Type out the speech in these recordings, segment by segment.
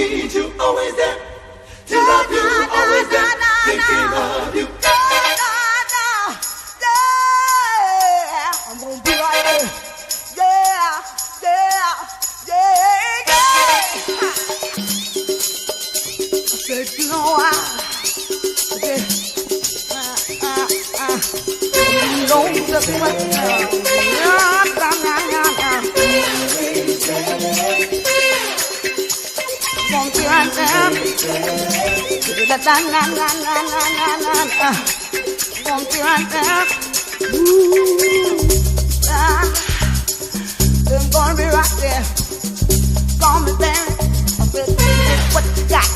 need you, always there. To love you, always there. Thinking of you. Yeah, I'm gonna be right there. Yeah, yeah, yeah, yeah. I said, you know why? Don't just wait. Won't be right there. Won't be right there. I'm gonna be right there. Gonna be there. I said, what you got?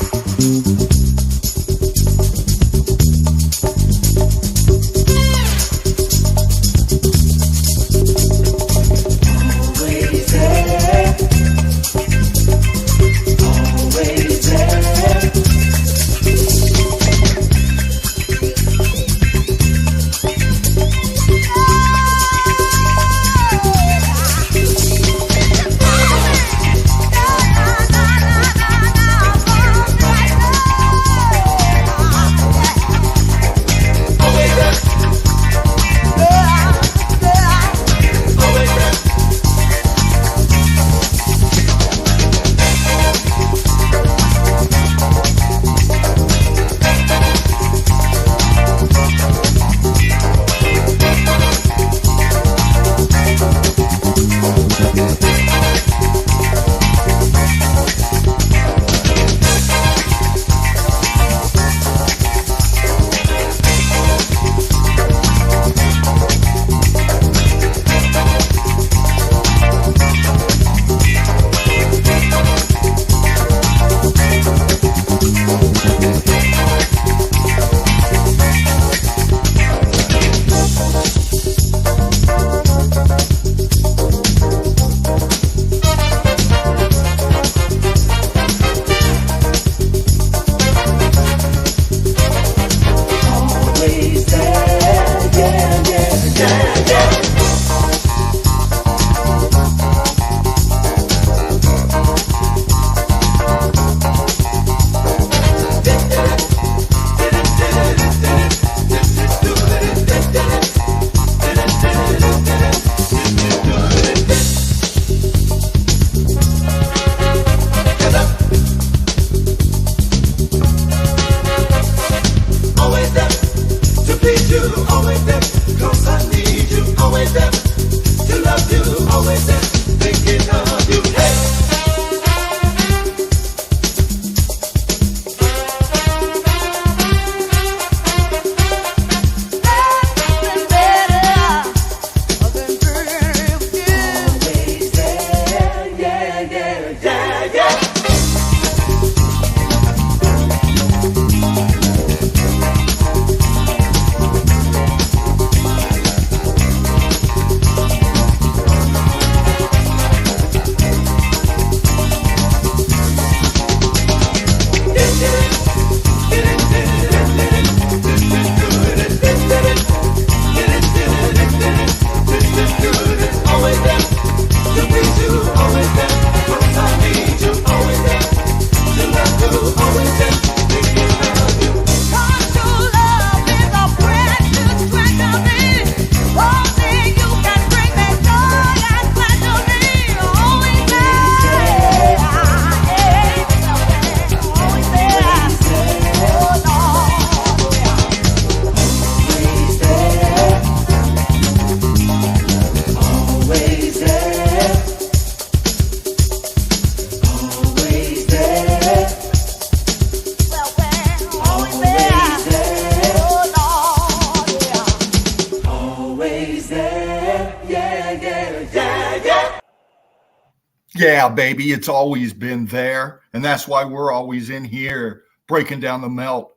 Yeah, baby, it's always been there. And that's why we're always in here breaking down the melt.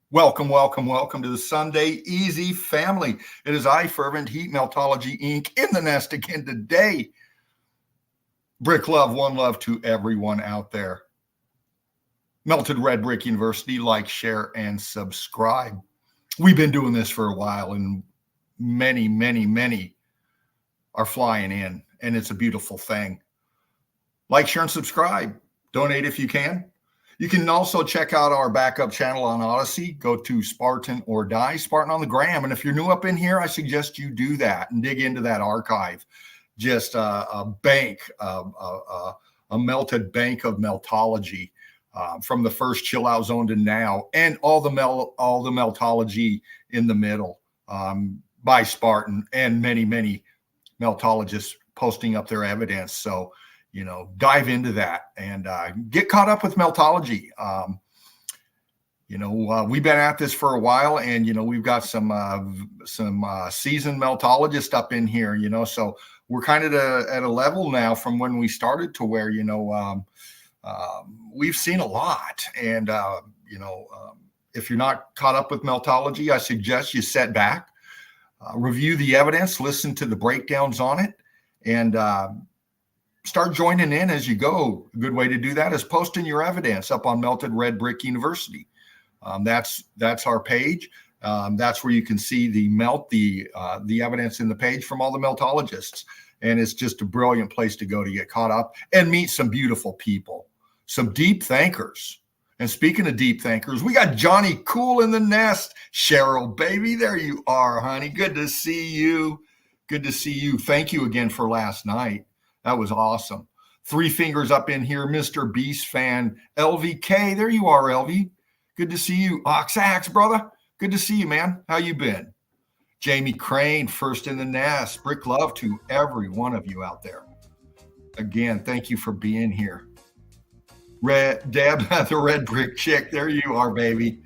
Welcome, welcome, welcome to the Sunday Easy family. It is I, Fervent Heat Meltology, Inc. in the nest again today. Brick love, one love to everyone out there. Melted Red Brick University, like, share, and subscribe. We've been doing this for a while, and many are flying in, and it's a beautiful thing. Like, share, and subscribe. Donate if you can. You can also check out our backup channel on Odyssey. Go to Spartan or Die, Spartan on the Gram. And if you're new up in here, I suggest you do that and dig into that archive. Just a bank, a melted bank of Meltology from the first chill out zone to now, and all the Meltology in the middle by Spartan and many Meltologists posting up their evidence. So, dive into that and get caught up with Meltology. We've been at this for a while, and, we've got some seasoned Meltologists up in here, so we're kind of at a level now from when we started to where, we've seen a lot. And, if you're not caught up with Meltology, I suggest you set back, review the evidence, listen to the breakdowns on it, and start joining in as you go. A good way to do that is posting your evidence up on Melted Red Brick University. That's our page. That's where you can see the evidence in the page from all the Meltologists. And it's just a brilliant place to go to get caught up and meet some beautiful people, some deep thinkers. And speaking of deep thinkers, we got Johnny Cool in the nest. Cheryl, baby, there you are, honey. Good to see you. Good to see you. Thank you again for last night. That was awesome. 3 fingers up in here, Mr. Beast fan, LVK. There you are, LV. Good to see you. Oxax, brother. Good to see you, man. How you been? Jamie Crane, first in the nest. Brick love to every one of you out there. Again, thank you for being here. Deb, the red brick chick. There you are, baby.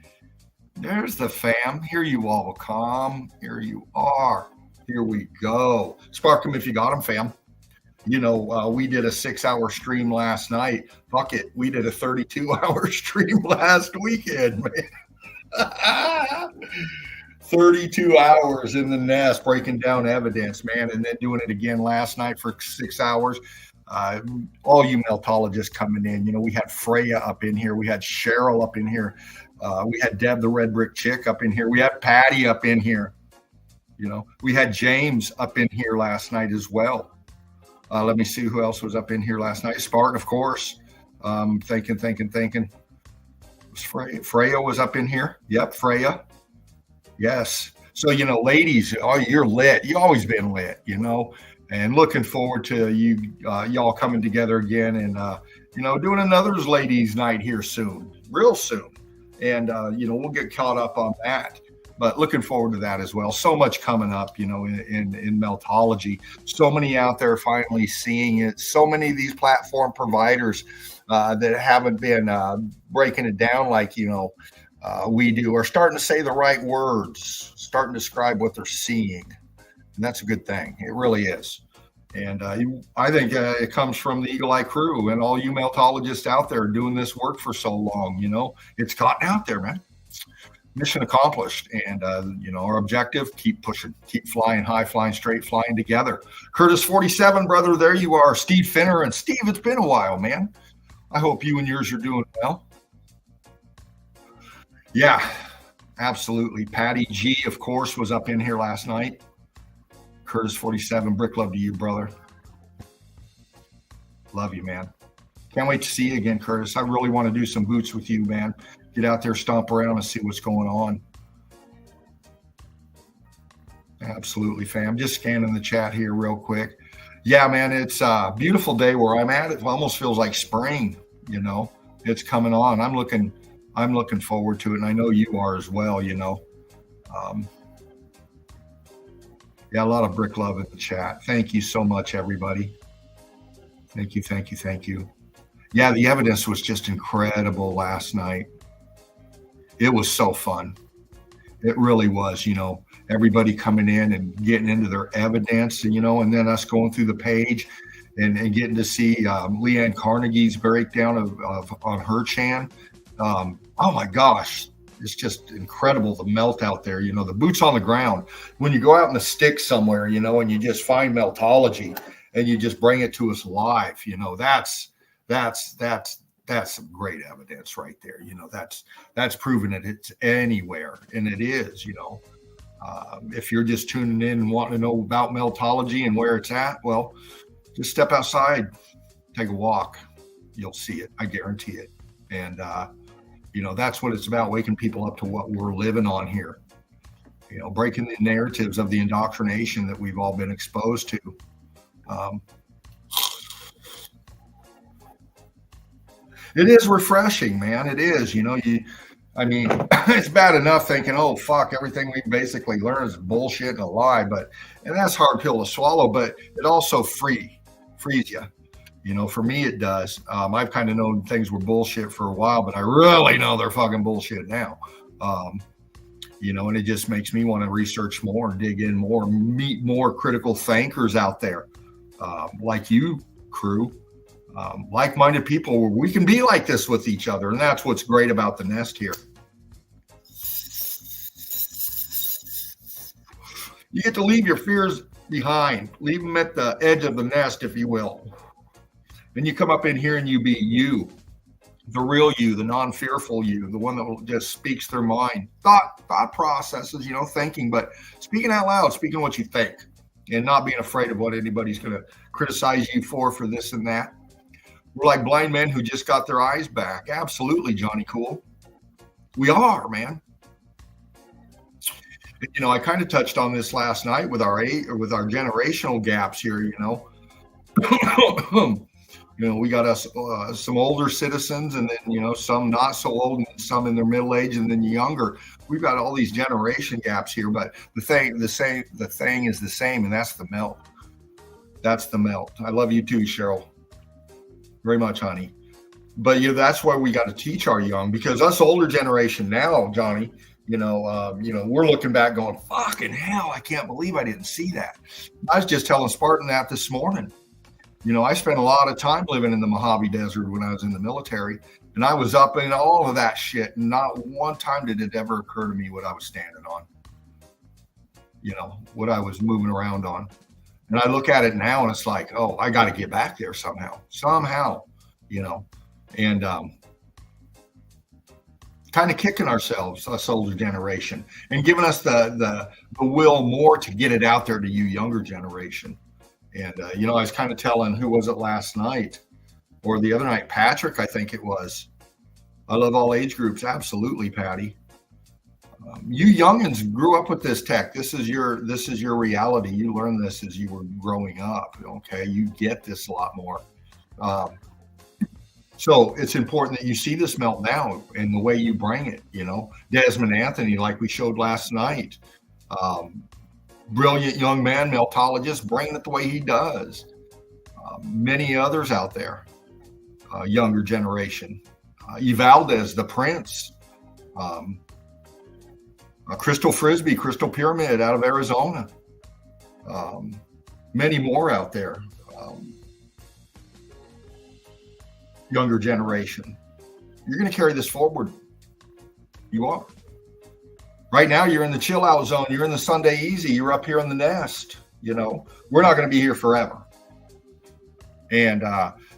There's the fam. Here you all come. Here you are. Here we go. Spark them if you got them, fam. We did a 6-hour stream last night. Fuck it. We did a 32-hour stream last weekend, man. 32 hours in the nest breaking down evidence, man, and then doing it again last night for 6 hours. All you Meltologists coming in. We had Freya up in here. We had Cheryl up in here. We had Deb, the red brick chick, up in here. We had Patty up in here. We had James up in here last night as well. Let me see who else was up in here last night. Spartan, of course. Thinking. Freya was up in here. Yep, Freya. Yes. So, ladies, you're lit. You always been lit, and looking forward to y'all coming together again and, doing another ladies night here soon, real soon. And, we'll get caught up on that. But looking forward to that as well. So much coming up, in Meltology. So many out there finally seeing it. So many of these platform providers that haven't been breaking it down like, we do are starting to say the right words, starting to describe what they're seeing. And that's a good thing. It really is. And I think it comes from the Eagle Eye crew and all you Meltologists out there doing this work for so long. It's gotten out there, man. Mission accomplished. And, our objective, keep pushing, keep flying high, flying straight, flying together. Curtis 47, brother, there you are. Steve Finner. And Steve, it's been a while, man. I hope you and yours are doing well. Yeah, absolutely. Patty G, of course, was up in here last night. Curtis 47, brick love to you, brother. Love you, man. Can't wait to see you again, Curtis. I really want to do some boots with you, man. Get out there, stomp around, and see what's going on. Absolutely, fam. Just scanning the chat here real quick. Yeah, man, it's a beautiful day where I'm at. It almost feels like spring, It's coming on. I'm looking forward to it, and I know you are as well, Yeah, a lot of brick love in the chat. Thank you so much, everybody. Thank you. Yeah, the evidence was just incredible last night. It was so fun. It really was, everybody coming in and getting into their evidence, and then us going through the page and getting to see Leanne Carnegie's breakdown of on her chan. Oh my gosh, it's just incredible, the melt out there, the boots on the ground. When you go out in the sticks somewhere, and you just find Meltology and you just bring it to us live, that's some great evidence right there. That's proven that it's anywhere, and it is, if you're just tuning in and wanting to know about Meltology and where it's at, well, just step outside, take a walk. You'll see it. I guarantee it. And, that's what it's about, waking people up to what we're living on here. Breaking the narratives of the indoctrination that we've all been exposed to. It is refreshing, man. It is. It's bad enough thinking, oh, fuck, everything we basically learn is bullshit and a lie. And that's a hard pill to swallow, but it also frees you. For me, it does. I've kind of known things were bullshit for a while, but I really know they're fucking bullshit now. And it just makes me want to research more, dig in more, meet more critical thinkers out there, like you, crew. Like-minded people where we can be like this with each other. And that's what's great about the nest here. You get to leave your fears behind, leave them at the edge of the nest, if you will. Then you come up in here and you be you, the real you, the non-fearful you, the one that just speaks their mind, thought processes, thinking, but speaking out loud, speaking what you think, and not being afraid of what anybody's going to criticize you for this and that. We're like blind men who just got their eyes back. Absolutely, Johnny Cool. We are, man. I kind of touched on this last night with our generational gaps here. We got us some older citizens, and then some not so old, and some in their middle age, and then younger. We've got all these generation gaps here, but the thing is the same, and that's the melt. That's the melt. I love you too, Cheryl. Very much, honey. But that's why we got to teach our young, because us older generation now, Johnny, we're looking back going, fucking hell, I can't believe I didn't see that. I was just telling Spartan that this morning. I spent a lot of time living in the Mojave Desert when I was in the military, and I was up in all of that shit. And not one time did it ever occur to me what I was standing on, what I was moving around on. And I look at it now and it's like, oh, I got to get back there somehow, and kind of kicking ourselves, us older generation, and giving us the will more to get it out there to you younger generation. And, I was kind of telling, who was it last night or the other night? Patrick, I think it was. I love all age groups. Absolutely, Patty. You youngins grew up with this tech. This is your reality. You learned this as you were growing up. Okay. You get this a lot more. So it's important that you see this melt now in the way you bring it, Desmond Anthony, like we showed last night, brilliant young man, meltologist, bringing it the way he does. Many others out there, younger generation. Evaldez, the Prince, Crystal Frisbee, Crystal Pyramid out of Arizona. Many more out there. Younger generation. You're going to carry this forward. You are. Right now, you're in the chill out zone. You're in the Sunday easy. You're up here in the nest. We're not going to be here forever. And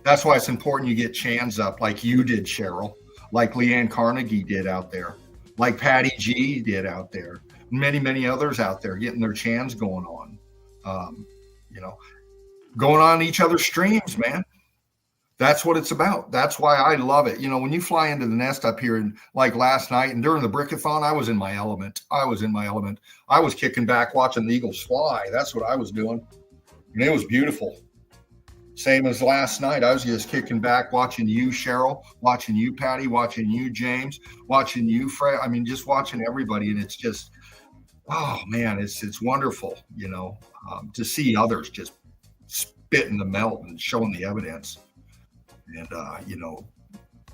that's why it's important you get chans up like you did, Cheryl, like Leanne Carnegie did out there, like Patty G did out there, many, many others out there getting their chans going on, going on each other's streams, man. That's what it's about. That's why I love it. When you fly into the nest up here, and like last night and during the Brickathon, I was in my element. I was kicking back, watching the eagles fly. That's what I was doing. And it was beautiful. Same as last night. I was just kicking back, watching you, Cheryl, watching you, Patty, watching you, James, watching you, Fred. Just watching everybody. And it's just, oh man, it's wonderful, to see others just spitting the melt and showing the evidence. And,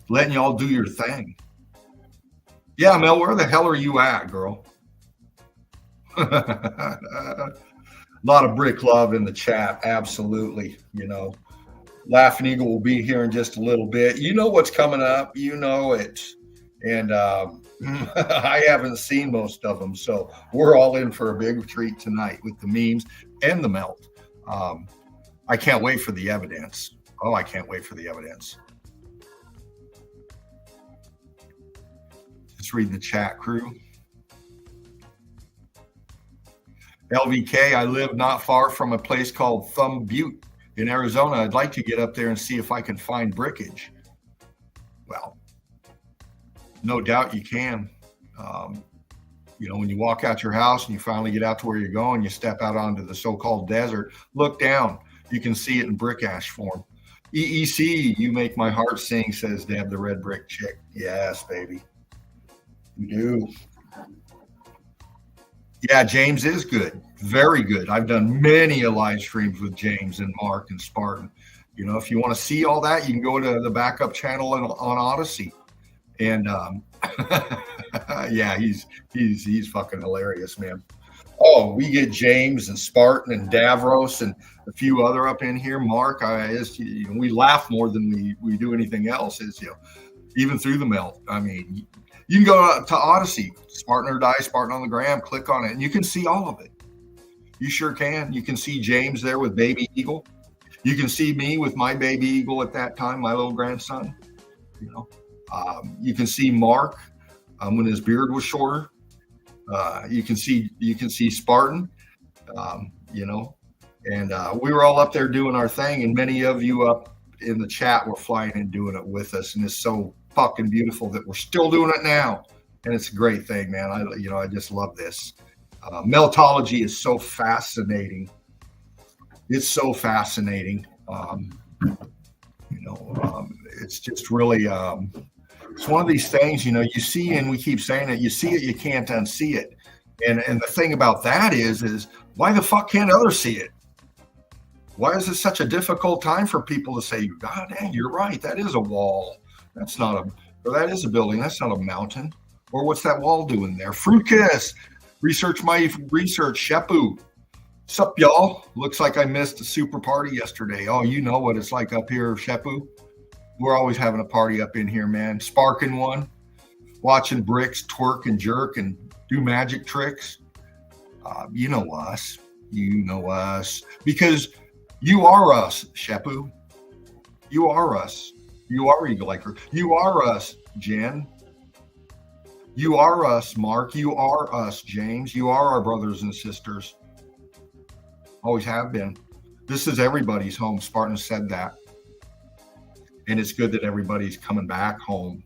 letting y'all do your thing. Yeah, Mel, where the hell are you at, girl? A lot of brick love in the chat. Absolutely. Laughing Eagle will be here in just a little bit. You know what's coming up. You know it. And I haven't seen most of them. So we're all in for a big treat tonight with the memes and the melt. I can't wait for the evidence. Oh, I can't wait for the evidence. Let's read the chat, crew. LVK, I live not far from a place called Thumb Butte in Arizona. I'd like to get up there and see if I can find brickage. Well, No doubt you can. Um, when you walk out your house and you finally get out to where you're going, you step out onto the so-called desert, look down, you can see it in brick ash form. EEC, you make my heart sing, says Deb, the red brick chick. Yes, baby. You do. Yeah, James is good. Very good. I've done many live streams with James and Mark and Spartan. If you want to see all that, you can go to the backup channel on Odyssey. And yeah, he's fucking hilarious, man. Oh, we get James and Spartan and Davros and a few other up in here. Mark, we laugh more than we do anything else. Even through the melt. I mean, you can go to Odyssey, Spartan or Die, Spartan on the Gram, click on it, and you can see all of it. You sure can. You can see James there with baby eagle. You can see me with my baby eagle at that time, my little grandson. You can see Mark when his beard was shorter. You can see Spartan. And we were all up there doing our thing, and many of you up in the chat were flying and doing it with us, and it's so fucking beautiful that we're still doing it now, and it's a great thing, man. I just love this. Meltology is so fascinating. It's so fascinating. It's just really it's one of these things, you see, and we keep saying it, you see it, you can't unsee it. And the thing about that is why the fuck can't others see it? Why is it such a difficult time for people to say, God dang, you're right, that is a wall. That is a building. That's not a mountain. Or what's that wall doing there? Fruit Kiss. Research my research. Shepu. Sup, y'all? Looks like I missed a super party yesterday. Oh, you know what it's like up here, Shepu. We're always having a party up in here, man. Sparking one. Watching bricks twerk and jerk and do magic tricks. You know us. You know us. Because you are us, Shepu. You are us. You are Eagle Liker. You are us, Jen. You are us, Mark. You are us, James. You are our brothers and sisters. Always have been. This is everybody's home. Spartan said that. And it's good that everybody's coming back home,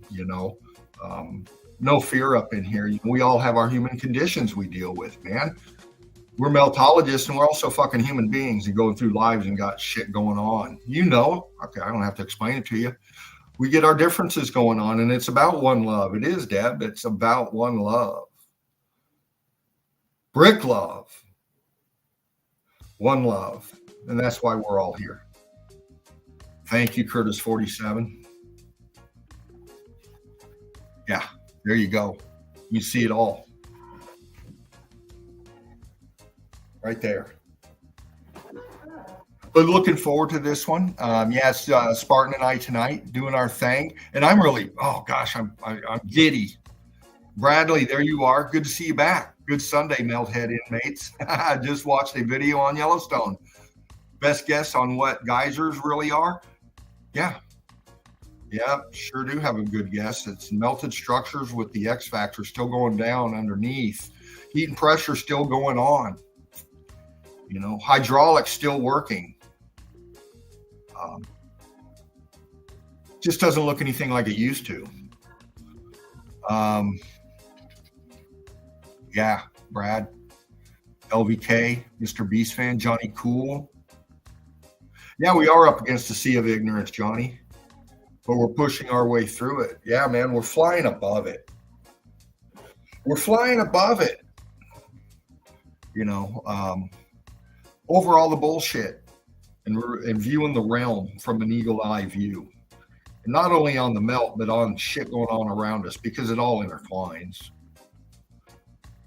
No fear up in here. We all have our human conditions we deal with, man. We're meltologists, and we're also fucking human beings and going through lives and got shit going on. Okay, I don't have to explain it to you. We get our differences going on, and it's about one love. It is, Deb. It's about one love. Brick love. One love. And that's why we're all here. Thank you, Curtis47. Yeah, there you go. You see it all. Right there. But looking forward to this one. Yes, Spartan and I tonight doing our thing. And I'm really, I'm giddy. Bradley, there you are. Good to see you back. Good Sunday, Melthead inmates. I just watched a video on Yellowstone. Best guess on what geysers really are? Yeah, sure do have a good guess. It's melted structures with the X factor still going down underneath. Heat and pressure still going on. Hydraulics still working. Just doesn't look anything like it used to. Yeah, Brad, LVK, Mr. Beast fan, Johnny Cool. Yeah, we are up against the sea of ignorance, Johnny, but we're pushing our way through it. Yeah, man, we're flying above it. We're flying above it. Over all the bullshit and viewing the realm from an eagle eye view. And not only on the melt, but on shit going on around us, because it all intertwines.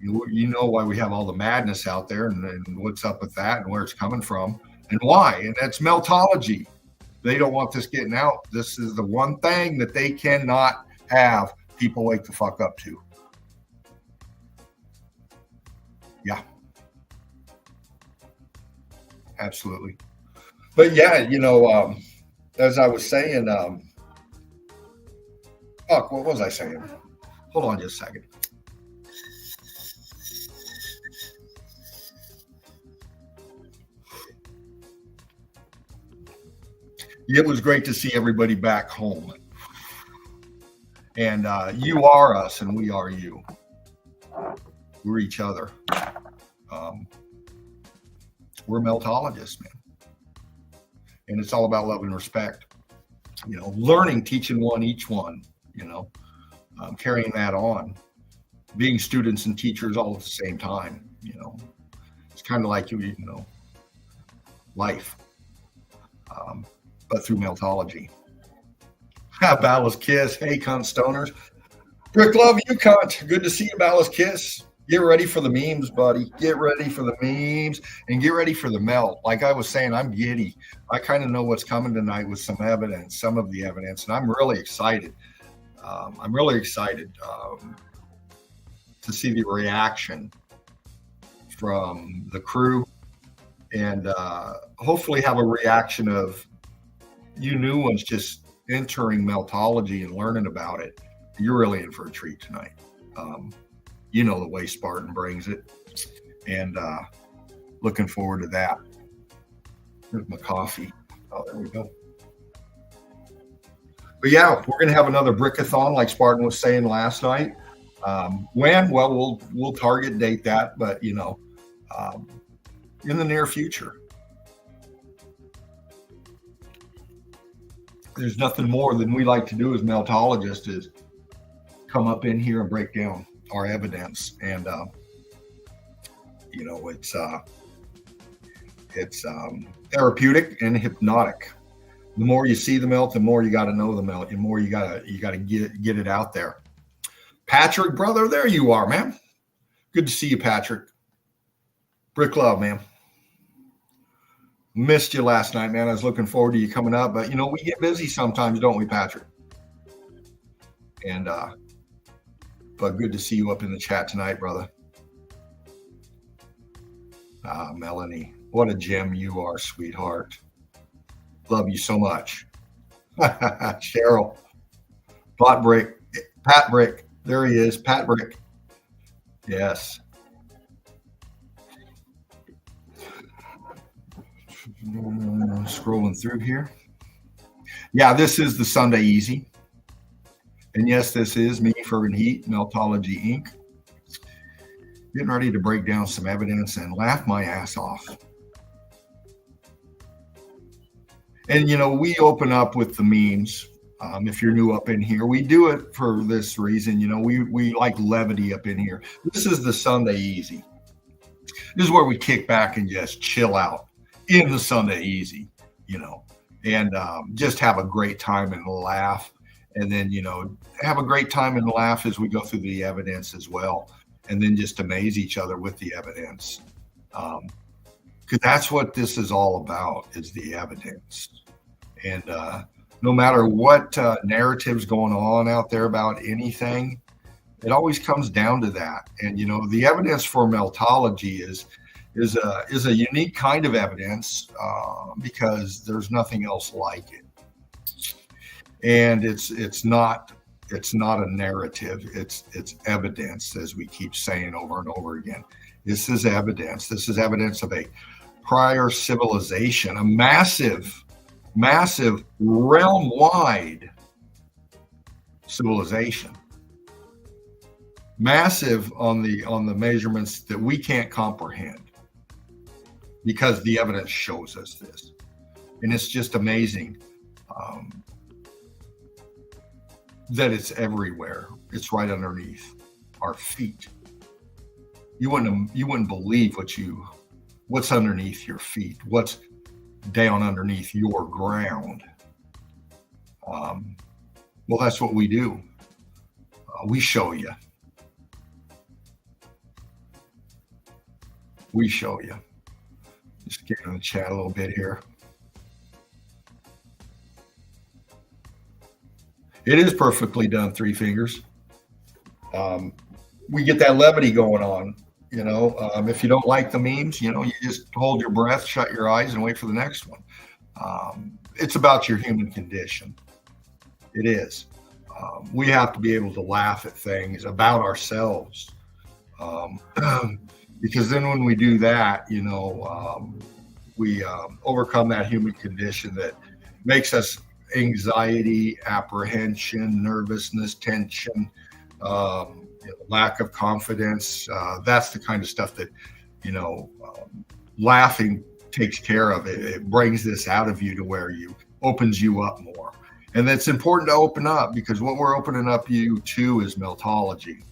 You know why we have all the madness out there and what's up with that and where it's coming from and why. And that's meltology. They don't want this getting out. This is the one thing that they cannot have people wake the fuck up to. Yeah. Absolutely. But yeah, as I was saying, what was I saying? Hold on just a second. It was great to see everybody back home. And you are us and we are you. We're each other. We're meltologists, man. And it's all about love and respect. Learning, teaching one, each one, carrying that on, being students and teachers all at the same time. It's kind of like, life, but through meltology. Ballast Kiss. Hey, cunt stoners. Rick, love you, cunt. Good to see you, Ballast Kiss. Get ready for the memes, buddy. Get ready for the memes and get ready for the melt. Like I was saying, I'm giddy. I kind of know what's coming tonight with some of the evidence, and I'm really excited. To see the reaction from the crew and hopefully have a reaction of you new ones just entering meltology and learning about it. You're really in for a treat tonight. The way Spartan brings it, and looking forward to that. Here's my coffee. Oh, there we go. But yeah, we're going to have another brickathon like Spartan was saying last night. When? Well, we'll target date that, but in the near future. There's nothing more than we like to do as meltologists is come up in here and break down our evidence, and it's therapeutic and hypnotic. The more you see the melt, the more you got to know the melt, the more you got to get it out there. Patrick, brother, there you are, man. Good to see you, Patrick. Brick love, man. Missed you last night, man. I was looking forward to you coming up, but we get busy sometimes, don't we, Patrick? And but good to see you up in the chat tonight, brother. Melanie, what a gem you are, sweetheart. Love you so much. Cheryl, Pat Brick. There he is, Pat Brick. Yes. Scrolling through here. Yeah, this is the Sunday Easy. And yes, this is me, Fervent Heat, Meltology Inc. Getting ready to break down some evidence and laugh my ass off. And, we open up with the memes. If you're new up in here, we do it for this reason. We like levity up in here. This is the Sunday Easy. This is where we kick back and just chill out in the Sunday Easy, and just have a great time and laugh. And then, have a great time and laugh as we go through the evidence as well. And then just amaze each other with the evidence. Because that's what this is all about, is the evidence. And no matter what narrative's going on out there about anything, it always comes down to that. And, the evidence for meltology is a unique kind of evidence because there's nothing else like it. And it's not a narrative. It's evidence, as we keep saying over and over again. This is evidence. This is evidence of a prior civilization, a massive realm-wide civilization. Massive on the measurements that we can't comprehend, because the evidence shows us this. And it's just amazing. That it's everywhere. It's right underneath our feet. You wouldn't believe what's underneath your feet, what's down underneath your ground. Well, that's what we do. We show you. We show you. Just get in the chat a little bit here. It is perfectly done, Three Fingers. We get that levity going on, if you don't like the memes, you just hold your breath, shut your eyes, and wait for the next one. It's about your human condition. It is. We have to be able to laugh at things about ourselves. Because then when we do that, we overcome that human condition that makes us anxiety, apprehension, nervousness, tension, lack of confidence. That's the kind of stuff that, laughing takes care of. It brings this out of you to where you opens you up more. And it's important to open up, because what we're opening up you to is Meltology.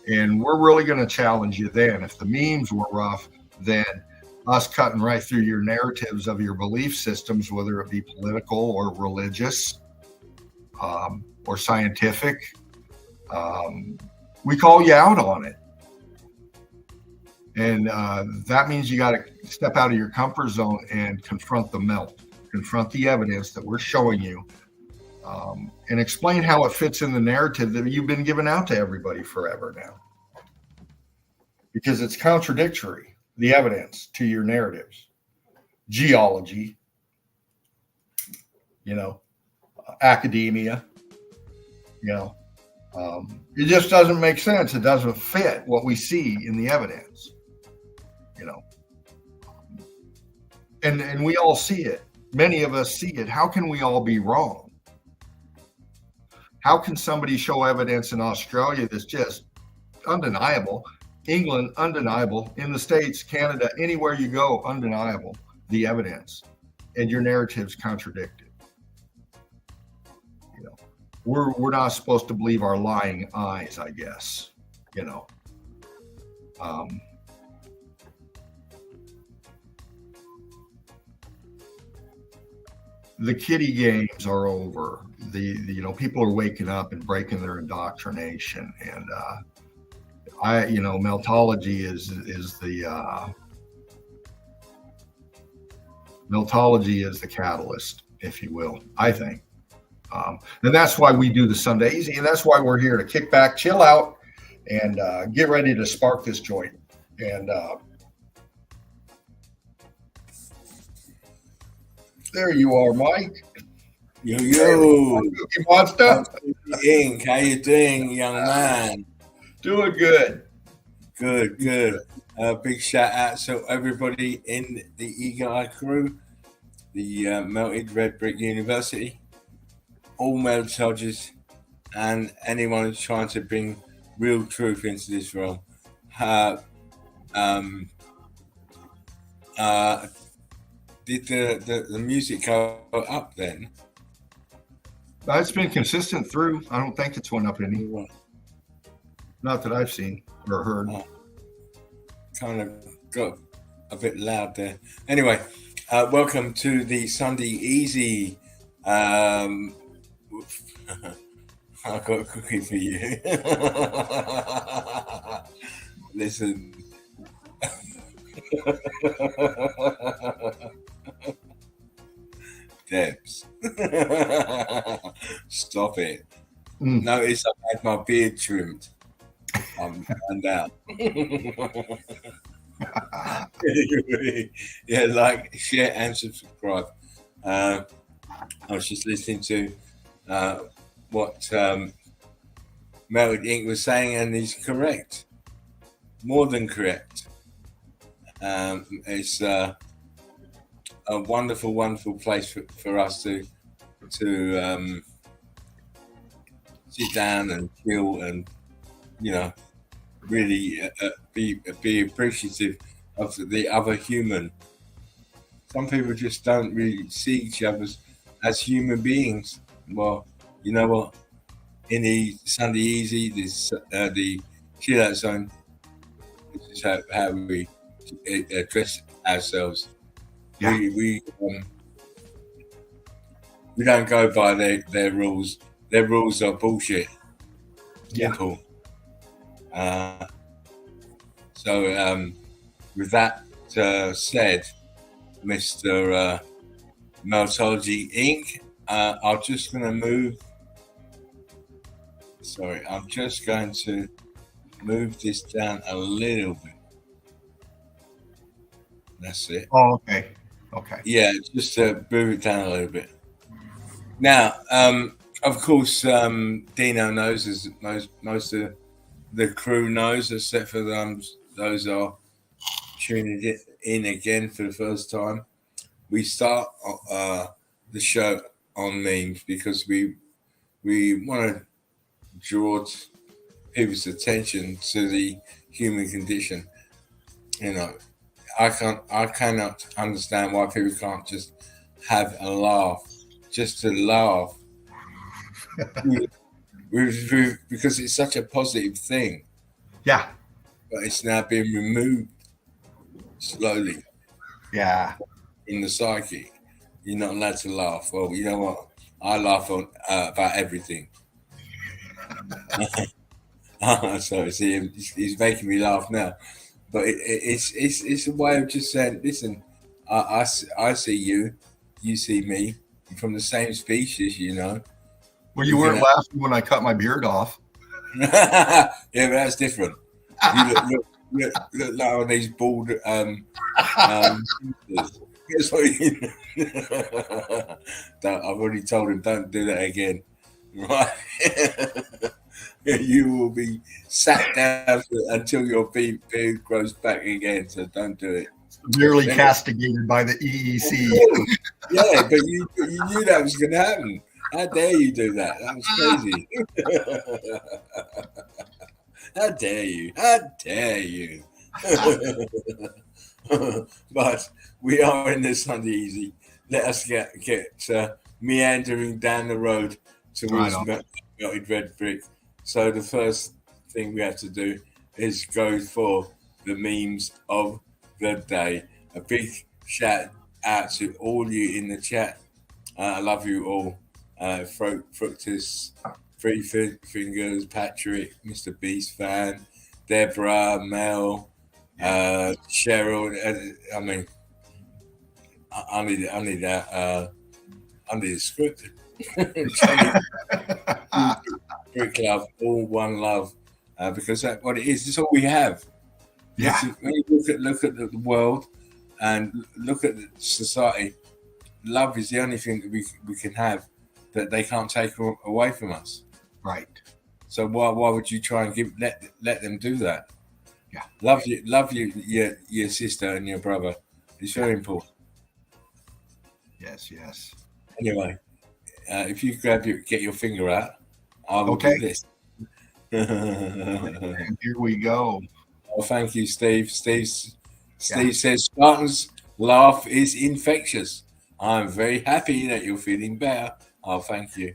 And we're really going to challenge you then. If the memes were rough, then us cutting right through your narratives of your belief systems, whether it be political or religious, or scientific, we call you out on it. And that means you got to step out of your comfort zone and confront the melt, confront the evidence that we're showing you, and explain how it fits in the narrative that you've been giving out to everybody forever now. Because it's contradictory, the evidence to your narratives. Geology, academia, it just doesn't make sense. It doesn't fit what we see in the evidence, and we all see it. Many of us see it. How can we all be wrong? How can somebody show evidence in Australia that's just undeniable? England, undeniable. In the States, Canada, anywhere you go, undeniable, the evidence, and your narrative's contradicted. We're not supposed to believe our lying eyes, I guess. The kiddie games are over. The people are waking up and breaking their indoctrination, and Meltology is the catalyst, if you will, I think. And that's why we do the Sunday Easy, and that's why we're here to kick back, chill out, and get ready to spark this joint. And there you are, Mike. Yo, Cookie Monster. Inc. How you doing, young man? Doing good. Good. Big shout out to everybody in the Eagle Eye crew, the Melted Red Brick University, all Meltologists, and anyone who's trying to bring real truth into this realm. Did the music go up then? It's been consistent through. I don't think it's went up any. Not that I've seen or heard. Kind of got a bit loud there. Anyway, welcome to the Sunday Easy. I got a cookie for you. Listen. Debs. Stop it. Notice I had my beard trimmed. I'm down. Yeah, like, share, and subscribe. I was just listening to what Melted Inc. was saying, and he's correct. More than correct. It's a wonderful, wonderful place for us to sit down and chill and, really be appreciative of the other human. Some people just don't really see each other as human beings. Well, you know what? In the Sunday Easy, the chill out zone, this is how we address ourselves. Yeah. We don't go by their rules. Their rules are bullshit. Simple. So with that said, Mr. Meltology Inc., I'm just going to move this down a little bit. That's it. Oh, okay. Yeah, just to move it down a little bit. Now, of course, Dino knows, as most of the crew knows, except for those are tuning in again for the first time. We start the show on memes because we want to draw people's attention to the human condition. You know, I cannot understand why people can't just have a laugh, just to laugh, because it's such a positive thing. Yeah. But it's now being removed slowly Yeah. in the psyche. You're not allowed to laugh. Well, you know what? I laugh on about everything. Sorry, see, he's making me laugh now. But it's a way of just saying, listen, I see you, you see me, we're from the same species, you know. Well, you weren't laughing when I cut my beard off. Yeah, but that's different. You look like on these bald That's what I've already told him, don't do that again. Right? You will be sat down until your beard grows back again, so don't do it. Severely castigated by the EEC. Yeah, but you knew that was going to happen. How dare you do that? That was crazy. How dare you? How dare you? But we are in the Sunday Easy. Let us get meandering down the road towards Melted Red Brick. So the first thing we have to do is go for the memes of the day. A big shout out to all you in the chat. I love you all. Fructus, Three Fingers, Patrick, Mr. Beast fan, Deborah, Mel, Cheryl. I mean, I need that. I need a script. Brick love, all one love, because that's what it is. It's all we have. Yeah. When you look at the world and look at the society, love is the only thing that we can have that they can't take away from us. Right. So why would you try and let them do that? Yeah. Love your sister and your brother. It's very important. Yes. Anyway, if you get your finger out, I will do this. And here we go. Oh, thank you, Steve. Steve says Spartan's laugh is infectious. I'm very happy that you're feeling better. Oh, thank you,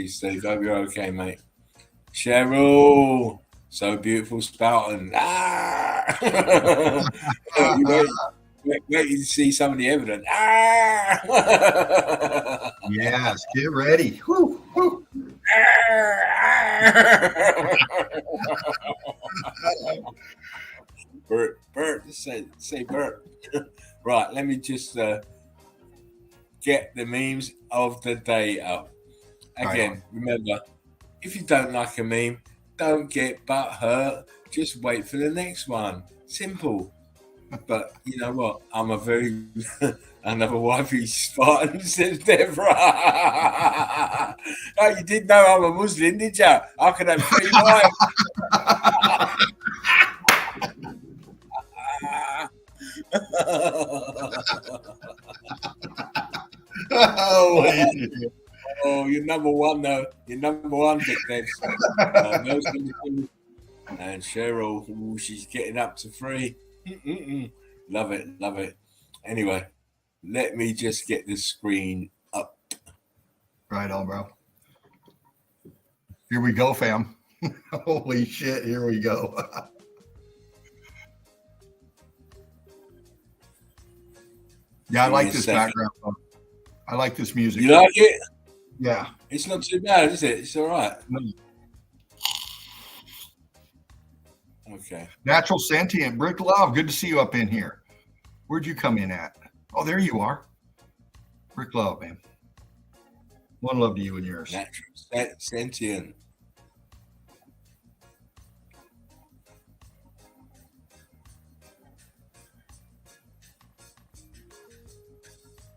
Steve. Hope you're okay, mate. Cheryl, so beautiful, Spartan. Wait to see some of the evidence. Yes, get ready. Woo, woo. Bert, say Bert. Right, let me just get the memes of the day up. Again, remember, if you don't like a meme, don't get butt hurt. Just wait for the next one. Simple. But you know what? I'm a very another wifey Spartan, says Deborah. Oh, you didn't know I'm a Muslim, did you? I could have 3 wives. Oh, you're number one though. You're number one, Big Debs. And Cheryl, ooh, she's getting up to 3. Love it. Anyway, let me just get the screen up. Right on, bro. Here we go, fam. Holy shit, here we go. Yeah, I like this background. I like this music. You like it? Yeah. It's not too bad, is it? It's all right. Okay. Natural Sentient, Brick Love, good to see you up in here. Where'd you come in at? Oh, there you are. Brick Love, man. One love to you and yours. Natural Sentient.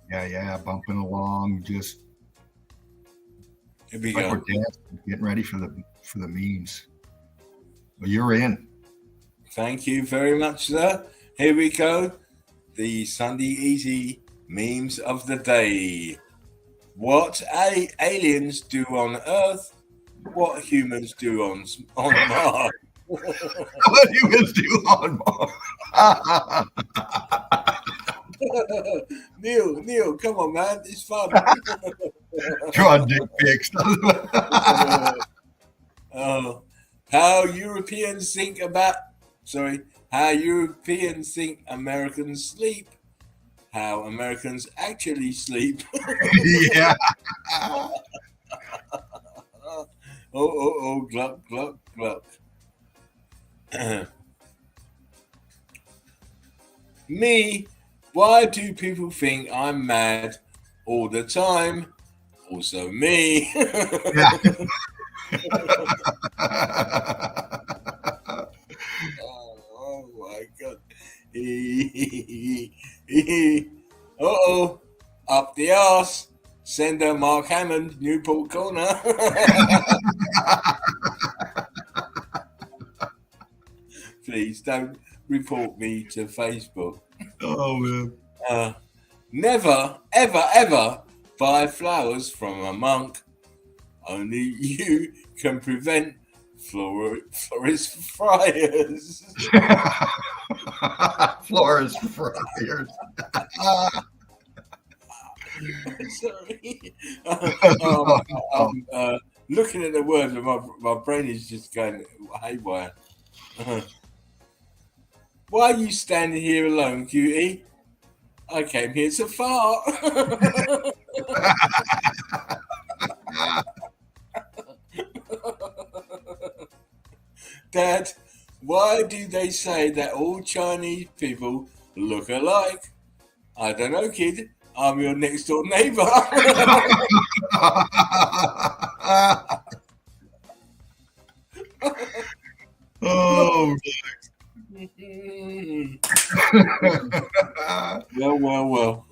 Yeah, bumping along, just Here we like go. we're dancing, getting ready for the memes. Well, you're in. Thank you very much, sir. Here we go. The Sunday Easy memes of the day. what aliens do on Earth, what humans do on Mars. What humans do on Mars. Neil, come on, man, it's fun. Draw dick pics. How Europeans think Americans sleep. How Americans actually sleep. Yeah. Gluck, gluck, gluck. Me, why do people think I'm mad all the time? Also me. Oh my god. Up the arse. Sender Mark Hammond, Newport Corner. Please don't report me to Facebook. Oh man. Never, ever, ever buy flowers from a monk. Only you can prevent florist friars. Florist friars. Sorry. Looking at the words, my brain is just going haywire. Why are you standing here alone, cutie? I came here to fart. Dad, why do they say that all Chinese people look alike? I don't know, kid. I'm your next door neighbor. Oh. Well.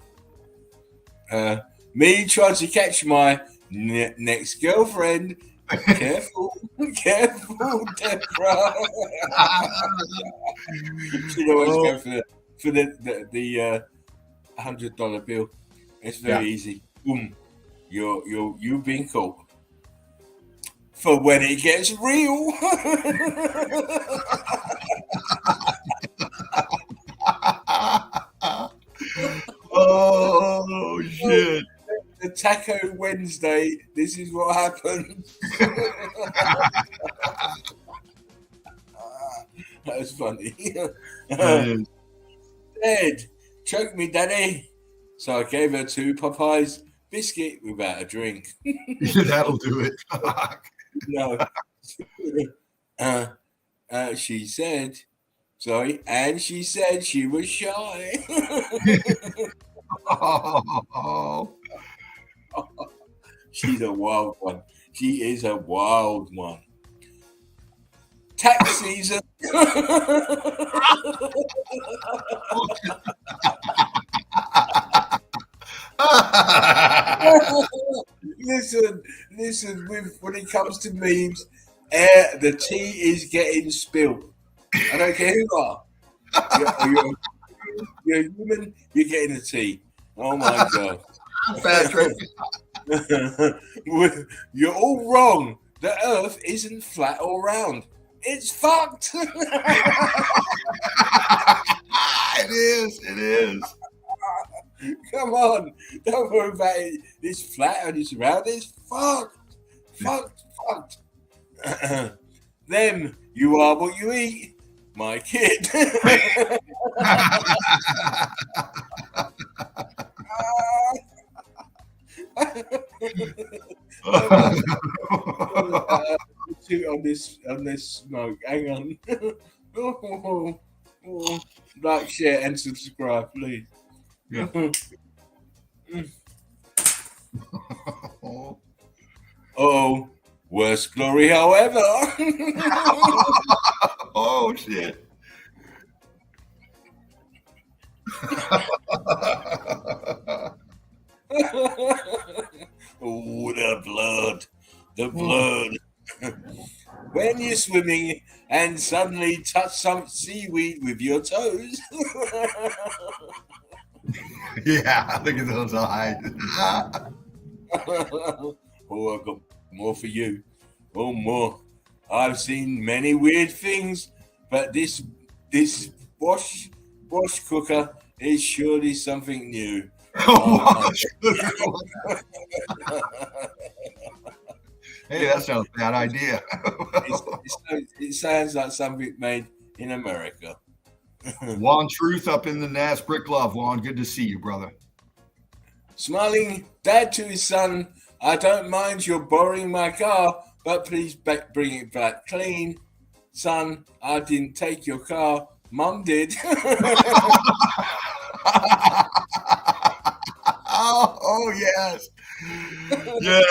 Me trying to catch my next girlfriend. Careful, Deborah. She'd always go for the $100 bill. It's very easy. Boom, you've been caught. For when it gets real. Oh shit. The Taco Wednesday, this is what happened. That was funny. Dad, choke me, Daddy. So I gave her 2 Popeyes biscuit without a drink. That'll do it. No. She said she was shy. Oh. She's a wild one. She is a wild one. Tax season. Listen. When it comes to memes, the tea is getting spilled. I don't care who you are. You're a human. You're getting the tea. Oh my god. Bad trick. You're all wrong. The Earth isn't flat or round. It's fucked. It is. Come on. Don't worry about it. It's flat and it's round. It's fucked. Fucked. Them, you are what you eat. My kid. On this smoke. Hang on. Like, share, and subscribe, please. Yeah. Oh, worst glory, however. Oh shit. Oh, the blood. When you're swimming and suddenly touch some seaweed with your toes. Yeah, look at those eyes. Oh, I've got more for you. Oh, more. I've seen many weird things, but this wash cooker is surely something new. Oh, Hey, that's not a bad idea. it sounds like something made in America. Juan Truth up in the Nas Brick Love. Juan, good to see you, brother. Smiling dad to his son, I don't mind you're borrowing my car, but please bring it back clean. Son, I didn't take your car. Mum did. Oh, yes. Yeah.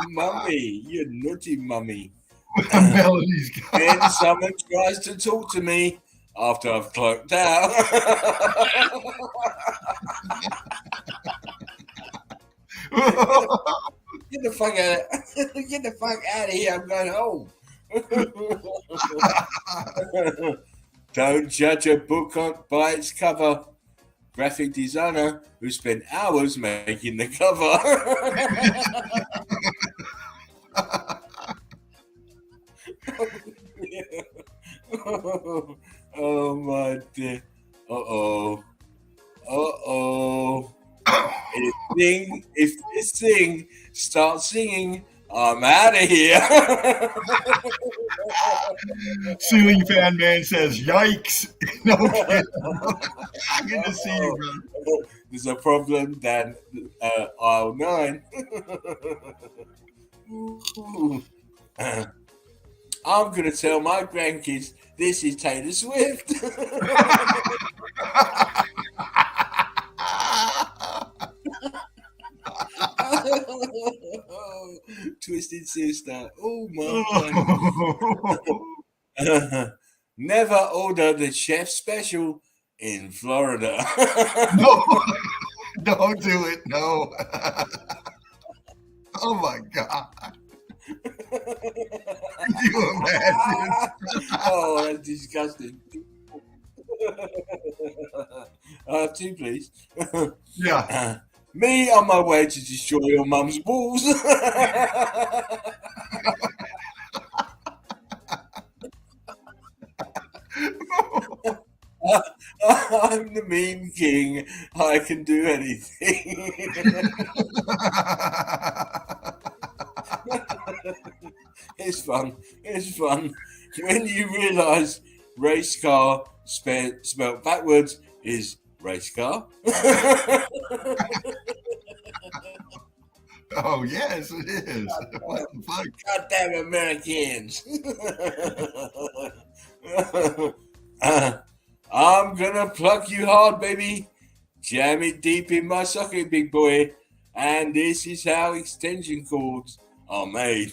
Mummy, you naughty mummy. Melody's got Then someone tries to talk to me after I've cloaked out. Get the fuck out! Get the fuck out of here! I'm going home. Don't judge a book by its cover. Graphic designer who spent hours making the cover. Oh my dear. Uh-oh. If this thing starts singing, I'm out of here. Ceiling Fan Man says, yikes. No kidding. Good to see you, brother. There's a problem down aisle 9. I'm going to tell my grandkids this is Taylor Swift. Twisted Sister. Oh my God. Never order the chef special in Florida. No, don't do it. No. Oh my God. You imagine? Oh, that's disgusting. I have two, please. Yeah. Me on my way to destroy your mum's balls. I'm the meme king. I can do anything. It's fun. It's fun. When you realise race car spelled backwards is race car. Oh, yes, it is. What the fuck? Goddamn Americans. I'm gonna pluck you hard, baby. Jam it deep in my socket, big boy. And this is how extension cords are made.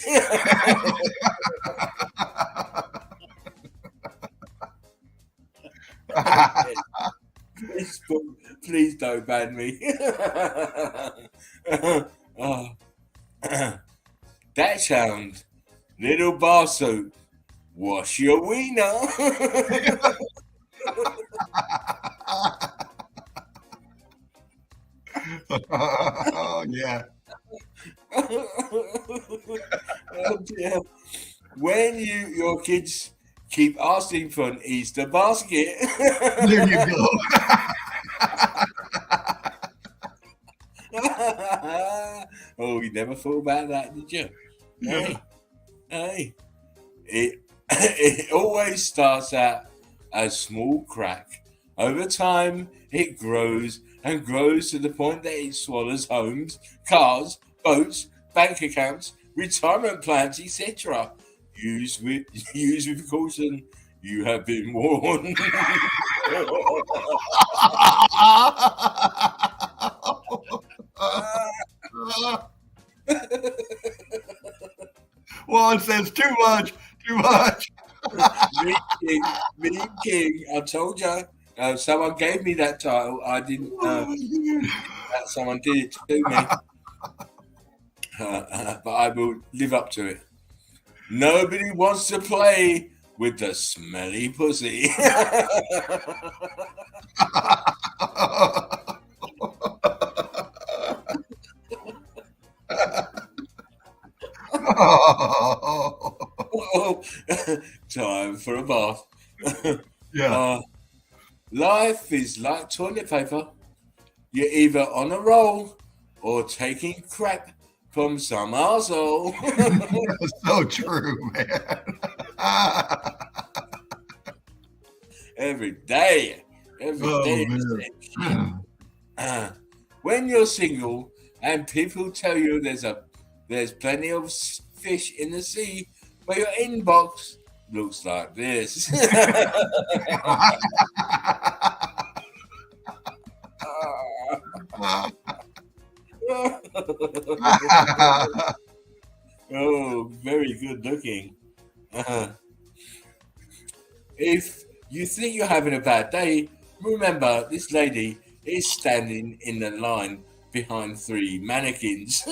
Please don't ban me. Oh. That sound, little bar soap, wash your wiener. Oh, yeah. Oh, dear. When your kids keep asking for an Easter basket. There you go. Oh, you never thought about that, did you? Yeah. Hey. It always starts out a small crack. Over time, it grows and grows to the point that it swallows homes, cars, boats, bank accounts, retirement plans, etc. Use with caution. You have been warned. Juan says too much. Meme King, I told you. Someone gave me that title. I didn't. Someone did it to me. But I will live up to it. Nobody wants to play with the smelly pussy. Oh, time for a bath. Yeah. Life is like toilet paper. You're either on a roll or taking crap from some arsehole. So true, man. Every day. Every Oh, day. man. When you're single and people tell you there's plenty of fish in the sea, but your inbox looks like this. Oh, very good looking. If you think you're having a bad day, remember this lady is standing in the line behind 3 mannequins.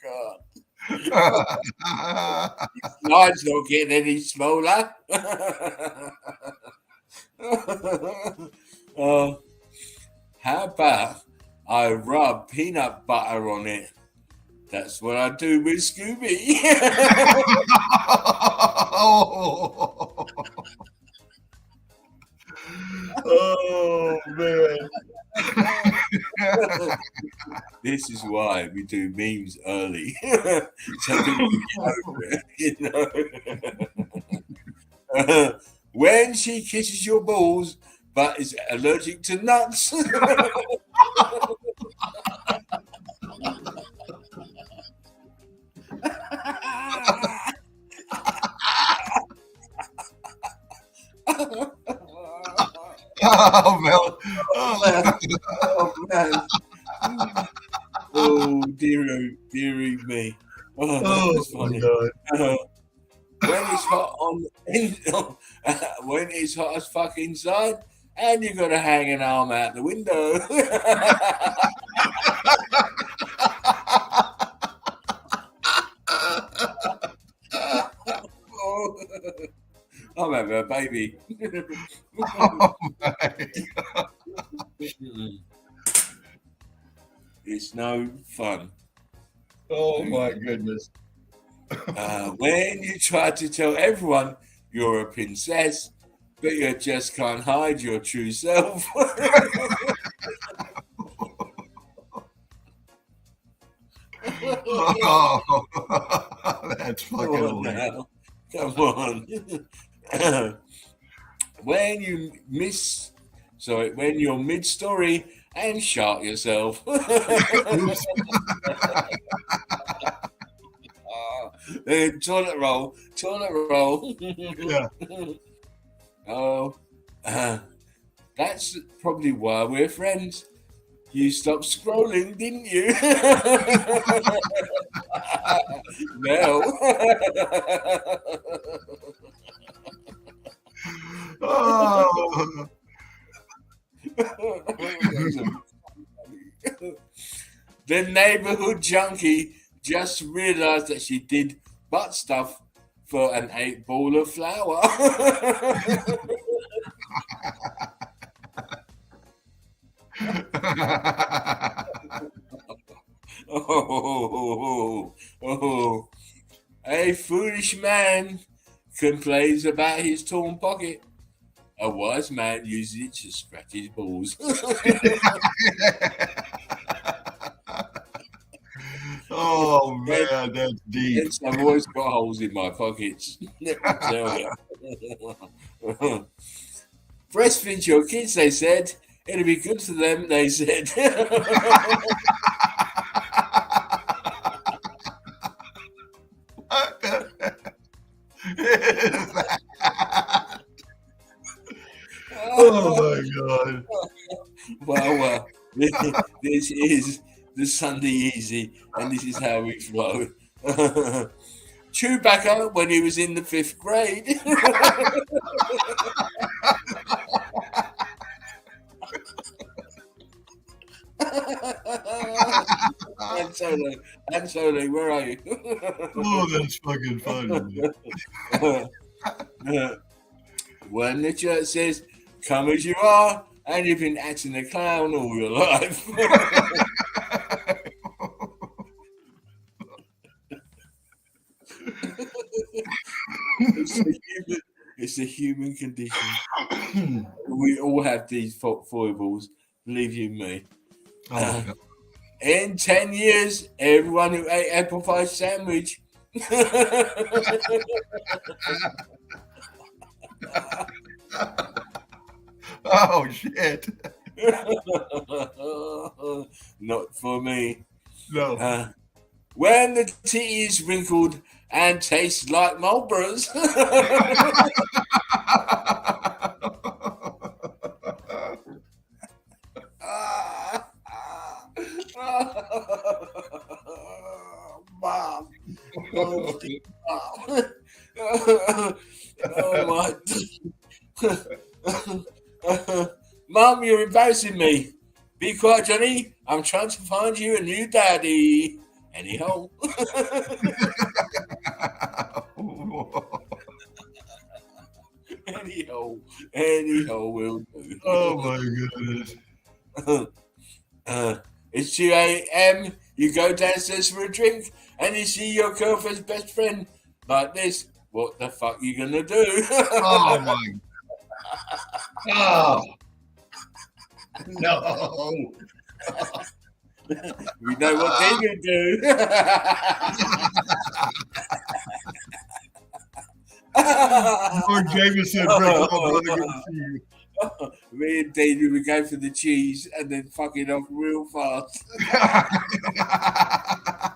God. Line's not getting any smaller. How about I rub peanut butter on it? That's what I do with Scooby. Oh, man. This is why we do memes early. So people get over it, you know. When she kisses your balls but is allergic to nuts. Oh, man. Oh, man. Oh, dearie me. Oh, that's Oh, funny. my God. When it's hot when it's hot as fuck inside, and you got to hang an arm out the window. I'm having a baby. Oh, my. It's no fun. Oh, my goodness. When you try to tell everyone you're a princess, but you just can't hide your true self. Oh, that's fucking Come on hilarious. now. Come on. When you're mid-story and shark yourself. Toilet roll. Yeah. Oh, that's probably why we're friends. You stopped scrolling, didn't you? No. Oh. The neighborhood junkie just realized that she did butt stuff for an 8-ball of flour. Oh. A foolish man complains about his torn pocket. A wise man uses it to scratch his balls. Oh, man, that's deep. Yes, I've always got holes in my pockets. Let me tell you. Breastfeed your kids, they said. It'll be good for them, they said. Oh, my God. Well, this is the Sunday Easy, and this is how we flow. Chewbacca, when he was in the 5th grade. Han Solo, where are you? Oh, that's fucking funny. When the church says, "Come as you are," and you've been acting a clown all your life. It's a human condition. We all have these foibles. Believe you me. Oh, God. In 10 years, everyone who ate apple pie sandwich. Oh, shit. Not for me. No. When the tea is wrinkled and tastes like Marlboros. Mom. Oh my. Mom, you're embarrassing me. Be quiet, Johnny. I'm trying to find you a new daddy. Anyhow. Anyhow, will do. Oh, my goodness. It's 2 a.m. You go downstairs for a drink and you see your girlfriend's best friend like this. What the fuck you gonna do? Oh, my. Oh. No. We know what they're gonna do. Lord Jameson, break up, brother. Good to see you. Me and David would go for the cheese and then fuck it off real fast.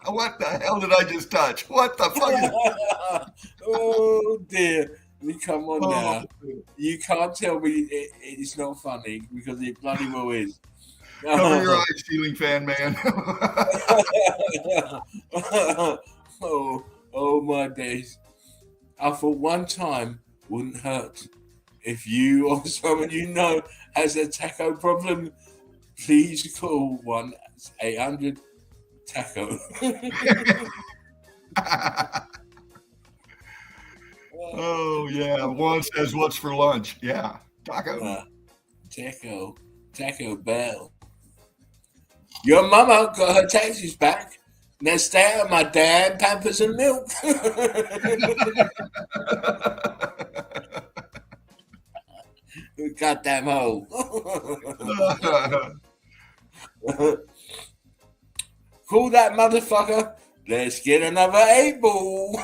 What the hell did I just touch? What the fuck is... Oh dear. Come on now. Oh. You can't tell me it's not funny because it bloody well is. Cover your eyes, ceiling fan man. Oh my days. I thought one time wouldn't hurt. If you or someone you know has a taco problem, please call 1-800-TACO. Oh, yeah. One says, what's for lunch? Yeah. Taco. Taco Bell. Your mama got her taxes back. Now stay out of my damn Pampers and milk. Goddamn hole. Call that motherfucker. Let's get another 8-ball.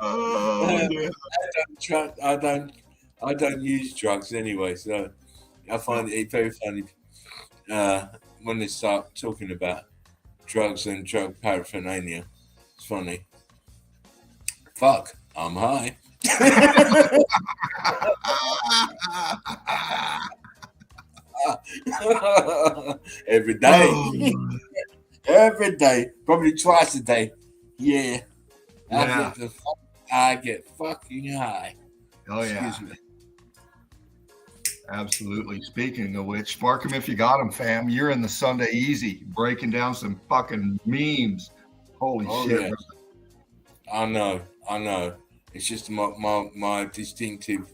Oh, yeah. I don't use drugs anyway, so I find it very funny when they start talking about drugs and drug paraphernalia. It's funny. Fuck, I'm high. Every day. Oh. Every day. Probably twice a day. Yeah. Yeah. I get fucking high. Oh, yeah. Excuse me. Absolutely. Speaking of which, spark 'em if you got 'em, fam. You're in the Sunday Easy, breaking down some fucking memes. Holy shit. Yeah. I know. It's just my distinctive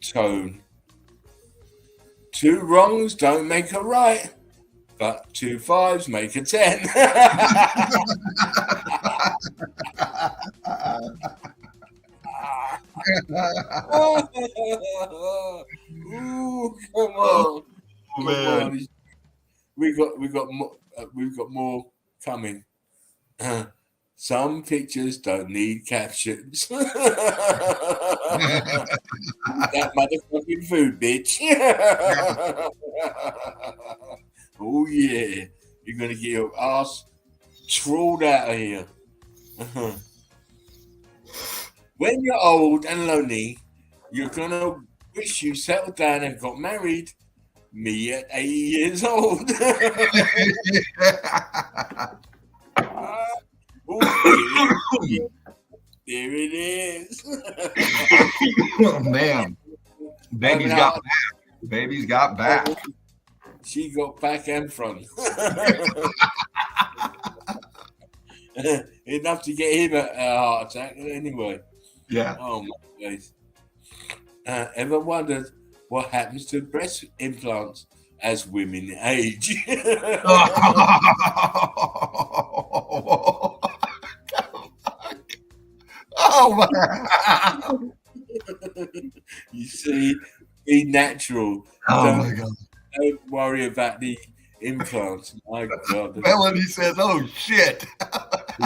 tone. 2 wrongs don't make a right, but 2 5s make a 10. Ooh, come on. Oh, man. On. We've got more coming. Some pictures don't need captions. That motherfucking food, bitch. Oh yeah, you're gonna get your ass trolled out of here. When you're old and lonely, you're gonna wish you settled down and got married. Me at 80 years old. There it is. Oh, man. Baby's got back. Baby's got back. She got back and front. Enough to get him a heart attack anyway. Yeah. Oh my days. Ever wondered what happens to breast implants as women age. Oh man. You see, be natural. Oh Don't my God. don't worry about the implants. My God. Melanie says, "Oh shit."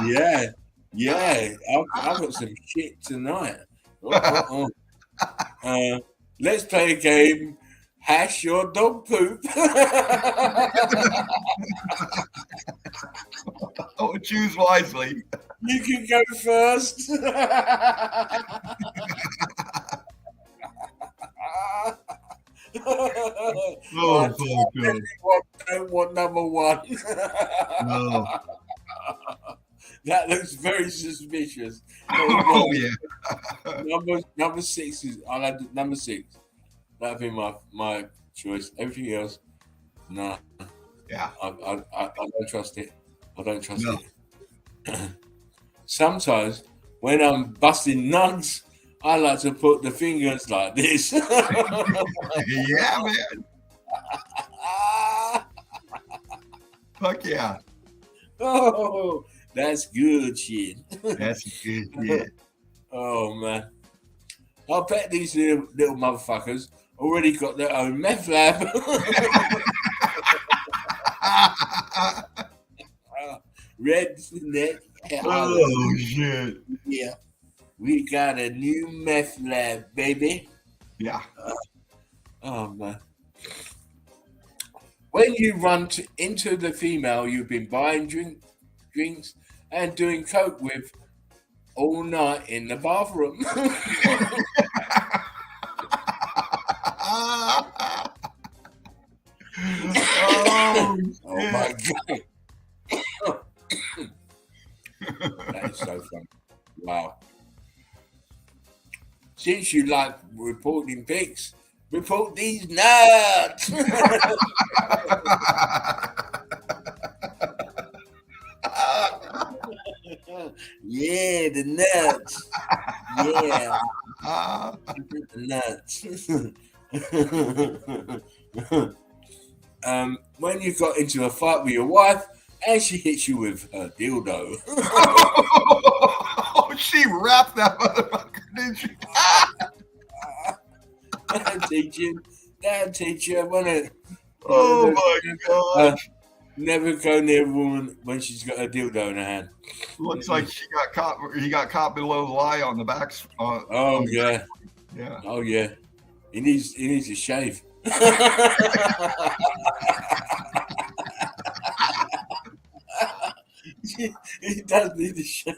Yeah. Yeah. I've got some shit tonight. Oh. Let's play a game. Hash your dog poop. Oh, choose wisely. You can go first. Oh, fuck, God. Don't want number one. No. That looks very suspicious. Oh yeah. Number six is I'll have number six. That'd be my choice. Everything else, nah. Yeah. I don't trust it. I don't trust No. it. Sometimes when I'm busting nugs, I like to put the fingers like this. Yeah, man. Fuck yeah. Oh, that's good shit. That's good shit. Oh man. I bet these little motherfuckers already got their own meth lab. Red neck. Oh shit. Yeah. We got a new meth lab, baby. Yeah. Oh man. When you run into the female you've been buying drinks and doing coke with all night in the bathroom. Oh, Oh my god. That is so funny. Wow. Since you like reporting pics, report these nuts. Yeah, the nuts. Yeah, the nuts. When you got into a fight with your wife and she hits you with her dildo. Oh, she wrapped that motherfucker, didn't she? That'll teach you, won't it? Oh my God. Never go near a woman when she's got a dildo in her hand. Looks like she got caught. He got caught below the lie on the back. Oh yeah. Yeah. Oh yeah. He needs to shave. He does need to shave.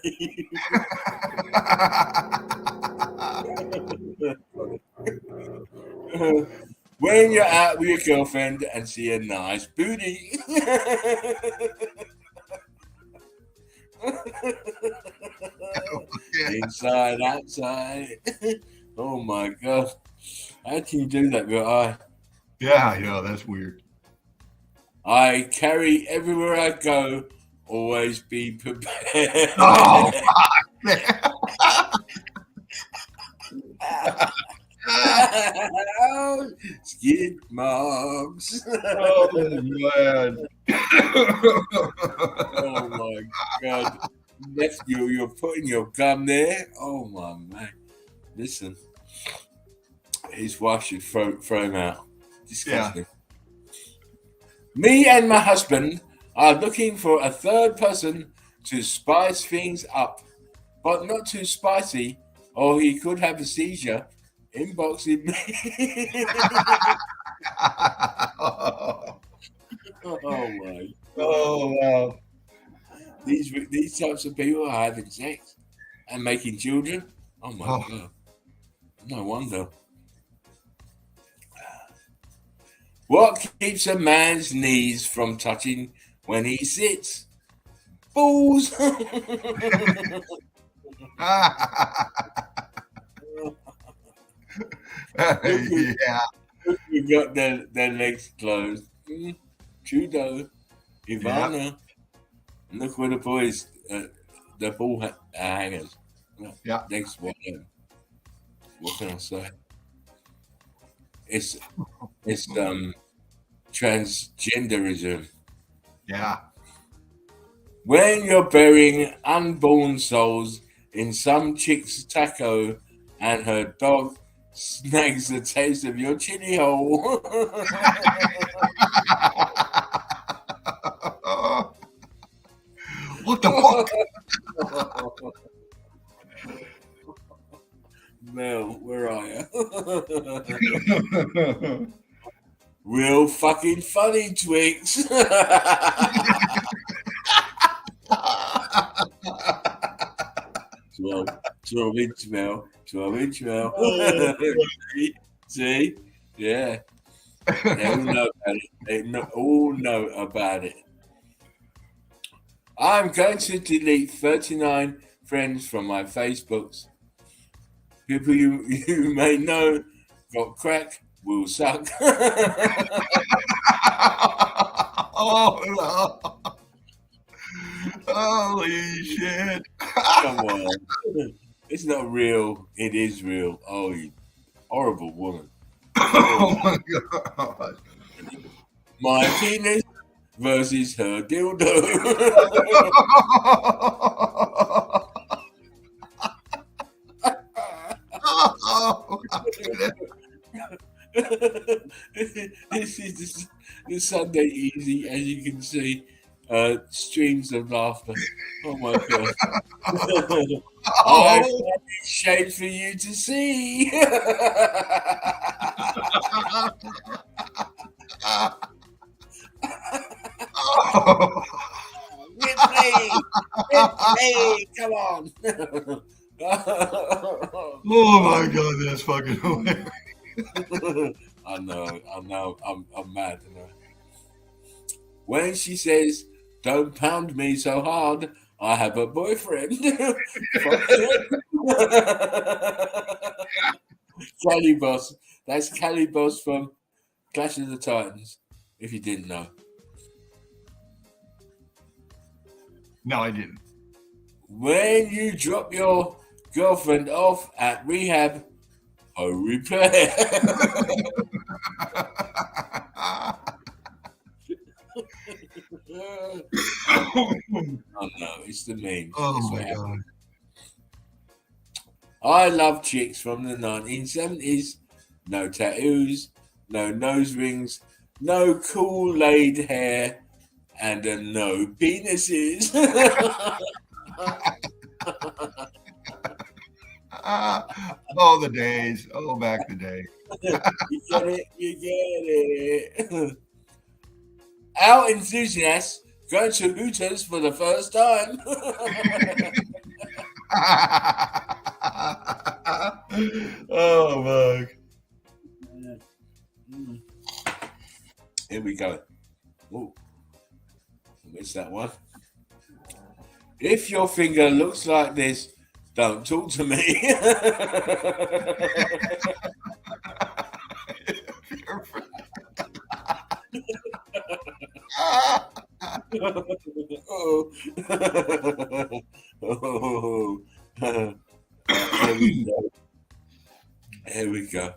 When you're out with your girlfriend and see a nice booty. Inside, outside. Oh my god. How can you do that with your eye? Yeah, I know. That's weird. I carry everywhere I go, always be prepared. Oh, Skid marks. oh man. Oh my god. Nephew, you're putting your gum there? Oh my man. Listen. His wife should throw him out. Disgusting. Me and my husband are looking for a third person to spice things up, but not too spicy, or he could have a seizure. Inboxing me. Oh my! Oh wow. These types of people are having sex and making children. Oh my god! No wonder. What keeps a man's knees from touching when he sits? Balls. Yeah. We got their legs closed. Trudeau, Ivana. Look where the boys, the ball hangers. Yeah. Next one. What can I say? It's transgenderism. Yeah. When you're burying unborn souls in some chick's taco and her dog snags the taste of your chili hole. What the fuck? Mel, where are you? Real fucking funny, Twix. 12-inch Mel. 12-inch Mel. See? Yeah. They all know about it. All know about it. I'm going to delete 39 friends from my Facebooks. People you may know got crack will suck. Oh, no. Holy shit. Come on. It's not real. It is real. Oh, you horrible woman. Oh my god. My penis versus her dildo. Oh, This is the Sunday Easy, as you can see. Streams of laughter. Oh my god. I have shaped for you to see. With me, come on. Oh my god, that's fucking hilarious. I know, I'm mad. You know? When she says, "Don't pound me so hard, I have a boyfriend." Cali Boss. That's Cali Boss from Clash of the Titans, if you didn't know. No, I didn't. When you drop your girlfriend off at rehab, a repair. Oh no, it's the meme. Oh my god. I love chicks from the 1970s. No tattoos, no nose rings, no Kool-Aid hair, and no penises. Oh, the days. Oh, back the day. You get it? You get it. Our enthusiasts going to Hooters for the first time. Oh, fuck. Here we go. Ooh, missed that one. If your finger looks like this, don't talk to me. Oh. Oh. Here we go. Here we go.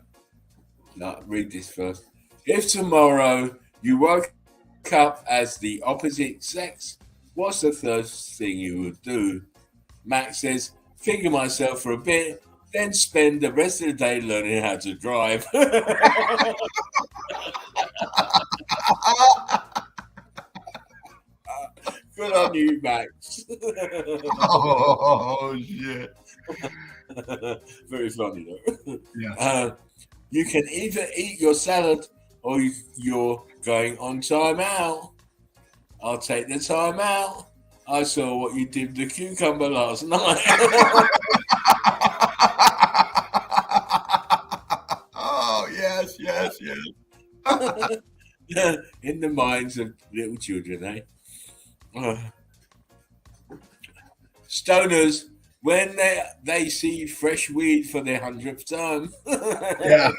Now, read this first. If tomorrow you woke up as the opposite sex, what's the first thing you would do? Max says, figure myself for a bit, then spend the rest of the day learning how to drive. Good on you, Max. Oh, shit. Very funny, though. Yeah. You can either eat your salad or you're going on time out. I'll take the time out. I saw what you did with the cucumber last night. Oh, yes, yes, yes. In the minds of little children, eh? Stoners, when they see fresh weed for their 100th time. Yeah.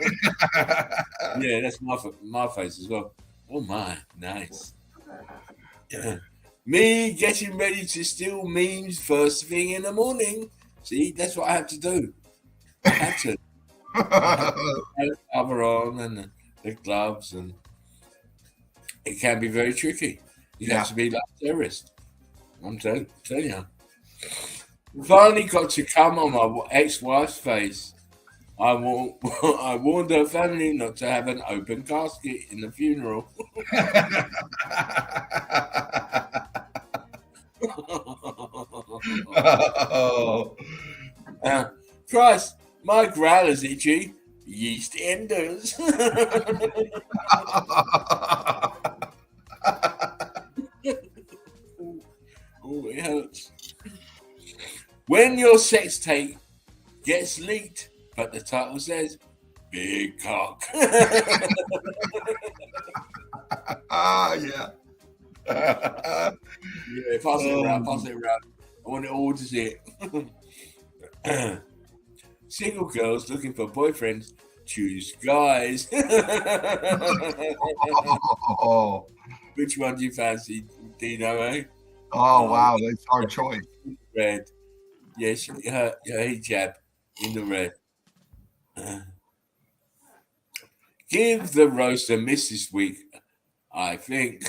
Yeah, that's my face as well. Oh my, nice. Me getting ready to steal memes first thing in the morning. See, that's what I have to do. I have to. I have the cover on and the gloves and It can be very tricky. You have to be like a terrorist. I'm telling you. Finally got to come on my ex-wife's face. I warned her family not to have an open casket in the funeral. Oh. Christ, my growler's itchy. Yeast enders. Oh, it hurts. When your sex tape gets leaked, but the title says "Big Cock." Yeah. Yeah, pass it around. I want it all to see it. Single girls looking for boyfriends choose guys. Oh. Which one do you fancy, Dino? Eh? Oh, wow, that's our choice. Red. Yes, her hijab in the red. Give the roast a miss this week, I think.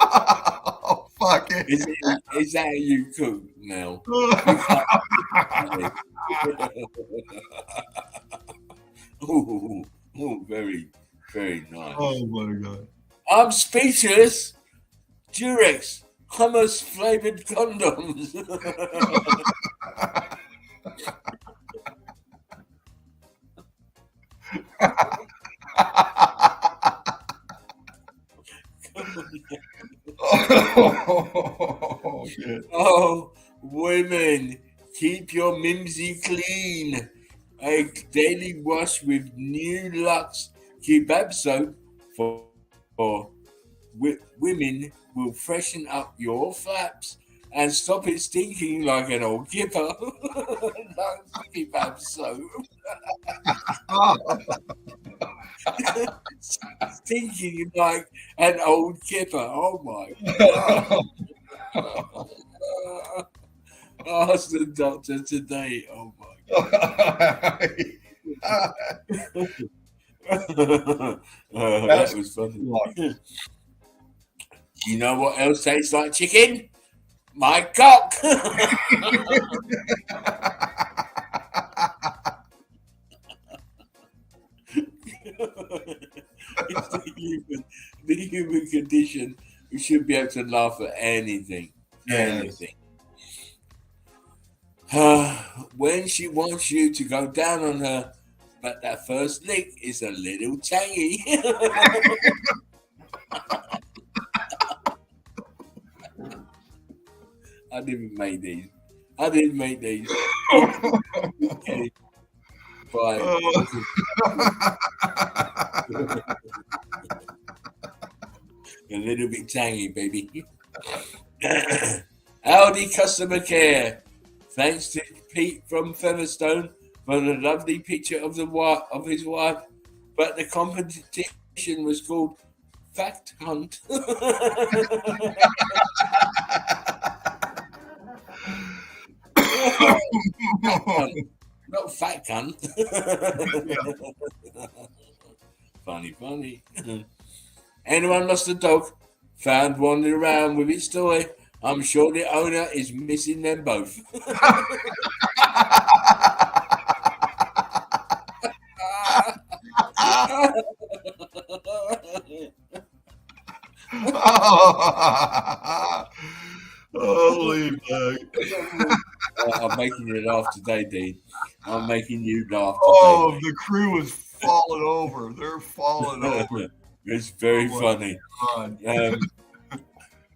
Oh, fuck it. Is that how you cook now? Oh, very, very nice. Oh, my God. I'm speechless. Durex hummus flavored condoms. Oh, shit. Oh, women, keep your mimsy clean. A daily wash with new Lux kebab soap for women will freshen up your flaps and stop it stinking like an old kipper. Lux kebab soap. Stinking like an old kipper. Oh my God. Ask the doctor today. Oh my God. That was funny. You know what else tastes like chicken? My cock. It's the human condition. We should be able to laugh at anything. Anything. When she wants you to go down on her, but that first lick is a little tangy. I didn't make these. Okay. Bye. A little bit tangy, baby. Audi customer care. Thanks to Pete from Featherstone for the lovely picture of his wife, but the competition was called Fact Hunt. Not Fat Cunt. Funny. Anyone lost a dog? Found wandering around with its toy? I'm sure the owner is missing them both. Holy fuck. I'm making you laugh today, Dean. I'm making you laugh today. Oh, the crew is falling over. They're falling over. It's very funny. God.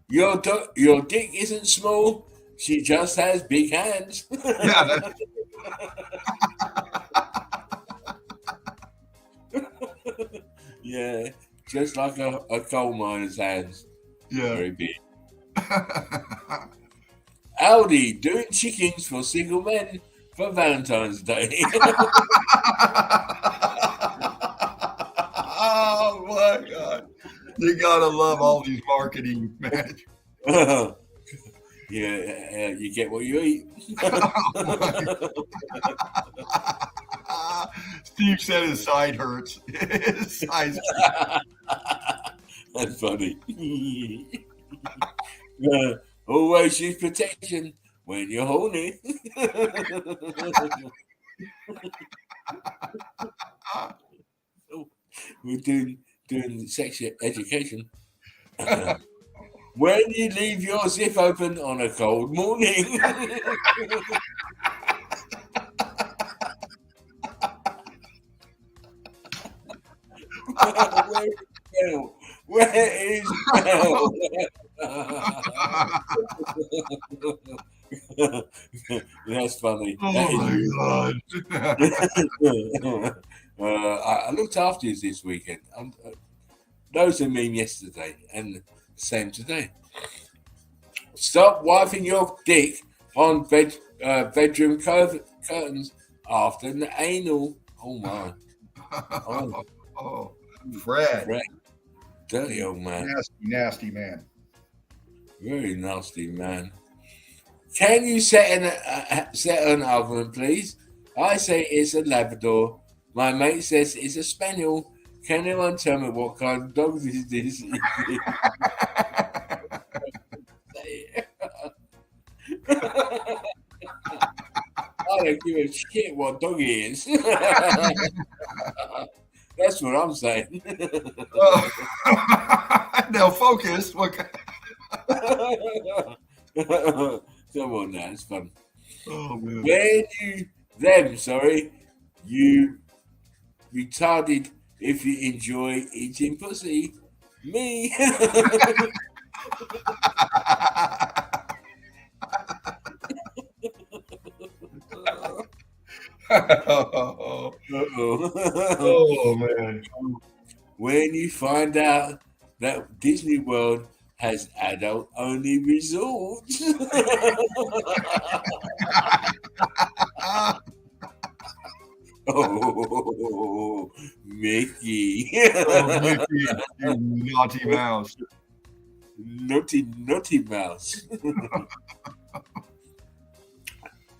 Your dick isn't small. She just has big hands. Yeah, yeah, just like a coal miner's hands. yeah. Very big. Audi doing chickens for single men for Valentine's Day. Oh my God. You gotta love all these marketing, man. Yeah, you get what you eat. Steve said his side hurts. His side's That's funny. Always use protection when you're horny. We're doing sexual education. When you leave your zip open on a cold morning. Where is Bell? That's funny. oh my God. I looked after you this weekend. Those are me yesterday and same today. Stop wiping your dick on bedroom curtains after the anal. Oh my. Oh, Fred. Dirty old man. Nasty man. Very nasty man. Can you set an argument, please? I say it's a Labrador. My mate says it's a Spaniel. Can anyone tell me what kind of dog this is? I don't give a shit what dog he is. That's what I'm saying. Now focus. Come on now, it's fun. Oh man. You retarded if you enjoy eating pussy. Me. Oh man. When you find out that Disney World has adult-only resorts. Oh, Mickey. Oh, Mickey, you naughty mouse. Naughty mouse.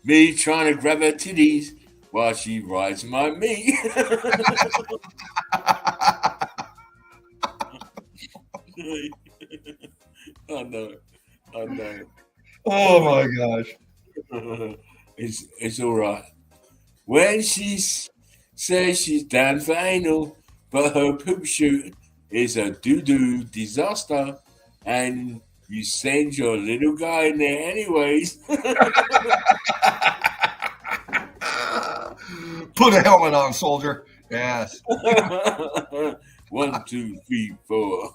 Me trying to grab her titties while she rides my meat. I know. Oh my gosh. It's all right. When she says she's down for anal, but her poop shoot is a doo-doo disaster, and you send your little guy in there anyways. Put a helmet on, soldier. Yes. 1, 2, 3, 4.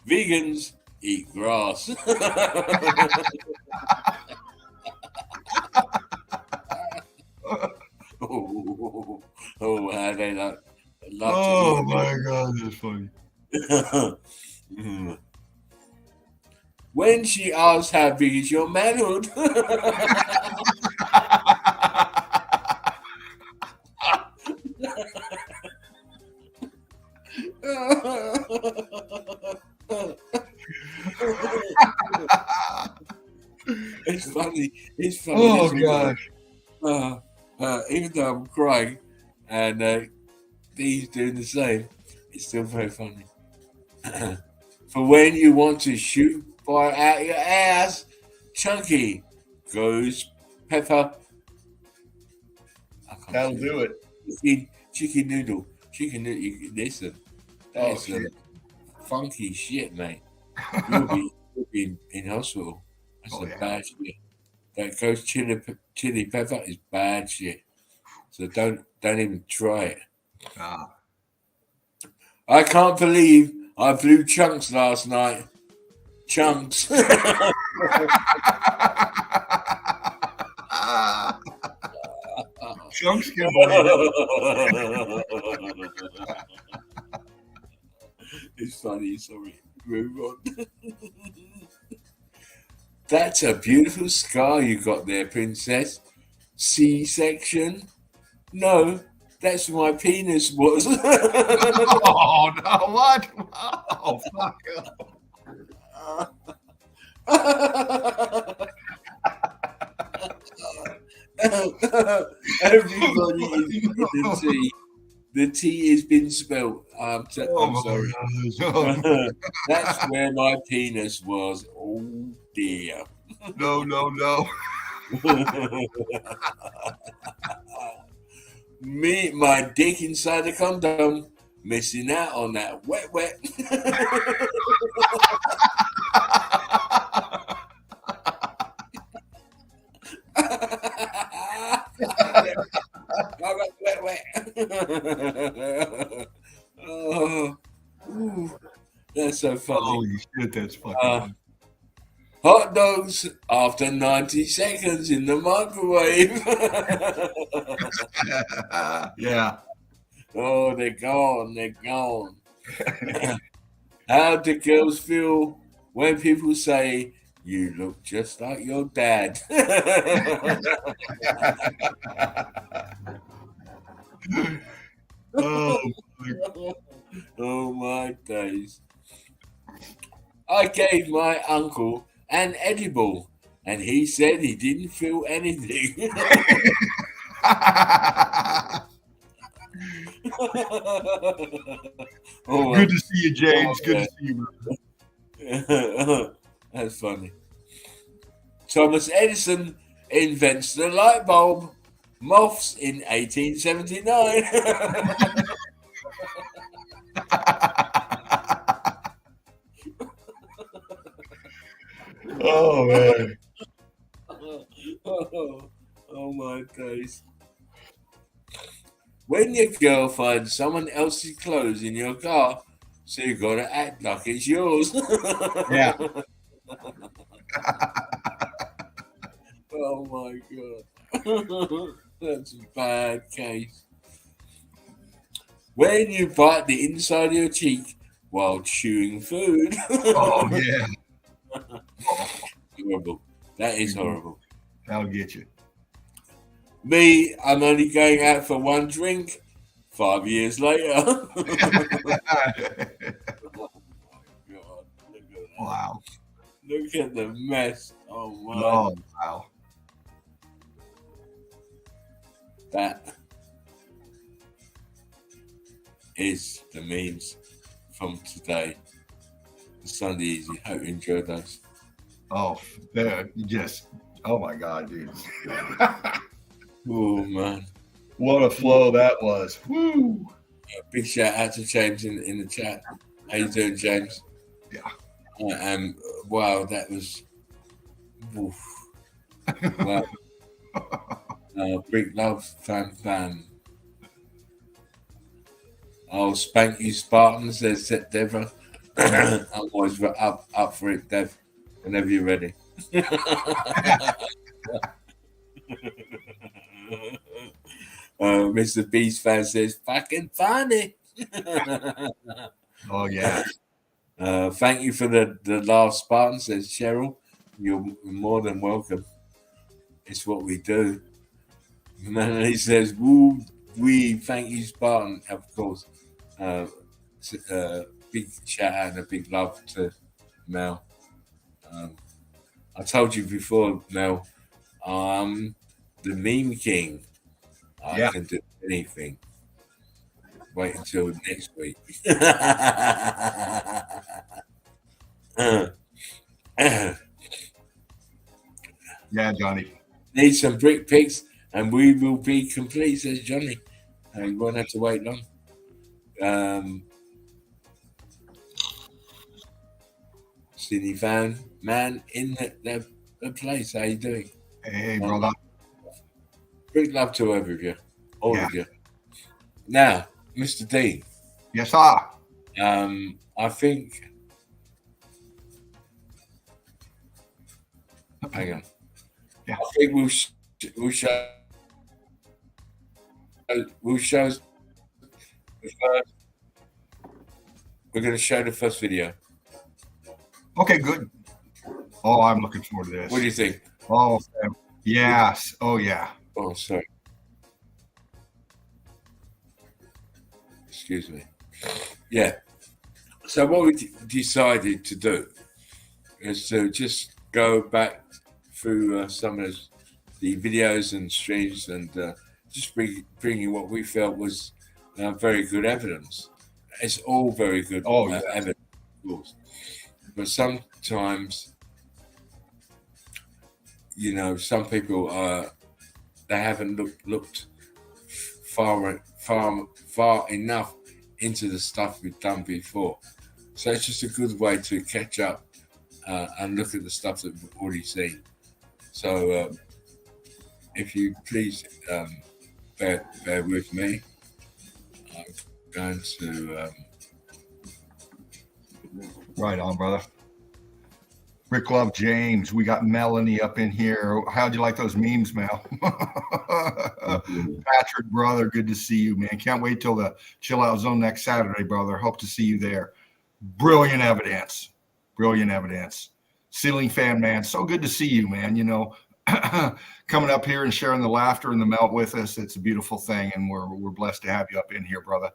Vegans eat grass. How they love Oh to my God, that's funny. When she asks how big is your manhood, it's funny. Oh gosh. Even though I'm crying and he's doing the same, it's still very funny. For when you want to shoot fire out your ass, chunky goes pepper. That'll do it. Chicken noodle. Listen, that's some funky shit, mate. You'll be in hospital. That's some bad shit. That ghost chili pepper is bad shit. So don't even try it. I can't believe I blew chunks last night. Chunks. Chunks can It's funny, sorry. Move on. That's a beautiful scar you got there, princess. C-section? No, that's my penis was. Oh no! What? Oh fuck! Everybody is in the tea. The tea has been spilled. I'm sorry. gosh. That's where my penis was. Oh dear. No. My dick inside the condom, missing out on that wet. Wet. Oh, ooh, that's so funny. Holy shit, that's fucking funny. Hot dogs after 90 seconds in the microwave. Yeah. Oh, they're gone. How do girls feel when people say, "You look just like your dad"? Oh, Oh my days. I gave my uncle an edible and he said he didn't feel anything. Oh, good to see you, James. Good to see you, brother. That's funny. Thomas Edison invents the light bulb. Moths in 1879. Oh man. Oh my days. When your girl finds someone else's clothes in your car, so you gotta act like it's yours. Yeah. Oh my god. That's a bad case. When you bite the inside of your cheek while chewing food. Oh yeah. Horrible. That is horrible. That'll get you. Me, I'm only going out for one drink. 5 years later. Oh my god. Look at that. Wow. Look at the mess. Oh my. Oh wow. That is the memes from today. Sunday Easy. Hope you enjoyed those. Oh, yeah, just oh my god, dude. Oh man. What a flow that was. Woo. Big shout out to James in the chat. How you doing, James? Yeah. Wow, that was oof. Wow. Big love, fan. Oh, spank you Spartans, says Deborah. I'm always up for it, Dev, whenever you're ready. Mr. Beast fan says, fucking funny. Oh yeah. Thank you for the last Spartan, says Cheryl. You're more than welcome. It's what we do. Melanie says, woo, we thank you, Spartan, of course. Big shout out and a big love to Mel. I told you before, Mel, I'm the meme king. I can do anything. Wait until next week. Yeah, Johnny. Need some brick pics and we will be complete, says Johnny. You won't have to wait long. Sydney fan, man, in the place. How you doing? Hey, brother. Big love to every of you, all of you. Now, Mr. D. Yes, sir. I think. Hang on. Yeah. I think we'll show. We'll show. We're going to show the first video. Okay, good. Oh, I'm looking forward to this. What do you think? Oh, yes. Oh, yeah. Oh, sorry. Excuse me. Yeah. So what we decided to do is to just go back through some of the videos and streams, and just bringing what we felt was very good evidence. It's all very good evidence, of course. But sometimes, some people they haven't looked far enough into the stuff we've done before. So it's just a good way to catch up and look at the stuff that we've already seen. So if you please bear with me, I'm going to... Right on, brother. Rick Love James, we got Melanie up in here. How'd you like those memes, Mel? Patrick, brother, good to see you, man. Can't wait till the Chill Out Zone next Saturday, brother. Hope to see you there. Brilliant evidence. Ceiling Fan, man, so good to see you, man. Coming up here and sharing the laughter and the melt with us, it's a beautiful thing, and we're blessed to have you up in here, brother.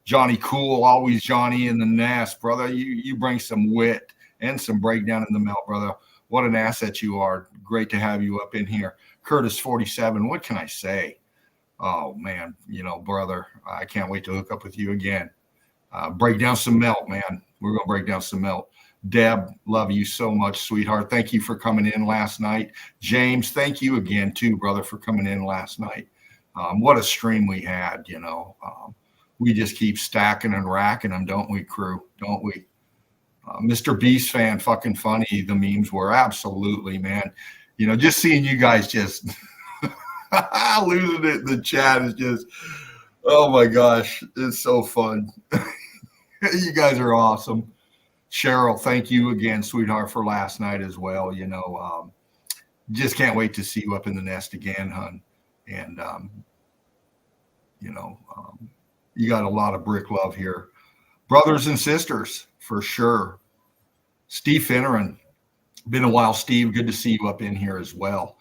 Johnny Cool, always Johnny in the nest, brother. You bring some wit and some breakdown in the melt, brother. What an asset you are. Great to have you up in here. Curtis 47, what can I say? Oh, man, brother, I can't wait to hook up with you again. Break down some melt, man. We're going to break down some melt. Deb, love you so much, sweetheart. Thank you for coming in last night. James, thank you again, too, brother, for coming in last night. What a stream we had, we just keep stacking and racking them, don't we, crew? Don't we? Mr. Beast fan, fucking funny. The memes were absolutely, man. Just seeing you guys just losing it in the chat is just, oh my gosh, it's so fun. You guys are awesome. Cheryl, thank you again, sweetheart, for last night as well. Just can't wait to see you up in the nest again, hun. And, you got a lot of brick love here. Brothers and sisters, for sure. Steve Finneran. Been a while, Steve. Good to see you up in here as well.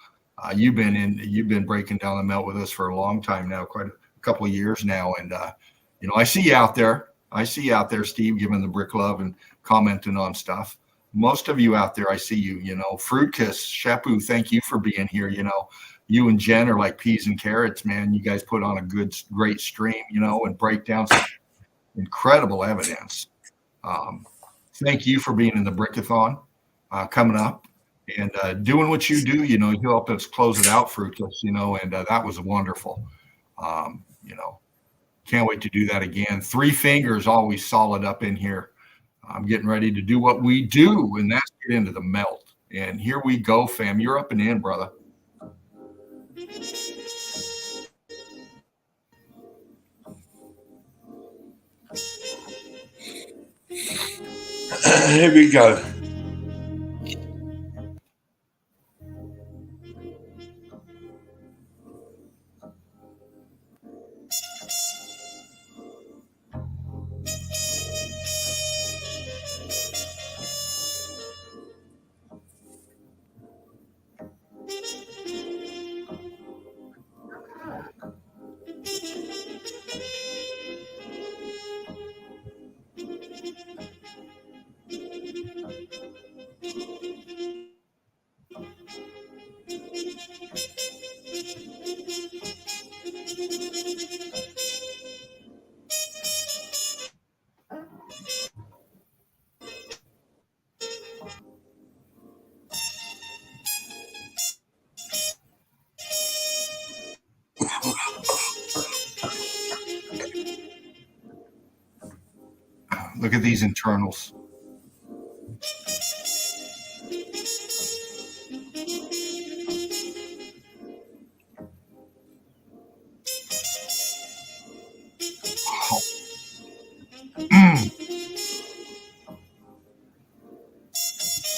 You've been breaking down the melt with us for a long time now, quite a couple of years now. And, I see you out there. Steve, giving the brick love and commenting on stuff. Most of you out there, I see you, Fruit Kiss, Shepu, thank you for being here. You and Jen are like peas and carrots, man. You guys put on a great stream, and break down some incredible evidence. Thank you for being in the Brickathon coming up and doing what you do. You help us close it out, Fruit Kiss, and that was wonderful. Can't wait to do that again. 3 fingers always solid up in here. I'm getting ready to do what we do, and that's get into the melt. And here we go, fam. You're up and in, brother. Here we go. Look at these internals.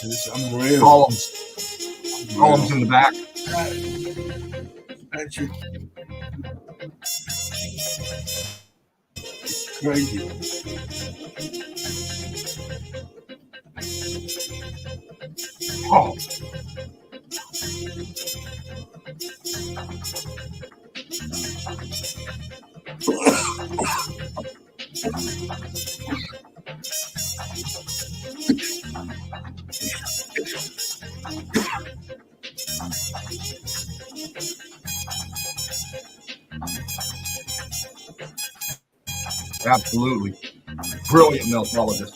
It's unreal. Columns in the back. Actually, crazy. Oh. Absolutely. Brilliant meltologist.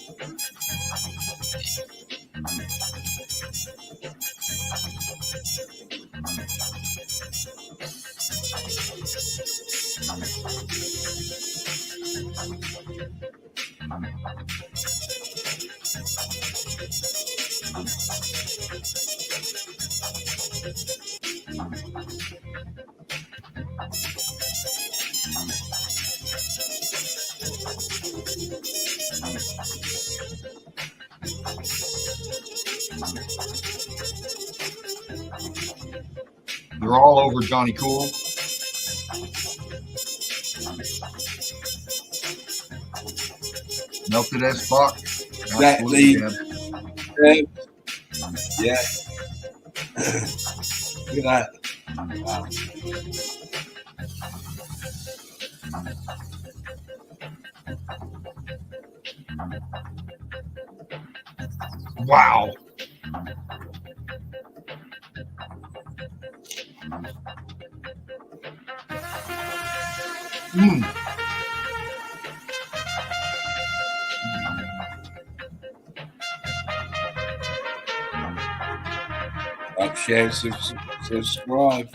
You're all over Johnny Cool. Melted as fuck. Exactly. Yeah. Look at that. Wow. Mm. Like, share, subscribe.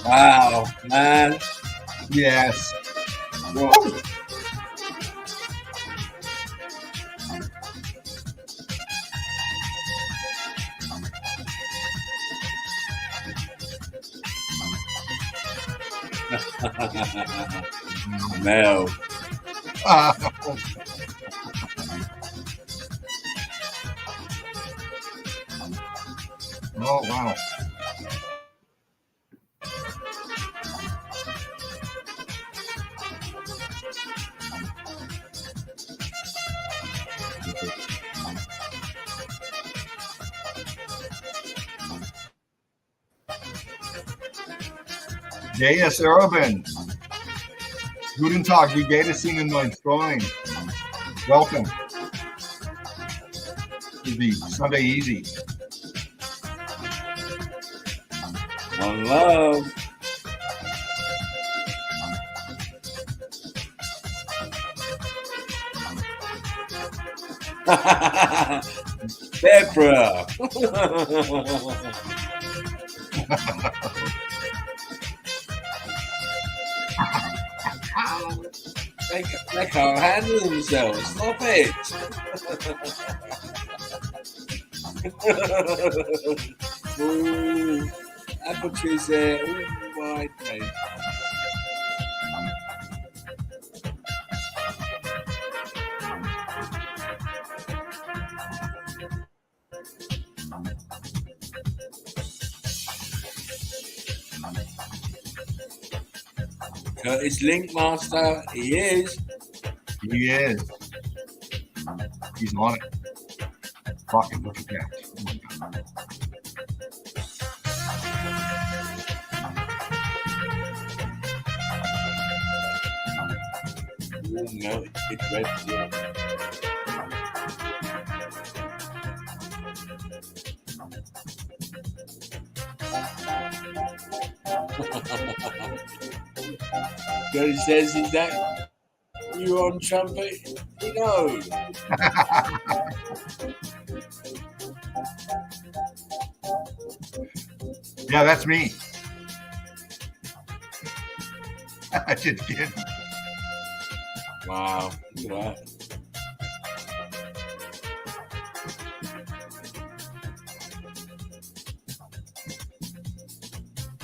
Wow, man. Yes. Whoa. Mel. Oh, wow. JS Urban. Guten Tag, wie geht es Ihnen, mein Freund? Welcome to the Sunday Easy. One love. Deborah. They can't handle themselves. Stop it. Ooh, apple trees there. Ooh, my day. Curtis Linkmaster, he is. He is. He's on it. Fucking look at that. Oh my God. Ooh, no, it's red. Yeah. Curtis says, is that you on trumpet? No. Yeah, that's me. I just kidding. Wow, look at that.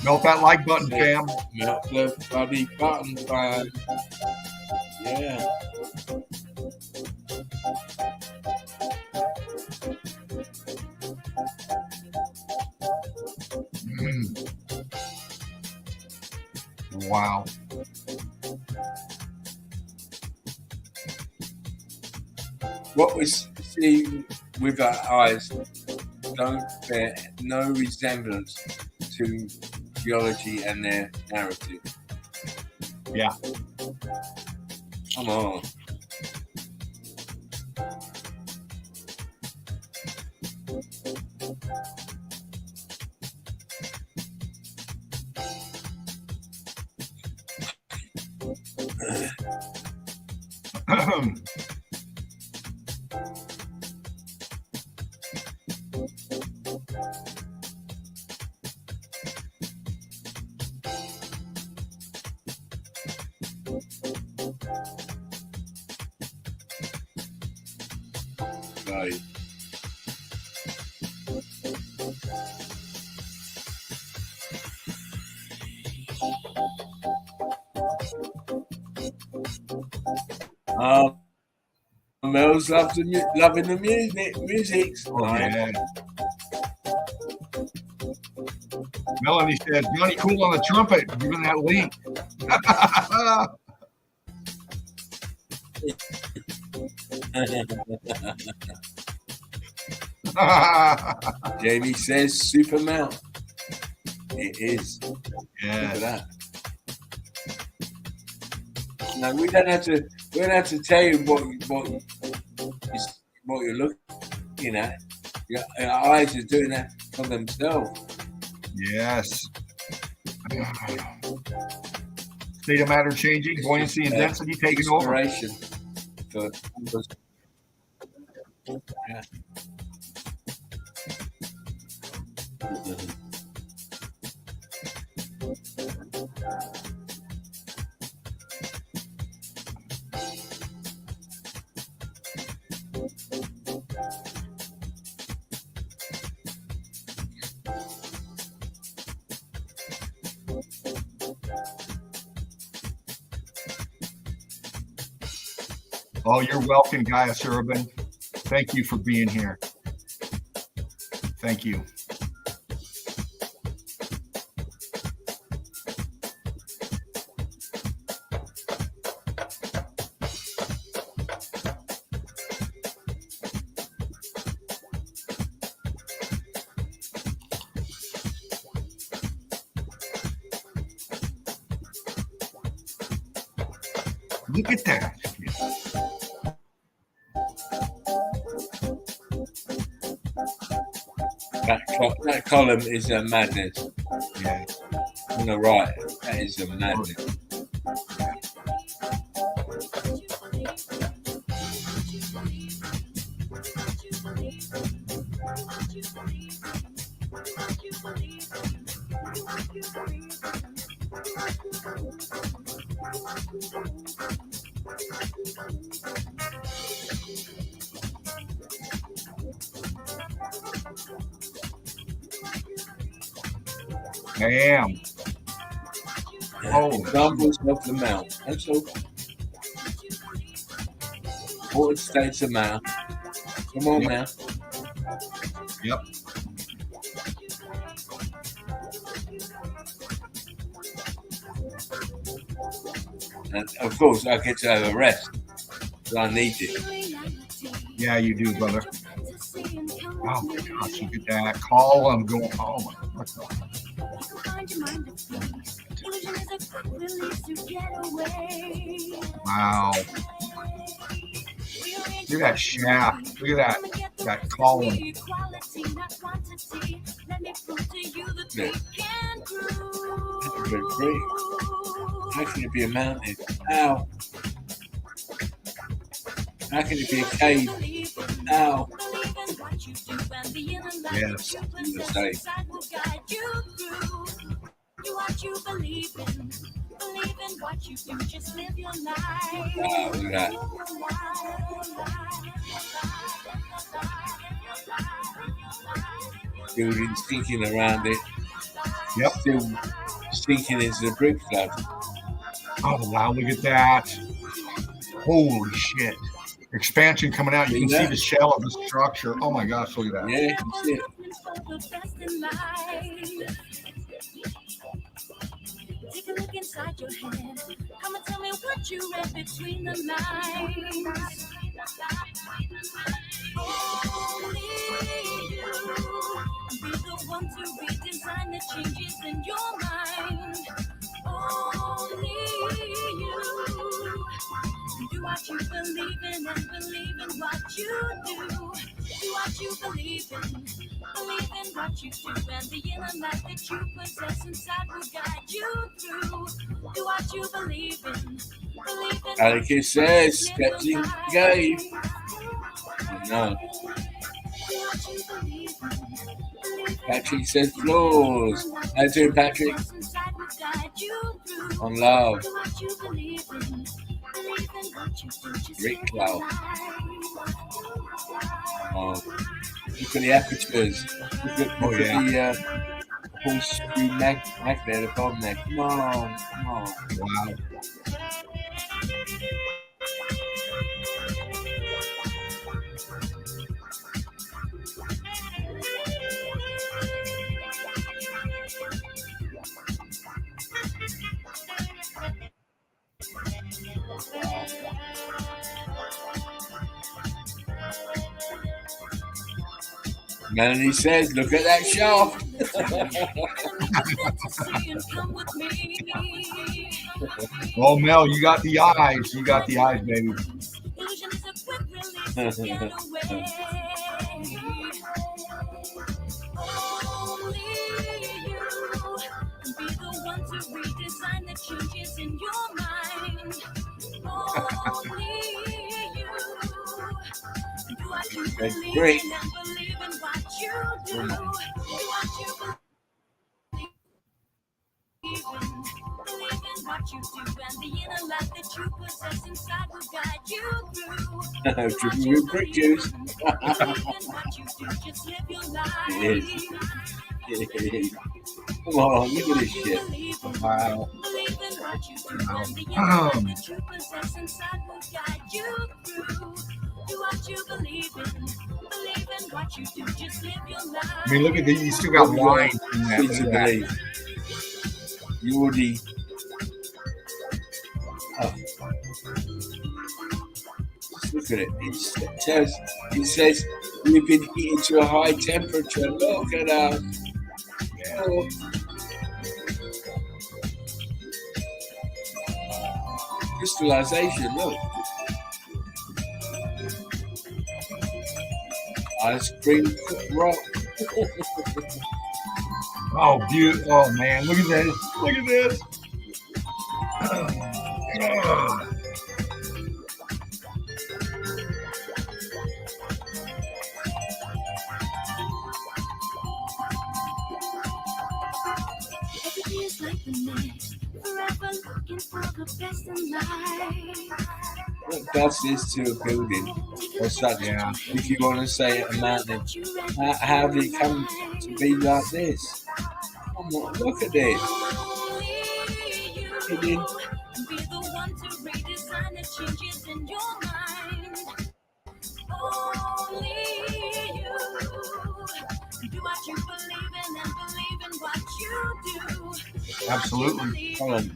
Melt that like button, fam. Melt the bloody button, fam. Yeah. Wow. What was see with our eyes don't bear no resemblance to geology and their narrative. Yeah. Come on. Right. Mel's loving the music. Oh, yeah. Melanie says, Johnny Cool on the trumpet, giving that link. Jamie says Super Mel. It is. Yeah. Look at that. No, we don't have to tell you what you're looking at. Your eyes are doing that for themselves. Yes. State of matter changing, buoyancy and density taking over. Inspiration for yeah. Oh, you're welcome, Gaius Urban. Thank you for being here. Thank you. Look at that. That column is a madness. Yeah. On the right, that is a madness. I am. Oh, Examples of the mouth. That's all. Water states of mouth. Come on, Yep. mouth. Yep. And of course, I get to have a rest. So I need it. Yeah, you do, brother. Oh my gosh, look at that column going. Oh my God. Wow. Look at that shaft. Look at that column. Yeah. That's great. How can it be a mountain? Ow. How can it be a cave? Ow. Yes. What you believe in what you do, just live your life. Wow, look at that. Building sinking around it. Yep. Still sinking into the brick flood. Oh wow, look at that. Holy shit. Expansion coming out. You can see the shell of the structure. Oh my gosh, look at that. Yeah, you can see it. Take a look inside your head. Come and tell me what you read between the lines. Only you be the one to redesign the changes in your mind. Only you do what you believe in and believe in what you do. Do what you believe in what you do, and the inner light that you possess inside will guide you through. Do what you believe in. Alec says, steps in game. No. Patrick says flaws. How you doing, Patrick? On love. Rick Clow. Oh, look at the apertures. Look at the horseshoe magnet above there. Come on. Wow. Melanie says, look at that shaft. Oh, Mel, you got the eyes. You got the eyes, baby. Redesign the changes in your mind. Only you do what you believe in and believe in what you do. Do what you believe in. Believe in what you do, and the inner light that you possess inside will guide you through. Tripping with brick juice. Believe in what you do, just live your life. Come on, look at this shit. Wow. I mean, look at this. You still got wine in that. Look at that. You already. Look at it. It says we've been heated to a high temperature. Look at that. Oh. Crystallization, look. Ice cream rock. Oh, beautiful. Oh, man. Look at this. Look at this. What does this to a building or such? Yeah. If you want to say a mountain, how did it come to be like this? Come on, look at this. Hidden. Absolutely. Hold on.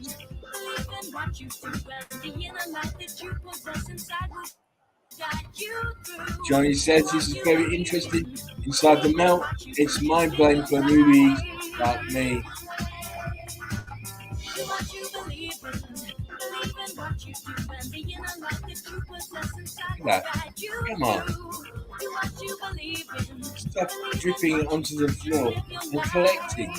Johnny says this is very interesting. Inside the melt, it's mind blowing for newbies like me. That. Come on. Stuff dripping onto the floor and collecting.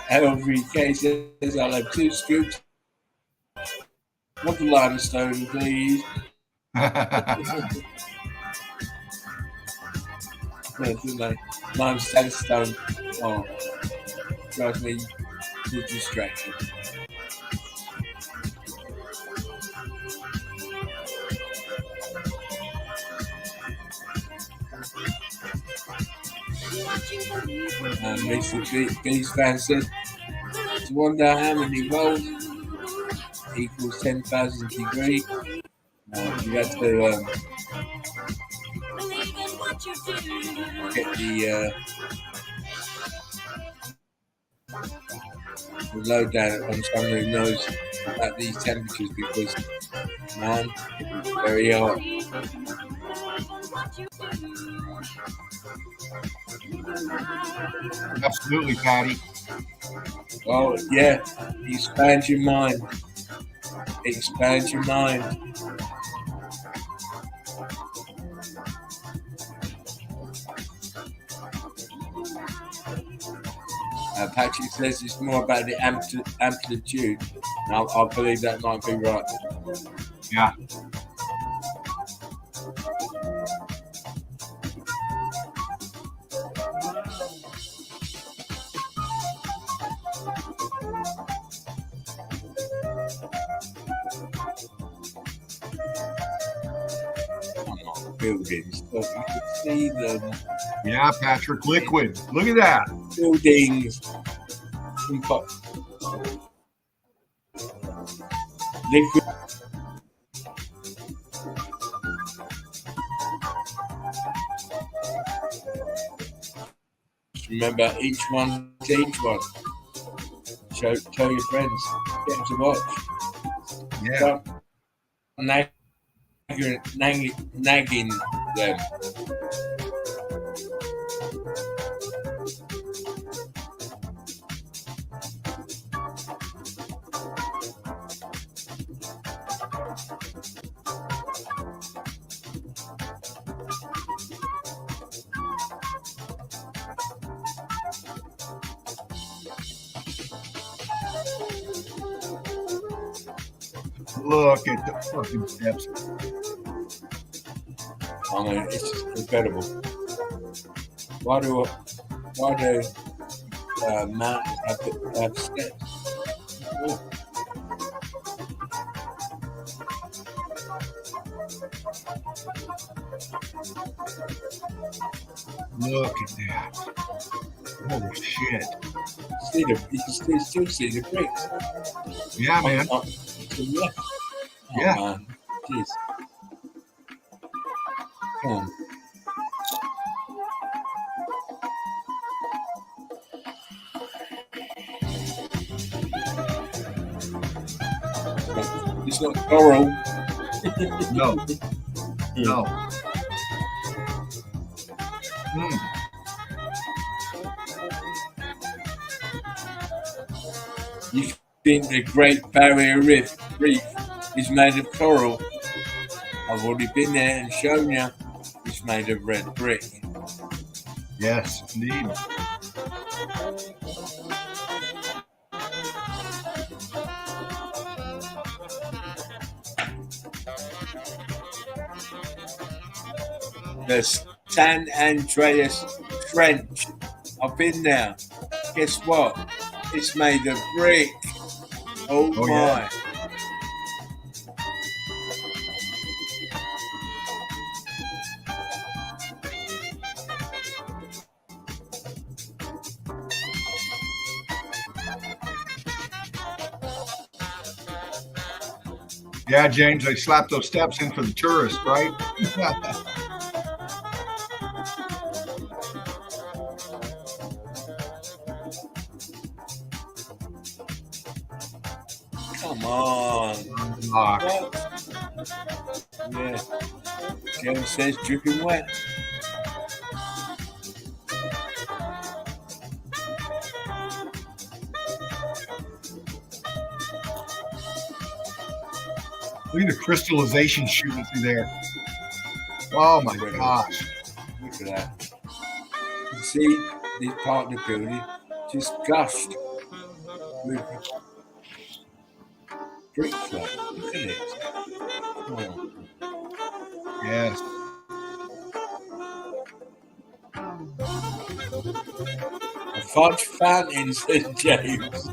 LVK says I'll have 2 scoops of limestone, please. Like limestone stone. Oh, drives me to distraction. Mr. B's fan said, to wonder how many volts equals 10,000 degrees. You have to get the the lowdown on someone who knows about these temperatures because, man, it's very hot. Absolutely, Patty. Well, yeah, expand your mind. Expand your mind. Patrick says it's more about the amplitude. And I believe that might be right. Yeah. Buildings. Look, you can see them. Yeah, Patrick, liquid. Look at that. Buildings. Liquid. Remember, each one to each one. Tell your friends. Get them to watch. Yeah. Nagging them. Look at the fucking steps. I mean, it's just incredible. Why do mountains have steps? Oh. Look at that. Holy shit. You can still see the bricks. Yeah, man. To the left. Oh, Yeah. man. Jeez. Come on. It's not coral. No. No. You think the Great Barrier Reef is made of coral? I've already been there and shown you it's made of red brick. Yes, indeed. The San Andreas Trench. I've been there. Guess what? It's made of brick. Oh my. Yeah. Yeah, James, they slapped those steps in for the tourists, right? Come on. Ah, What? Yeah. James says dripping wet. look at the crystallization shooting through there. Oh my gosh. Look at that. You see this part of the building just gushed with brick flow. Look at it. Oh. Yes. A fudge fountain, said James.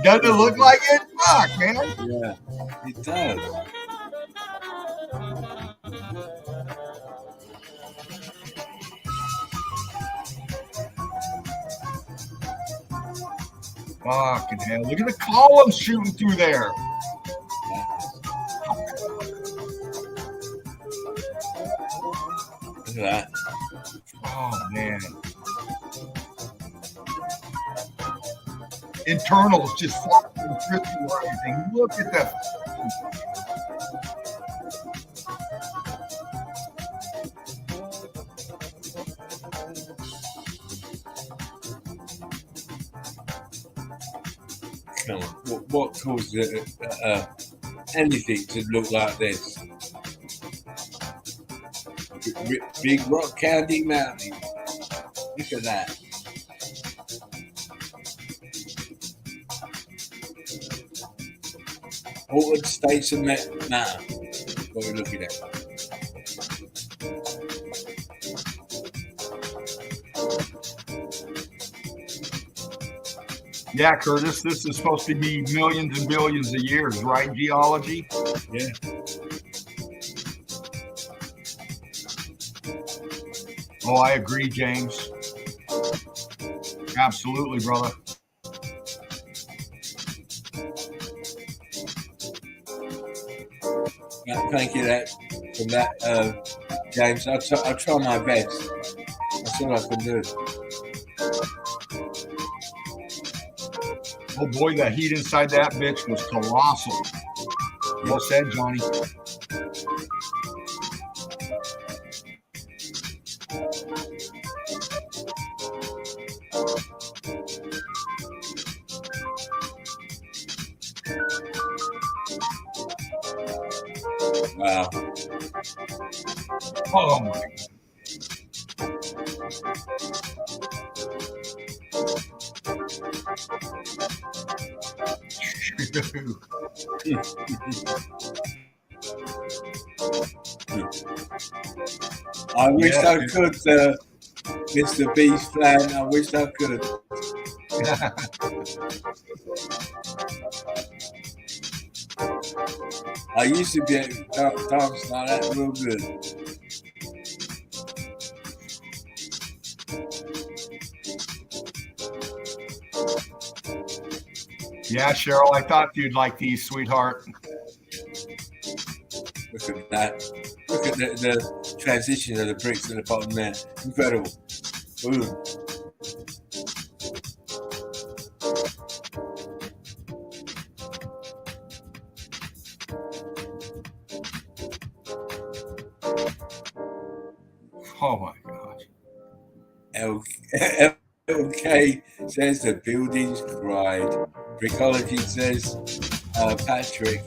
Doesn't it look like it? Fuck, man. Yeah, it does. Fucking hell. Look at the columns shooting through there. Look at that. Oh, man. internals just fucking crystallizing. Look at that. Come on, what causes anything to look like this? Big rock candy mountain. Look at that. Altered states of matter. What we're looking at. Yeah, Curtis, this is supposed to be millions and billions of years, right? Geology? Yeah. Oh, I agree, James. Absolutely, brother. Thank you for that, James. I'll try my best. That's all I can do. Oh boy, that heat inside that bitch was colossal. Well said, Johnny. Wow. Oh my. I wish I could, Mr. Beast Plan. I wish I could. I used to be at dance like that real good. Yeah, Cheryl, I thought you'd like these, sweetheart. Look at that. Look at the transition of the bricks at the bottom there. Incredible. Boom. Oh my gosh. LK says the building's cried. Brickology says Patrick.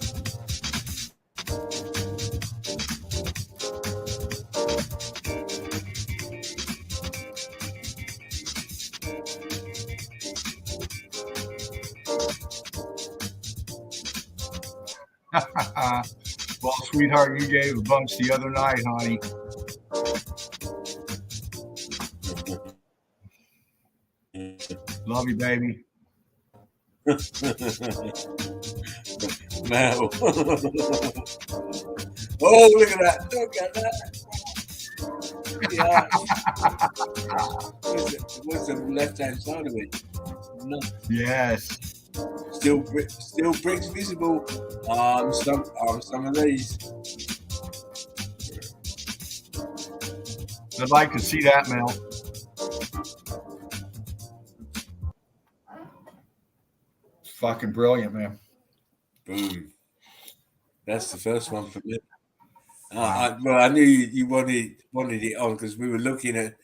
Well, sweetheart, you gave a bunch the other night, honey. Love you, baby. Mel. Oh, look at that. Look at that. Yeah. What's the left hand side of it? No. Yes. Still bricks visible. Some of these. I'd like to see that, Mel. Fucking brilliant, man. Boom. That's the first one for me. I knew you wanted it on because we were looking at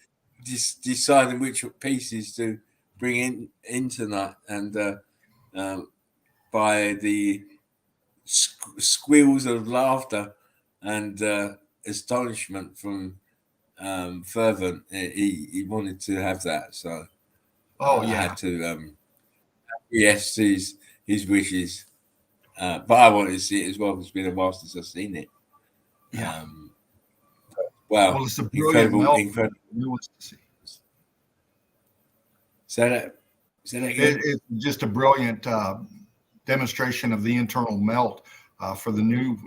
deciding which pieces to bring in tonight, and by the squeals of laughter and astonishment from Fervent, he wanted to have that. So I had to yes, his wishes. But I wanted to see it as well because it's been a while since I've seen it. Yeah. Well, it's a brilliant incredible. Say that again. It's just a brilliant demonstration of the internal melt for the new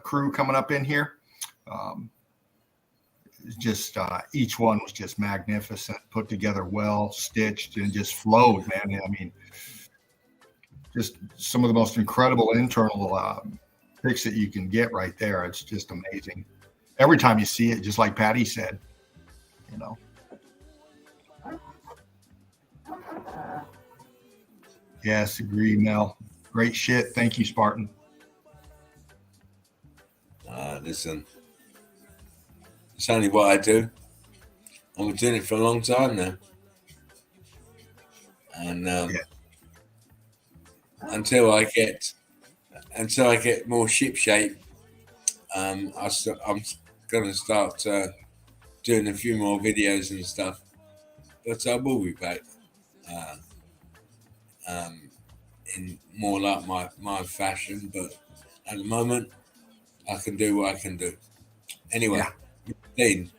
crew coming up in here. Just each one was just magnificent, put together well, stitched, and just flowed, man. I mean, just some of the most incredible internal pics that you can get right there. It's just amazing. Every time you see it, just like Patty said, you know. Yes, agree, Mel. Great shit. Thank you, Spartan. Listen, it's only what I do. I've been doing it for a long time now. And until I get more ship shape, I'm going to start doing a few more videos and stuff. But I will be back in more like my fashion. But at the moment, I can do what I can do. Anyway, Dean,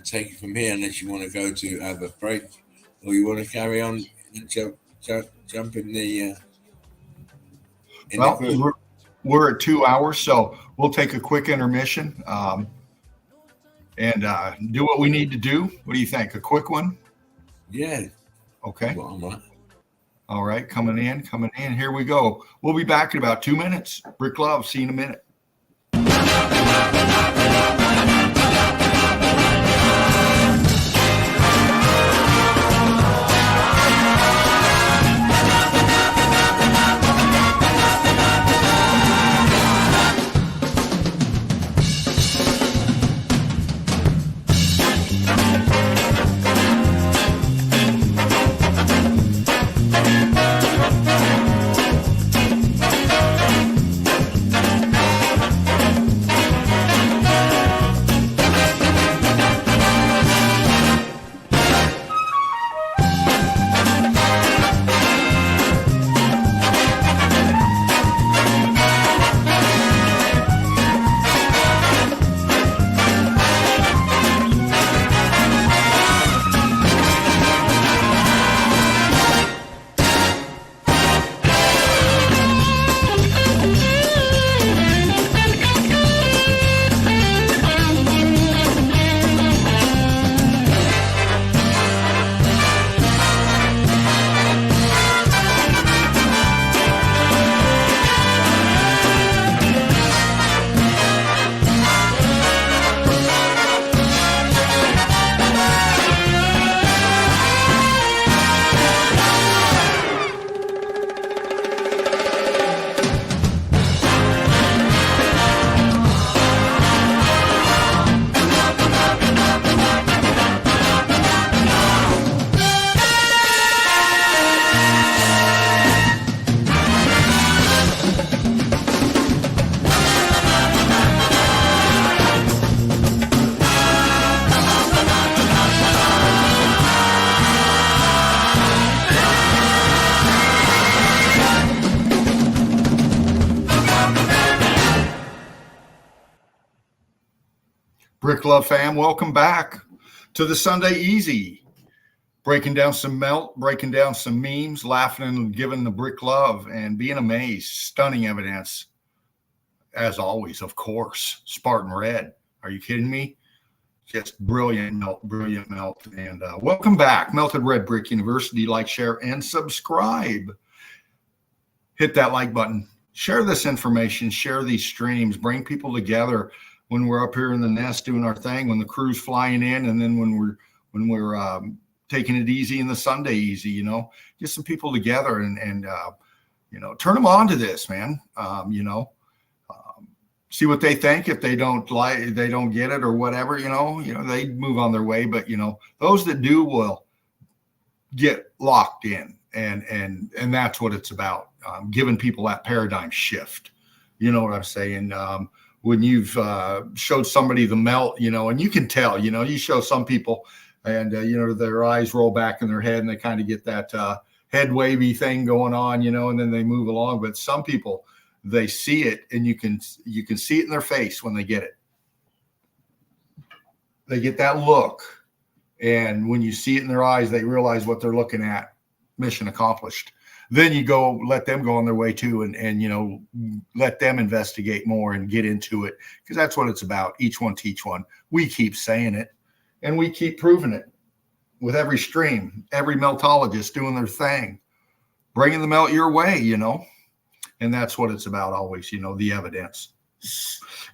take it from here unless you want to go to have a break or you want to carry on and jump in the. We're at 2 hours, so we'll take a quick intermission and do what we need to do. What do you think? A quick one? Yeah. Okay. Well, I'm right. All right. Coming in. Here we go. We'll be back in about 2 minutes. Brick Love. See you in a minute. Brick Love fam, welcome back to the Sunday Easy. Breaking down some melt, breaking down some memes, laughing and giving the Brick Love and being amazed. Stunning evidence. As always, of course, Spartan Red. Are you kidding me? Just brilliant melt. And welcome back. Melted Red Brick University. Like, share, and subscribe. Hit that like button. Share this information. Share these streams. Bring people together when we're up here in the nest doing our thing, when the crew's flying in, and then when we're taking it easy in the Sunday Easy, you know, get some people together and you know, turn them on to this, man. You know, see what they think. If they don't get it or whatever, you know, they move on their way. But, you know, those that do will get locked in, and that's what it's about. Giving people that paradigm shift. You know what I'm saying? When you've showed somebody the melt, you know, and you can tell, you know, you show some people and, you know, their eyes roll back in their head and they kind of get that head wavy thing going on, you know, and then they move along. But some people, they see it and you can see it in their face when they get it. They get that look. And when you see it in their eyes, they realize what they're looking at. Mission accomplished. Then you go, let them go on their way too, and you know, let them investigate more and get into it, because that's what it's about. Each one teach one. We keep saying it, and we keep proving it with every stream, every meltologist doing their thing, bringing the melt your way, you know, and that's what it's about always, you know, the evidence.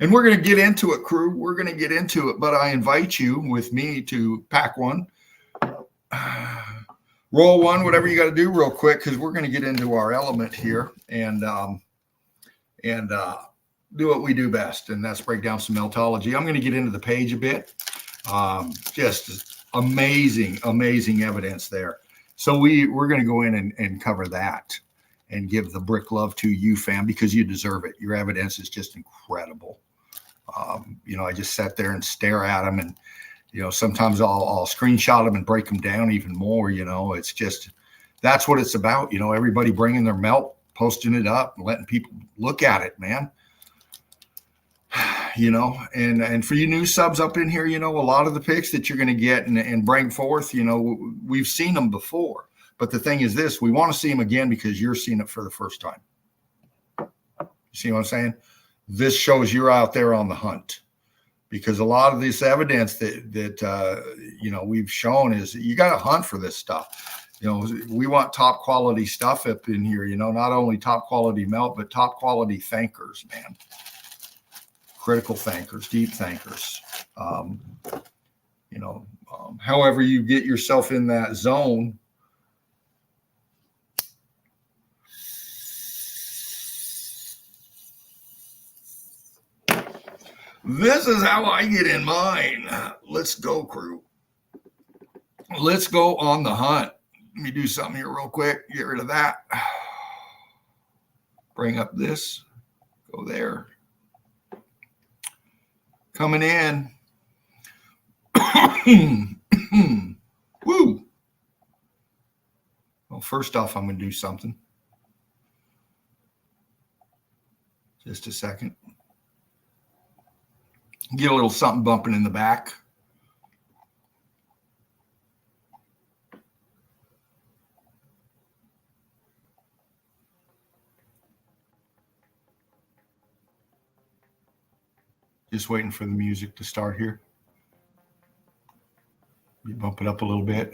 And we're going to get into it, crew. We're going to get into it, but I invite you with me to pack one. roll one, whatever you got to do real quick, because we're going to get into our element here and do what we do best, and that's break down some Meltology. I'm going to get into the page a bit. Just amazing evidence there. So we're going to go in and cover that and give the brick love to you, fam, because you deserve it. Your evidence is just incredible. I just sat there and stare at them, and sometimes I'll screenshot them and break them down even more. It's just, that's what it's about. Everybody bringing their melt, posting it up, and letting people look at it, man. And for you new subs up in here, a lot of the picks that you're going to get and bring forth, we've seen them before. But the thing is this, we want to see them again because you're seeing it for the first time. You see what I'm saying? This shows you're out there on the hunt, because a lot of this evidence that we've shown is you got to hunt for this stuff. We want top quality stuff up in here, not only top quality melt, but top quality thinkers, man. Critical thinkers, deep thinkers. However you get yourself in that zone. This is how I get in mine. Let's go, crew. Let's go on the hunt. Let me do something here real quick. Get rid of that. Bring up this. Go there. Coming in. Woo. Well, first off, I'm going to do something. Just a second. Get a little something bumping in the back. Just waiting for the music to start here. You bump it up a little bit.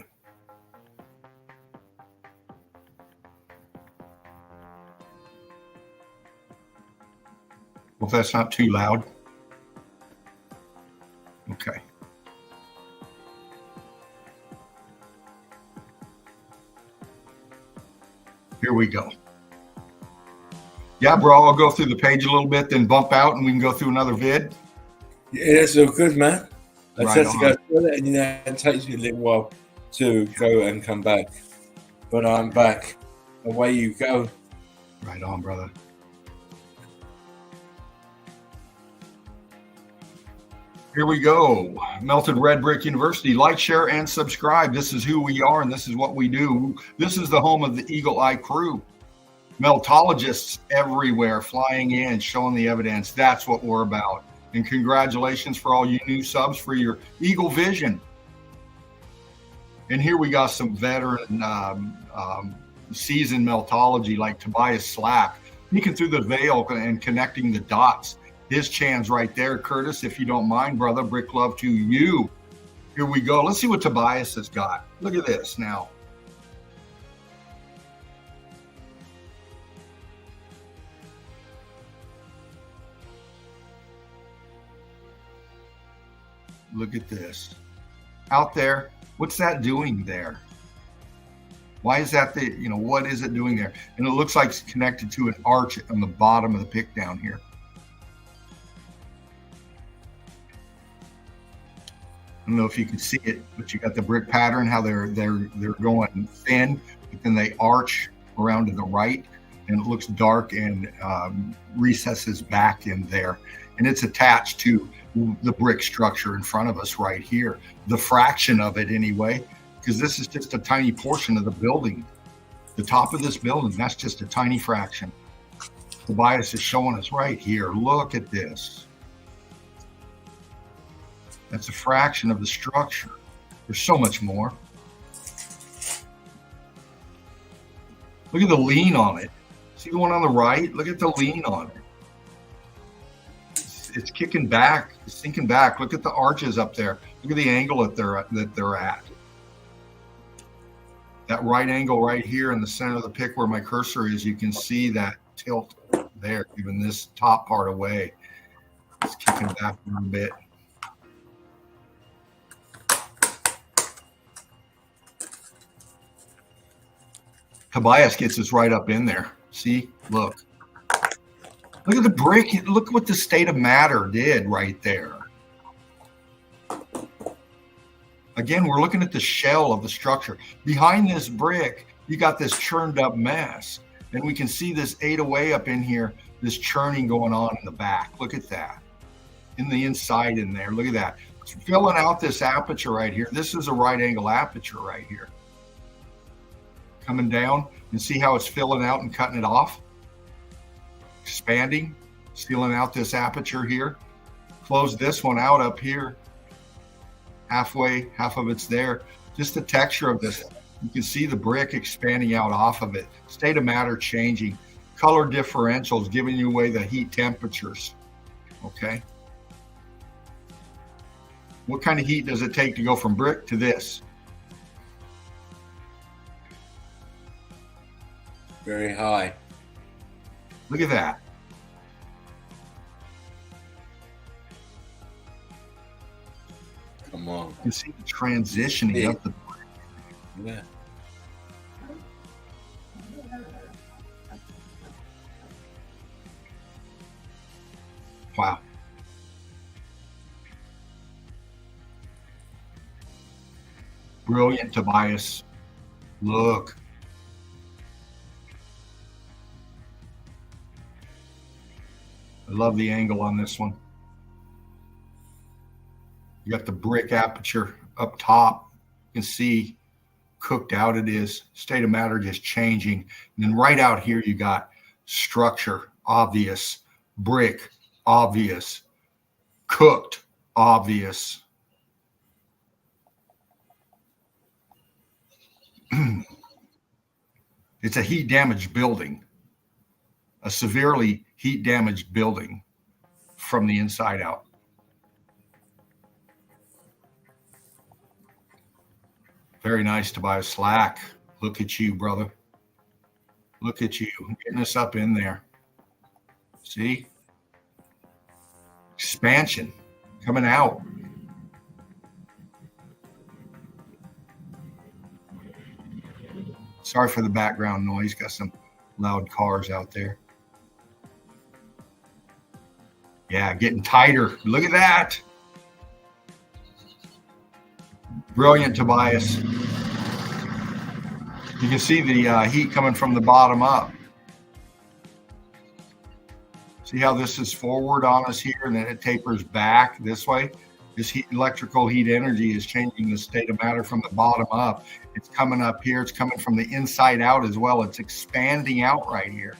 Well, if that's not too loud. Okay. Here we go. Yeah, bro, I'll go through the page a little bit, then bump out, and we can go through another vid. Yeah, that's all good, man. I Right tend to on. go through it, and it takes me a little while to go and come back. But I'm back. Away you go. Right on, brother. Here we go. Melted Red Brick University. Like, share, and subscribe. This is who we are, and this is what we do. This is the home of the Eagle Eye crew. Meltologists everywhere flying in, showing the evidence. That's what we're about. And congratulations for all you new subs for your Eagle Vision. And here we got some veteran seasoned Meltology like Tobias Slack, peeking through the veil and connecting the dots. His chan's right there, Curtis, if you don't mind, brother. Brick love to you. Here we go. Let's see what Tobias has got. Look at this now. Look at this. Out there, what's that doing there? Why is that what is it doing there? And it looks like it's connected to an arch on the bottom of the pick down here. I don't know if you can see it, but you got the brick pattern, how they're going thin, but then they arch around to the right, and it looks dark and recesses back in there. And it's attached to the brick structure in front of us right here, the fraction of it anyway, because this is just a tiny portion of the building. The top of this building, that's just a tiny fraction. Tobias is showing us right here. Look at this. That's a fraction of the structure. There's so much more. Look at the lean on it. See the one on the right? Look at the lean on it. It's kicking back, it's sinking back. Look at the arches up there. Look at the angle that they're at. That right angle right here in the center of the pick where my cursor is, you can see that tilt there, even this top part away. It's kicking back a little bit. Tobias gets us right up in there. See, look at the brick. Look what the state of matter did right there. Again, we're looking at the shell of the structure. Behind this brick, you got this churned up mess. And we can see this ate away up in here, this churning going on in the back. Look at that. In the inside in there, look at that. It's filling out this aperture right here. This is a right angle aperture right here. Coming down, and see how it's filling out and cutting it off? Expanding, sealing out this aperture here. Close this one out up here. Halfway, half of it's there. Just the texture of this. You can see the brick expanding out off of it. State of matter changing. Color differentials giving you away the heat temperatures. Okay. What kind of heat does it take to go from brick to this? Very high. Look at that. Come on. You can see the transitioning of the brick. Yeah. Wow. Brilliant, Tobias. Look. I love the angle on this one. You got the brick aperture up top. You can see cooked out it is. State of matter just changing. And then right out here, you got structure, obvious. Brick, obvious. Cooked, obvious. It's a heat damaged building, a severely heat damaged building from the inside out. Very nice, Tobias. Slack. Look at you, brother. Look at you getting us up in there. See? Expansion coming out. Sorry for the background noise. Got some loud cars out there. Yeah, getting tighter. Look at that. Brilliant, Tobias. You can see the heat coming from the bottom up. See how this is forward on us here and then it tapers back this way? This electrical heat energy is changing the state of matter from the bottom up. It's coming up here. It's coming from the inside out as well. It's expanding out right here.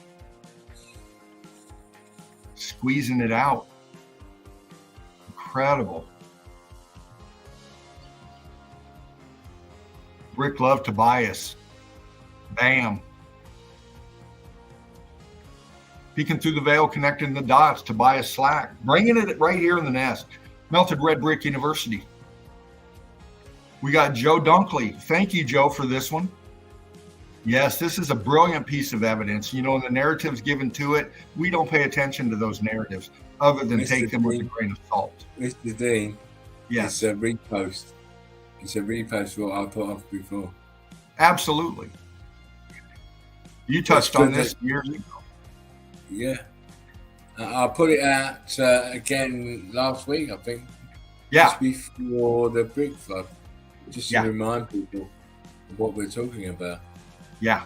Squeezing it out. Incredible. Brick love, Tobias. Bam. Peeking through the veil, connecting the dots, Tobias Slack. Bringing it right here in the nest. Melted Red Brick University. We got Joe Dunkley. Thank you, Joe, for this one. Yes, this is a brilliant piece of evidence. You know, the narratives given to it, we don't pay attention to those narratives other than take them with a grain of salt. Mr. Dean, yes. It's a repost. It's a repost what I put off before. Absolutely. You touched on this years ago. Yeah. I put it out again last week, I think. Yeah. Just before the brick flood. Just to Yeah. remind people of what we're talking about. Yeah.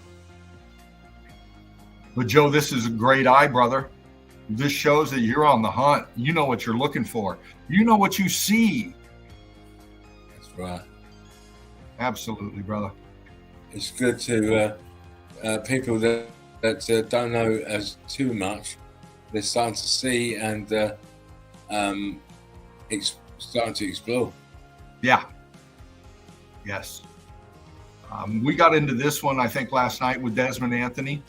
But Joe, this is a great eye, brother. This shows that you're on the hunt. You know what you're looking for. You know what you see. That's right. Absolutely, brother. It's good to people that don't know as too much. They're starting to see and starting to explore. Yeah. Yes. We got into this one, I think, last night with Desmond Anthony.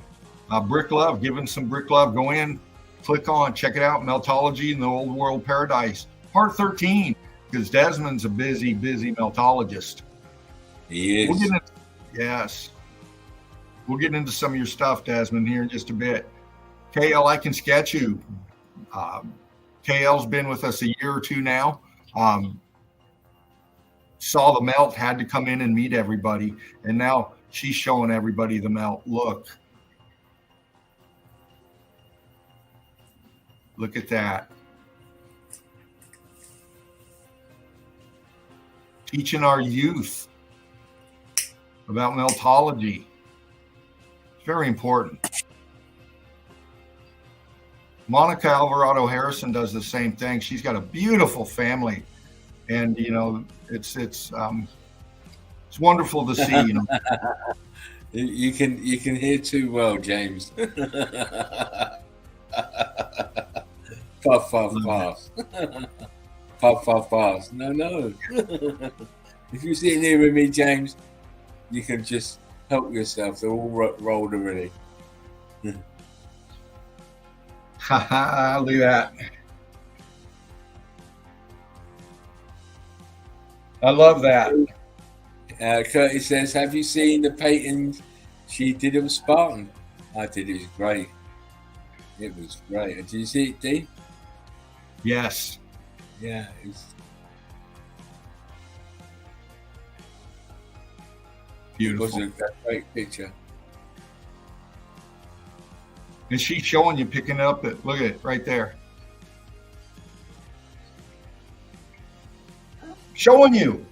Brick Love, giving some Brick Love. Go in, click on, check it out. Meltology in the Old World Paradise. Part 13, because Desmond's a busy meltologist. He is. Yes. We'll get into some of your stuff, Desmond, here in just a bit. KL, I Can Sketch You. KL's been with us a year or two now. Saw the melt, had to come in and meet everybody. And now She's showing everybody the melt. Look at that. Teaching our youth about meltology. It's very important. Monica Alvarado Harrison does the same thing. She's got a beautiful family, and it's wonderful to see. You can hear too well, James. Puff, puff, pass. Puff, puff, pass. No. If you're sitting here with me, James, you can just help yourself. They're all rolled already. Look at that. I love that. Curtis says, have you seen the painting she did of Spartan? I did. It was great. It was great. Did you see it, Dee? Yes. Yeah. It's beautiful. It was a great picture. And she's showing you, picking it up. Look at it right there. Showing you.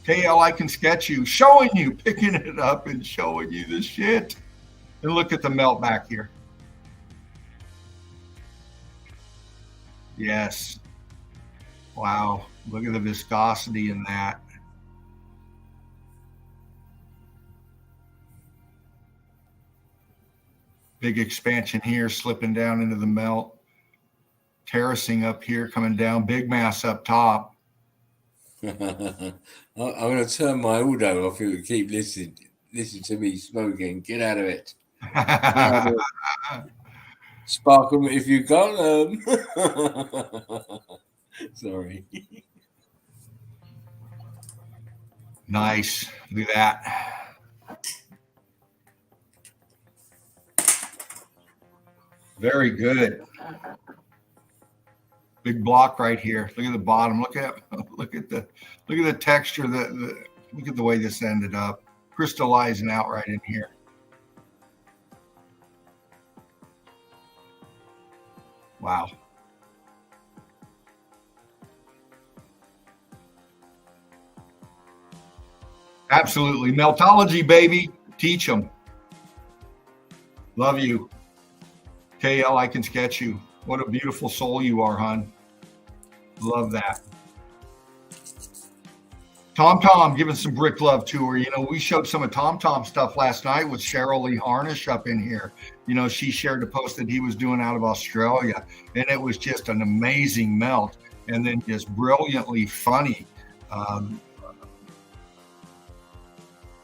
KL, I can sketch you. Showing you, picking it up and showing you the shit. And look at the melt back here. Yes. Wow. Look at the viscosity in that. Big expansion here, slipping down into the melt. Terracing up here, coming down. Big mass up top. I'm going to turn my audio off. You keep listening to me smoking. Get out of it. Sparkle if you got them. Sorry. Nice. Look at that. Very good. Big block right here. Look at the bottom. Look at the texture. Look at the way this ended up. Crystallizing out right in here. Wow. Absolutely. Meltology, baby. Teach them. Love you. KL, I can sketch you. What a beautiful soul you are, hon. Love that. Tom giving some brick love to her. We showed some of Tom stuff last night with Cheryl Lee Harnish up in here. She shared a post that he was doing out of Australia, and it was just an amazing melt, and then just brilliantly funny.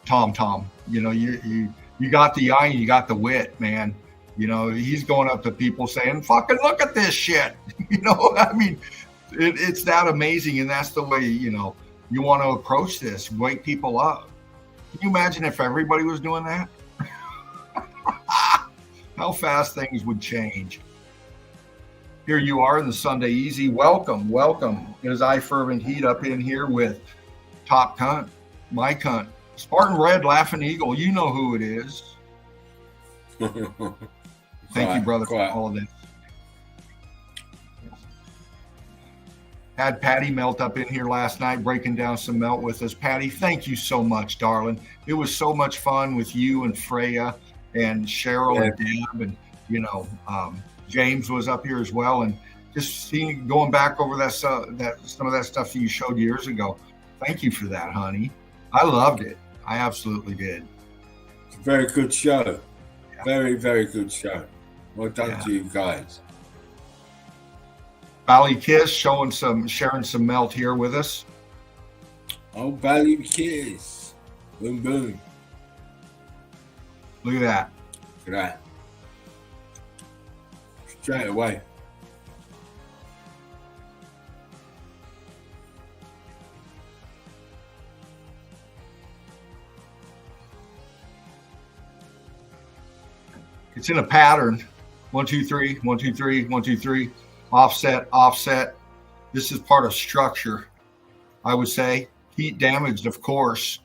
Tom, you got the eye and you got the wit, man. He's going up to people saying, fucking look at this shit. I mean, it's that amazing. And that's the way, you want to approach this, wake people up. Can you imagine if everybody was doing that? How fast things would change. Here you are in the Sunday Easy. Welcome. It is I Fervent Heat up in here with Top Cunt, my cunt, Spartan Red, Laughing Eagle. You know who it is. Thank you, brother, for all of this. Had Patty melt up in here last night, breaking down some melt with us. Patty, thank you so much, darling. It was so much fun with you and Freya and Cheryl and Deb, and James was up here as well. And just going back over that some of that stuff that you showed years ago. Thank you for that, honey. I loved it. I absolutely did. It's a very good show. Yeah. Very, very good show. Well done to you guys. Valley Kiss sharing some melt here with us. Oh, Valley Kiss. Boom, boom. Look at that. Look at that. Straight away. It's in a pattern. 1, 2, 3, 1, 2, 3, 1, 2, 3. Offset. This is part of structure, I would say. Heat damaged, of course.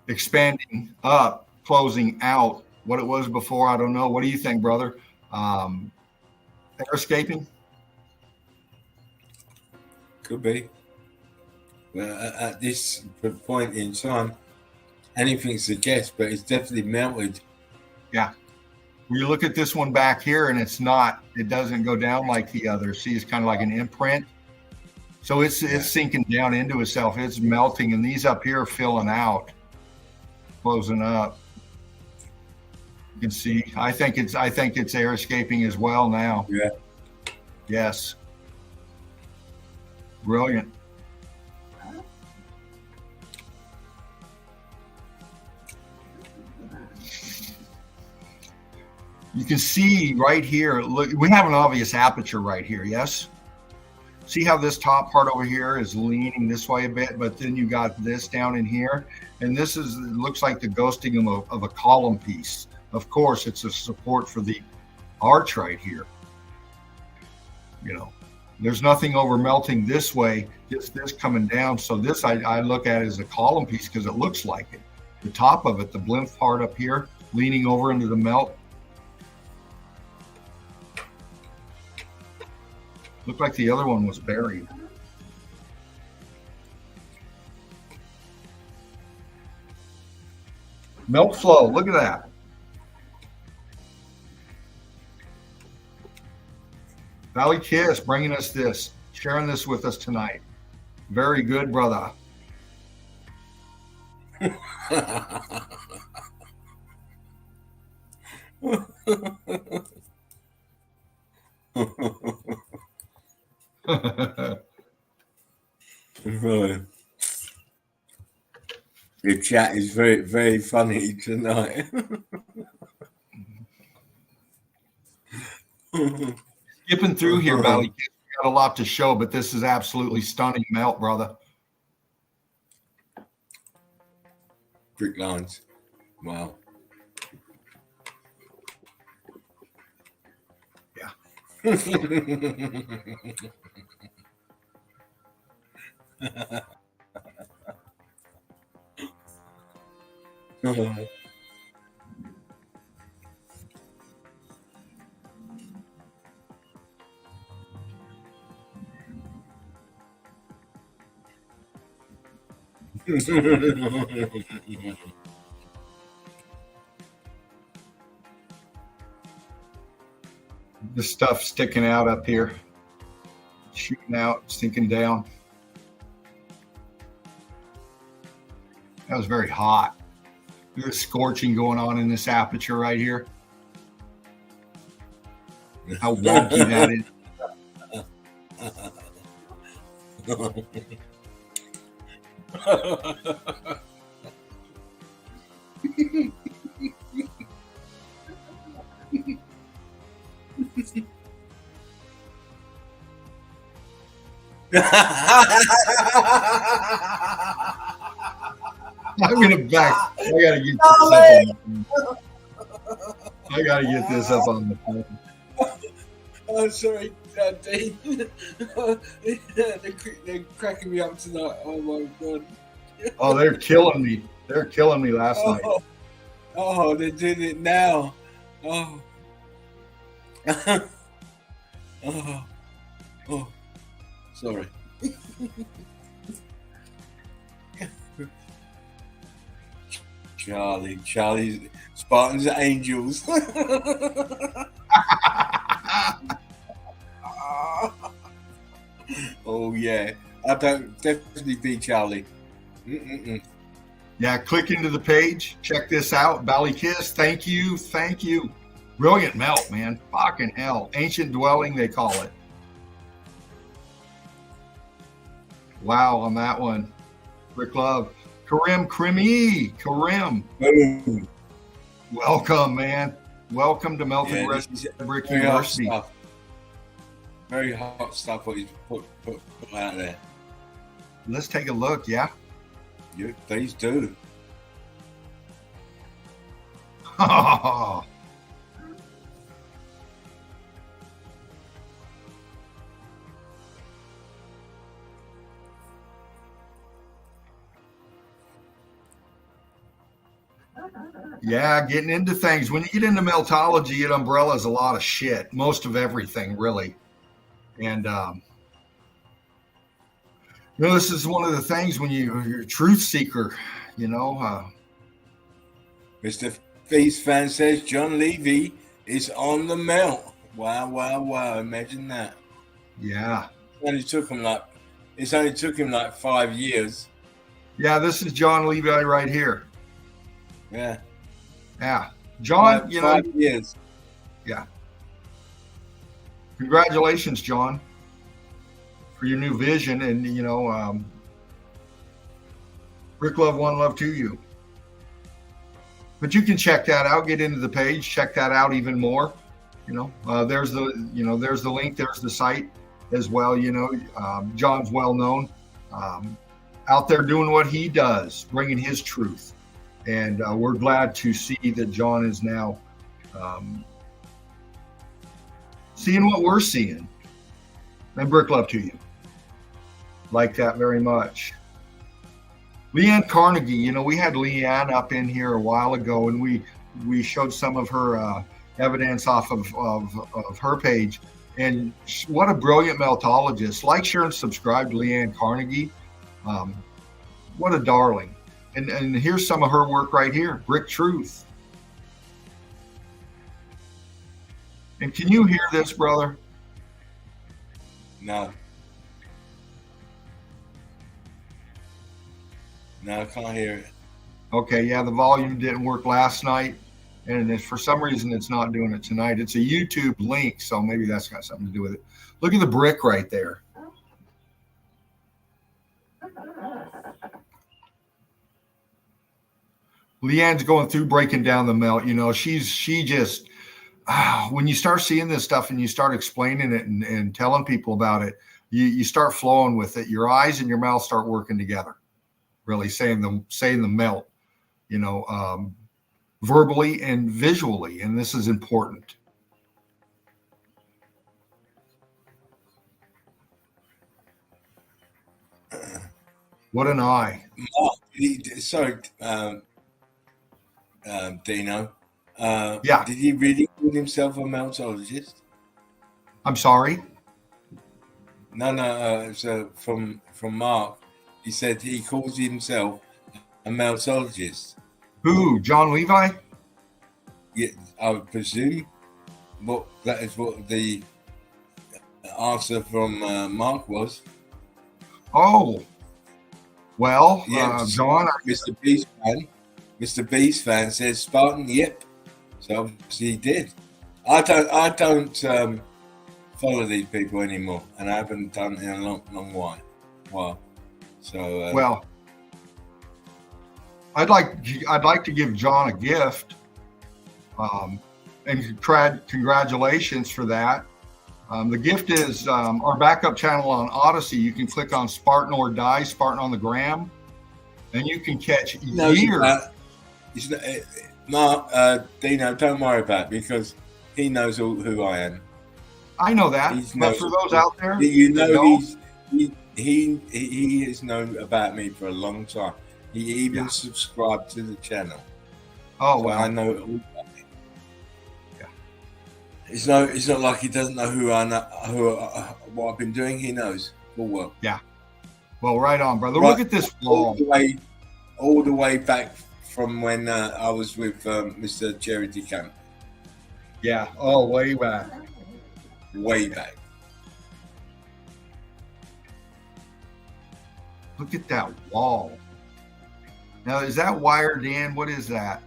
expanding up, closing out. What it was before, I don't know. What do you think, brother? Air escaping? Could be. Well, at this point in time, anything's a guess, but it's definitely melted. Yeah. When you look at this one back here, and it doesn't go down like the other. See, it's kind of like an imprint. So it's sinking down into itself. It's melting, and these up here are filling out, closing up. You can see. I think it's air escaping as well now. Yeah. Yes. Brilliant. You can see right here, look, we have an obvious aperture right here, yes? See how this top part over here is leaning this way a bit, but then you got this down in here, and it looks like the ghosting of a column piece. Of course, it's a support for the arch right here. You know, there's nothing over melting this way, just this coming down. So this I look at as a column piece because it looks like it. The top of it, the blimp part up here, leaning over into the melt. Looked like the other one was buried. Melt flow, look at that. Valley Kiss bringing us this, sharing this with us tonight. Very good, brother. Right. The chat is very, very funny tonight. Skipping through here, Valley Kiss, we got a lot to show, but this is absolutely stunning melt, brother. Brick lines. Wow. Yeah. The stuff sticking out up here, shooting out, sinking down. That was very hot. There's scorching going on in this aperture right here. How wonky that is. I'm gonna back. I gotta get this up on the phone. I gotta get this up on the phone. Oh, sorry, Dean. They're cracking me up tonight. Oh my god. Oh, they're killing me. They're killing me last night. Oh, they're doing it now. Oh. Oh. Sorry. Charlie's Spartans are angels. Oh yeah, I don't definitely be Charlie. Mm-mm-mm. Yeah, click into the page. Check this out. Valley Kiss. Thank you. Brilliant melt, man. Fucking hell. Ancient dwelling, they call it. Wow, on that one. Rick Love. Karim. Boom. Welcome, man. Welcome to Melted Red Brick University. Very hot stuff what he's put out there. Let's take a look, yeah? Yeah, please do. Yeah, getting into things. When you get into Meltology, it umbrellas a lot of shit, most of everything, really. And this is one of the things when you're a truth seeker, Mr. Face Fan says John Levy is on the melt. Wow, wow, wow. Imagine that. Yeah. It only took him like 5 years. Yeah, this is John Levi right here. Yeah. Yeah. John, 5 years. Yeah. Congratulations, John, for your new vision. And, Rick Love, one love to you. But you can check that out, get into the page, check that out even more. There's the link, there's the site as well. John's well known, out there doing what he does, bringing his truth. And we're glad to see that John is now seeing what we're seeing. And Brick love to you. Like that very much. Leanne Carnegie, we had Leanne up in here a while ago, and we showed some of her evidence off of her page. And what a brilliant meltologist. Like, share, and subscribe to Leanne Carnegie. What a darling. And here's some of her work right here, Brick Truth. And can you hear this, brother? No. No, I can't hear it. Okay, yeah, the volume didn't work last night, and for some reason it's not doing it tonight. It's a YouTube link, so maybe that's got something to do with it. Look at the brick right there. Leanne's going through breaking down the melt. She just, when you start seeing this stuff and you start explaining it and telling people about it, you start flowing with it. Your eyes and your mouth start working together. Really saying the melt, verbally and visually, and this is important. What an eye! Sorry, Dino. Yeah. Did he really call himself a meltologist? I'm sorry. No. So from Mark. He said he calls himself a meltologist. Who? John Levi? Yeah, I would presume. That is what the answer from Mark was. Oh, well, yeah, John. Mr. Beast fan says Spartan. Yep. So obviously he did. I don't follow these people anymore, and I haven't done it in a long while. So well, I'd like to give John a gift, and congratulations for that. The gift is our backup channel on Odyssey. You can click on Spartan or Die, Spartan on the Gram, and you can catch years. Dino, don't worry about it, because he knows who I am. I know that, but for those out there, he has known about me for a long time. He even subscribed to the channel. Oh, so wow. I know it all about it. Yeah. It's not like he doesn't know what I've been doing. He knows full well. Yeah. Well, right on, brother. Look at this wall. All the way back from when I was with Mr. Jerry DeCamp. Yeah. Oh, way back. Way back. Look at that wall. Now, is that wired in? What is that?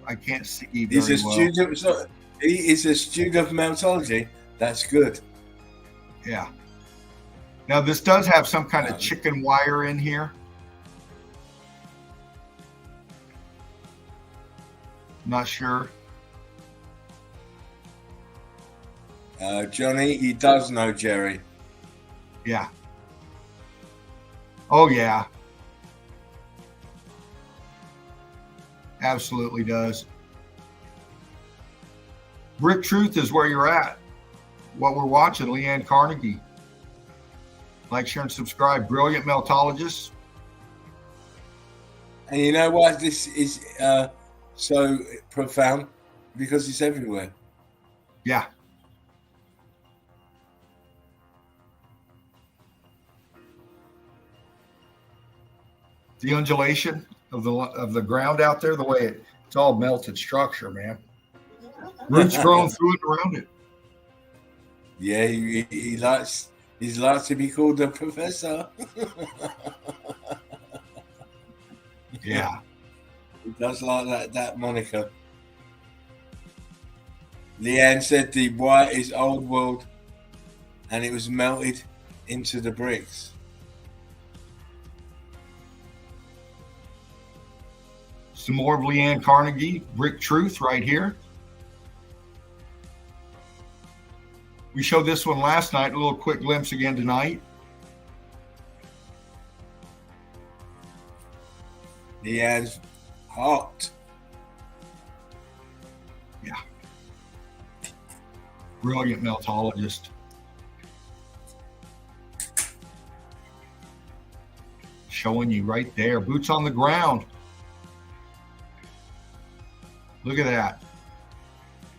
I can't see very well. He is a student of Meltology. That's good. Yeah. Now, this does have some kind of chicken wire in here. Not sure. Johnny, he does know Jerry. Yeah. Oh, yeah. Absolutely does. Brick Truth is where you're at. What we're watching, Leanne Carnegie. Like, share, and subscribe. Brilliant meltologist. And you know what? This is so profound because it's everywhere. Yeah. The undulation of the ground out there, the way it's all melted structure, man. Roots growing through and around it. Yeah, he likes to be called the professor. Yeah. He does like that moniker. Leanne said the white is old world and it was melted into the bricks. Some more of Leanne Carnegie, Brick Truth right here. We showed this one last night, a little quick glimpse again tonight. Leanne's hot. Yeah. Brilliant meltologist. Showing you right there, boots on the ground. Look at that.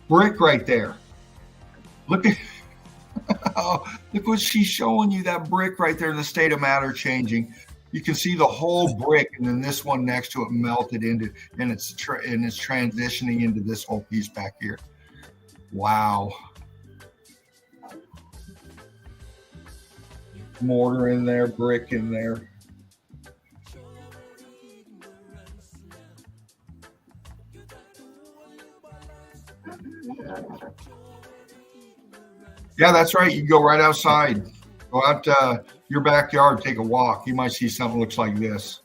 Brick right there. Look at look what she's showing you, that brick right there in the state of matter changing. You can see the whole brick, and then this one next to it melted into, and it's transitioning into this whole piece back here. Wow. Mortar in there, brick in there. Yeah, that's right. You go right outside. Go out to your backyard, take a walk. You might see something that looks like this.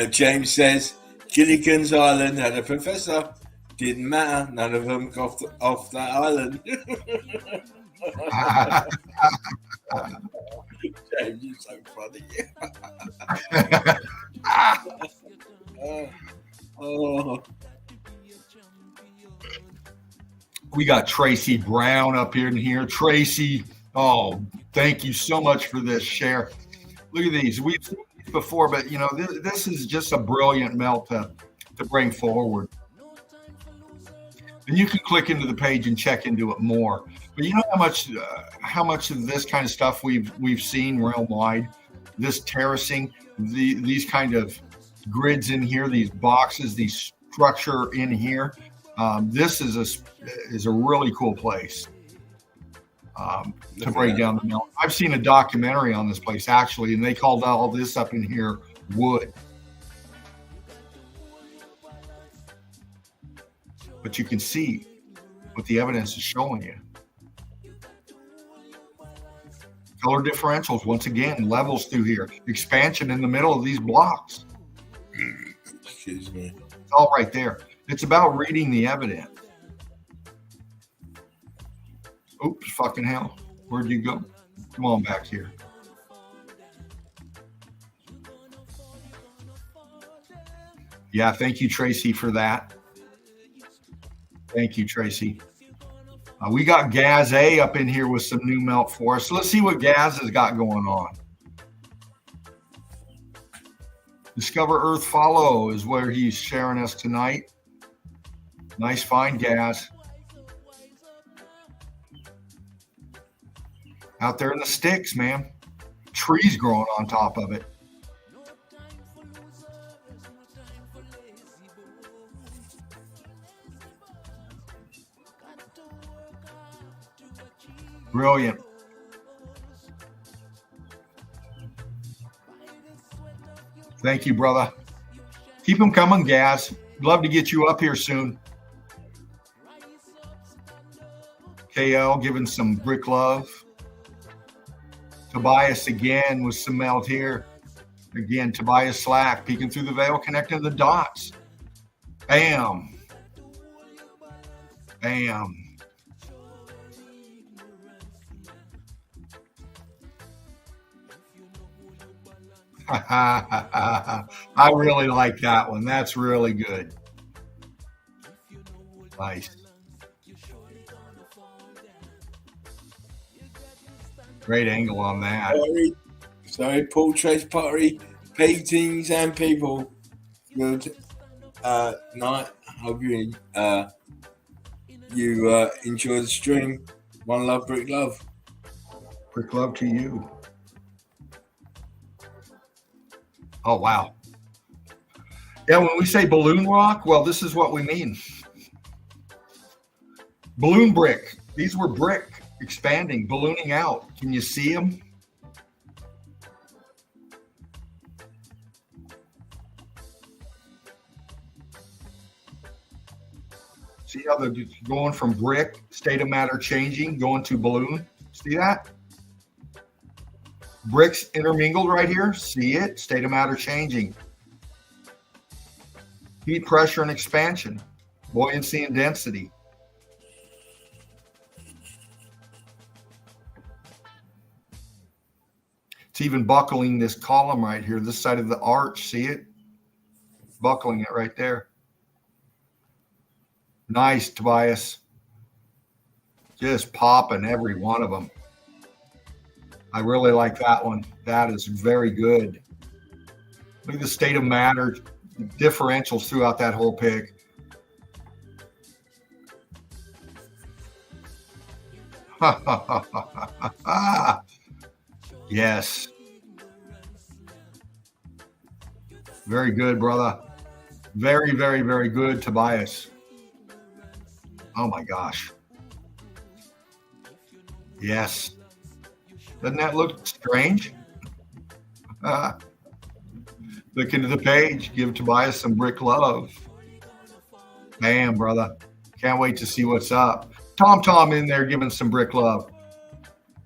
James says, Gilligan's Island had a professor. Didn't matter. None of them got off that island. James, you're so funny. Oh. We got Tracy Brown up here in here. Tracy, oh, thank you so much for this share. Look at these. We've seen these before, but you know, this is just a brilliant melt to bring forward. And you can click into the page and check into it more. But you know how much of this kind of stuff we've seen realm wide. This terracing, these kind of grids in here, these boxes, these structure in here. This is a really cool place to break down the melt. I've seen a documentary on this place actually, and they called all this up in here wood. But you can see what the evidence is showing you. Color differentials, once again, levels through here. Expansion in the middle of these blocks. Excuse me. It's all right there. It's about reading the evidence. Oops, fucking hell. Where'd you go? Come on back here. Yeah, thank you, Tracy, for that. Thank you, Tracy. We got Gaz A up in here with some new melt for us. So let's see what Gaz has got going on. Discover Earth Follow is where he's sharing us tonight. Nice find, Gaz. Out there in the sticks, man. Trees growing on top of it. Brilliant. Thank you, brother. Keep them coming, Gaz. Love to get you up here soon. KL giving some brick love. Tobias again with some melt here. Again, Tobias Slack peeking through the veil, connecting the dots. Bam. Bam. I really like that one. That's really good. Nice. Great angle on that. So portraits, pottery, paintings, and people. Good night. Hope you enjoy the stream. One love, brick love. Brick love to you. Oh, wow. Yeah, when we say balloon rock, well, this is what we mean. Balloon brick. These were brick expanding, ballooning out. Can you see them? See how they're going from brick, state of matter changing, going to balloon? See that? Bricks intermingled right here. See it? State of matter changing. Heat, pressure, and expansion. Buoyancy and density. It's even buckling this column right here, this side of the arch. See it? Buckling it right there. Nice, Tobias. Just popping every one of them. I really like that one. That is very good. Look at the state of matter differentials throughout that whole pig. Yes. Very good, brother. Very, very, very good, Tobias. Oh my gosh. Yes. Doesn't that look strange? Look into the page. Give Tobias some brick love. Bam, brother. Can't wait to see what's up. Tom in there giving some brick love.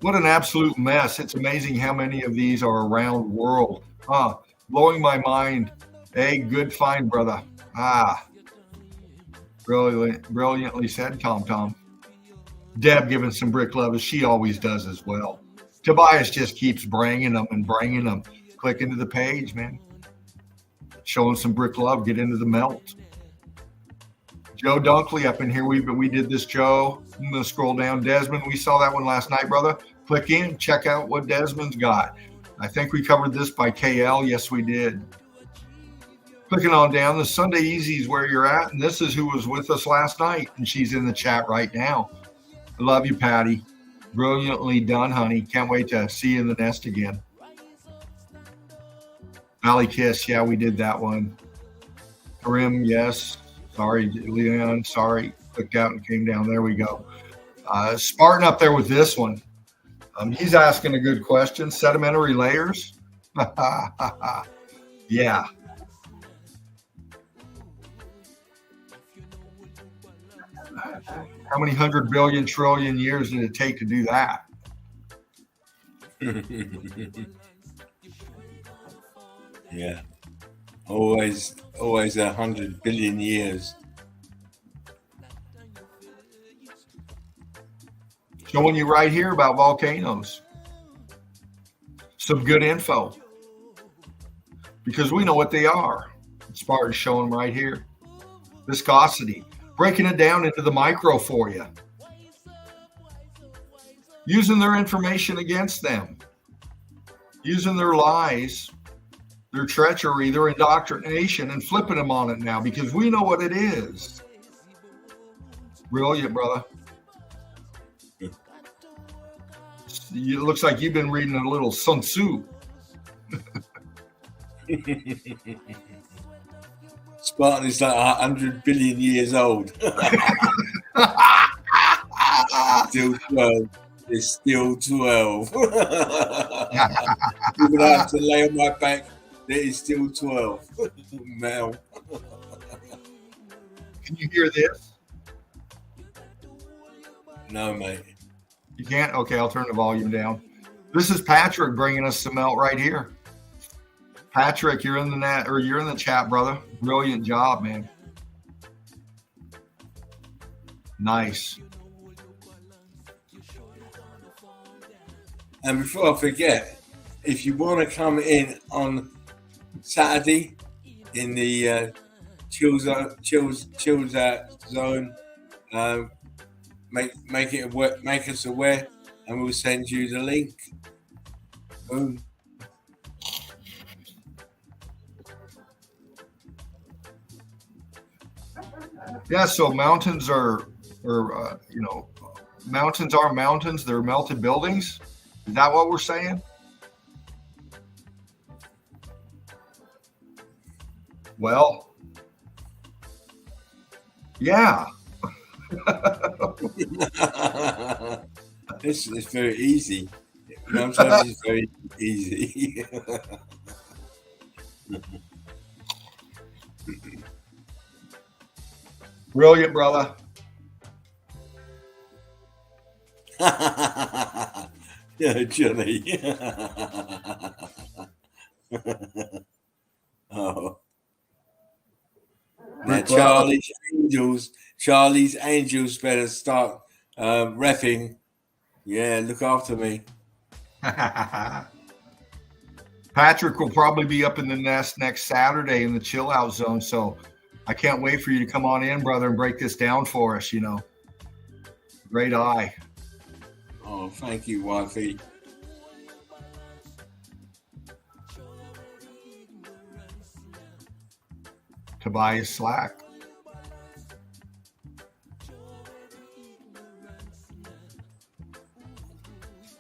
What an absolute mess. It's amazing how many of these are around the world. Blowing my mind. Hey, good find, brother. Brilliantly said, Tom. Deb giving some brick love, as she always does as well. Tobias just keeps bringing them. Click into the page, man. Showing some brick love. Get into the melt. Joe Dunkley up in here. We did this, Joe. I'm going to scroll down. Desmond, we saw that one last night, brother. Click in. Check out what Desmond's got. I think we covered this by KL. Yes, we did. Clicking on down. The Sunday Easy is where you're at. And this is who was with us last night. And she's in the chat right now. I love you, Patty. Brilliantly done, honey. Can't wait to see you in the nest again. Valley Kiss. Yeah, we did that one. Karim, yes. Sorry, Leon. Sorry. Clicked out and came down. There we go. Spartan up there with this one. He's asking a good question. Sedimentary layers? Yeah. How many 100 billion trillion years did it take to do that? Yeah. Always 100 billion years. Showing you right here about volcanoes. Some good info. Because we know what they are. Spartan's showing them right here. Viscosity. Breaking it down into the micro for you. Using their information against them. Using their lies, their treachery, their indoctrination, and flipping them on it now because we know what it is. Brilliant, brother. It looks like you've been reading a little Sun Tzu. Spartan is like 100 billion years old. Still 12. It's still 12. Even though I have to lay on my back, it is still 12. Mel. Can you hear this? No, mate. You can't? Okay, I'll turn the volume down. This is Patrick bringing us some melt right here. Patrick, you're in the net, or you're in the chat, brother. Brilliant job, man. Nice. And before I forget, if you want to come in on Saturday in the chills out zone, make us aware, and we'll send you the link. Boom. Yeah, so mountains are, mountains are mountains. They're melted buildings. Is that what we're saying? Well, yeah. It's very easy. Meltology is very easy. Brilliant, brother. Yeah, Johnny. Oh. Now Charlie's Angels better start reffing. Yeah, look after me. Patrick will probably be up in the nest next Saturday in the chill out zone. So I can't wait for you to come on in, brother, and break this down for us. Great eye. Oh, thank you, wifey. Tobias Slack.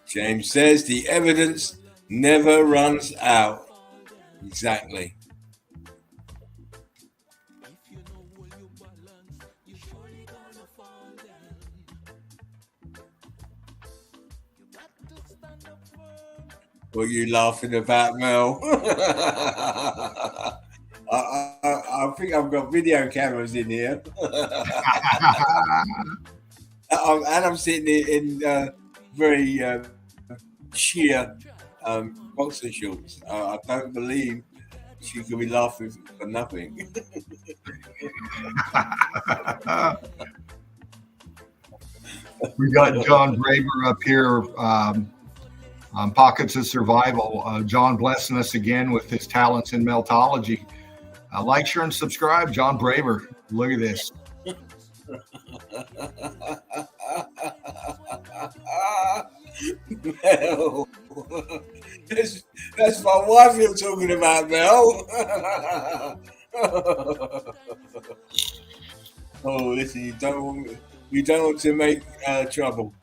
James says the evidence never runs out. Exactly. What are you laughing about, Mel? I think I've got video cameras in here. And I'm sitting in very sheer boxer shorts. I don't believe she could be laughing for nothing. We got John Braver up here, Pockets of Survival. John blessing us again with his talents in Meltology. Like, share, and subscribe, John Braver. Look at this. Mel. That's my wife you're talking about, Mel. Oh, listen, you don't want to make trouble.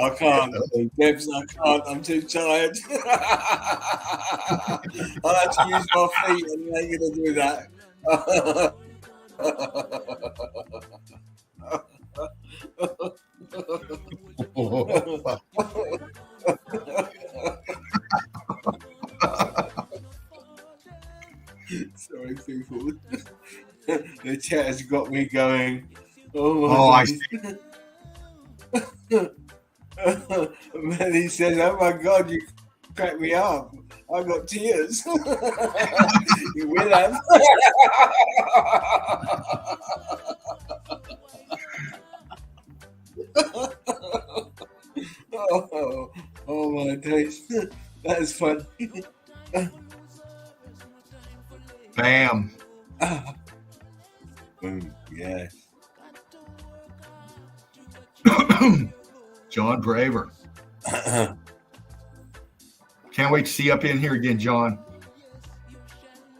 I can't. Debs, I can't. I'm too tired. I'll have to use my feet, and you ain't gonna do that. Sorry, people. The chat has got me going. I see. Man, he says, "Oh my God, you cracked me up. I got tears." You will have. Oh my days, that's fun. Bam. Boom. Yes. John Braver. Can't wait to see you up in here again, John.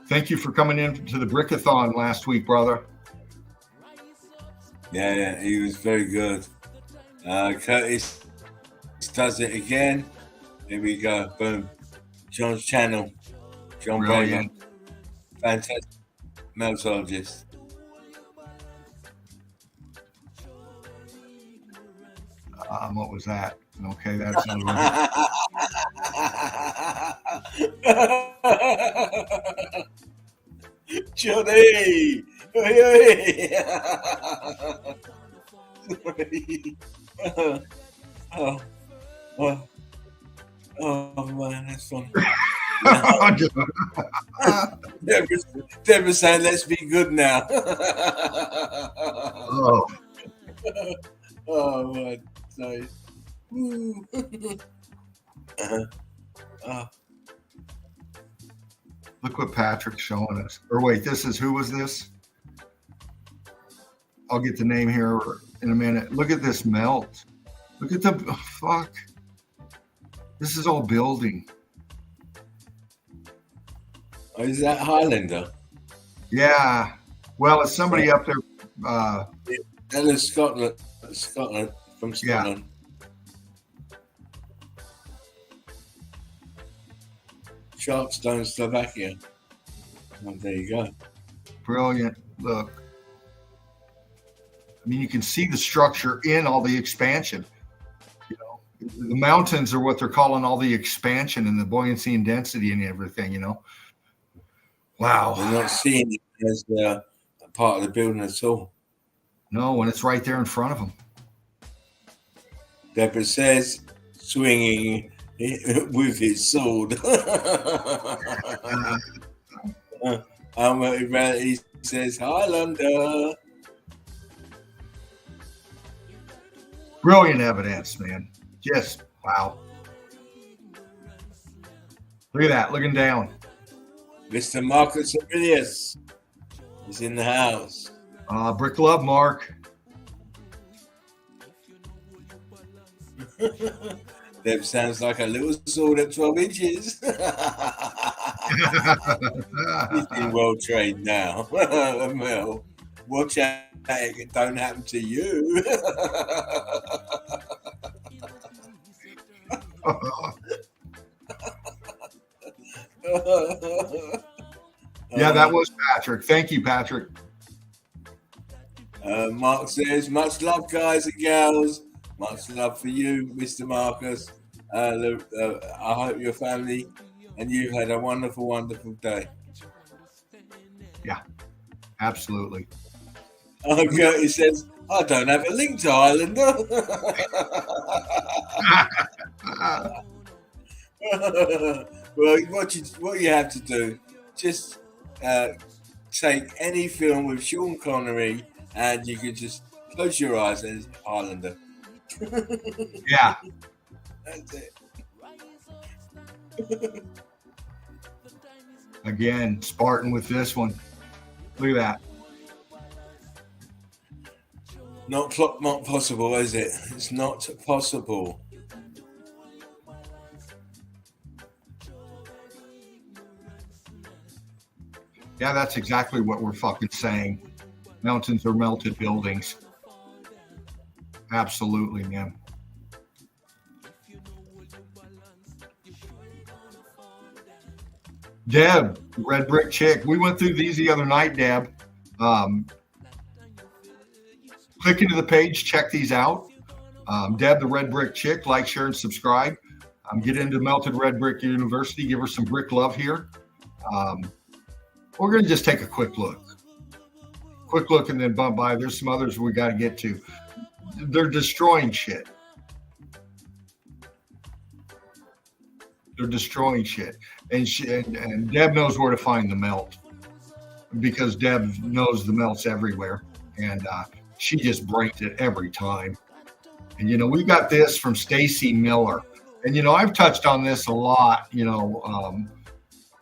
Thank you for coming in to the Brickathon last week, brother. Yeah, he was very good. Curtis does it again. Here we go. Boom. John's channel. John Braver. Fantastic meltologist. What was that? Okay, that's another. Johnny! Oh man, that's funny. Deborah saying, "Let's be good now." Oh. Oh my nice. Look what Patrick's showing us. Or wait, who was this? I'll get the name here in a minute. Look at this melt. Look at fuck. This is all building. Oh, is that Highlander? Yeah. Well, it's somebody up there. That is Scotland. From Yeah. Scotland. Sharpstone, Slovakia. Oh, there you go. Brilliant. Look. I mean, you can see the structure in all the expansion. You know, the mountains are what they're calling all the expansion and the buoyancy and density and everything, you know. Wow. They're not seeing it as a part of the building at all. No, when it's right there in front of them. Deborah says, swinging with his sword. He says, Highlander. Brilliant evidence, man. Just wow. Look at that, looking down. Mr. Marcus Aurelius is in the house. Brick love, Mark. Deb sounds like a little sword at 12 inches. He's been well trained now. Well, watch out it don't happen to you. Yeah, that was Patrick. Thank you, Patrick. Mark says, much love, guys and gals. Much love for you, Mr. Marcus. I hope your family and you had a wonderful, wonderful day. Yeah, absolutely. Gertie says, I don't have a link to Highlander. Well, what you have to do, just take any film with Sean Connery and you can just close your eyes and it's Highlander. Yeah. That's it. Again, Spartan with this one. Look at that. Not possible, is it? It's not possible. Yeah, that's exactly what we're fucking saying. Mountains are melted buildings. Absolutely, man. Deb, Red Brick Chick. We went through these the other night, Deb. Click into the page, check these out. Deb, the Red Brick Chick, like, share, and subscribe. Get into Melted Red Brick University. Give her some brick love here. We're going to just take a quick look. And then bump by. There's some others we got to get to. They're destroying shit. And Deb knows where to find the melt because Deb knows the melt's everywhere. And she just breaks it every time. And, you know, we got this from Stacy Miller. And, you know, I've touched on this a lot, you know,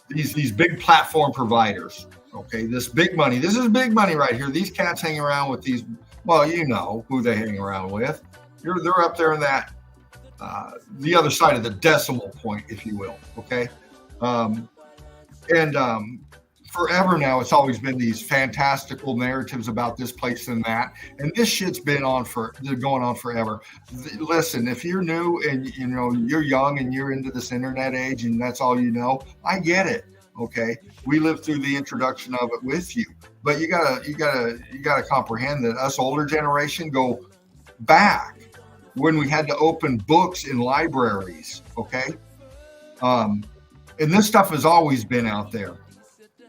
these big platform providers. Okay, this is big money right here. These cats hang around with these, well, you know who they hang around with. They're up there in that, the other side of the decimal point, if you will. Okay. Forever now, it's always been these fantastical narratives about this place and that. And this shit's been going on forever. Listen, if you're new and, you know, you're young and you're into this internet age and that's all you know, I get it. Okay. We lived through the introduction of it with you, but you gotta comprehend that us older generation go back when we had to open books in libraries. Okay. And this stuff has always been out there,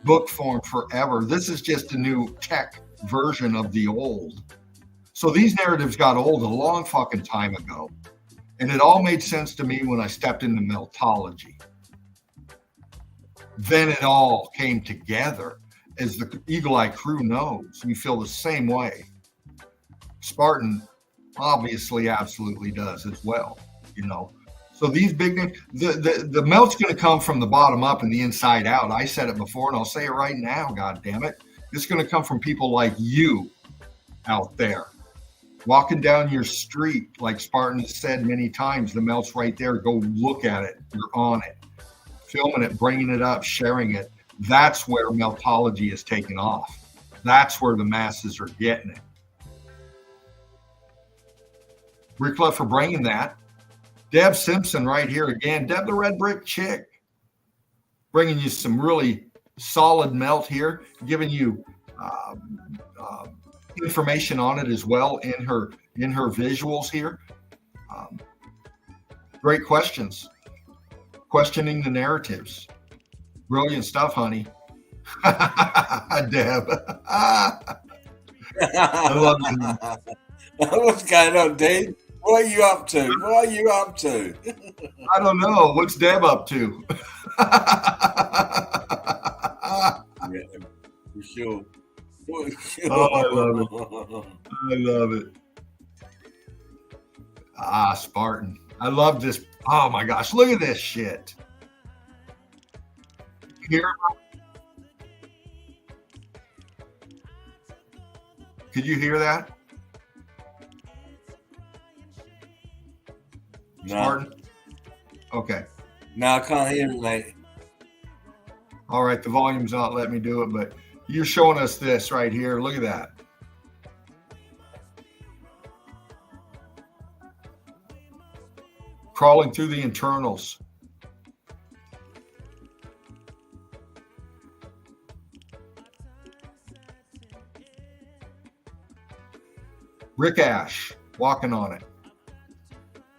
book form forever. This is just a new tech version of the old. So these narratives got old a long fucking time ago. And it all made sense to me when I stepped into Meltology. Then it all came together. As the Eagle Eye crew knows, we feel the same way. Spartan obviously absolutely does as well, you know. So these big, the melt's going to come from the bottom up and the inside out. I said it before and I'll say it right now, God damn it. It's going to come from people like you out there. Walking down your street, like Spartan has said many times, the melt's right there. Go look at it. You're on it. Filming it, bringing it up, sharing it. That's where Meltology is taking off. That's where the masses are getting it. Rick Love for bringing that. Deb Simpson right here again. Deb the Red Brick Chick. Bringing you some really solid melt here. Giving you information on it as well in her visuals here. Great questions. Questioning the narratives. Brilliant stuff, honey. Deb. I love it. What's going on, Dean? What are you up to? What are you up to? I don't know. What's Deb up to? Yeah, for sure. For sure. Oh, I love it. I love it. Ah, Spartan. I love this. Oh my gosh, look at this shit. Here. Could you hear that? No. Spartan? Okay. No, I can't hear it, mate. All right, the volume's not letting me do it, but you're showing us this right here. Look at that. Crawling through the internals. Brick ash, walking on it.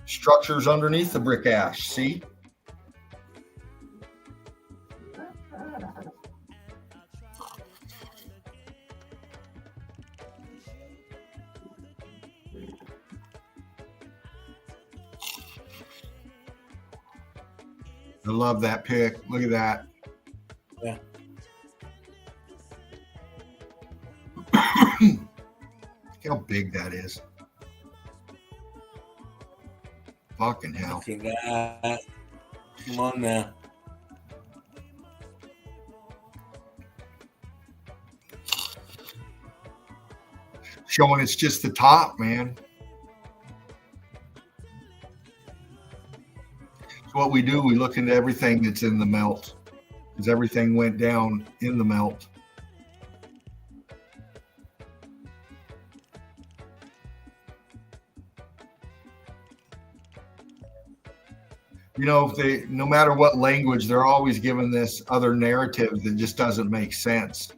Structures underneath the brick ash, see? I love that pic. Look at that. Yeah. Look how big that is. Fucking hell. Look at that. Come on now. Showing it's just the top, man. So what we do, we look into everything that's in the melt, because everything went down in the melt. You know, no matter what language, they're always given this other narrative that just doesn't make sense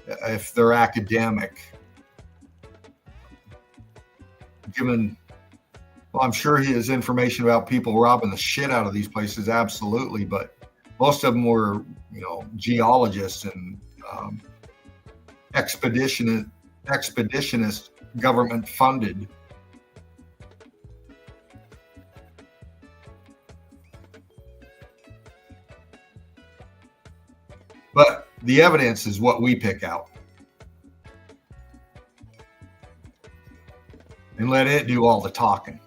if they're academic. Given, well, I'm sure he has information about people robbing the shit out of these places, absolutely, but most of them were, you know, geologists and expeditionist government funded. But the evidence is what we pick out. And let it do all the talking.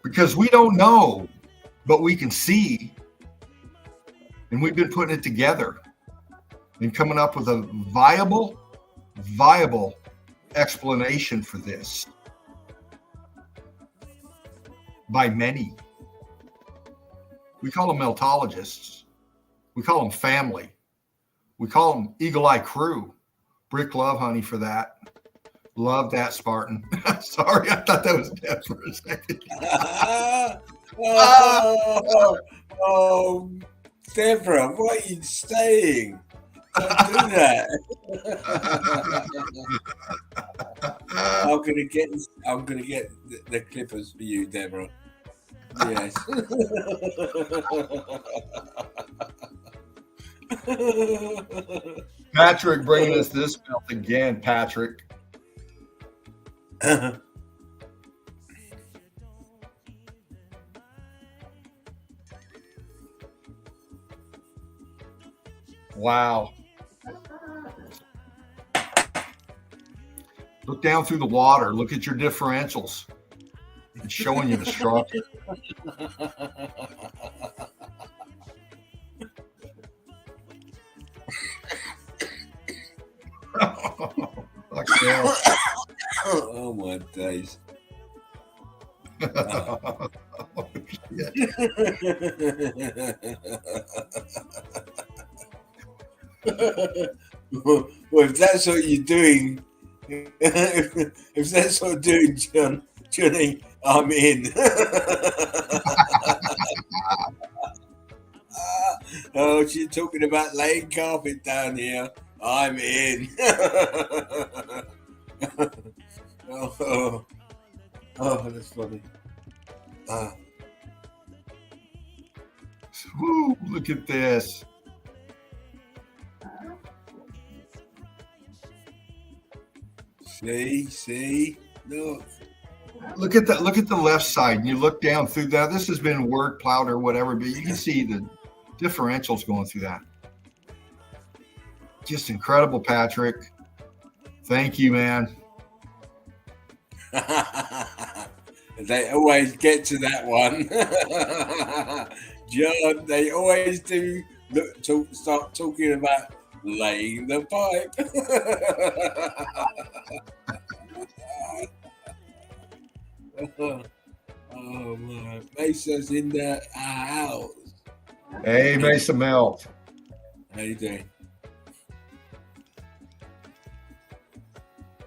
Because we don't know, but we can see. And we've been putting it together and coming up with a viable explanation for this. By many. We call them meltologists. We call them family. We call them Eagle Eye Crew. Brick love, honey, for that. Love that, Spartan. Sorry, I thought that was Deb for a second. Oh, Deborah, what are you saying? Don't do that. I'm gonna get the clippers for you, Deborah. Yes. Patrick bringing us this melt again, Patrick. Wow. Look down through the water. Look at your differentials. It's showing you the structure. Oh my days. Well, if that's what you're doing, if that's what you're doing, Johnny, I'm in. Oh, she's talking about laying carpet down here. I'm in. oh, that's funny. Woo, look at this. See, Look at that. Look at the left side, and you look down through that. This has been work plowed or whatever, but you can see the differentials going through that. Just incredible, Patrick. Thank you, man. They always get to that one. John, they always do start talking about laying the pipe. Oh my, Mesa's in the house. Hey, Mesa Melt. How you doing?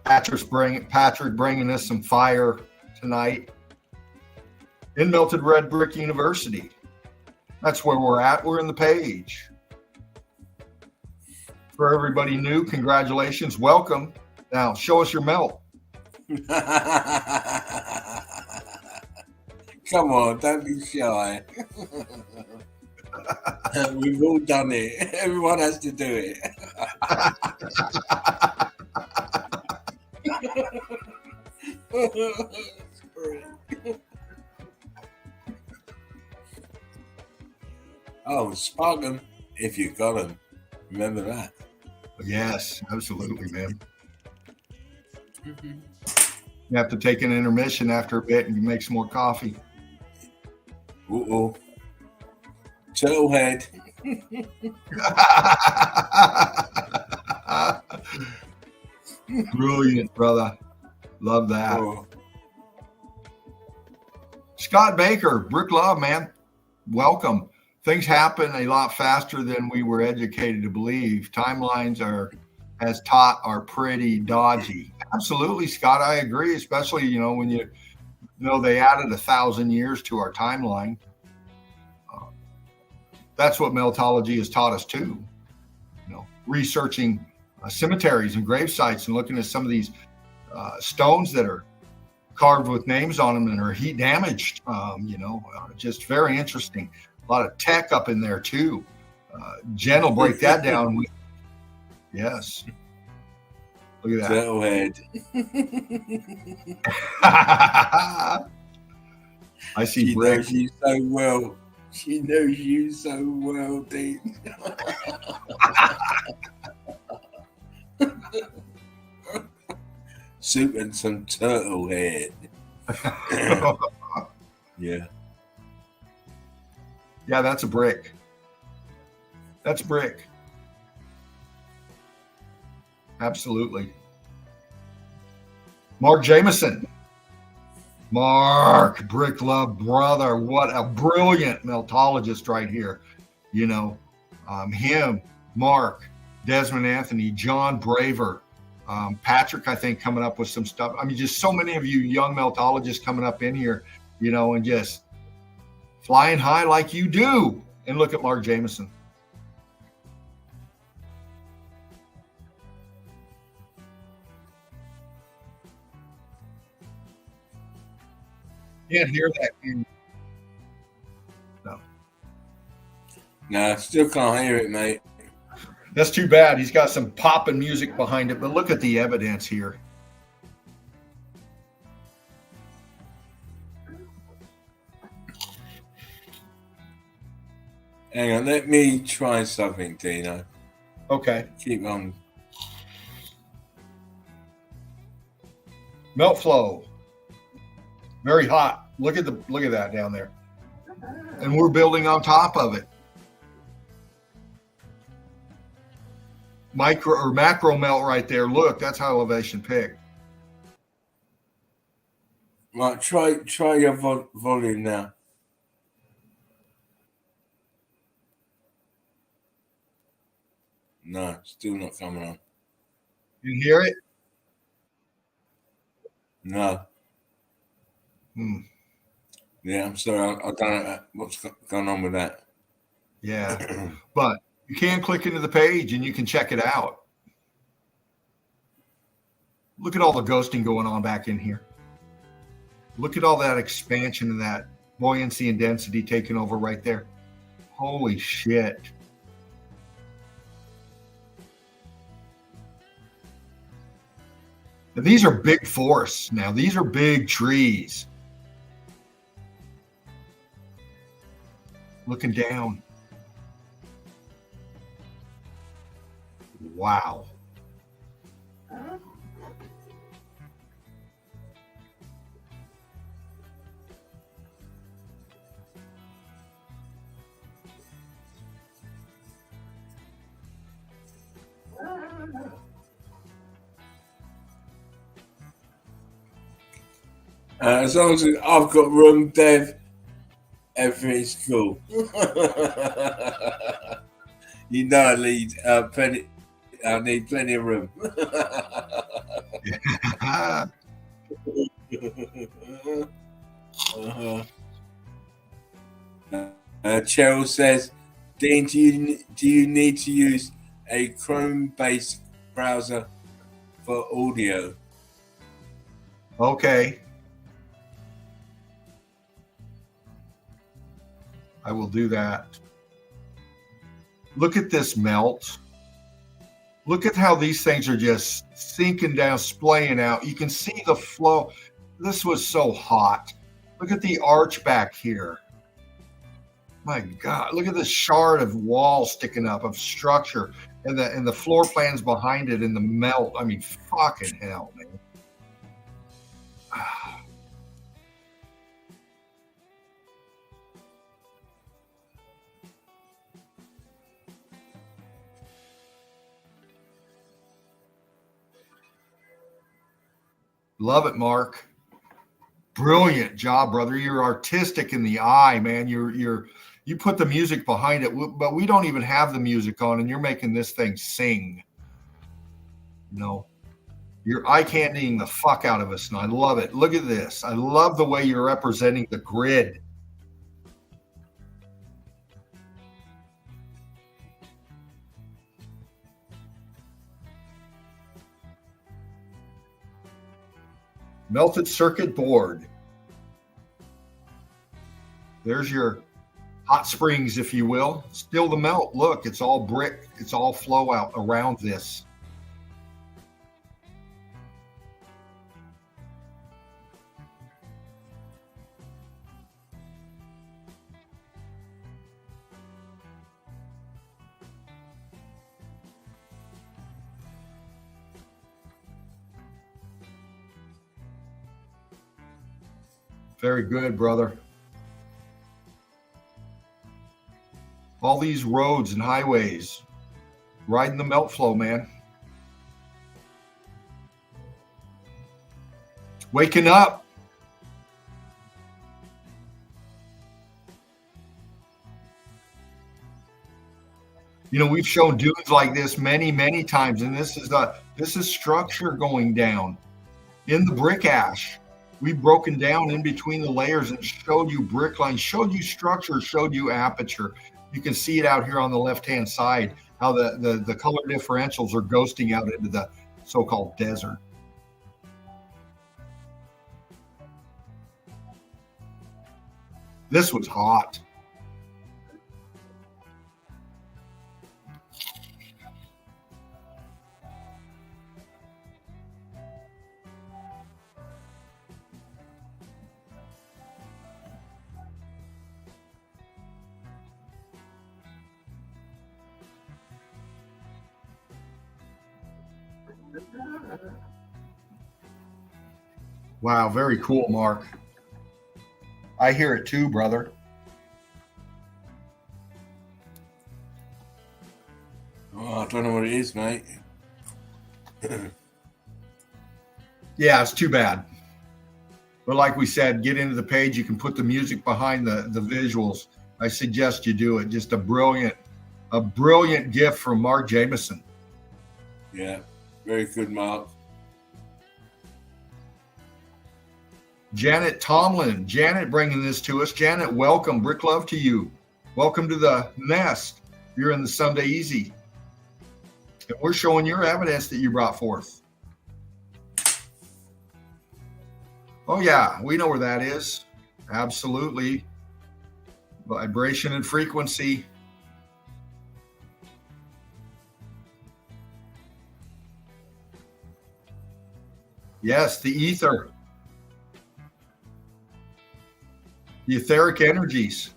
Patrick bringing us some fire tonight in Melted Red Brick University. That's where we're at. We're in the page. For everybody new, congratulations. Welcome. Now, show us your melt. Come on, don't be shy. We've all done it. Everyone has to do it. Oh, spark them if you got them. Remember that. Yes, absolutely, man. You have to take an intermission after a bit and make some more coffee. Uh-oh. Turtlehead. Brilliant, brother. Love that. Oh. Scott Baker, Brick Love, man. Welcome. Things happen a lot faster than we were educated to believe. Timelines as taught, are pretty dodgy. Absolutely, Scott. I agree, especially, when you know they added 1,000 years to our timeline. That's what Meltology has taught us too. Researching cemeteries and grave sites and looking at some of these stones that are carved with names on them and are heat damaged. Just very interesting. A lot of tech up in there too. Jen will break that down. Yes. Look at that. Turtlehead. I see She Brick. knows you so well. She knows you so well, Dean. Soup and some turtle head. Yeah. Yeah, that's a brick. That's brick. Absolutely. Mark Jameson. Mark, Brick Love brother. What a brilliant meltologist right here. Him, Mark, Desmond Anthony, John Braver, Patrick, I think, coming up with some stuff. I mean, just so many of you young meltologists coming up in here, and just flying high like you do. And look at Mark Jameson. Can't hear that. No, still can't hear it, mate. That's too bad. He's got some popping music behind it, but look at the evidence here. Hang on, let me try something, Dino. Okay. Keep on. Melt flow. Very hot. Look at that down there. And we're building on top of it. Micro or macro melt right there. Look, that's high elevation pick. Right, try your volume now. No, still not coming on. You hear it? No. Hmm. Yeah, I'm sorry. I don't know what's going on with that. Yeah, but you can click into the page and you can check it out. Look at all the ghosting going on back in here. Look at all that expansion and that buoyancy and density taking over right there. Holy shit. And these are big forests now. These are big trees. Looking down. Wow. As long as I've got room, Dev, everything's cool. You know, I need plenty. I need plenty of room. Cheryl says, Dean, do you need to use a Chrome-based browser for audio? Okay. I will do that. Look at this melt. Look at how these things are just sinking down, splaying out. You can see the flow. This was so hot. Look at the arch back here. My God, look at this shard of wall sticking up of structure and the floor plans behind it in the melt. I mean, fucking hell, man. Love it, Mark. Brilliant job, brother. You're artistic in the eye, man. You put the music behind it, but we don't even have the music on, and you're making this thing sing. No, you're eye candying the fuck out of us, and I love it. Look at this. I love the way you're representing the grid. Melted circuit board. There's your hot springs, if you will. Still the melt. Look, it's all brick. It's all flow out around this. Very good, brother. All these roads and highways, riding the melt flow, man. Waking up. You know, we've shown dunes like this many, many times, and this is structure going down in the brick ash. We've broken down in between the layers and showed you brick lines, showed you structure, showed you aperture. You can see it out here on the left-hand side, how the color differentials are ghosting out into the so-called desert. This was hot. Wow, very cool, Mark. I hear it too, brother. Oh, I don't know what it is, mate. Yeah, it's too bad. But like we said, get into the page. You can put the music behind the visuals. I suggest you do it. Just a brilliant gift from Mark Jameson. Yeah, very good, Mark. Janet Tomlin. Janet bringing this to us. Janet, welcome. Brick love to you. Welcome to the nest. You're in the Sunday Easy. And we're showing your evidence that you brought forth. Oh, yeah. We know where that is. Absolutely. Vibration and frequency. Yes, the ether. The etheric energies.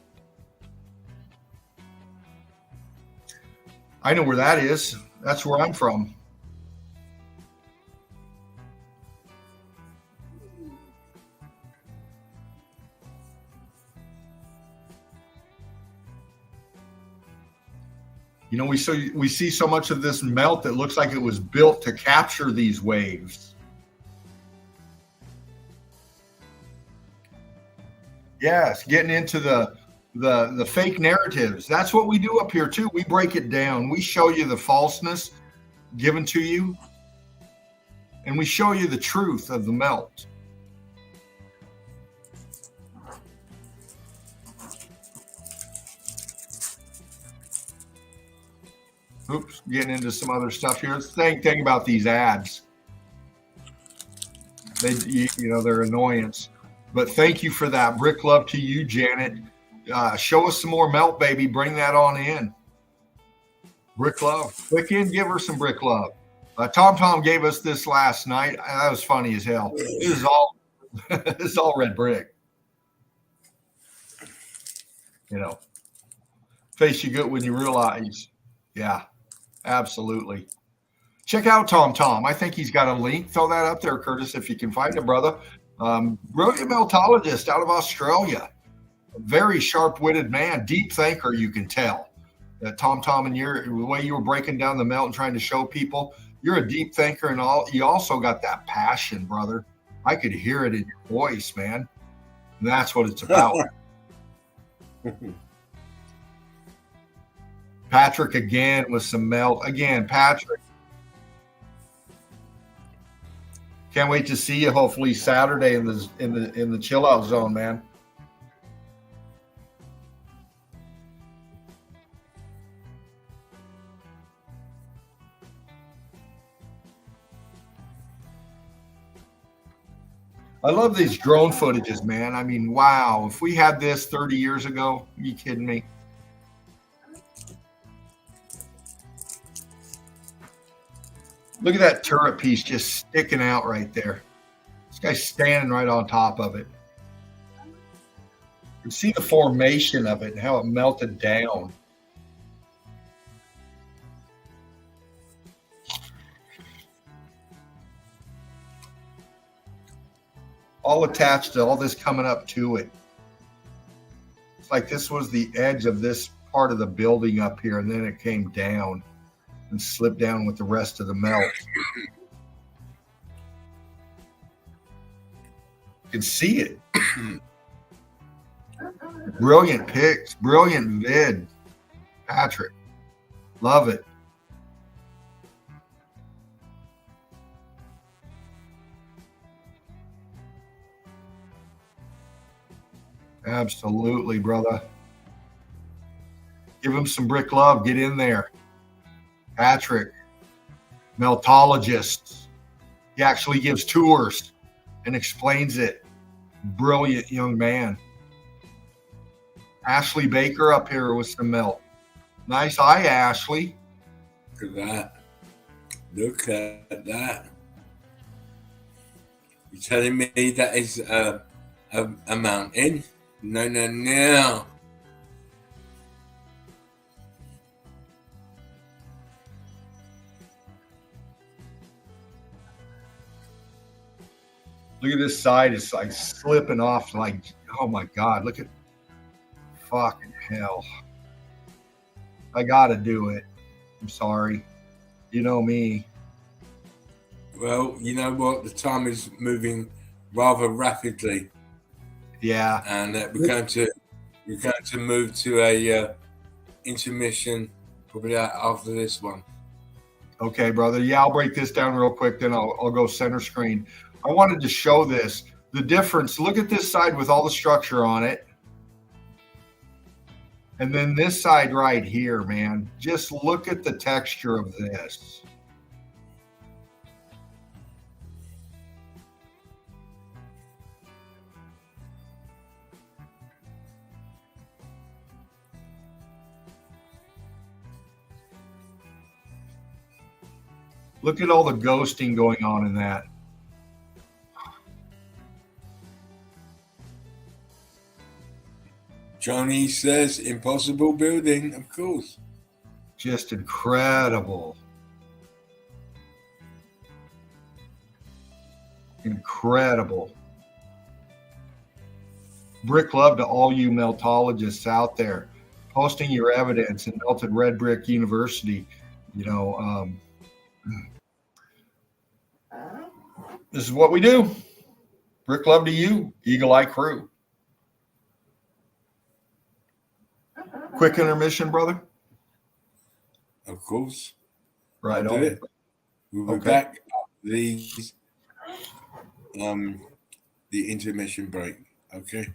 I know where that is. That's where I'm from. You know, we see so much of this melt that looks like it was built to capture these waves. Yes, getting into the fake narratives. That's what we do up here too. We break it down. We show you the falseness given to you, and we show you the truth of the melt. Oops, getting into some other stuff here. The thing about these ads, they're annoyance. But thank you for that. Brick love to you, Janet. Show us some more melt, baby. Bring that on in. Brick love. Click in, give her some brick love. Tom gave us this last night. That was funny as hell. It's all red brick. You know, face you good when you realize. Yeah, absolutely. Check out Tom. I think he's got a link. Throw that up there, Curtis, if you can find it, brother. Brilliant meltologist out of Australia. A very sharp-witted man, deep thinker, you can tell. Tom, and the way you were breaking down the melt and trying to show people, you're a deep thinker and all. You also got that passion, brother. I could hear it in your voice, man. And that's what it's about. Patrick again with some melt. Again, Patrick. Can't wait to see you. Hopefully Saturday in the chill out zone, man. I love these drone footages, man. I mean, wow. If we had this 30 years ago, are you kidding me? Look at that turret piece just sticking out right there. This guy's standing right on top of it. You can see the formation of it and how it melted down. All attached to all this coming up to it. It's like this was the edge of this part of the building up here, and then it came down and slipped down with the rest of the melt. You can see it. Brilliant pics, brilliant vid, Patrick. Love it. Absolutely, brother. Give him some brick love. Get in there. Patrick, meltologist. He actually gives tours and explains it. Brilliant young man. Ashley Baker up here with some melt. Nice eye, Ashley. Look at that. Look at that. You're telling me that is a mountain? No. Look at this side. It's like slipping off. Like, oh my God, look at fucking hell. I got to do it. I'm sorry. You know me. Well, you know what? The time is moving rather rapidly. Yeah. And we're going to move to a intermission probably after this one. Okay, brother. Yeah, I'll break this down real quick, then I'll go center screen. I wanted to show this, the difference. Look at this side with all the structure on it. And then this side right here, man. Just look at the texture of this. Look at all the ghosting going on in that. Johnny says impossible building, of course. Just incredible. Incredible. Brick love to all you meltologists out there posting your evidence in Melted Red Brick University. You know, this is what we do. Brick love to you, Eagle Eye crew. Quick intermission, brother. Of course. Right I'll on. do it. We'll be back after the intermission break. Okay.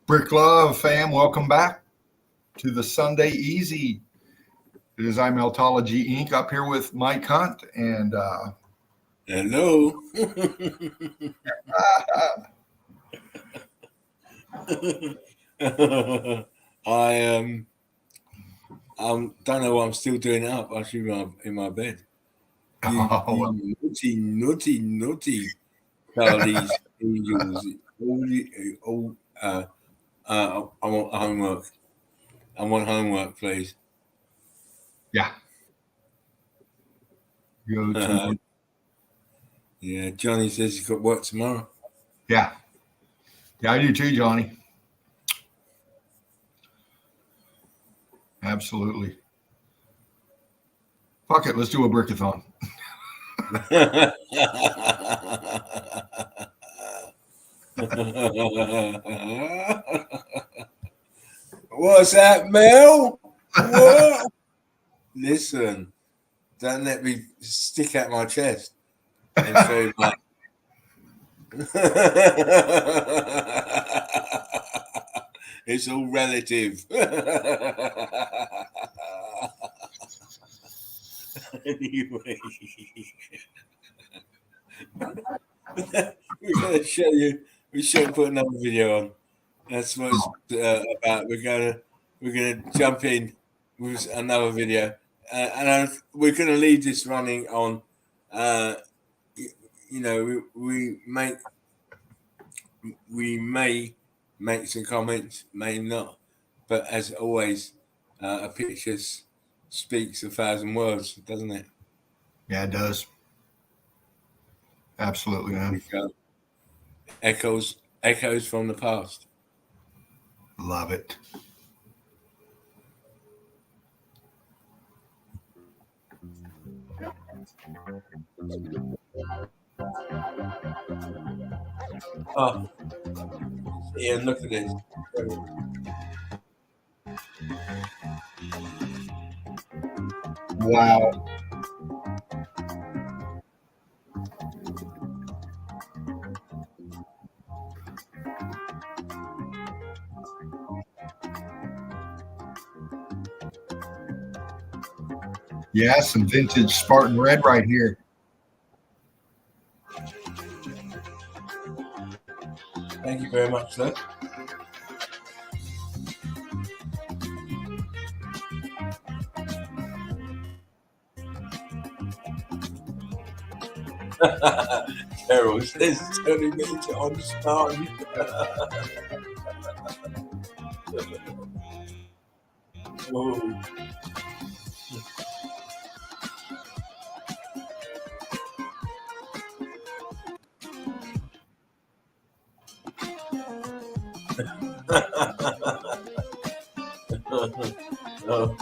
Brick Love fam, welcome back to the Sunday Easy. It is I Meltology Inc. up here with Mike Hunt and Hello. I don't know what I'm still doing up. I should be in my bed. Naughty Charlie's angels. I want homework. I want homework, please. yeah. Go to Yeah, Johnny says he's got work tomorrow. yeah. Yeah, I do too, Johnny. Absolutely. Fuck it, let's do a brickathon. What's that, Mel? What? Listen, don't let me stick out my chest and show my. It's all relative. Anyway, we're going to show you. We should put another video on. That's what it's about. We're gonna jump in with another video, and we're going to leave this running on. We may make some comments, may not, but as always, a picture speaks 1,000 words, doesn't it? Yeah, it does. Absolutely, man. Echoes from the past. Love it. Oh, Ian, look at this. Wow. Yeah, some vintage Spartan red right here. Thank you very much, sir. Carol says Tony Major on Spartan. Whoa. Oh.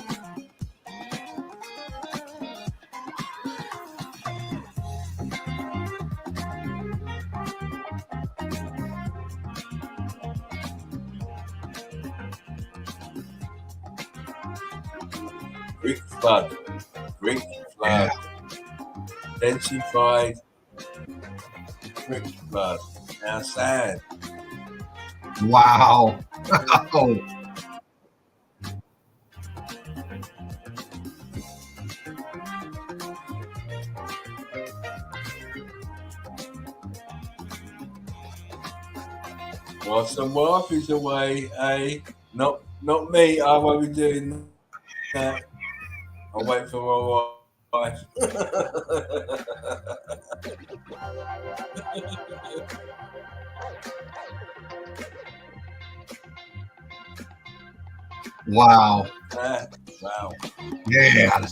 Greek flood. Yeah. Densified Greek flood. Now sad. Wow. Oh. Whilst the wife is away, not me. I won't be doing that. I'll wait for my wife. Wow. Wow. Yeah.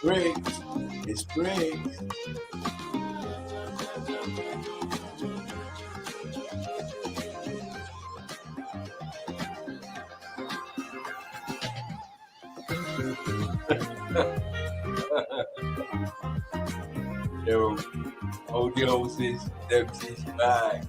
Bricks. It's bricks. Yo, hold your horses, Dempsey's back.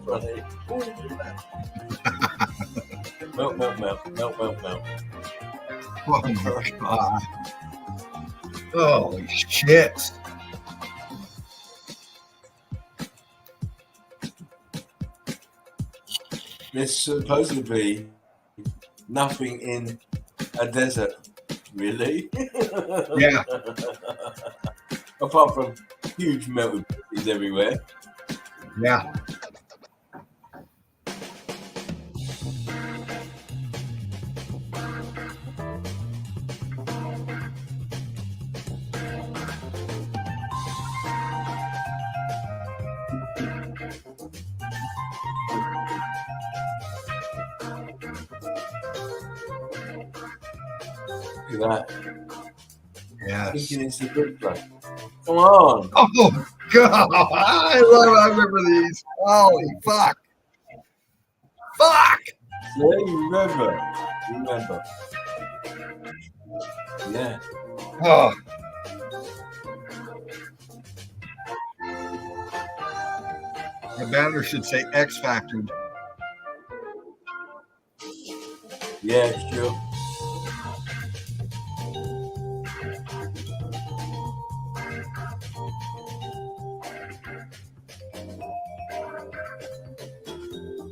funny. Melt, melt, melt, melt, melt, melt. Oh my God. Holy shit. There's supposedly nothing in a desert, really. Yeah. Apart from huge melted bodies everywhere. Yeah. Look at that. Yes. Thinking it's a good one. Come on. Oh God. I remember these. Holy fuck. Fuck. Yeah, you remember. Yeah. Oh. The banner should say X Factor. Yeah, sure.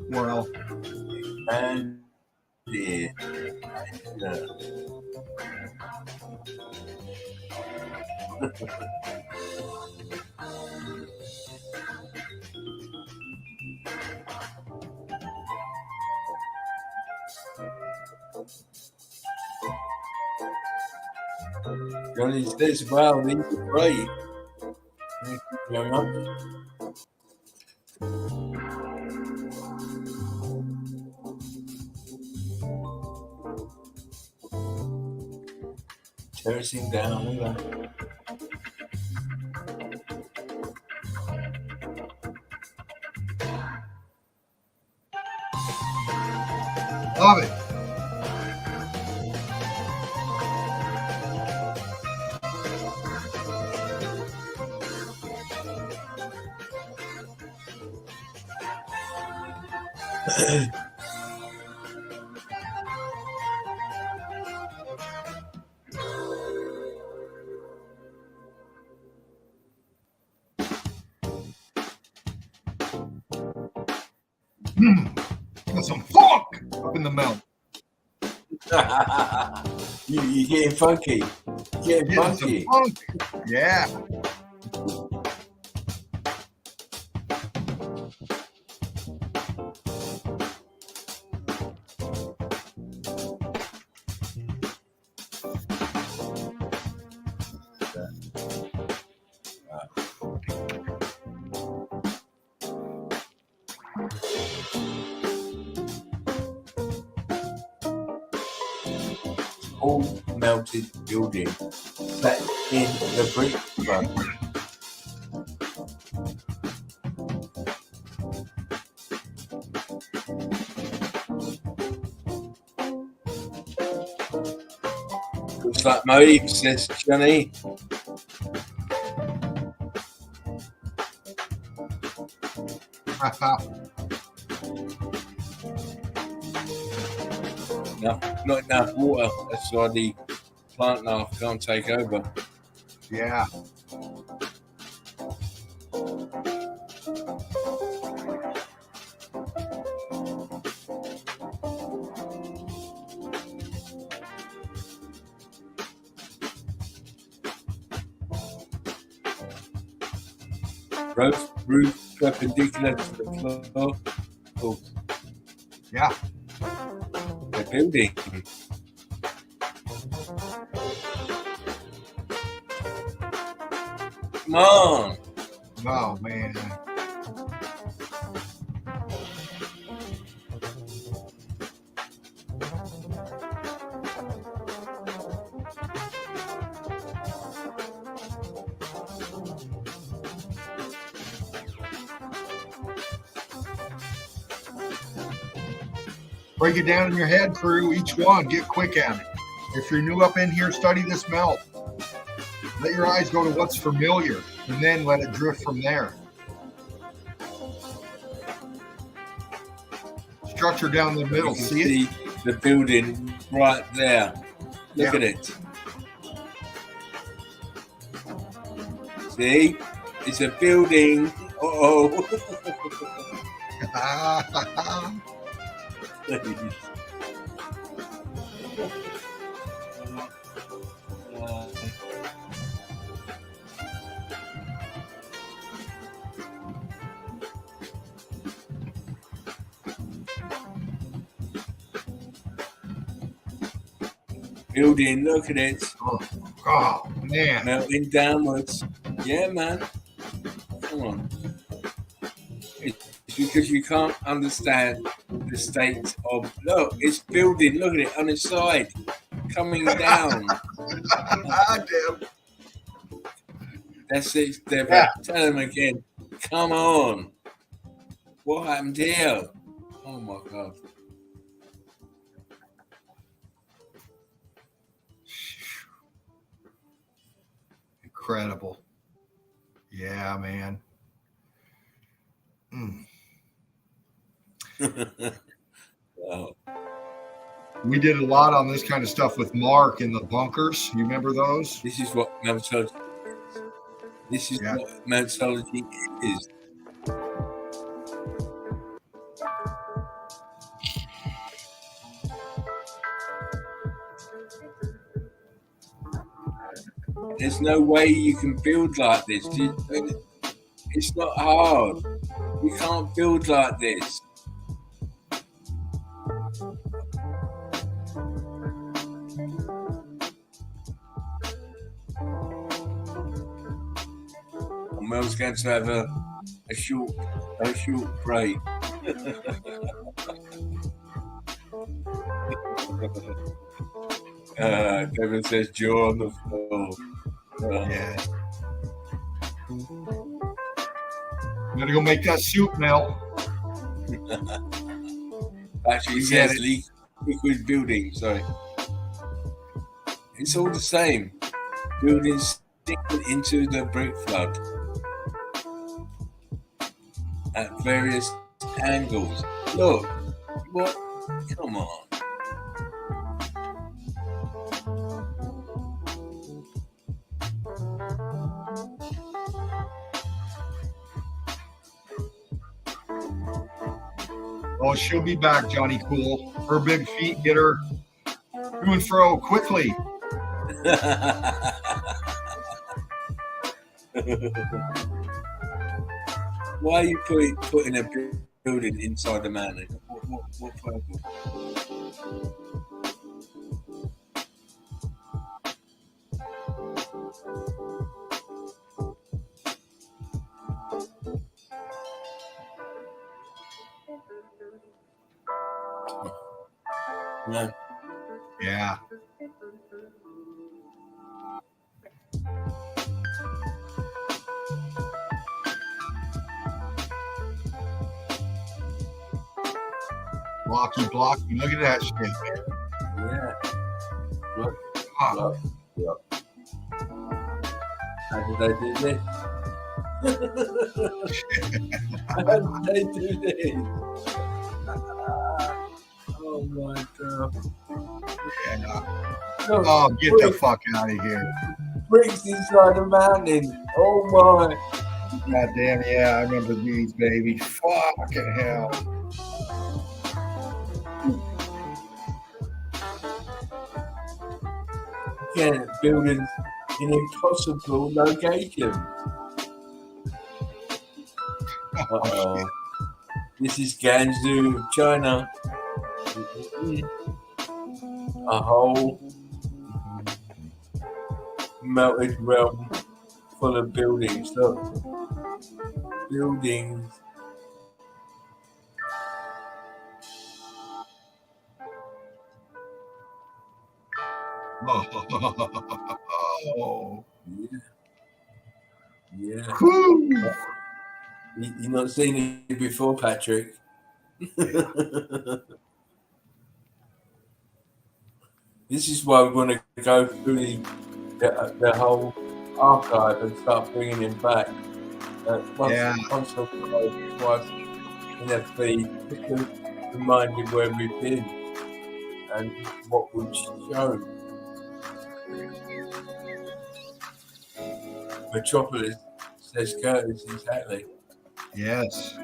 Well, And yeah. Johnny's this well, these are great. Thank you very much. Terracing down, look at that. love it. Got some funk up in the mouth. You're getting funky. You're getting Getting some funky. funk. Yeah. All melted building set in the brick front. Looks like Moe, says Johnny. No, not enough water. That's why the plant life can't take over. Yeah. Roof perpendicular to the floor. Oh, Yeah. the building. Come on. Oh man. Break it down in your head, crew. Each one, get quick at it. If you're new up in here, study this melt. Let your eyes go to what's familiar, and then let it drift from there. structure down the You middle. can See it? see the building right there. Look Yeah. at it. See? It's a building. Uh-oh. Building, look at it. Oh, man. Melting downwards. Yeah, man. Come on. It's because you can't understand the state of. Look, it's building. Look at it on its side. Coming down. Damn. That's it, Deborah. Yeah. Tell him again. Come on. What happened here? Oh, my God. Incredible. Yeah, man. Wow. We did a lot on this kind of stuff with Mark in the bunkers. You remember those? This is what Meltology is. This is what Meltology is. There's no way you can build like this. It's not hard. You can't build like this. And Mel's going to have a short break. Kevin says jaw on the floor. Yeah. I'm gonna go make that soup, Mel. Actually, it says liquid building. Sorry, it's all the same. Buildings sinking into the brick flood at various angles. Look, what? Come on. Oh, she'll be back, Johnny Cool. Her big feet get her to and fro quickly. Why are you putting a building inside the man? What purpose? No. Yeah. Blocky. Look at that shit, man. Yeah. Look. Ah. Look. How did I do this? How did I do this? Oh my God. Yeah. Look, Oh, get the fuck out of here. bricks inside the mountain. Oh my. God damn, yeah, I remember these, baby. Fucking hell. Yeah, building an impossible location. Uh-oh. This is Gansu, China. A whole melted realm full of buildings. Look. Buildings. Oh. Yeah. Whew. You've not seen it before, Patrick. This is why we want to go through the whole archive and start bringing him back. Once the twice in a feed, because reminded where we've been and what we've shown. Metropolis, says Curtis, exactly. Yes.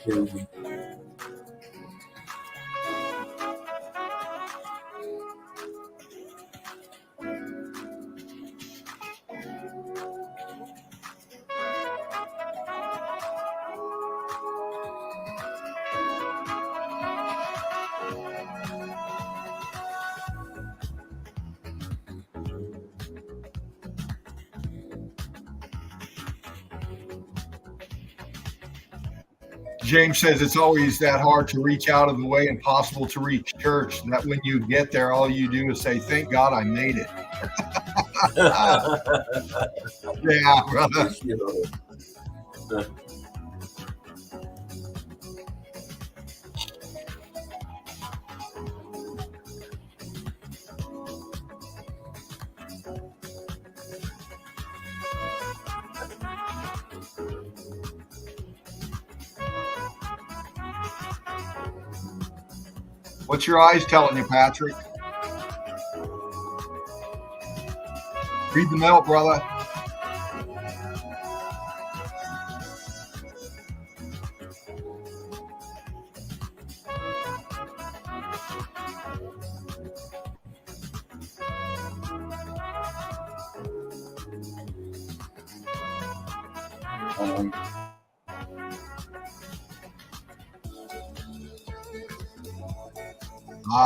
Building. James says it's always that hard to reach out of the way, impossible to reach church. That when you get there, all you do is say, "Thank God I made it." Yeah, brother. What's your eyes telling you, Patrick? Read the melt, brother.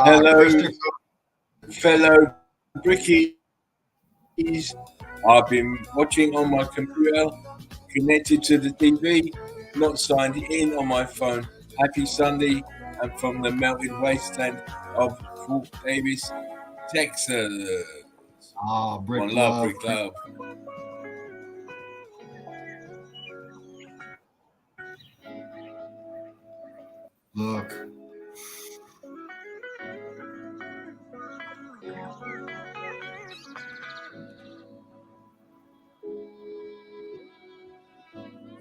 Hello, fellow brickies. I've been watching on my computer, connected to the TV, not signed in on my phone. Happy Sunday, and from the melted wasteland of Fort Davis, Texas. Brick One love. love, brick love. Look.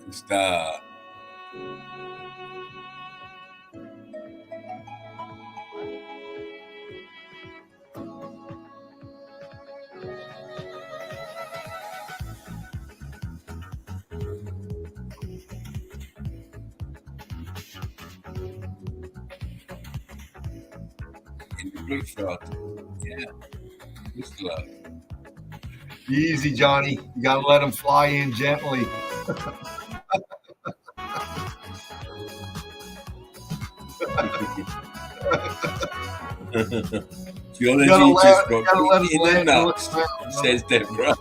Star. In the brick shot. Yeah. Just love. Easy, Johnny. You got to let them fly in gently. Theology just got in the nuts, says Deborah.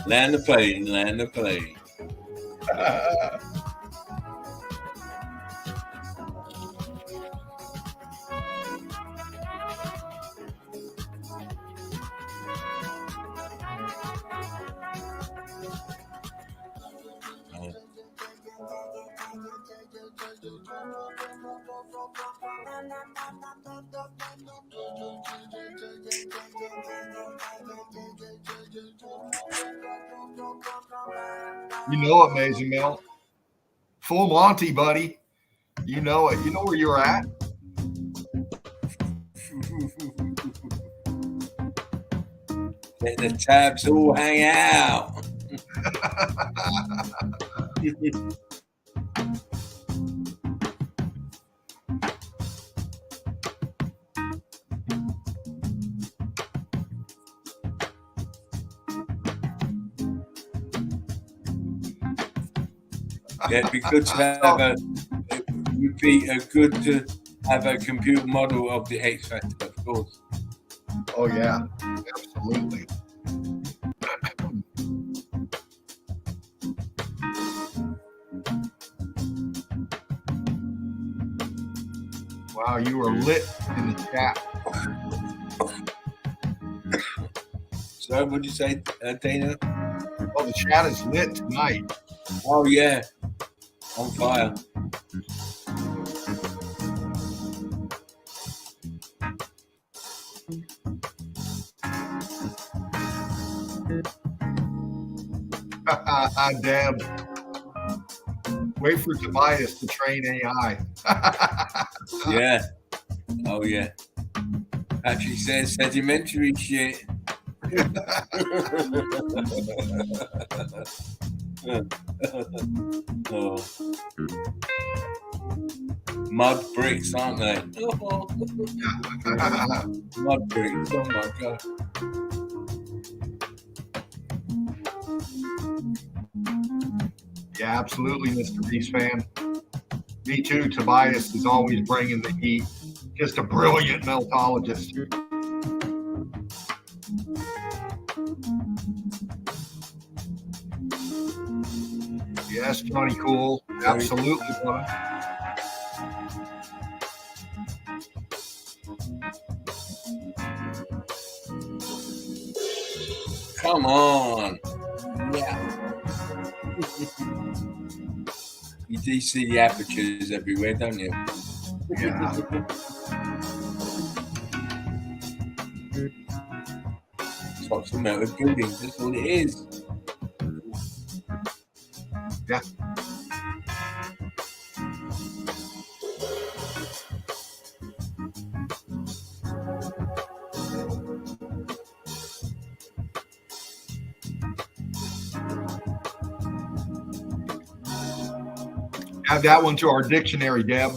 Land the plane, land the plane. You know it, Amazing Mel. Full Monty, buddy. You know it. You know where you're at. Let the tabs all hang out. Yeah, it'd be good to have a computer model of the X Factor, of course. Oh yeah, absolutely. Wow, you were lit in the chat. So, what'd you say, Dana? Oh, the chat is lit tonight. Oh yeah, on fire. Deb, wait for Tobias to train AI. Yeah. Oh yeah. Patrick says sedimentary shit. Oh. Mud bricks, aren't they? Oh. Mud bricks. Oh my god. Yeah, absolutely, Mr. Beast fan. Me too. Tobias is always bringing the heat. Just a brilliant meltologist. Yes, Johnny Cool. Absolutely, brother. Come on. Yeah. You do see the apertures everywhere, don't you? Yeah. Tops of melted buildings, that's all it is. Yeah. Add that one to our dictionary, Deb.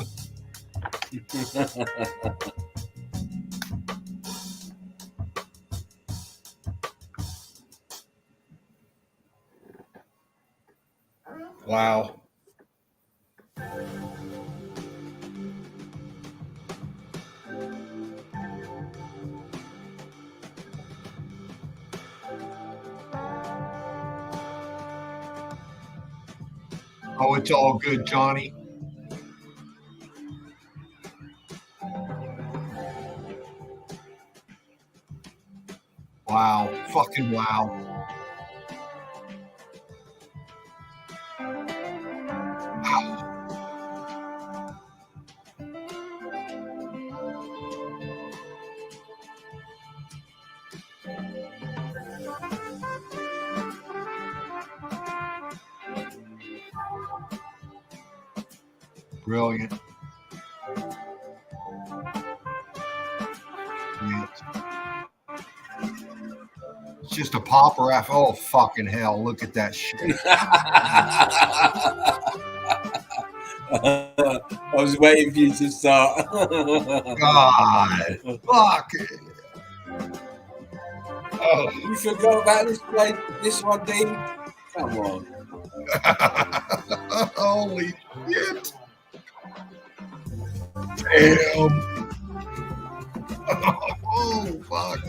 Wow. Oh, it's all good, Johnny. Wow. Fucking wow. Brilliant. Yes. It's just a popper after. Oh, fucking hell. Look at that shit. I was waiting for you to start. God. Fuck. Oh. You forgot about this place, this one, Dean? Come on. Holy shit. Damn. Oh, fuck.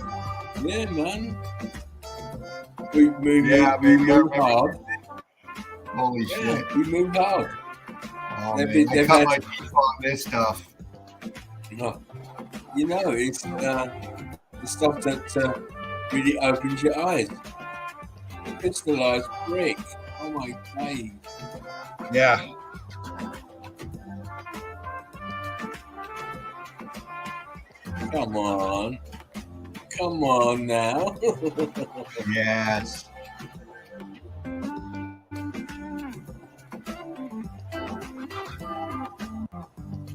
Yeah, man. We moved hard. Holy shit. We moved hard. Oh, man. I cut my teeth on this stuff. You know, it's the stuff that really opens your eyes. Crystallized brick. Oh my days. Yeah. Come on. Come on now. Yes.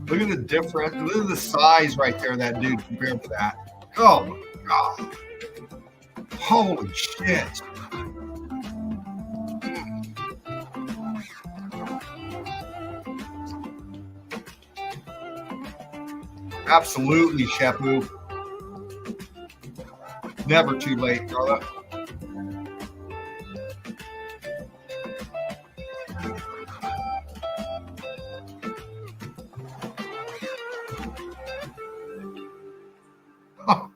Look at the difference. Look at the size right there, that dude, compared to that. Oh my God. Holy shit. Absolutely, Shepu. Never too late, brother. Oh.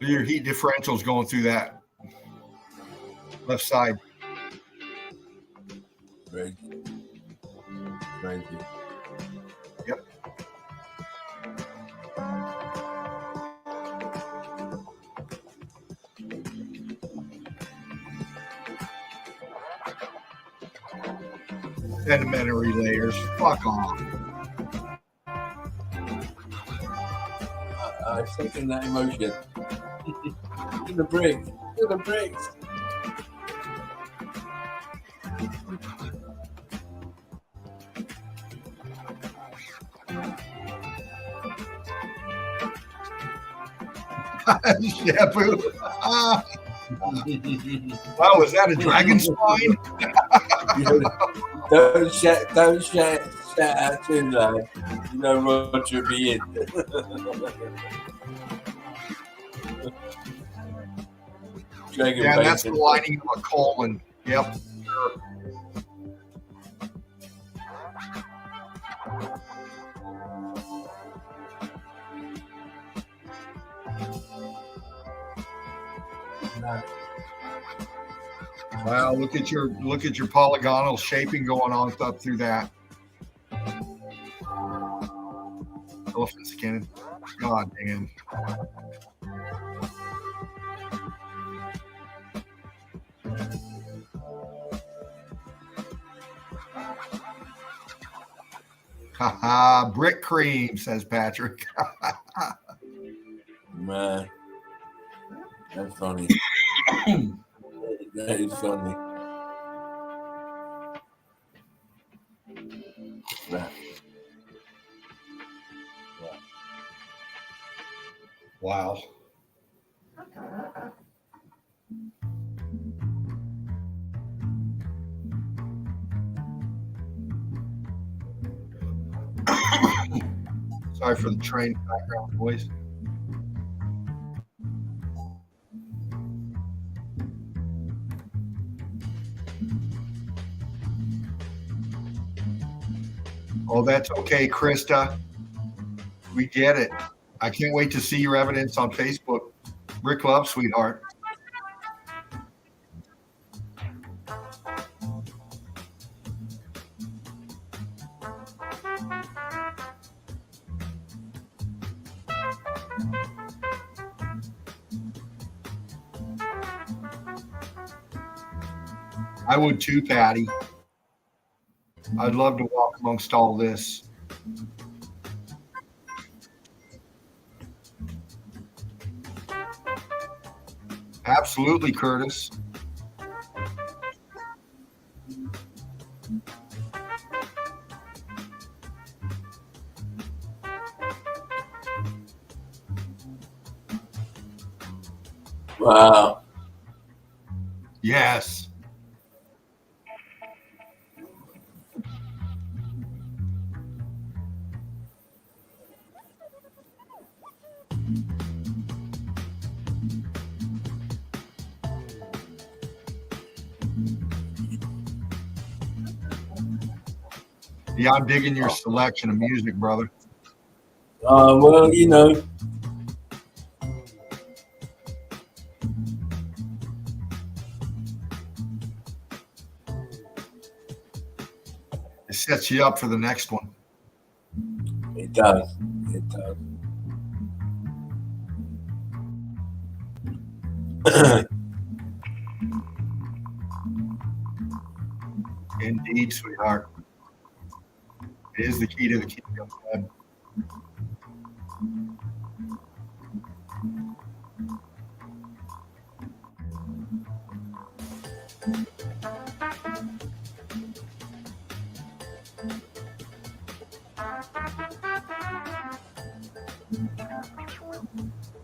Your heat differential's going through that left side. Crazy. Crazy. Yep. Sedimentary layers. Fuck off. I second that emotion. To the bricks. To the bricks. Shabu. Wow, was that a dragon spine? Don't shout out too loud. You know Roger will be in. Dragon Yeah, that's the bacon. lining of a colon. Yep. Wow, look at your polygonal shaping going on up through that. Elephant skin. God damn. Haha, brick cream, says Patrick. Man, that's funny. That is funny. Right. Wow. Sorry for the train background noise. Oh, that's okay, Krista. We get it. I can't wait to see your evidence on Facebook. Rick Love, sweetheart. I would too, Patty. I'd love to walk amongst all this. Absolutely, Curtis. Wow. Yes. Yeah, I'm digging your selection of music, brother. Well, you know. It sets you up for the next one. It does. It does. Indeed, sweetheart. It is the key to the kingdom.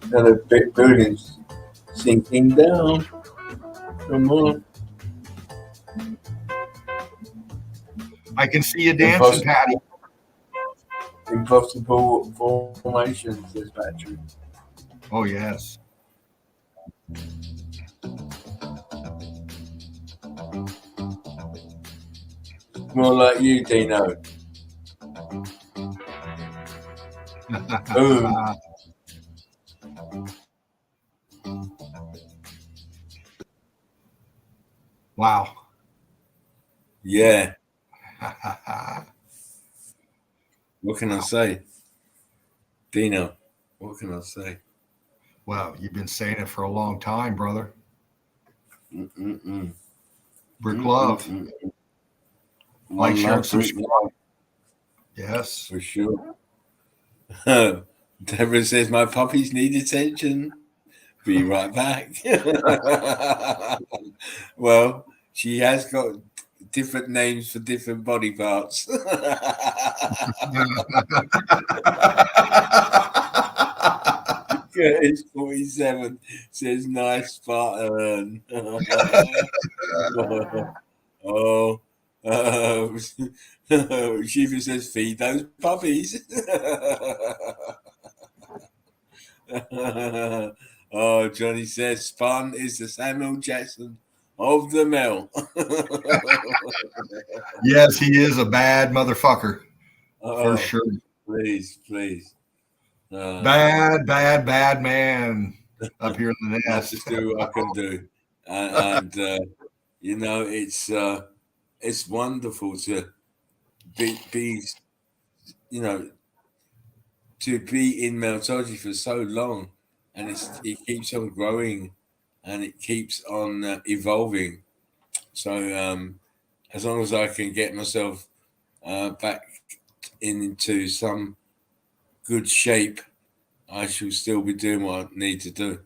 Now the big building's sinking down. Come on. I can see you dancing, Patty. Impossible formations, says Patrick. Oh, yes. More like you, Dino. Boom. Wow. Yeah. What can I say? Dino, what can I say? Well, you've been saying it for a long time, brother. Mm-mm-mm. Brick Love. Mm-mm-mm. Like, share, and love, Brit, subscribe. Yes. for sure. Deborah says my puppies need attention. Be right back. Well, she has got different names for different body parts. Curtis 47 says nice Spartan. Oh, Shiva says feed those puppies. Oh, Johnny says Spartan is the Samuel Jackson of the Mel. Yes, he is a bad motherfucker. For sure. Please. Bad man up here in the I have to nest. do what I can do, and you know, it's wonderful to be you know, to be in Meltology for so long, and it keeps on growing, and it keeps on evolving. So as long as I can get myself back into some good shape, I shall still be doing what I need to do,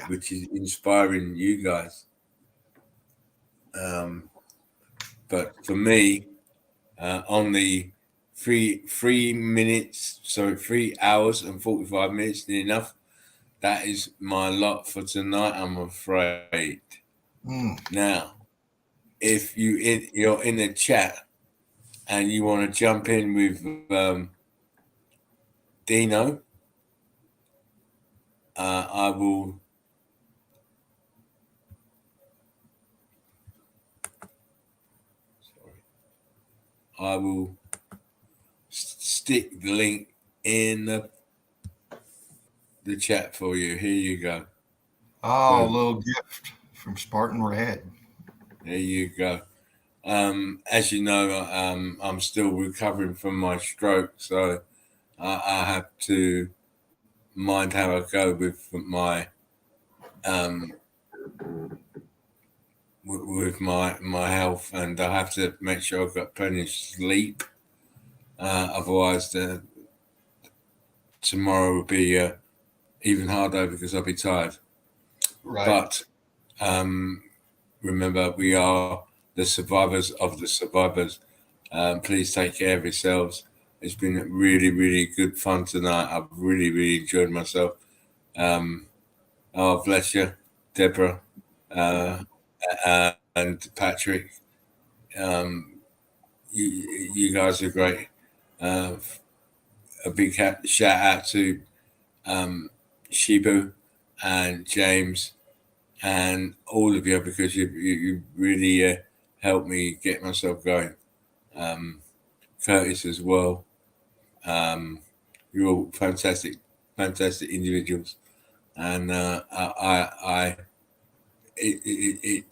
which is inspiring you guys. But for me, on the 3 hours and 45 minutes, near enough, that is my lot for tonight, I'm afraid. Now, if you're in the chat and you want to jump in with Dino, I will stick the link in the chat for you. Here you go. Oh, a little gift from Spartan Red. There you go. As you know, I'm still recovering from my stroke, so I have to mind how I go with my with my health, and I have to make sure I've got plenty of sleep. Otherwise, tomorrow will be even harder because I'll be tired. Right. But remember, we are the survivors of the survivors. Please take care of yourselves. It's been really, really good fun tonight. I've really, really enjoyed myself. Oh, bless you, Deborah and Patrick. You guys are great. A big shout out to Shibu and James and all of you, because you really helped me get myself going. Curtis as well. You're all fantastic individuals, and it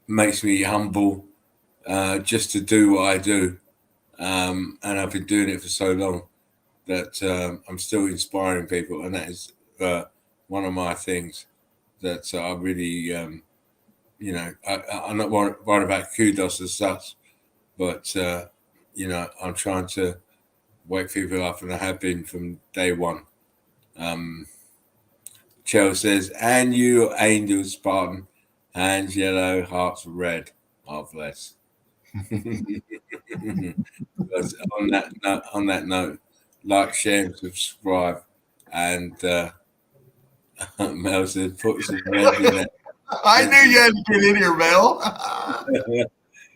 makes me humble just to do what I do, and I've been doing it for so long that I'm still inspiring people, and that is one of my things that I really, I'm not worried about kudos as such, but I'm trying to wake people up, and I have been from day one. Chell says, and you angels, Spartan, hands yellow, hearts red. Oh, bless. on that note, like, share, and subscribe, and Mel says, put some red in it. I knew you had to get in here, Mel.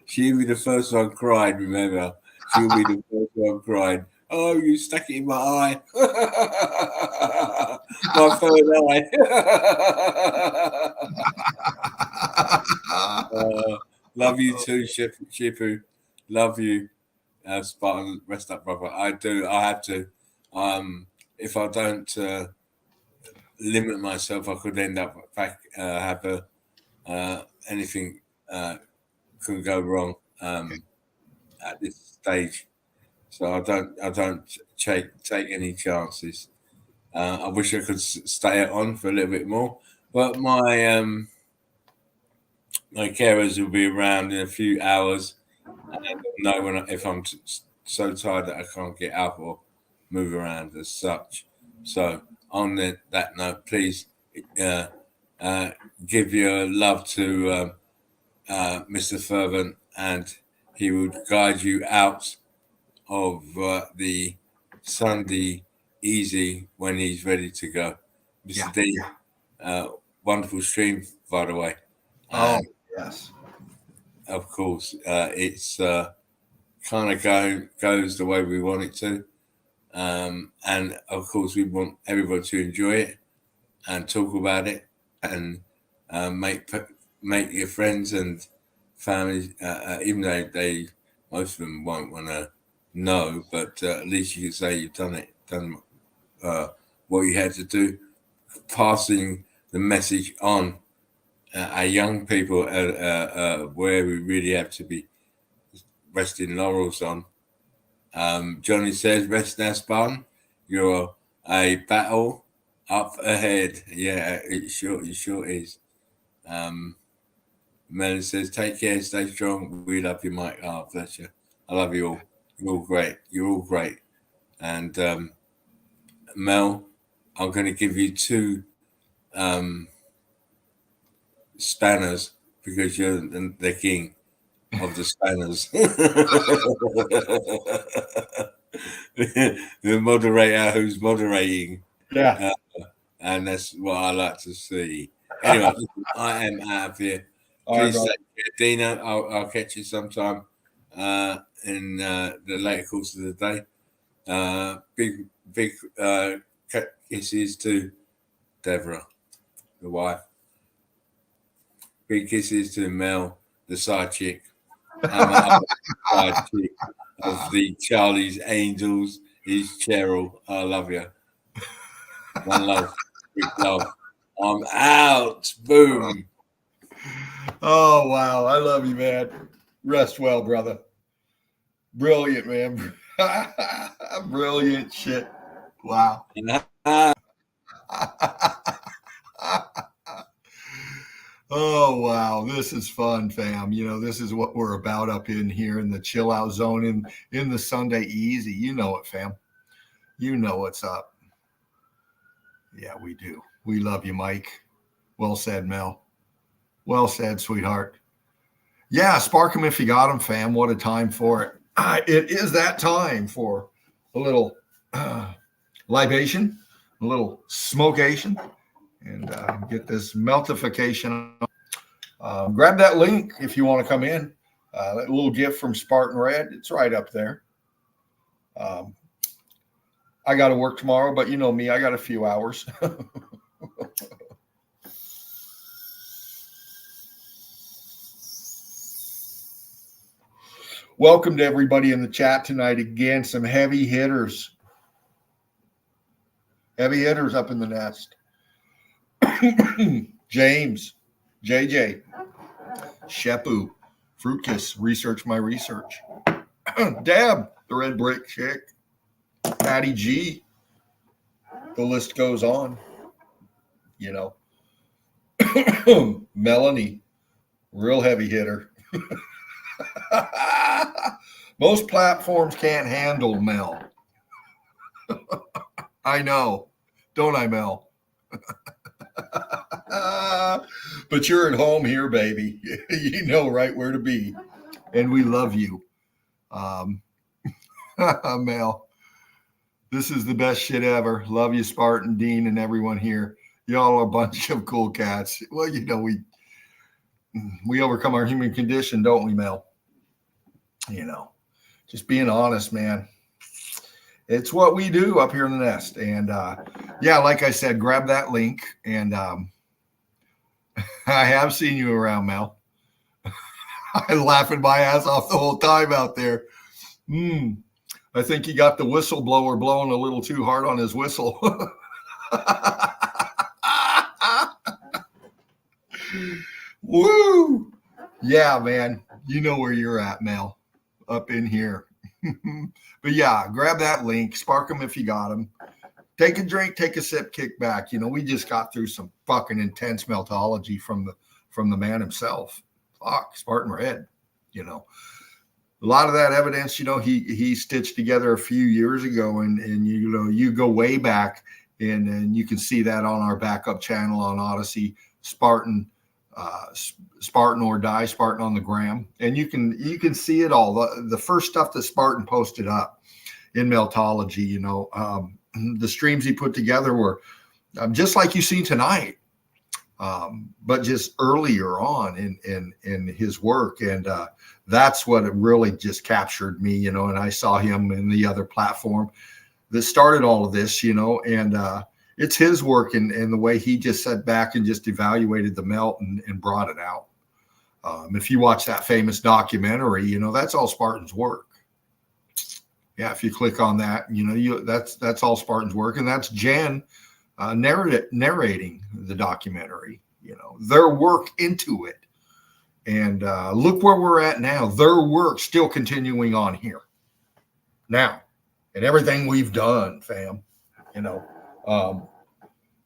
She'll be the first one crying, remember. She'll be the first one crying. Oh, you stuck it in my eye. My third eye. Love you too, Shipu. Love you, Spartan. Rest up, brother. I do. I have to. If I don't limit myself, I could end up back have anything could go wrong at this stage. So I don't take any chances. I wish I could stay on for a little bit more, but my carers will be around in a few hours, And I know if I'm so tired that I can't get up or move around as such. So on that note, please give your love to Mr. Fervent, and he would guide you out of the Sunday easy when he's ready to go. Mr. D, wonderful stream, by the way. And yes. of course, it's kind of goes the way we want it to. And of course, we want everybody to enjoy it and talk about it and make your friends and family, even though most of them won't want to know, but at least you can say you've done what you had to do, passing the message on. Our young people, where we really have to be resting laurels on. Johnny says, rest now, Spartan. You're a battle up ahead. Yeah, it sure is. Melon says, take care, stay strong. We love you, Mike. Oh, bless you. I love you all. You're all great. You're all great. And Mel, I'm going to give you 2 spanners because you're the king of the spanners. The moderator who's moderating. Yeah. And that's what I like to see. Anyway, I am out of here. Please take care, Dina. I'll catch you sometime in the later course of the day. Big kisses to Deborah, the wife. Big kisses to Mel, the side chick. And the other side chick of the Charlie's Angels is Cheryl. I love you. One love. Big love. I'm out. Boom. Oh, wow. I love you, man. Rest well, brother. Brilliant, man. Brilliant shit. Wow. Oh, wow. This is fun, fam. You know, this is what we're about up in here in the chill out zone in the Sunday Easy. You know it, fam. You know what's up. Yeah, we do. We love you, Mike. Well said, Mel. Well said, sweetheart. Yeah, spark them if you got them, fam. What a time for it. It is that time for a little libation, a little smokeation, and get this meltification. Grab that link if you want to come in. That little gift from Spartan Red. It's right up there. I got to work tomorrow, but you know me, I got a few hours. Welcome to everybody in the chat tonight. Again, some heavy hitters. Heavy hitters up in the nest. James, JJ, Shepu, Fruitkiss, Research My Research. Deb, the Red Brick Chick. Patty G. The list goes on. You know. Melanie, real heavy hitter. Most platforms can't handle Mel. I know. Don't I, Mel? But you're at home here, baby. You know right where to be. And we love you. Mel, this is the best shit ever. Love you, Spartan, Dean, and everyone here. Y'all are a bunch of cool cats. Well, you know, we overcome our human condition, don't we, Mel? You know, just being honest, man. It's what we do up here in the nest. And yeah, like I said, grab that link. And I have seen you around, Mel. I'm laughing my ass off the whole time out there. I think he got the whistleblower blowing a little too hard on his whistle. Woo! Yeah, man. You know where you're at, Mel. Up in here. But yeah, grab that link. Spark them if you got them. Take a drink, take a sip, kick back. You know, we just got through some fucking intense meltology from the man himself. Fuck, Spartan Red, you know. a lot of that evidence, he stitched together a few years ago, and you go way back, and you can see that on our backup channel on Odyssey, Spartan, Spartan or Die, Spartan on the gram, and you can see it all. The first stuff that Spartan posted up in Meltology, the streams he put together were just like you see tonight, but just earlier on in his work, and that's what it really just captured me, and I saw him in the other platform that started all of this, and it's his work and the way he just sat back and just evaluated the melt and brought it out. If you watch that famous documentary, that's all Spartan's work. Yeah, if you click on that, that's all Spartan's work, and that's Jen narrating the documentary. Their work into it, and look where we're at now. Their work still continuing on here now, and everything we've done, fam.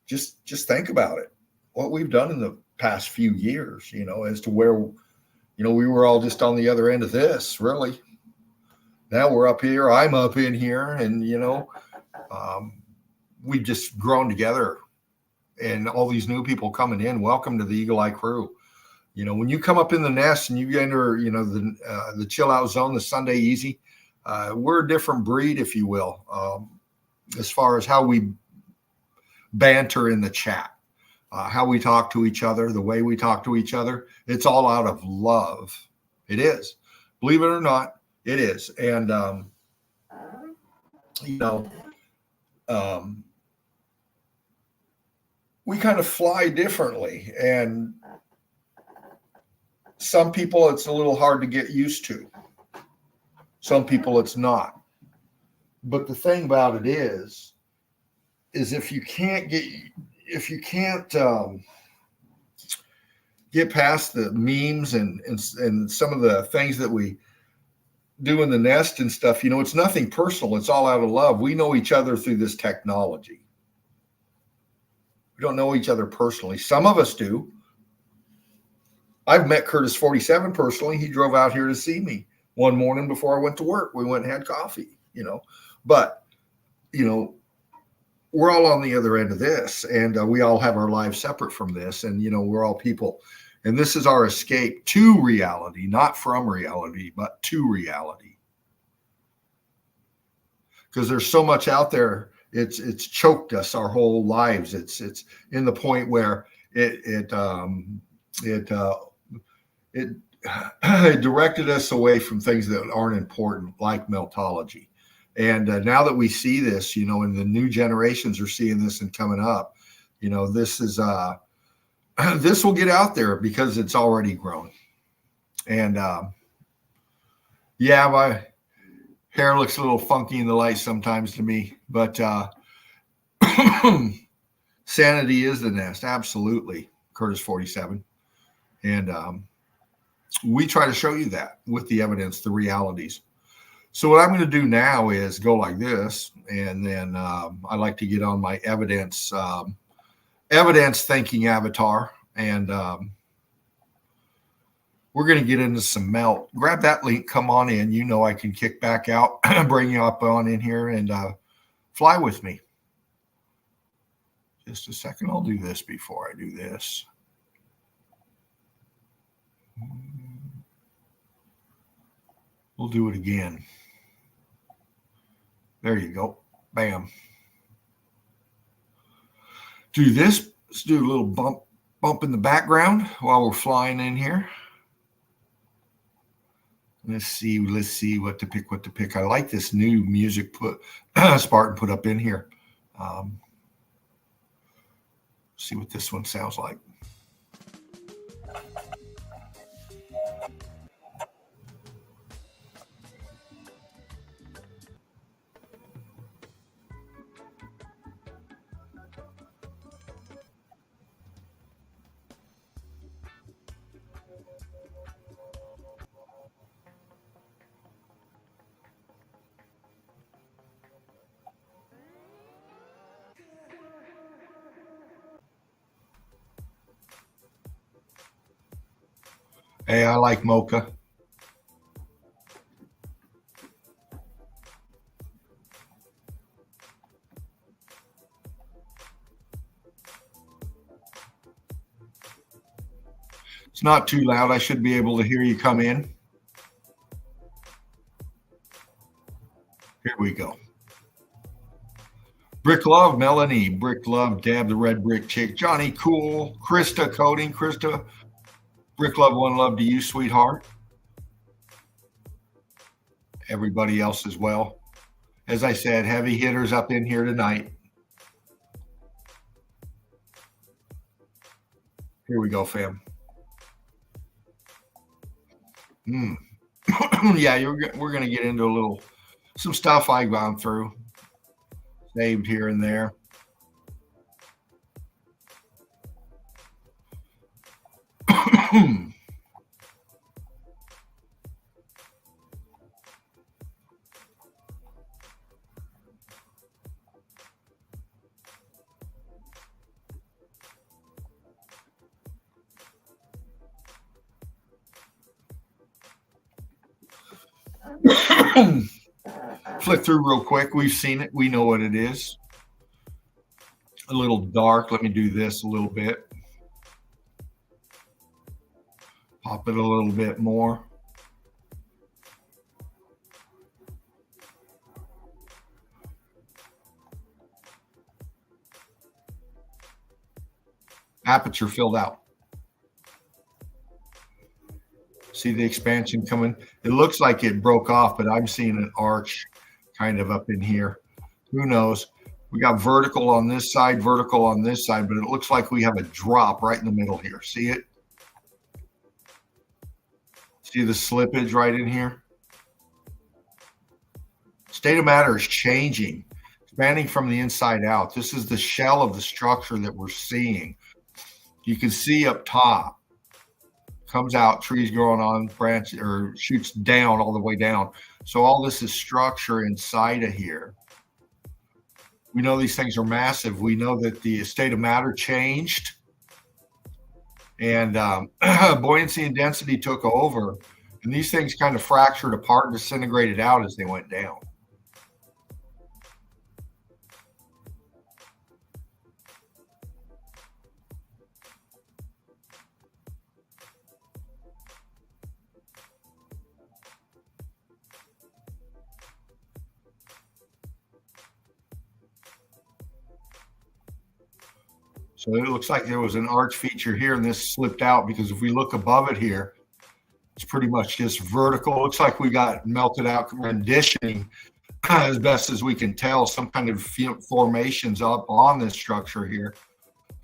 Just think about it. What we've done in the past few years, as to where, we were all just on the other end of this, really. Now we're up here. I'm up in here, and we've just grown together, and all these new people coming in. Welcome to the Eagle Eye crew. When you come up in the nest and you enter, the chill out zone, the Sunday Easy, we're a different breed, if you will, as far as how we banter in the chat, how we talk to each other, the way we talk to each other. It's all out of love. It is. Believe it or not, it is. And, we kind of fly differently, and some people it's a little hard to get used to. Some people it's not. But the thing about it is if you can't get past the memes and some of the things that we do in the nest and stuff, it's nothing personal. It's all out of love. We know each other through this technology. We don't know each other personally. Some of us do. I've met Curtis 47 personally. He drove out here to see me one morning before I went to work. We went and had coffee, but, we're all on the other end of this, and we all have our lives separate from this. And, we're all people, and this is our escape to reality, not from reality, but to reality. Because there's so much out there. It's choked us our whole lives. It's in the point where it directed us away from things that aren't important, like Meltology. And now that we see this, and the new generations are seeing this and coming up, this is this will get out there because it's already grown. And my hair looks a little funky in the light sometimes to me, but sanity is the nest. Absolutely. Curtis 47. And we try to show you that with the evidence, the realities. So what I'm going to do now is go like this, and then I like to get on my evidence thinking avatar, and we're going to get into some melt. Grab that link, come on in. I can kick back out, bring you up on in here, and fly with me. Just a second. I'll do this before I do this. We'll do it again. There you go. Bam. Do this. Let's do a little bump in the background while we're flying in here. Let's see what to pick. I like this new music Spartan put up in here. See what this one sounds like. Hey, I like mocha. It's not too loud. I should be able to hear you come in. Here we go. Brick Love, Melanie, Brick Love, Dab the Red Brick Chick, Johnny Cool, Krista Coding, Krista, Brick Love, one love to you, sweetheart. Everybody else as well. As I said, heavy hitters up in here tonight. Here we go, fam. Yeah, we're going to get into some stuff I've gone through, saved here and there. Flick through real quick. We've seen it. We know what it is. A little dark. Let me do this a little bit. Pop it a little bit more. Aperture filled out. See the expansion coming? It looks like it broke off, but I'm seeing an arch kind of up in here. Who knows? We got vertical on this side, vertical on this side, but it looks like we have a drop right in the middle here. See it? See the slippage right in here? State of matter is changing, expanding from the inside out. This is the shell of the structure that we're seeing. You can see up top. Comes out, trees growing on, branch or shoots down all the way down. So all this is structure inside of here. We know these things are massive. We know that the state of matter changed, and buoyancy and density took over, and these things kind of fractured apart and disintegrated out as they went down. So it looks like there was an arch feature here, and this slipped out because if we look above it here, it's pretty much just vertical. It looks like we got melted out renditioning, as best as we can tell, some kind of formations up on this structure here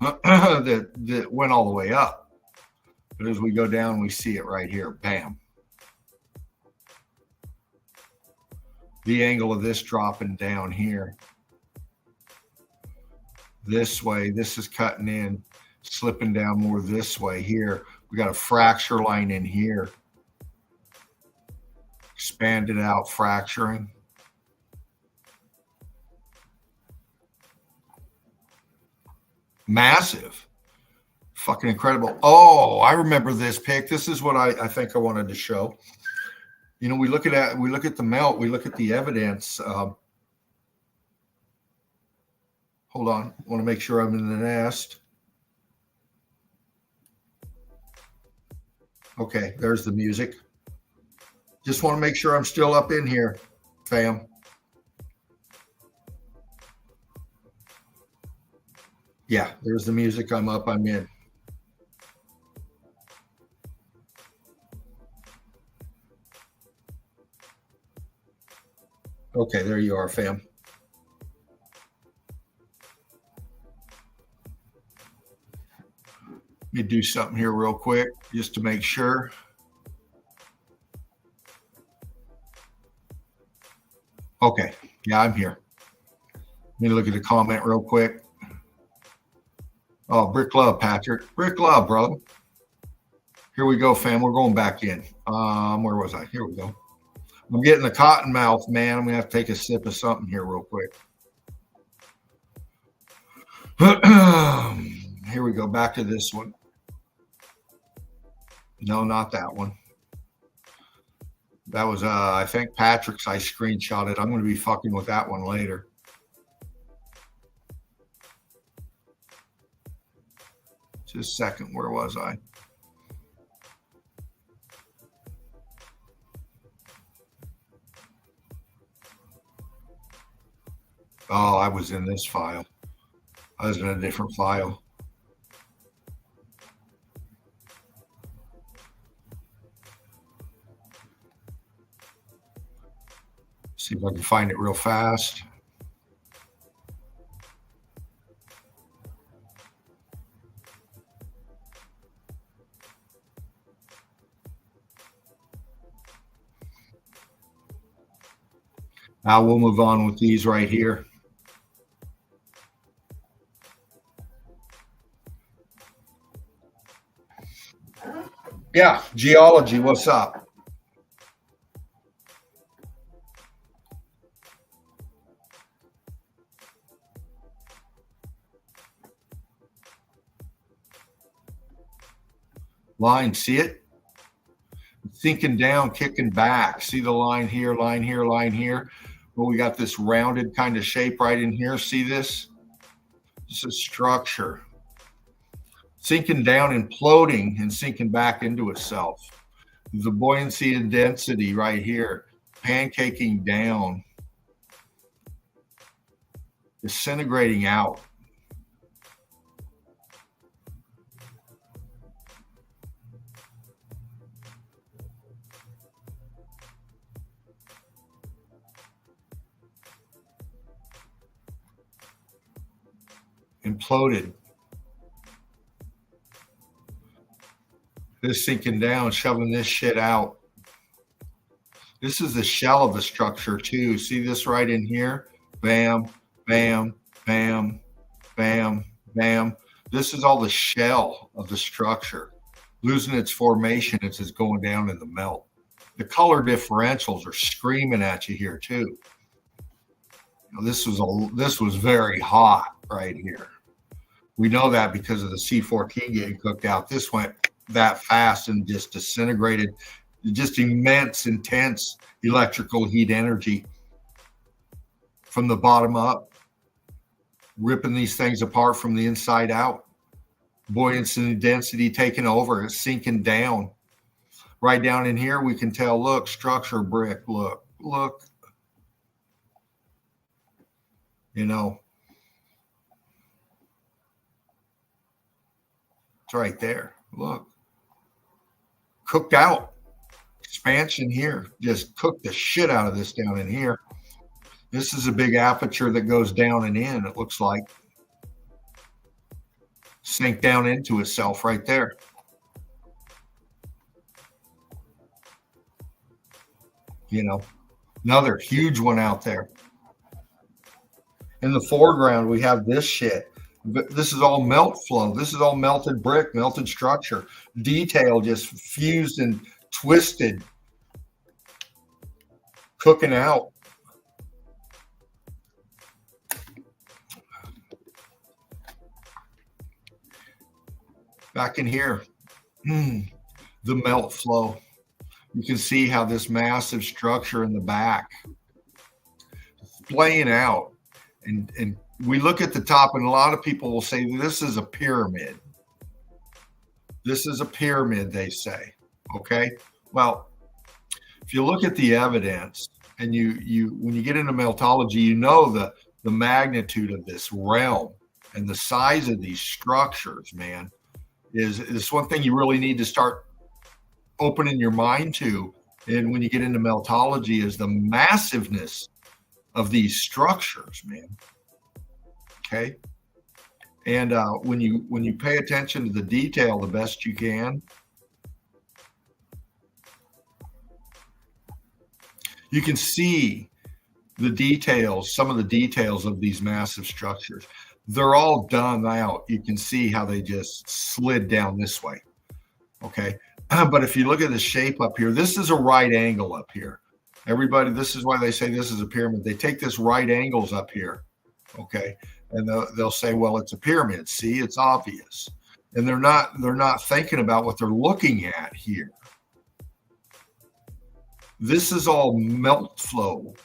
that went all the way up. But as we go down, we see it right here. Bam. The angle of this dropping down here. This way, this is cutting in, slipping down more this way here. We got a fracture line in here. Expanded out, fracturing. Massive. Fucking incredible. Oh, I remember this pic. This is what I think I wanted to show. You know, we look at the melt, we look at the evidence. Hold on. I want to make sure I'm in the nest. Okay, there's the music. Just want to make sure I'm still up in here, fam. Yeah, there's the music. I'm up, I'm in. Okay, there you are, fam. Let me do something here real quick just to make sure. Okay, yeah, I'm here. Let me look at the comment real quick. Oh, Brick Love, Patrick. Brick Love, brother. Here we go, fam. We're going back in. Where was I? Here we go. I'm getting the cotton mouth, man. I'm going to have to take a sip of something here real quick. Here we go. Back to this one. No, not that one. That was, I think Patrick's. I screenshotted. I'm going to be fucking with that one later. Just a second. Where was I? Oh, I was in this file. I was in a different file. See if I can find it real fast. Now we'll move on with these right here. Yeah, geology, what's up? Line, see it? Sinking down, kicking back. See the line here, line here, line here. Well, we got this rounded kind of shape right in here. See this? This is structure. Sinking down, imploding, and sinking back into itself. The buoyancy and density right here, pancaking down, disintegrating out. Imploded. This sinking down, shoving this shit out. This is the shell of the structure too. See this right in here? Bam, bam, bam, bam, bam. This is all the shell of the structure. Losing its formation as it's going down in the melt. The color differentials are screaming at you here too. This was very hot right here. We know that because of the C14 getting cooked out. This went that fast and just disintegrated. Just immense, intense electrical heat energy from the bottom up, ripping these things apart from the inside out. Buoyancy and density taking over. It's sinking down. Right down in here, we can tell, look, structure brick, look. You know, it's right there. Look. Cooked out. Expansion here. Just cooked the shit out of this down in here. This is a big aperture that goes down and in, it looks like. Sink down into itself right there. You know, another huge one out there. In the foreground, we have this shit. This is all melt flow. This is all melted brick, melted structure. Detail just fused and twisted, cooking out. Back in here, the melt flow. You can see how this massive structure in the back is playing out. And we look at the top, and a lot of people will say this is a pyramid. This is a pyramid, they say. Okay. Well, if you look at the evidence, and you when you get into meltology, you know the magnitude of this realm and the size of these structures, man, is one thing you really need to start opening your mind to. And when you get into meltology, is the massiveness of these structures, man. Okay. And when you pay attention to the detail the best you can, you can see the details, some of the details of these massive structures. They're all done out. You can see how they just slid down this way. Okay. But if you look at the shape up here, this is a right angle up here. Everybody, this is why they say this is a pyramid. They take this right angles up here. Okay. And they'll say, well, it's a pyramid. See, it's obvious. And they're not thinking about what they're looking at here. This is all melt flow.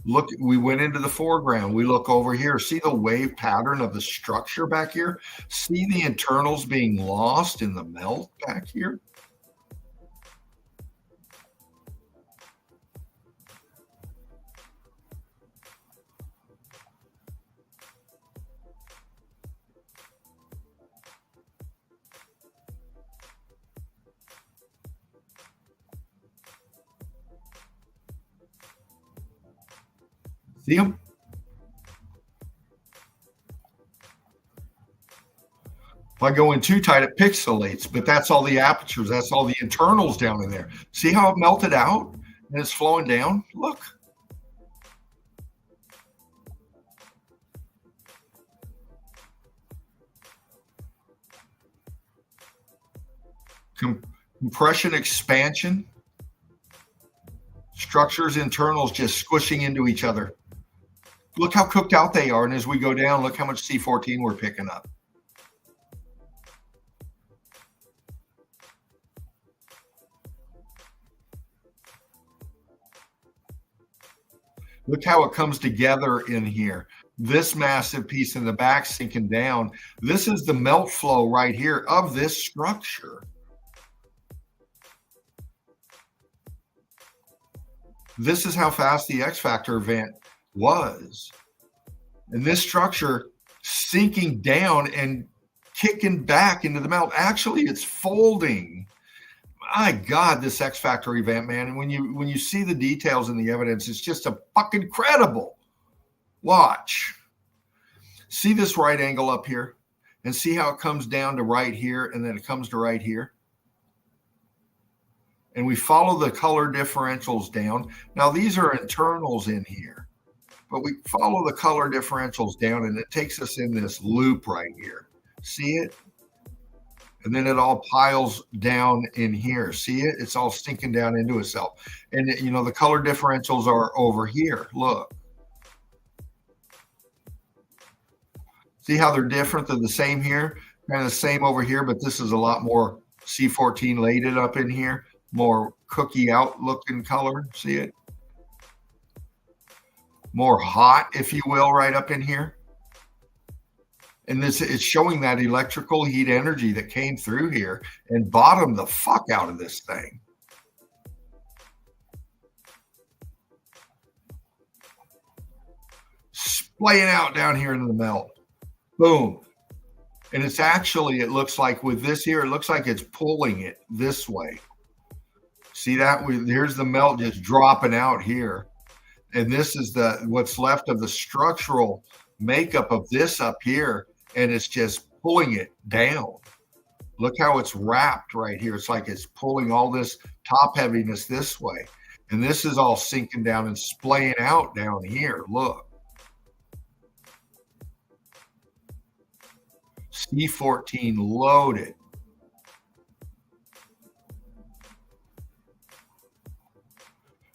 Look, we went into the foreground. We look over here. See the wave pattern of the structure back here? See the internals being lost in the melt back here? See them? If I go in too tight, it pixelates, but that's all the apertures. That's all the internals down in there. See how it melted out and it's flowing down? Look. Compression, expansion, structures, internals just squishing into each other. Look how cooked out they are. And as we go down, look how much C14 we're picking up. Look how it comes together in here. This massive piece in the back sinking down. This is the melt flow right here of this structure. This is how fast the X Factor event was. And this structure sinking down and kicking back into the melt. Actually, it's folding. My God, this X Factor event, man. And when you see the details and the evidence, it's just a fucking incredible. Watch. See this right angle up here? And see how it comes down to right here, and then it comes to right here? And we follow the color differentials down. Now, these are internals in here, but we follow the color differentials down, and it takes us in this loop right here. See it? And then it all piles down in here. See it? It's all sinking down into itself. And, you know, the color differentials are over here. Look. See how they're different? They're the same here, kind of the same over here, but this is a lot more C14 lated up in here. More cookie out looking color. See it? More hot, if you will, right up in here. And this it's showing that electrical heat energy that came through here and bottomed the fuck out of this thing. Splaying out down here into the melt. Boom. And it's actually, it looks like with this here, it looks like it's pulling it this way. See that? Here's the melt just dropping out here. And this is what's left of the structural makeup of this up here. And it's just pulling it down. Look how it's wrapped right here. It's like it's pulling all this top heaviness this way. And this is all sinking down and splaying out down here. Look. C14 loaded.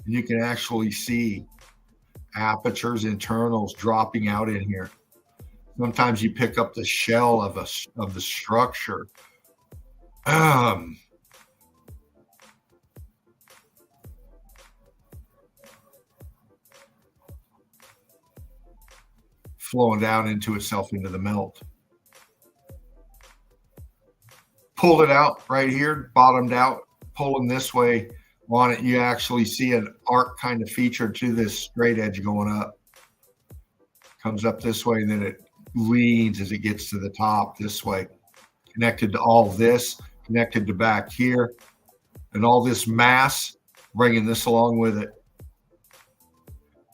And you can actually see apertures, internals dropping out in here. Sometimes you pick up the shell of the structure. Flowing down into itself into the melt. Pulled it out right here, bottomed out, pulling this way on it. You actually see an arc kind of feature to this straight edge going up. Comes up this way, and then it leans as it gets to the top this way. Connected to all this, connected to back here, and all this mass, bringing this along with it.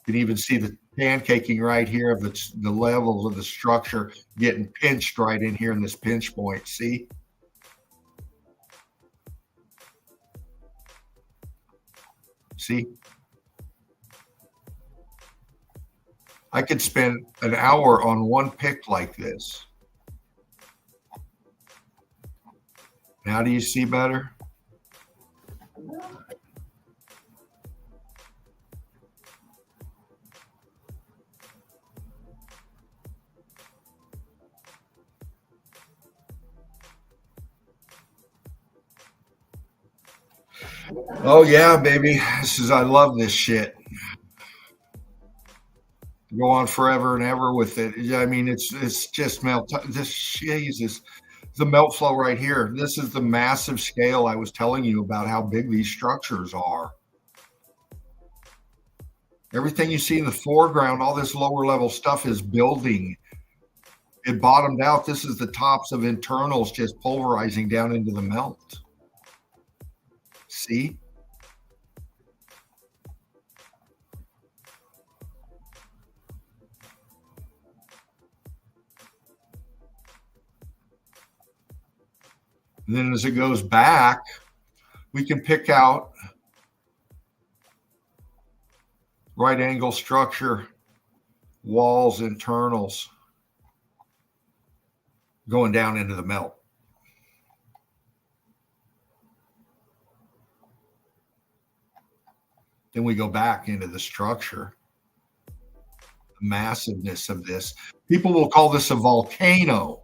You can even see the pancaking right here of the levels of the structure getting pinched right in here in this pinch point. See? See? I could spend an hour on one pick like this. Now do you see better? Oh yeah, baby. I love this shit. Go on forever and ever with it. I mean, it's just melt. This Jesus, the melt flow right here. This is the massive scale I was telling you about how big these structures are. Everything you see in the foreground, all this lower level stuff is building. It bottomed out. This is the tops of internals just pulverizing down into the melt. See? And then as it goes back, we can pick out right angle structure, walls, internals going down into the melt. Then we go back into the structure, the massiveness of this. People will call this a volcano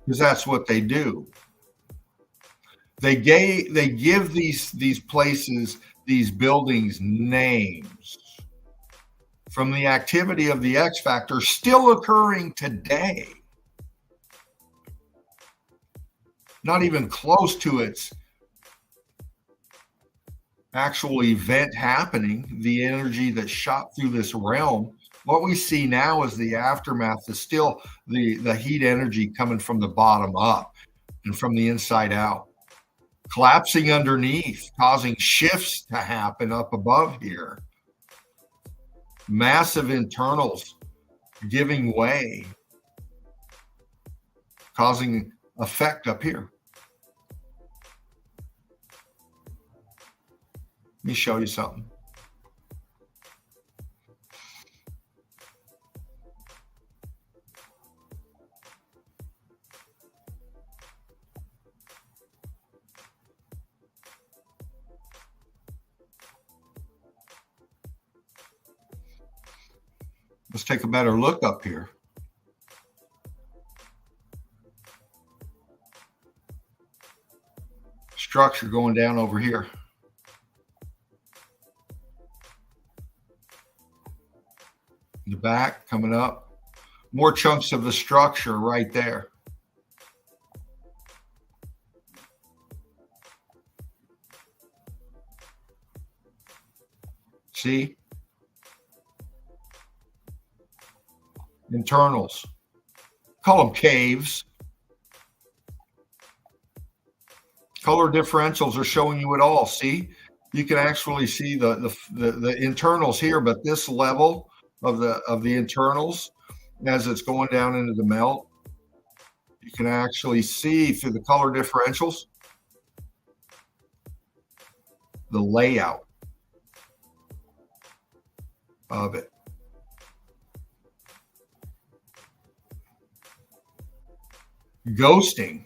because that's what they do. They give these places, these buildings, names from the activity of the X factor still occurring today. Not even close to its actual event happening, the energy that shot through this realm. What we see now is the aftermath is still the heat energy coming from the bottom up and from the inside out, collapsing underneath, causing shifts to happen up above here. Massive internals giving way, causing effect up here. Let me show you something. Let's take a better look up here. Structure going down over here. The back coming up. More chunks of the structure right there. See? Internals. Call them caves. Color differentials are showing you it all. See? You can actually see the internals here, but this level of the internals as it's going down into the melt, you can actually see through the color differentials the layout of it. Ghosting.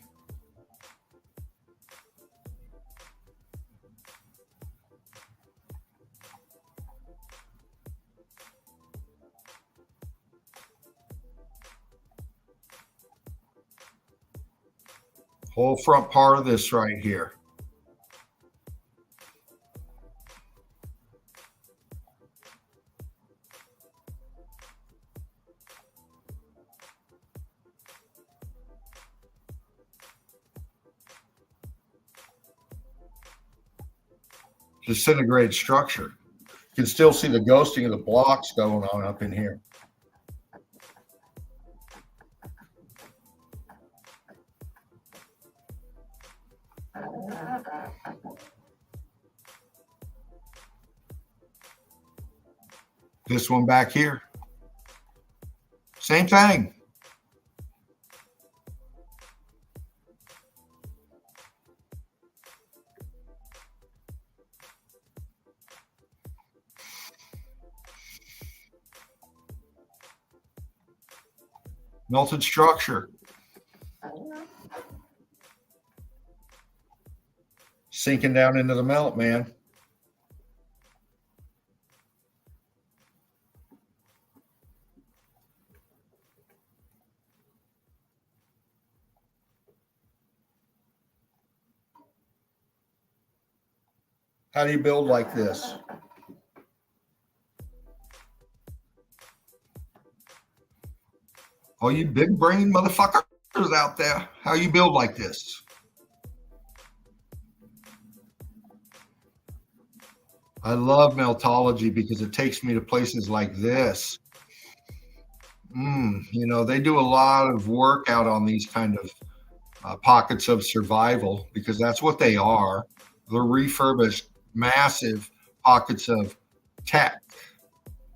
Whole front part of this right here. Disintegrated structure. You can still see the ghosting of the blocks going on up in here. This one back here. Same thing. Melted structure. Sinking down into the melt, man. How do you build like this? All you big brain motherfuckers out there, how you build like this? I love Meltology because it takes me to places like this. You know, they do a lot of work out on these kind of pockets of survival because that's what they are. They're refurbished, massive pockets of tech,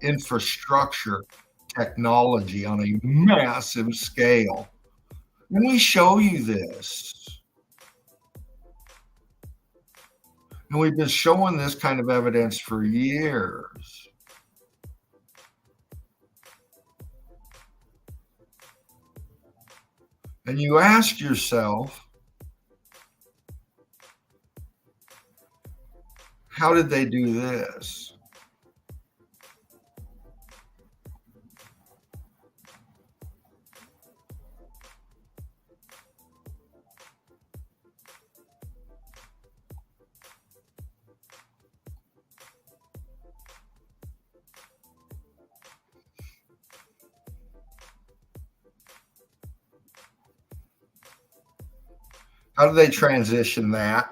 infrastructure, technology on a massive scale. And we show you this. And we've been showing this kind of evidence for years. And you ask yourself, how did they do this? How do they transition that?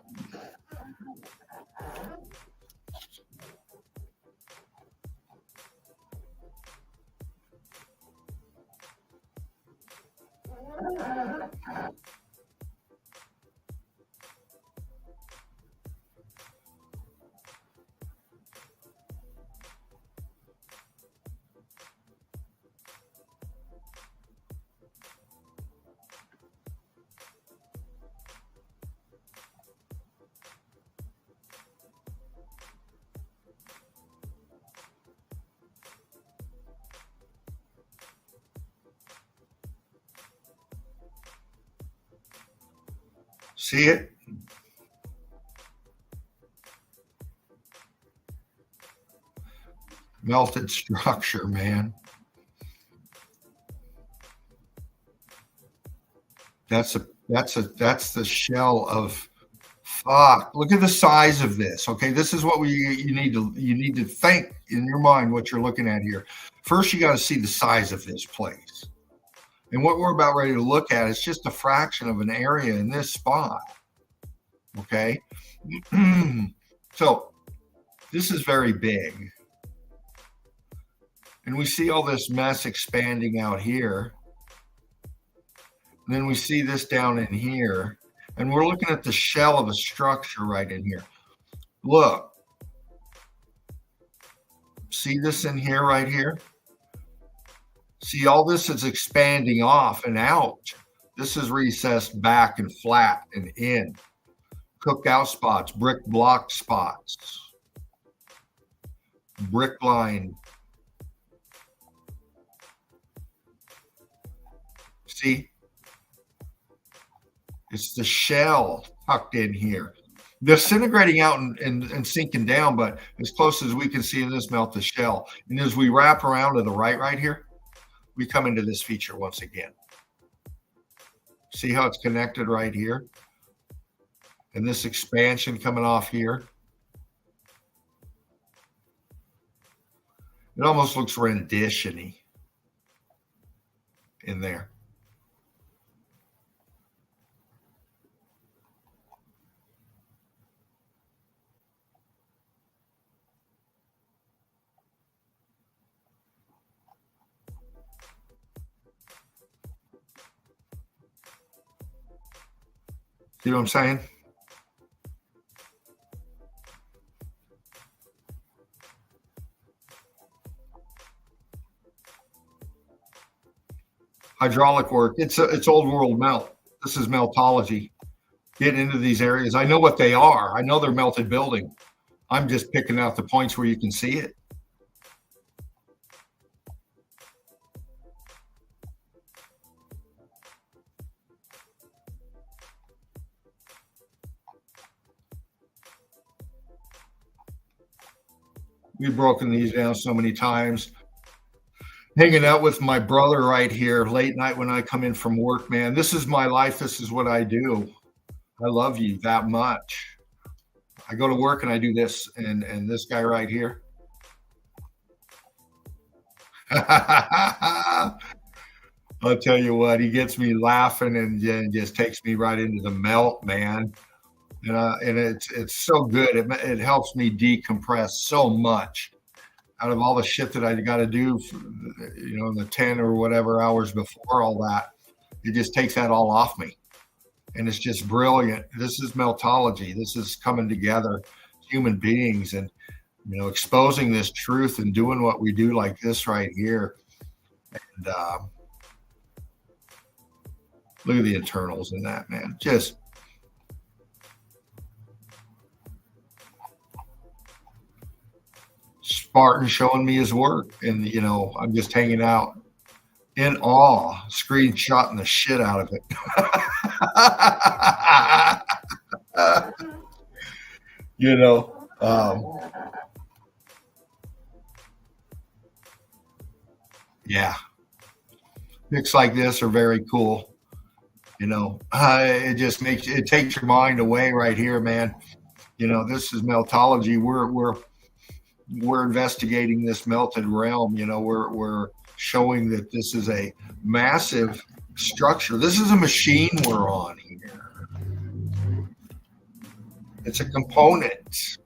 See it? Melted structure, man. That's the shell of fuck. Look at the size of this. Okay, this is what you need to think in your mind what you're looking at here. First, you got to see the size of this place. And what we're about ready to look at is just a fraction of an area in this spot. Okay. So this is very big. And we see all this mess expanding out here. And then we see this down in here. And we're looking at the shell of a structure right in here. Look. See this in here, right here? See, all this is expanding off and out. This is recessed back and flat and in. Cookout spots, brick block spots, brick line. See? It's the shell tucked in here. Disintegrating out and sinking down, but as close as we can see in this melt, the shell. And as we wrap around to the right here, we come into this feature once again. See how it's connected right here? And this expansion coming off here. It almost looks rendition-y in there. See what I'm saying? Hydraulic work. It's old world melt. This is meltology. Get into these areas. I know what they are. I know they're melted building. I'm just picking out the points where you can see it. We've broken these down so many times. Hanging out with my brother right here late night when I come in from work, man. This is my life. This is what I do. I love you that much. I go to work and I do this, and this guy right here. I'll tell you what, he gets me laughing and just takes me right into the melt, man. And it's so good. It helps me decompress so much out of all the shit that I got to do, in the 10 or whatever hours before all that. It just takes that all off me. And it's just brilliant. This is meltology. This is coming together, human beings, and exposing this truth and doing what we do like this right here. And look at the internals in that, man. Just Spartan showing me his work. And, I'm just hanging out in awe, screenshotting the shit out of it. Yeah, pics like this are very cool. It just takes your mind away right here, man. This is Meltology. We're investigating this melted realm. We're showing that this is a massive structure. This is a machine we're on here. It's a component.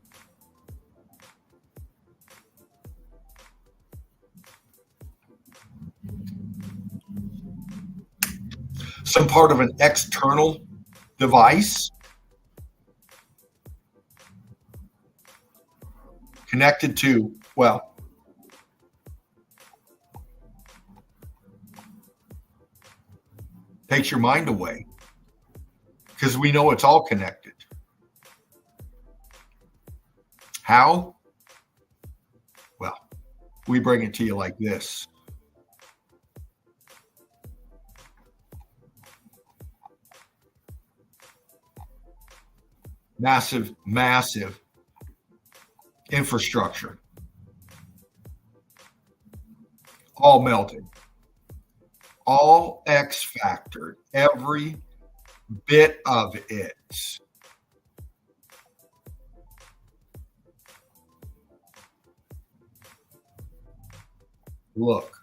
Some part of an external device connected to, well, takes your mind away because we know it's all connected. How? Well, we bring it to you like this. Massive, massive infrastructure. All melted. All X factor. Every bit of it. Look.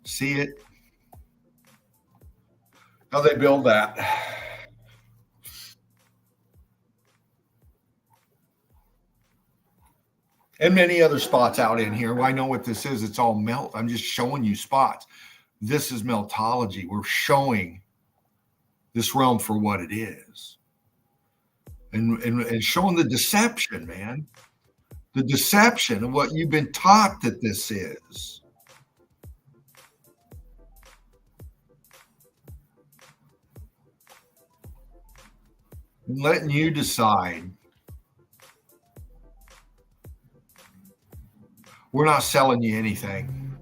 See it? How they build that. And many other spots out in here. Well, I know what this is. It's all melt. I'm just showing you spots. This is Meltology. We're showing this realm for what it is. And showing the deception, man. The deception of what you've been taught that this is. And letting you decide. We're not selling you anything.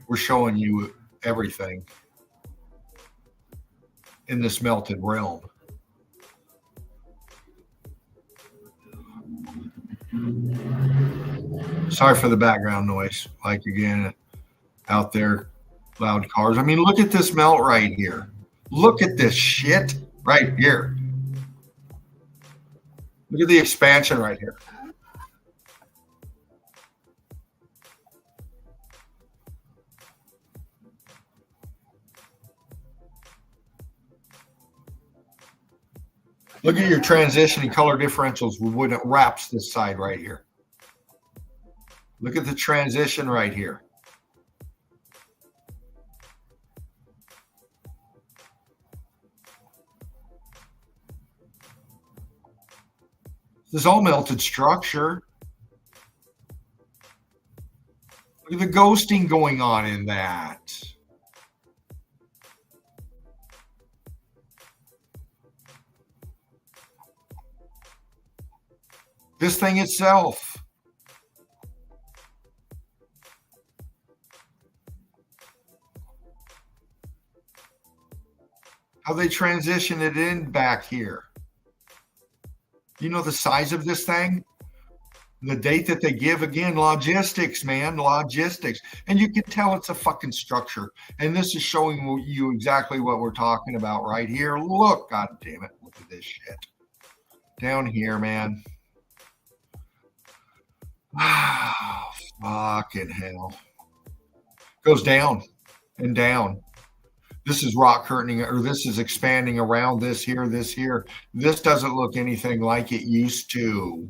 We're showing you everything in this melted realm. Sorry for the background noise. Like, again, out there, loud cars. I mean, look at this melt right here. Look at this shit right here. Look at the expansion right here. Look at your transitioning color differentials when it wraps this side right here. Look at the transition right here. This is all melted structure. Look at the ghosting going on in that. This thing itself. How they transition it in back here. You know the size of this thing? The date that they give, again, logistics, man, logistics. And you can tell it's a fucking structure. And this is showing you exactly what we're talking about right here. Look, God damn it. Look at this shit. Down here, man. Wow, fucking hell. Goes down and down. This is rock curtaining, or this is expanding around this here, this here. This doesn't look anything like it used to.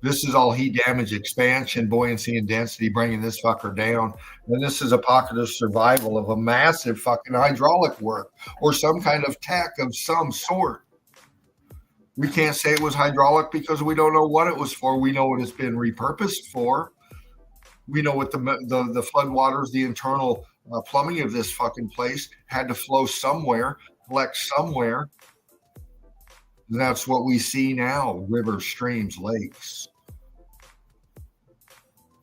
This is all heat damage, expansion, buoyancy, and density bringing this fucker down. And this is a pocket of survival of a massive fucking hydraulic work or some kind of tech of some sort. We can't say it was hydraulic because we don't know what it was for. We know what it's been repurposed for. We know what the floodwaters, the internal plumbing of this fucking place had to flow somewhere, collect somewhere. And that's what we see now: rivers, streams, lakes.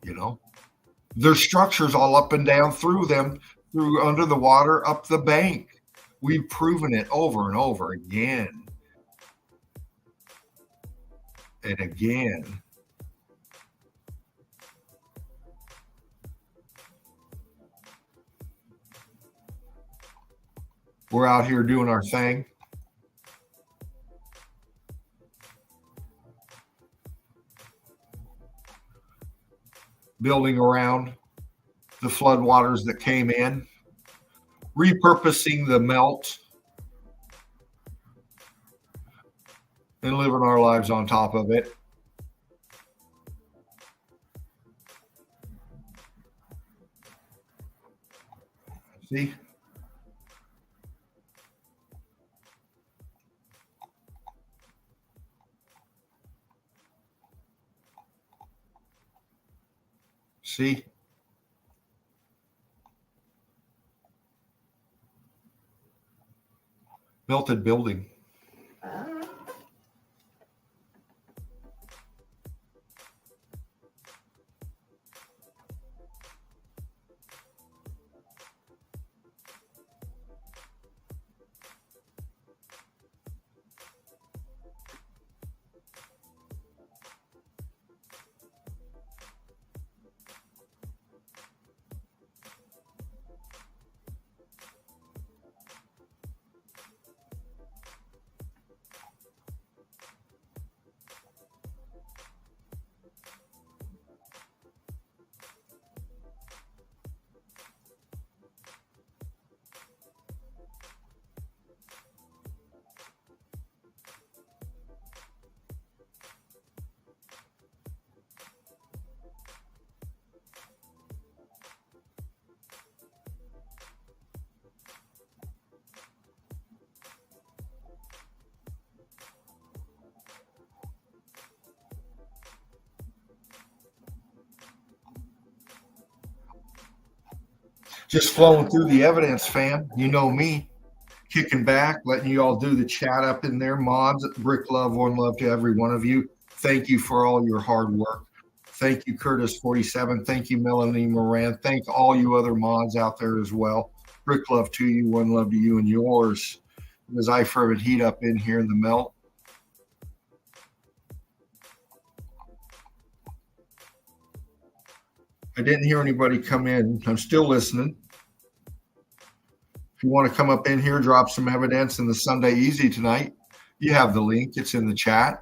You know, there's structures all up and down through them, through under the water, up the bank. We've proven it over and over again and again. We're out here doing our thing. Building around the floodwaters that came in, repurposing the melt, and living our lives on top of it. See? See? Melted building. Just flowing through the evidence, fam. You know me, kicking back, letting you all do the chat up in there. Mods, Brick Love, one love to every one of you. Thank you for all your hard work. Thank you, Curtis47. Thank you, Melanie Moran. Thank all you other mods out there as well. Brick Love to you, one love to you and yours. As I fervent heat up in here in the melt. I didn't hear anybody come in. I'm still listening. If you want to come up in here, drop some evidence in the Sunday Easy tonight, you have the link. It's in the chat.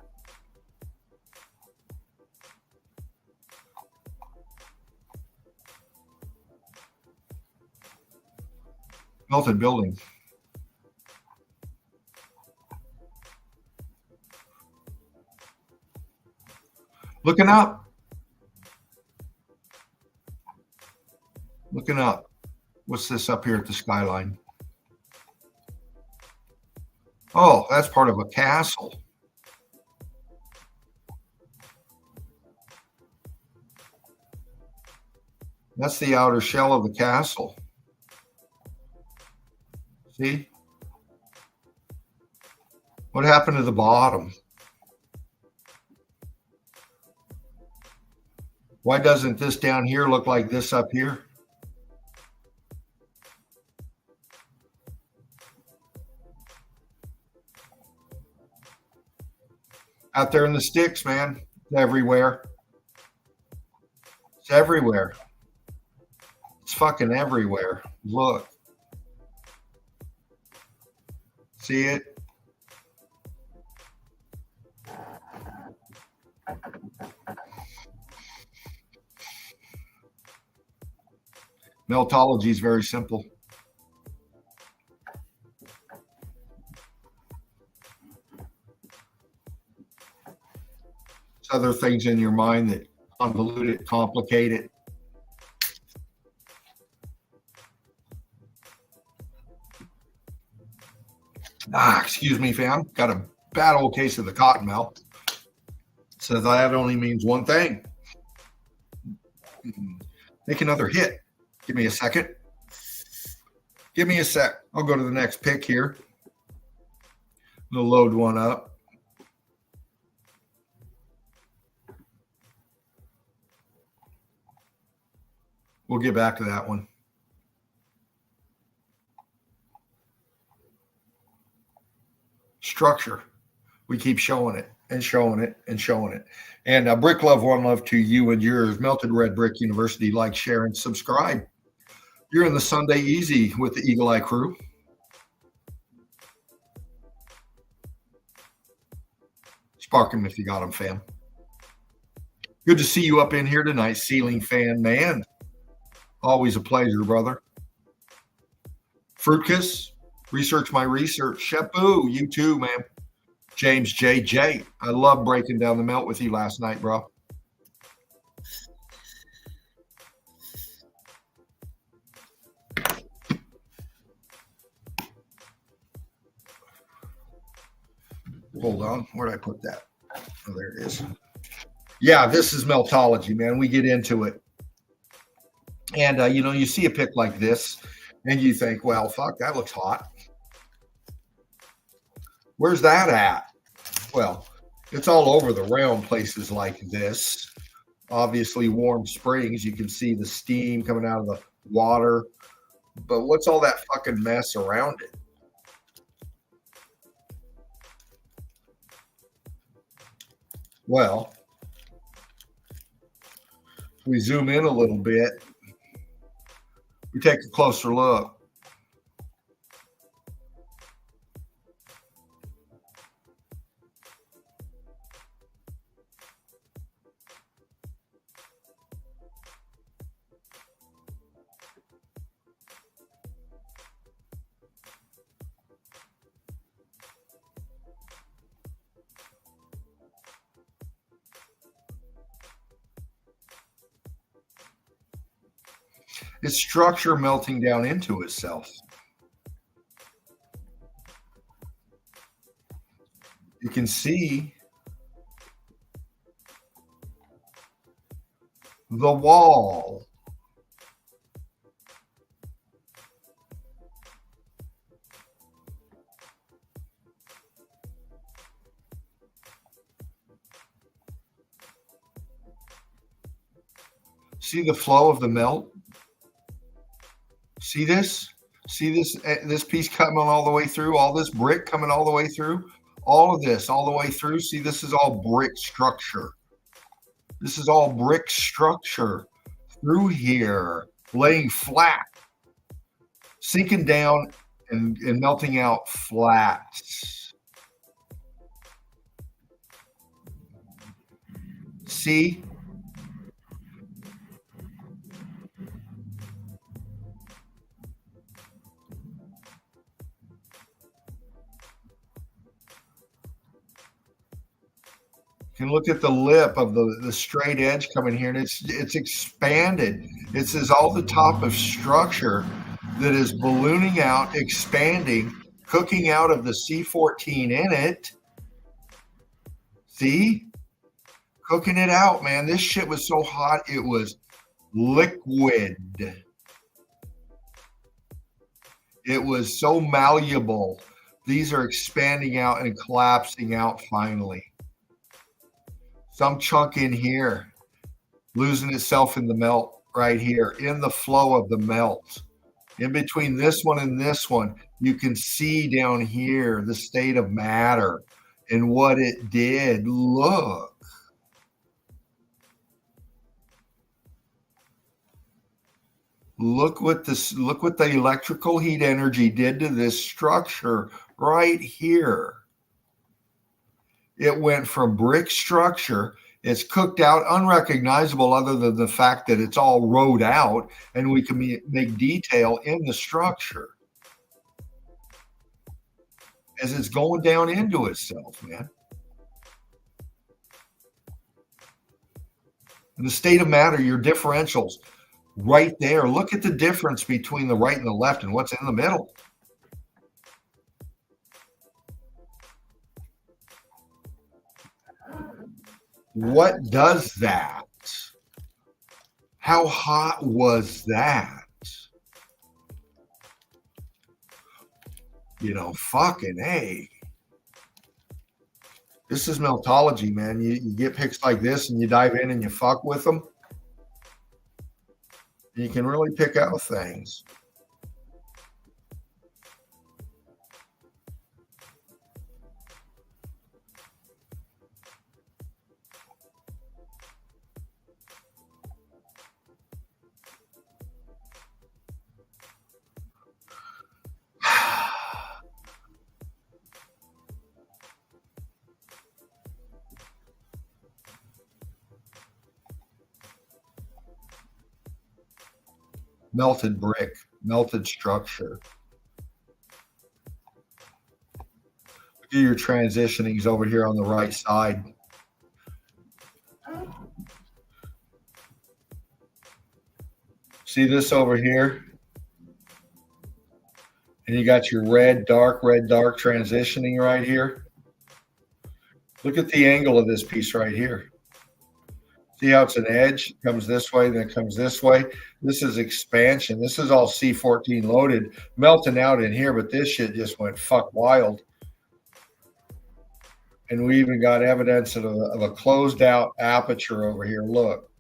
Melted building. Looking up. Looking up. What's this up here at the skyline? Oh, that's part of a castle. That's the outer shell of the castle. See? What happened to the bottom? Why doesn't this down here look like this up here? Out there in the sticks, man. It's everywhere. It's everywhere. It's fucking everywhere. Look. See it? Meltology is very simple. other things in your mind that convolute it, complicate it. Excuse me, fam. Got a bad old case of the cotton mouth. So that only means one thing. Make another hit. Give me a second. Give me a sec. I'll go to the next pick here. We'll load one up. We'll get back to that one. Structure. We keep showing it and showing it and showing it. And Brick Love, one love to you and yours. Melted Red Brick University. Like, share, and subscribe. You're in the Sunday Easy with the Eagle Eye crew. Spark them if you got them, fam. Good to see you up in here tonight, Ceiling Fan Man. Always a pleasure, brother. Fruit Kiss, Research My Research. Shepu, you too, man. James JJ, I love breaking down the melt with you last night, bro. Hold on. Where'd I put that? Oh, there it is. Yeah, this is Meltology, man. We get into it. And, you see a pick like this, and you think, well, fuck, that looks hot. Where's that at? Well, it's all over the realm, places like this. Obviously, warm springs. You can see the steam coming out of the water. But what's all that fucking mess around it? Well, if we zoom in a little bit, we take a closer look. It's structure melting down into itself. You can see the wall. See the flow of the melt? See this? See this piece coming all the way through? All this brick coming all the way through? All of this all the way through? See, this is all brick structure. This is all brick structure through here, laying flat, sinking down and melting out flat. See? You can look at the lip of the straight edge coming here, and it's expanded. This is all the top of structure that is ballooning out, expanding, cooking out of the C14 in it. See? Cooking it out, man. This shit was so hot, it was liquid. It was so malleable. These are expanding out and collapsing out finally. Some chunk in here, losing itself in the melt right here, in the flow of the melt. In between this one and this one, you can see down here the state of matter and what it did. Look. Look what the electrical heat energy did to this structure right here. It went from brick structure. It's cooked out, unrecognizable other than the fact that it's all rode out and we can make detail in the structure as it's going down into itself, man. In the state of matter, your differentials right there. Look at the difference between the right and the left and what's in the middle. What does that? How hot was that? You know, fucking A. This is Meltology, man. You get picks like this and you dive in and you fuck with them. You can really pick out things. Melted brick, melted structure. Look at your transitionings over here on the right side. See this over here? And you got your red, dark transitioning right here. Look at the angle of this piece right here. See how it's an edge? It comes this way, then it comes this way. This is expansion. This is all C14 loaded, melting out in here, but this shit just went fuck wild. And we even got evidence of a closed out aperture over here. Look.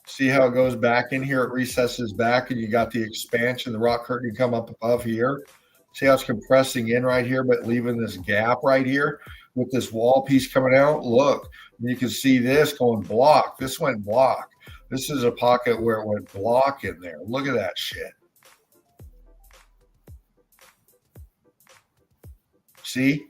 See how it goes back in here? It recesses back, and you got the expansion, the rock curtain come up above here. See how it's compressing in right here, but leaving this gap right here with this wall piece coming out? Look, you can see this going block. This went block. This is a pocket where it went block in there. Look at that shit. See?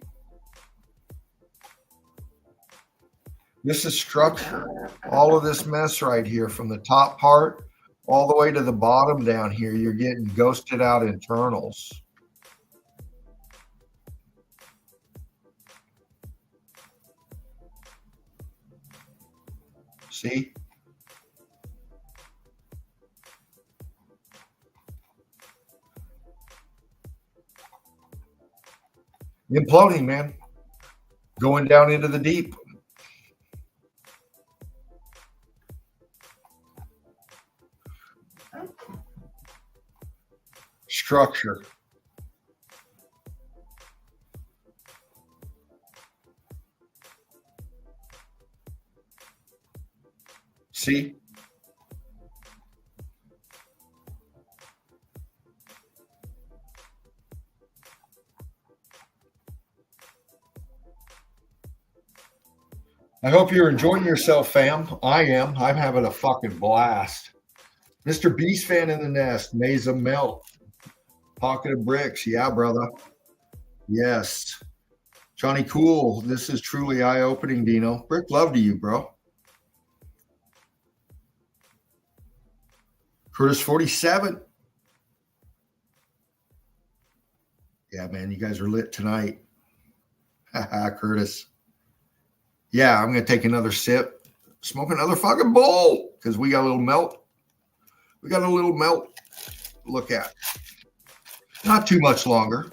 This is structure. All of this mess right here from the top part all the way to the bottom down here, you're getting ghosted out internals. See? Imploding, man. Going down into the deep. Structure. See? I hope you're enjoying yourself, fam. I am. I'm having a fucking blast. Mr. Beast fan in the nest. Mesa Melt. Pocket of bricks. Yeah, brother. Yes. Johnny Cool. This is truly eye-opening, Dino. Brick love to you, bro. Curtis 47. Yeah, man, you guys are lit tonight. Haha, Curtis. Yeah, I'm going to take another sip, smoke another fucking bowl because we got a little melt. We got a little melt to look at. Not too much longer.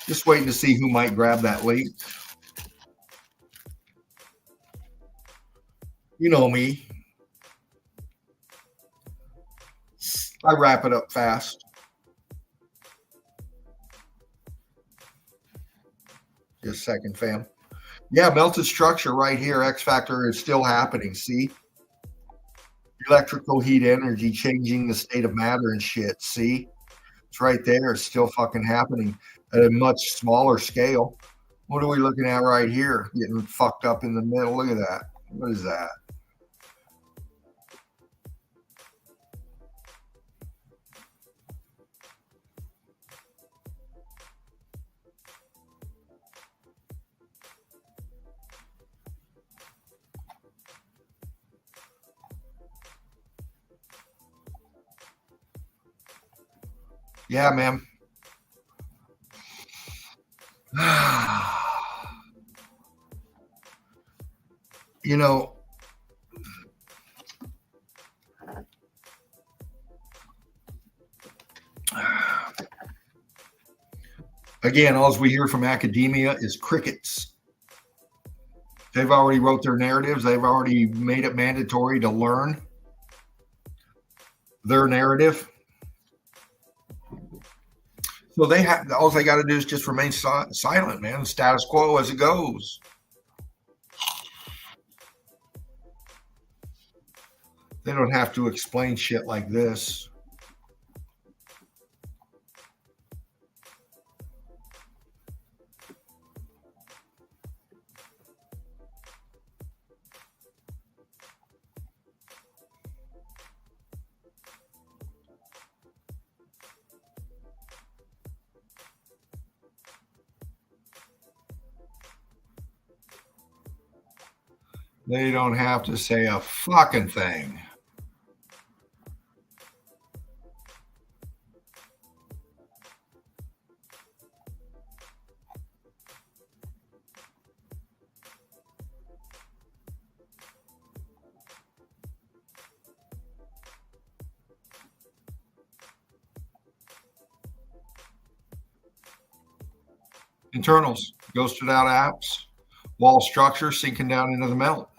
Just waiting to see who might grab that link. You know me. I wrap it up fast. Just a second, fam. Yeah, melted structure right here. X factor is still happening. See? Electrical heat energy changing the state of matter and shit. See? It's right there. It's still fucking happening at a much smaller scale. What are we looking at right here? Getting fucked up in the middle. Look at that. What is that? Yeah, man. You know, Again, all we hear from academia is crickets. They've already wrote their narratives. They've already made it mandatory to learn their narrative. So they have, all they got to do is just remain silent, man. Status quo as it goes. They don't have to explain shit like this. They don't have to say a fucking thing. Internals, ghosted out apps, wall structure sinking down into the melt.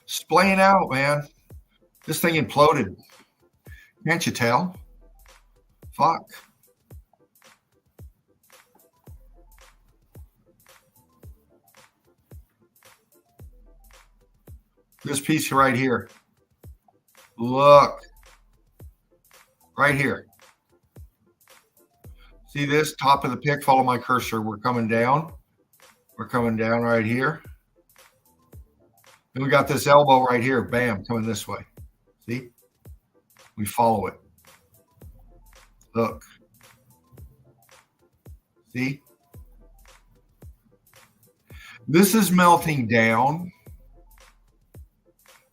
Splaying out, man. This thing imploded. Can't you tell? Fuck. This piece right here. Look. Right here. See this? Top of the pick. Follow my cursor. We're coming down. We're coming down right here. And we got this elbow right here. Bam. Coming this way. See? We follow it. Look. See? This is melting down.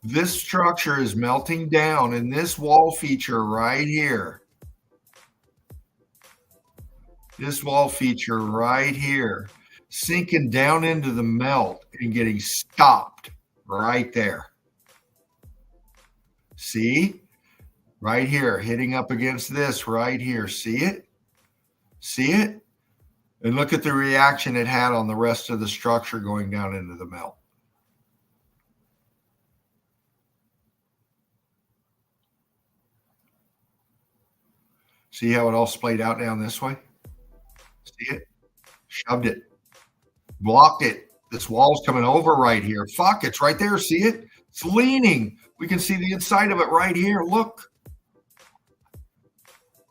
This structure is melting down, and this wall feature right here. This wall feature right here, sinking down into the melt and getting stopped right there. See? Right here, hitting up against this right here. See it? See it? And look at the reaction it had on the rest of the structure going down into the melt. See how it all splayed out down this way? See it? Shoved it. Blocked it. This wall's coming over right here. Fuck, it's right there. See it? It's leaning. We can see the inside of it right here. Look.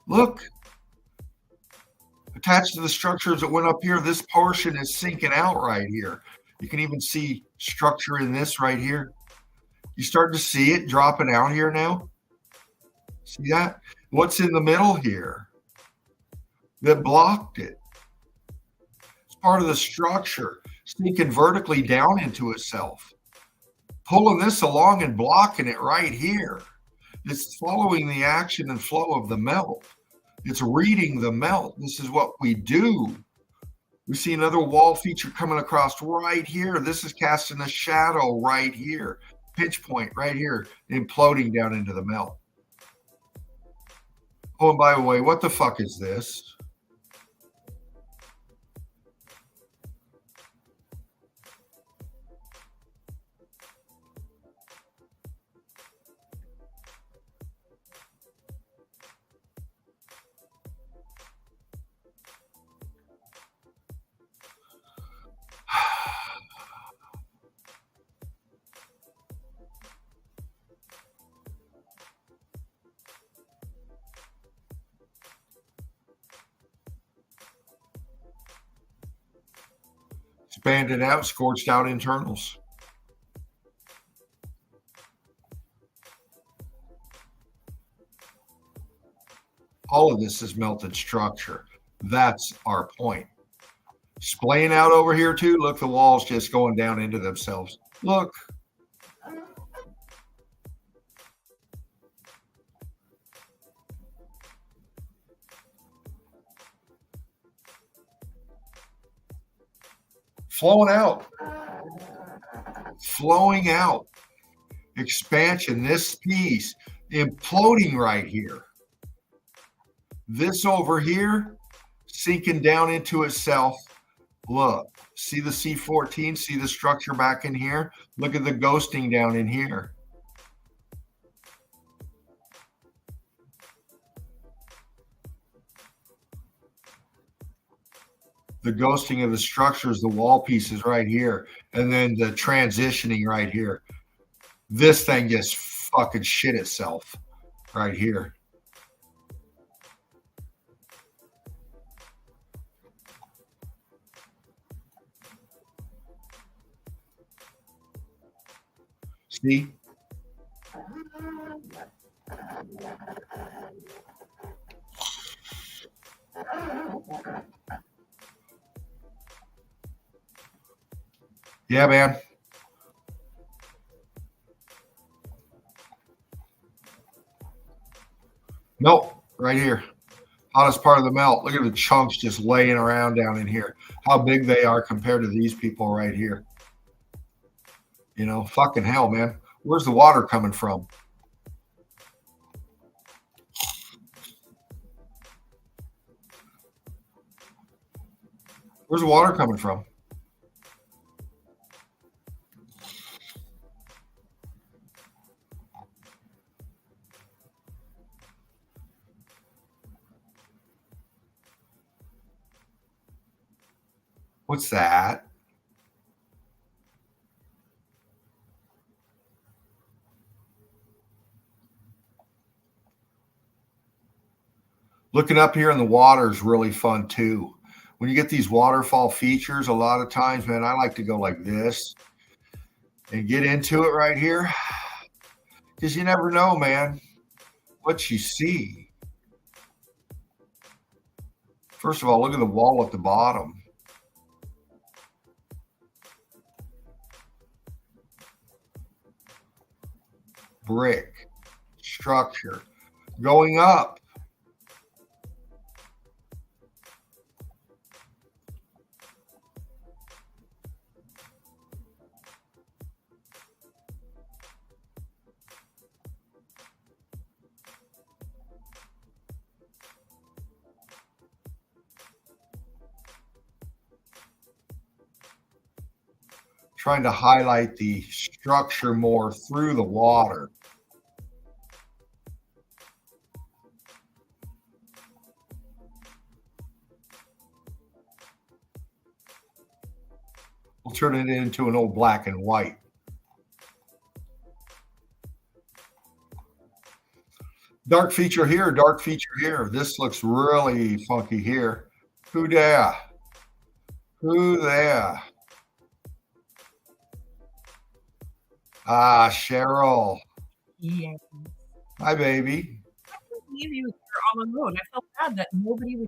Look. Attached to the structures that went up here, this portion is sinking out right here. You can even see structure in this right here. You start to see it dropping out here now. See that? What's in the middle here that blocked it? It's part of the structure, sneaking vertically down into itself, pulling this along and blocking it right here. It's following the action and flow of the melt. It's reading the melt. This is what we do. We see another wall feature coming across right here. This is casting a shadow right here. Pinch point right here, imploding down into the melt. Oh, and by the way, what the fuck is this? Expanded out, scorched out internals. All of this is melted structure. That's our point. Splaying out over here too. Look, the walls just going down into themselves. Look. Flowing out. Flowing out. Expansion. This piece imploding right here. This over here, sinking down into itself. Look, see the C14, see the structure back in here? Look at the ghosting down in here. The ghosting of the structures, the wall pieces right here, and then the transitioning right here. This thing just fucking shit itself right here. See? Yeah, man. Nope, right here. Hottest part of the melt. Look at the chunks just laying around down in here. How big they are compared to these people right here. You know, fucking hell, man. Where's the water coming from? Where's the water coming from? What's that? Looking up here in the water is really fun too. When you get these waterfall features, a lot of times, man, I like to go like this and get into it right here because you never know, man, what you see. First of all, look at the wall at the bottom. Brick, structure, going up. Trying to highlight the structure more through the water. We'll turn it into an old black and white. Dark feature here, dark feature here. This looks really funky here. Who there? Who there? Ah, Cheryl. Yeah. Hi, baby. I couldn't believe you were all alone. I felt bad that nobody was.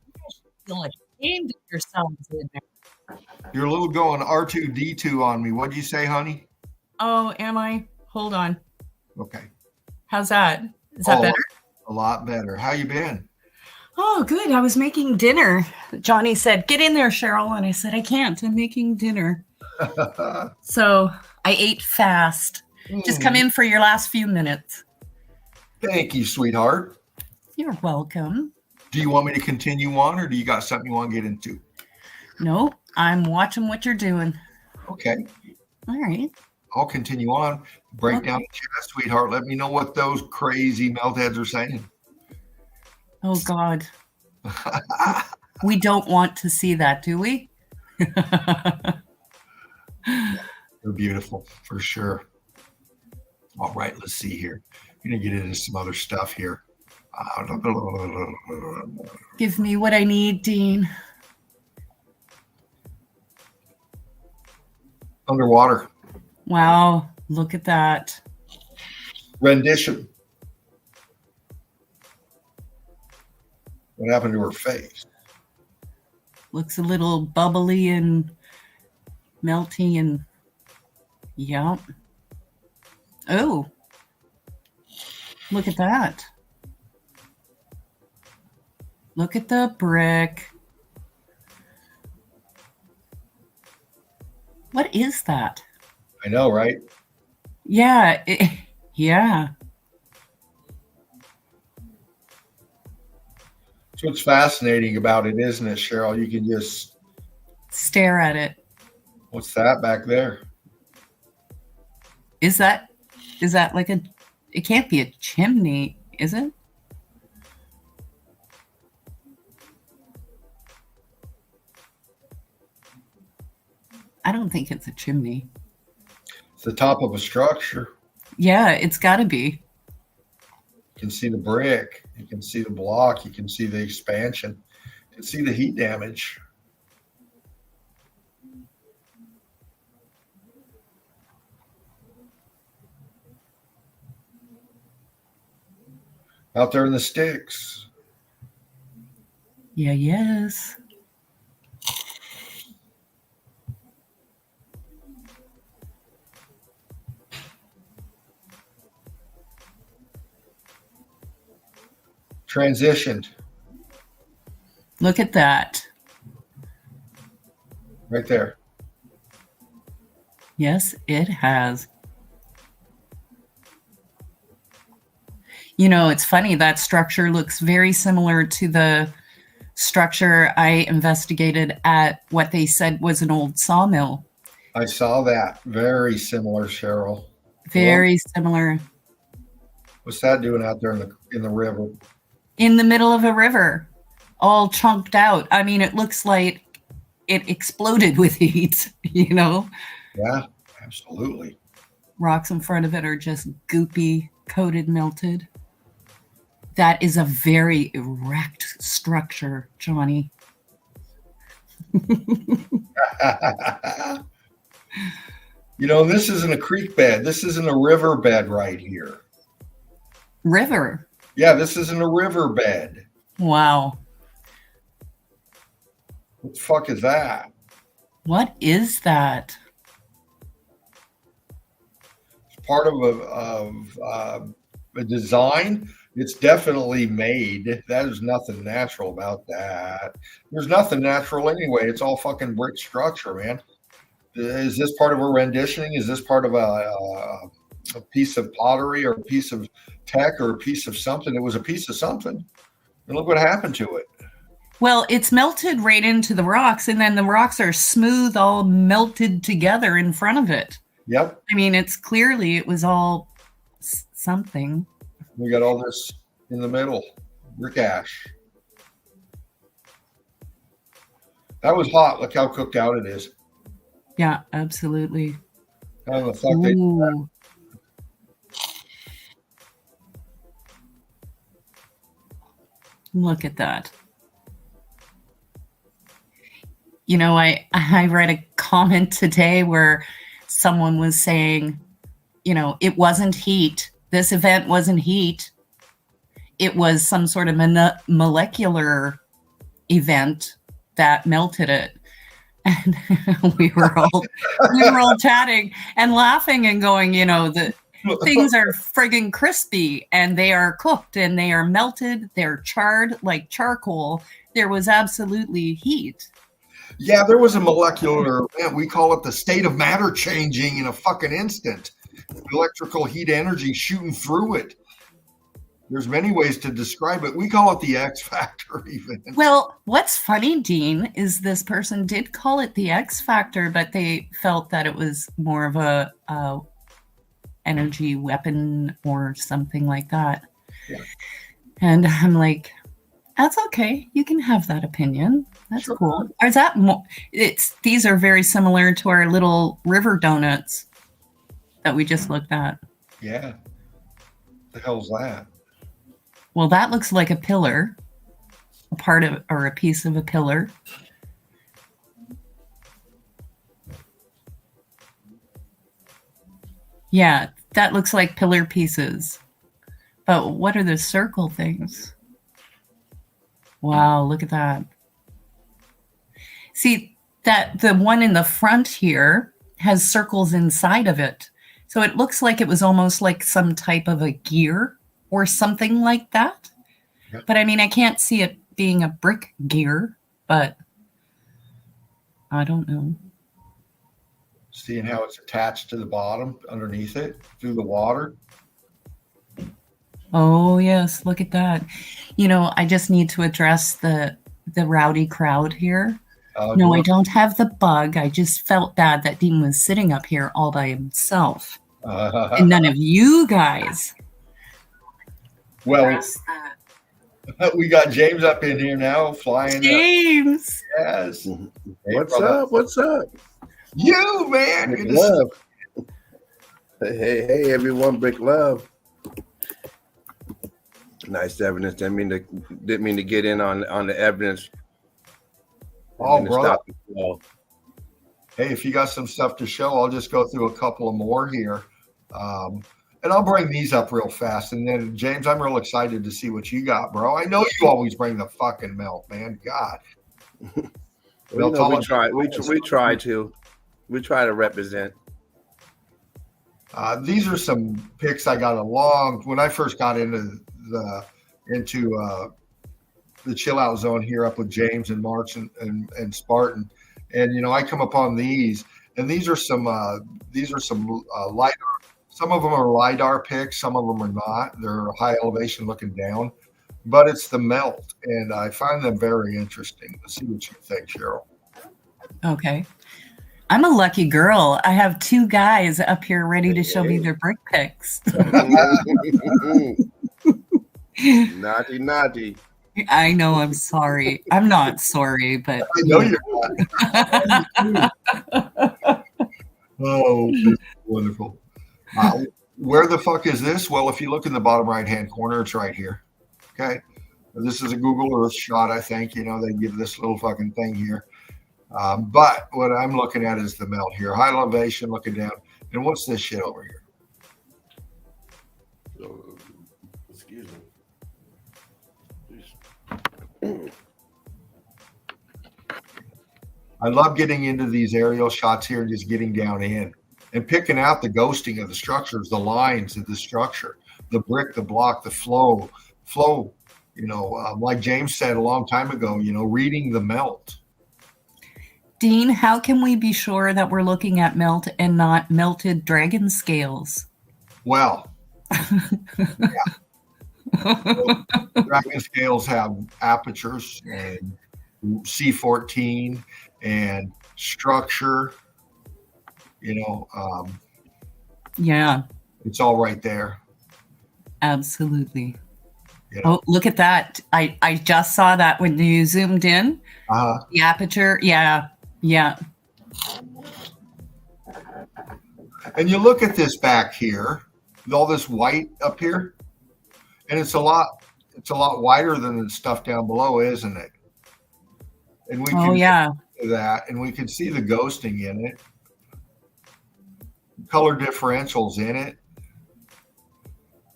You guys should feel ashamed of yourselves in there. You're a little going R2D2 on me. What'd you say, honey? Oh, am I? Hold on. Okay. How's that? Is that better? A lot better. How you been? Oh, good. I was making dinner. Johnny said, "Get in there, Cheryl," and I said, "I can't. I'm making dinner." So I ate fast. Just come in for your last few minutes. Thank you, sweetheart. You're welcome. Do you want me to continue on, or do you got something you want to get into? No, I'm watching what you're doing. Okay. All right. I'll continue on. Break down the chat, sweetheart. Let me know what those crazy melt heads are saying. Oh, God. We don't want to see that, do we? They're beautiful, for sure. All right, let's see here. I'm going to get into some other stuff here. Give me what I need, Dean. Underwater. Wow, look at that. Rendition. What happened to her face? Looks a little bubbly and melty and yep. Oh, look at that. Look at the brick. What is that? I know, right? Yeah, yeah. That's what's fascinating about it, isn't it, Cheryl? You can just stare at it. What's that back there? Is that like a? It can't be a chimney, is it? I don't think it's a chimney. It's the top of a structure. Yeah, it's got to be. You can see the brick. You can see the block. You can see the expansion. You can see the heat damage. Out there in the sticks. Yeah, yes. Transitioned. Look at that. Right there. Yes, it has. You know, it's funny, that structure looks very similar to the structure I investigated at what they said was an old sawmill. I saw that. Very similar, Cheryl. Very similar. What's that doing out there in the river? In the middle of a river, all chunked out. I mean, it looks like it exploded with heat, you know? Yeah, absolutely. Rocks in front of it are just goopy, coated, melted. That is a very erect structure, Johnny. You know, this isn't a creek bed. This isn't a river bed right here. River? Yeah, this isn't a river bed. Wow. What the fuck is that? What is that? It's part of a design. It's definitely made. There's nothing natural about that. There's nothing natural anyway. It's all fucking brick structure, man. Is this part of a renditioning? Is this part of a piece of pottery or a piece of tech or a piece of something? It was a piece of something. And look what happened to it. Well, it's melted right into the rocks, and then the rocks are smooth, all melted together in front of it. Yep. I mean, it's clearly it was all something. We got all this in the middle. Brick ash. That was hot. Look how cooked out it is. Yeah, absolutely. How the fuck they do that? Look at that. You know, I read a comment today where someone was saying, you know, it wasn't heat. This event wasn't heat. It was some sort of molecular event that melted it. And we were all chatting and laughing and going, you know, the things are friggin' crispy and they are cooked and they are melted. They're charred like charcoal. There was absolutely heat. Yeah, there was a molecular event. We call it the state of matter changing in a fucking instant. Electrical heat energy shooting through it. There's many ways to describe it. We call it the X factor even. Well, what's funny, Dean, is this person did call it the X factor, but they felt that it was more of a energy weapon or something like that. Yeah. And I'm like, that's okay. You can have that opinion. That's Sure. cool. Or is that more? These are very similar to our little river donuts that we just looked at. Yeah. The hell's that? Well, that looks like a pillar, a part of or a piece of a pillar. Yeah, that looks like pillar pieces. But what are the circle things? Wow, look at that. See, that the one in the front here has circles inside of it. So it looks like it was almost like some type of a gear or something like that. Yep. But I mean, I can't see it being a brick gear, but I don't know. Seeing how it's attached to the bottom underneath it through the water. Oh yes, look at that. You know, I just need to address the rowdy crowd here. No, I don't have the bug. I just felt bad that Dean was sitting up here all by himself. And none of you guys. Well, we got James up in here now, flying. James. Yes. Hey, What's brother. up? What's up? You, man. Brick Good to see love. Hey, everyone. Brick love. Nice evidence. Didn't mean to get in on the evidence. Oh, Didn't brother. stop the flow. Hey, if you got some stuff to show, I'll just go through a couple of more here. And I'll bring these up real fast. And then, James, I'm real excited to see what you got, bro. I know you always bring the fucking melt, man. God. Well, you know, we try to represent. These are some pics I got when I first got into the chill out zone here up with James and March and Spartan. And, you know, I come upon these, and these are some LiDAR. Some of them are LiDAR pics. Some of them are not. They're high elevation looking down, but it's the melt. And I find them very interesting. Let's see what you think, Cheryl. Okay. I'm a lucky girl. I have two guys up here ready to show me their brick pics. Naughty. I know. I'm sorry. I'm not sorry, but I know you're not. Oh, wonderful. Where the fuck is this? Well, if you look in the bottom right-hand corner, it's right here. Okay. This is a Google Earth shot, I think. You know, they give this little fucking thing here. But what I'm looking at is the melt here. High elevation, looking down. And what's this shit over here? Excuse me. I love getting into these aerial shots here and just getting down in and picking out the ghosting of the structures, the lines of the structure, the brick, the block, the flow, you know, like James said a long time ago, you know, reading the melt. Dean, how can we be sure that we're looking at melt and not melted dragon scales? Well, yeah. Dragon scales have apertures and C14 and structure, you know. Yeah. It's all right there. Absolutely. You know? Oh, look at that. I just saw that when you zoomed in. The aperture. Yeah. Yeah. And you look at this back here, with all this white up here, and it's a lot wider than the stuff down below, isn't it? And we can see that, and we can see the ghosting in it, color differentials in it,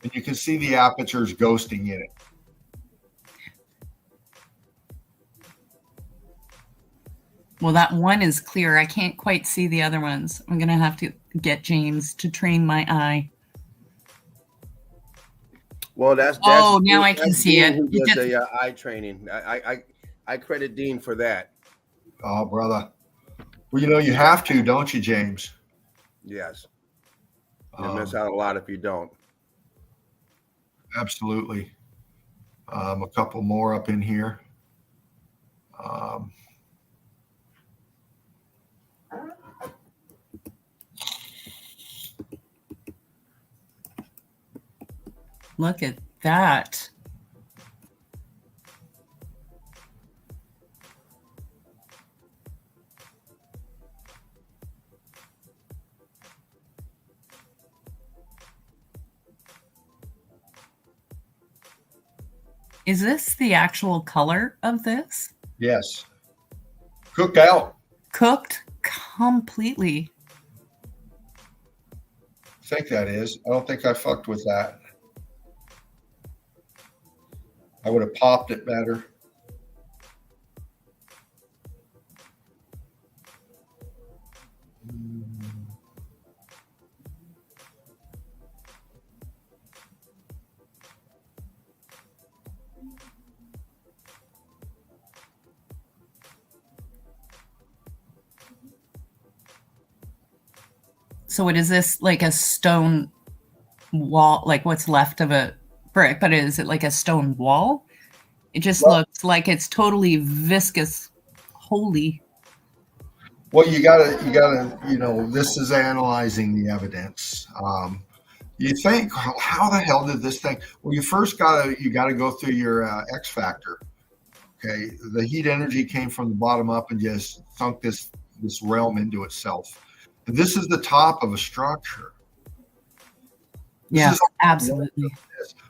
and you can see the apertures ghosting in it. Well, that one is clear. I can't quite see the other ones. I'm going to have to get James to train my eye. Well, that's now I can see it. Who does the eye training. I credit Dean for that. Oh, brother. Well, you know, you have to, don't you, James? Yes. You miss out a lot if you don't. Absolutely. A couple more up in here. Look at that. Is this the actual color of this? Yes. Cooked out. Cooked completely. I think that is. I don't think I fucked with that. I would have popped it better. So what is this, like a stone wall, like what's left of a brick, but is it like a stone wall? It just looks like it's totally viscous. Holy. Well, you gotta, this is analyzing the evidence. You think, how the hell did this thing? Well, you gotta go through your X factor. Okay, the heat energy came from the bottom up and just sunk this realm into itself. And this is the top of a structure. Yeah, absolutely.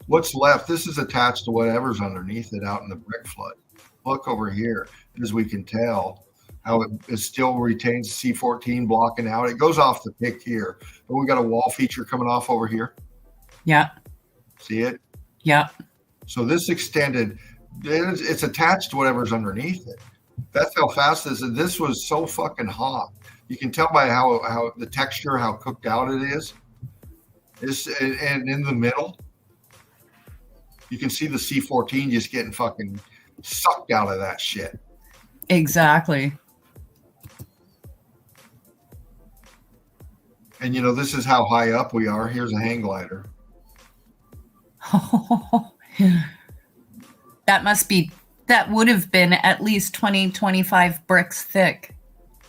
What's left? This is attached to whatever's underneath it out in the brick flood. Look over here, as we can tell, how it still retains C14 blocking out. It goes off the pick here, but we got a wall feature coming off over here. Yeah. See it? Yeah. So this extended, it's attached to whatever's underneath it. That's how fast this is. This was so fucking hot. You can tell by how the texture, how cooked out it is. And in the middle, you can see the C14 just getting fucking sucked out of that shit. Exactly. And this is how high up we are. Here's a hang glider. That would have been at least 20, 25 bricks thick.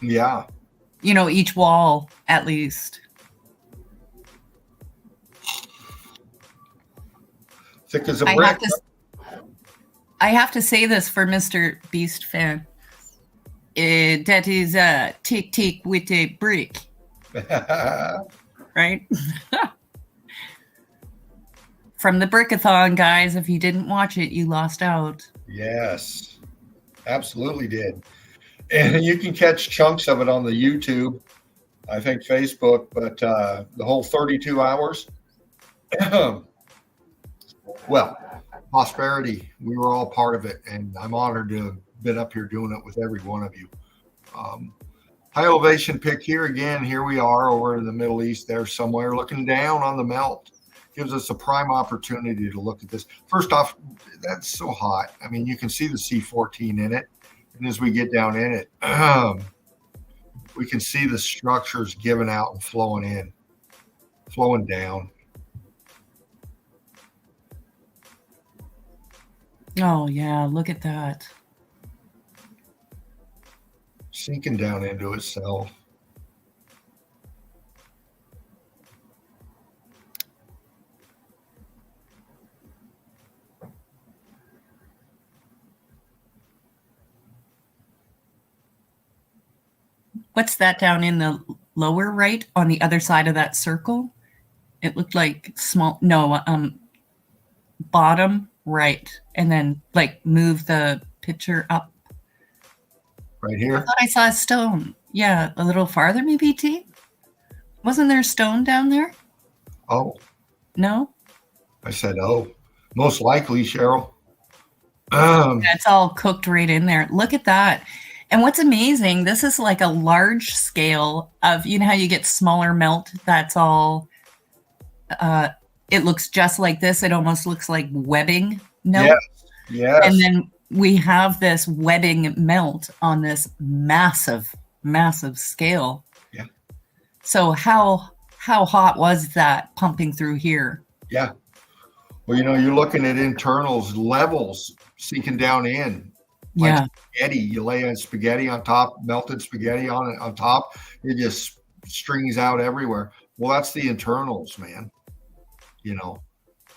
Yeah. Each wall at least. Thick as a brick. I have to say this for Mr. Beast fan. That is a tick with a brick. Right? From the Brickathon, guys. If you didn't watch it, you lost out. Yes, absolutely did. And you can catch chunks of it on the YouTube, I think Facebook, but the whole 32 hours. Well, prosperity, we were all part of it, and I'm honored to have been up here doing it with every one of you. High elevation pick here again. Here we are over in the Middle East there somewhere, looking down on the melt. Gives us a prime opportunity to look at this. First off, that's so hot. I mean, you can see the C14 in it. And as we get down in it, we can see the structures giving out and flowing down. Oh, yeah. Look at that. Sinking down into itself. What's that down in the lower right on the other side of that circle? It looked like bottom right. And then move the picture up. Right I here? thought I saw a stone. Yeah, a little farther maybe, T? Wasn't there a stone down there? Oh, No? I said, oh, most likely, Cheryl. That's all cooked right in there. Look at that. And what's amazing, this is like a large scale of, how you get smaller melt. That's all, it looks just like this. It almost looks like webbing melt. Yes. And then we have this webbing melt on this massive, massive scale. Yeah. So how hot was that pumping through here? Yeah. Well, you're looking at internals levels sinking down in. Like Yeah. spaghetti. You lay a spaghetti on top, melted spaghetti on it on top. It just strings out everywhere. Well, that's the internals, man.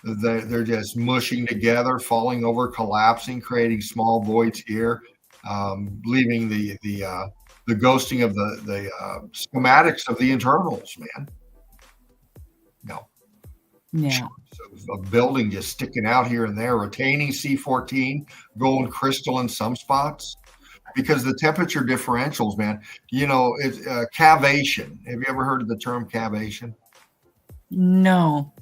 They're just mushing together, falling over, collapsing, creating small voids here, leaving the ghosting of the schematics of the internals, man. No. Yeah. A building just sticking out here and there, retaining C14, gold crystal in some spots, because the temperature differentials, man. It's cavation. Have you ever heard of the term cavation? No.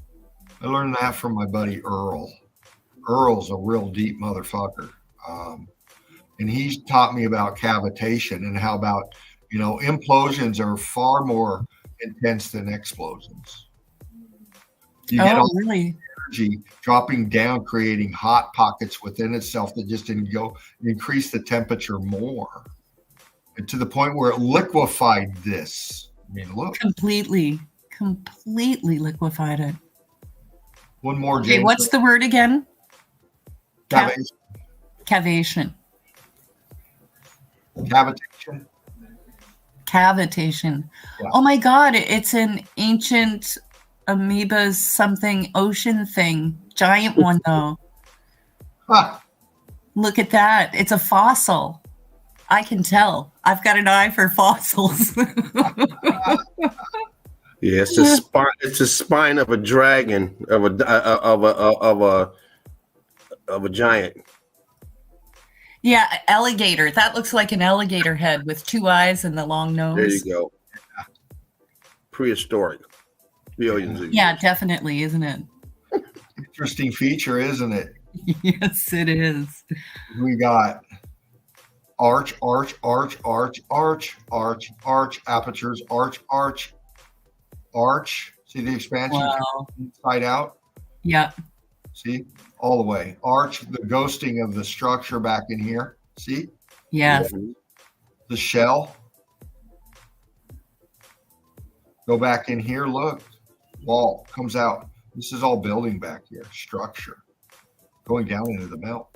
I learned that from my buddy Earl. Earl's a real deep motherfucker, and he's taught me about cavitation and how about implosions are far more intense than explosions. You get all really? energy dropping down, creating hot pockets within itself that just increase the temperature more, and to the point where it liquefied this. I mean, look. Completely liquefied it. One more, Okay, James. what's the word again? Cavitation. Cavitation. Cavitation. Cavitation. Yeah. Oh my God, it's an ancient amoebas something ocean thing. Giant one though. Huh. Look at that. It's a fossil. I can tell. I've got an eye for fossils. Yeah, it's the spine. It's the spine of a dragon of a giant. Yeah, alligator. That looks like an alligator head with 2 eyes and the long nose. There you go. Prehistoric. Billions of years. Yeah, definitely, isn't it? Interesting feature, isn't it? Yes, it is. We got arch, apertures, arch. See the expansion? Wow. Inside out. Yeah. See? All the way. Arch, the ghosting of the structure back in here. See? Yeah. The shell. Go back in here. Look. Wall comes out. This is all building back here. Structure. Going down into the melt.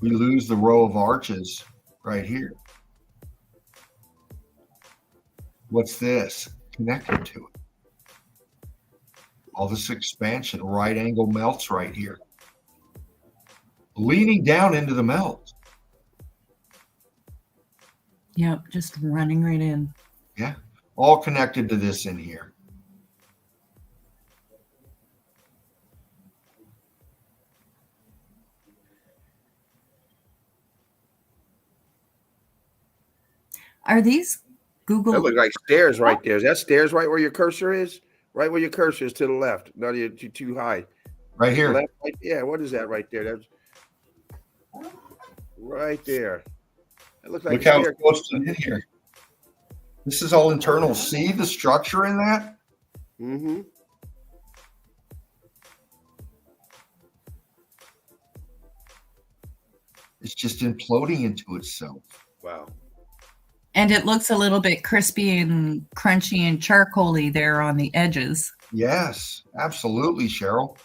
We lose the row of arches right here. What's this? Connected to it. All this expansion, right angle melts right here. Leaning down into the melt. Yep, just running right in. Yeah. All connected to this in here. Are these Google? That look like stairs right there. Is that stairs right where your cursor is? Right where your cursor is to the left. No, you're too high. Right here. Left, right, yeah, what is that right there? That's right there. That looks like Look how it's close to in here. This is all internal. See the structure in that? Mm-hmm. It's just imploding into itself. Wow. And it looks a little bit crispy and crunchy and charcoaly there on the edges. Yes, absolutely, Cheryl.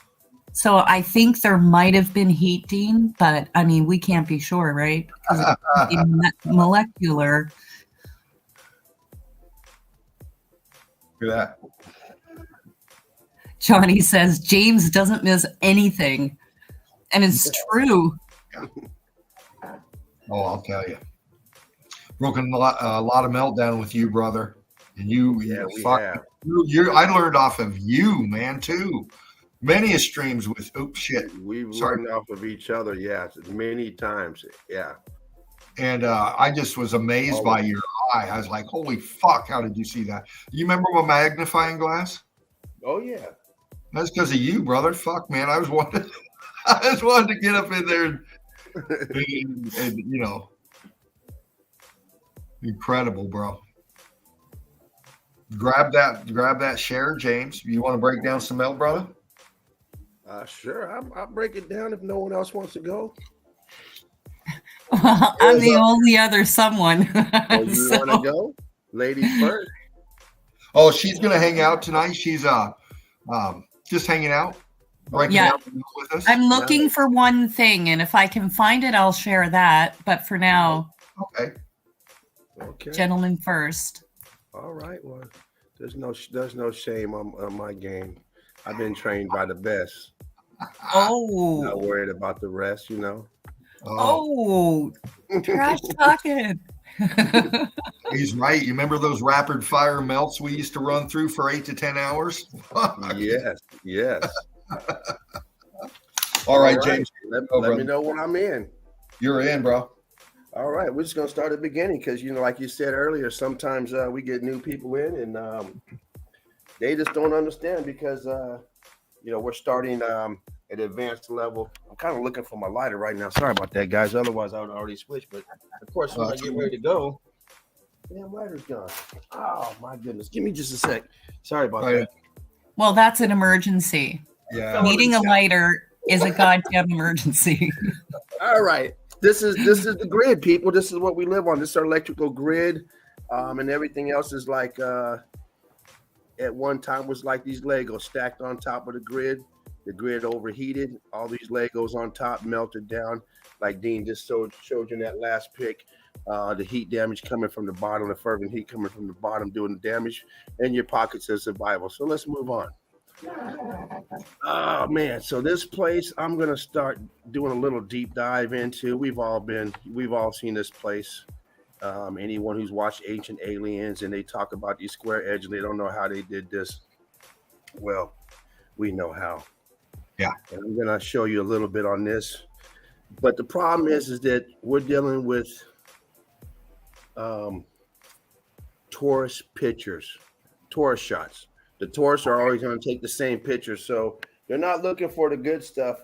So I think there might have been heat, Dean, but I mean, we can't be sure, right? Because it's molecular. Look at that. Johnny says James doesn't miss anything. And it's true. Oh, I'll tell you. Broken a lot of meltdown with you, brother. And you, Yeah, we fuck, have. I learned off of you, man, too. Many streams with, oops, shit. We've Sorry. learned off of each other, yes, many times. Yeah. And I just was amazed by your eye. I was like, holy fuck, how did you see that? You remember my magnifying glass? Oh, yeah. That's because of you, brother. Fuck, man. I just wanted to get up in there and you know, incredible, bro. Grab that share, James. You want to break down some melt, brother? Sure. I'll break it down if no one else wants to go. Well, I'm the only other someone. Oh, you want to go? Ladies first. Oh, she's gonna hang out tonight. She's just hanging out. Breaking Yeah. out with us. I'm looking for one thing, and if I can find it, I'll share that. But for now, Okay. Okay. gentlemen first. All right. Well, there's no shame on my game. I've been trained by the best. Not Oh, worried about the rest, you know. Oh, trash talking. he's right. You remember those rapid fire melts we used to run through for 8 to 10 hours? Yes. All right, James. Let me know when I'm in. You're in, bro. All right, we're just gonna start at the beginning because like you said earlier, sometimes we get new people in and they just don't understand because we're starting at advanced level. I'm kind of looking for my lighter right now. Sorry about that, guys. Otherwise, I would already switch. But of course, when I get ready to go, damn lighter's gone. Oh my goodness! Give me just a sec. Sorry about that. Well, that's an emergency. Yeah. Needing a lighter is a goddamn emergency. All right. This is the grid, people. This is what we live on. This is our electrical grid, and everything else is like at one time was like these Legos stacked on top of the grid. The grid overheated. All these Legos on top melted down, like Dean just showed you in that last pic. The heat damage coming from the bottom, the fervent heat coming from the bottom, doing the damage, and your pockets of survival. So let's move on. Oh man, so this place I'm gonna start doing a little deep dive into. We've all seen this place. Anyone who's watched Ancient Aliens and they talk about these square edges and they don't know how they did this. Well, we know how. Yeah. And I'm gonna show you a little bit on this. But the problem is that we're dealing with tourist pictures, tourist shots. The tourists are always going to take the same picture, so they're not looking for the good stuff,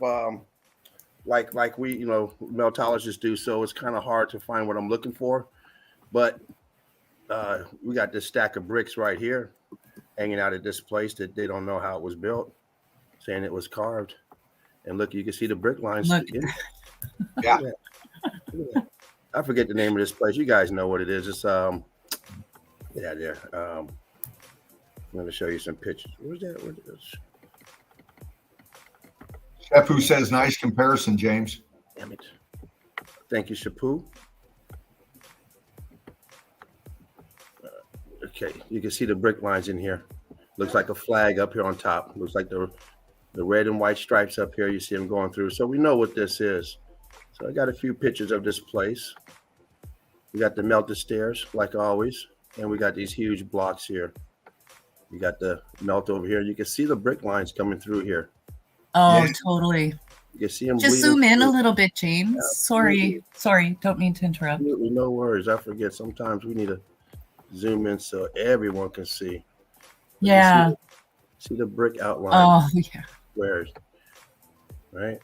like we, meltologists do. So it's kind of hard to find what I'm looking for. But we got this stack of bricks right here, hanging out at this place that they don't know how it was built, saying it was carved. And look, you can see the brick lines. Yeah. I forget the name of this place. You guys know what it is. It's there. I'm going to show you some pictures. Where's that? Where is Shepu says nice comparison, James. Damn it. Thank you, Shepu. Okay, you can see the brick lines in here. Looks like a flag up here on top. Looks like the red and white stripes up here. You see them going through. So we know what this is. So I got a few pictures of this place. We got the melted stairs, like always. And we got these huge blocks here. You got the melt over here. You can see the brick lines coming through here. Oh, Yeah. Totally. You can see them. Just zoom in a little bit, James. Sorry. Don't mean to interrupt. Absolutely, no worries. I forget. Sometimes we need to zoom in so everyone can see. But Yeah. see the brick outline. Oh, yeah. Squares. Right.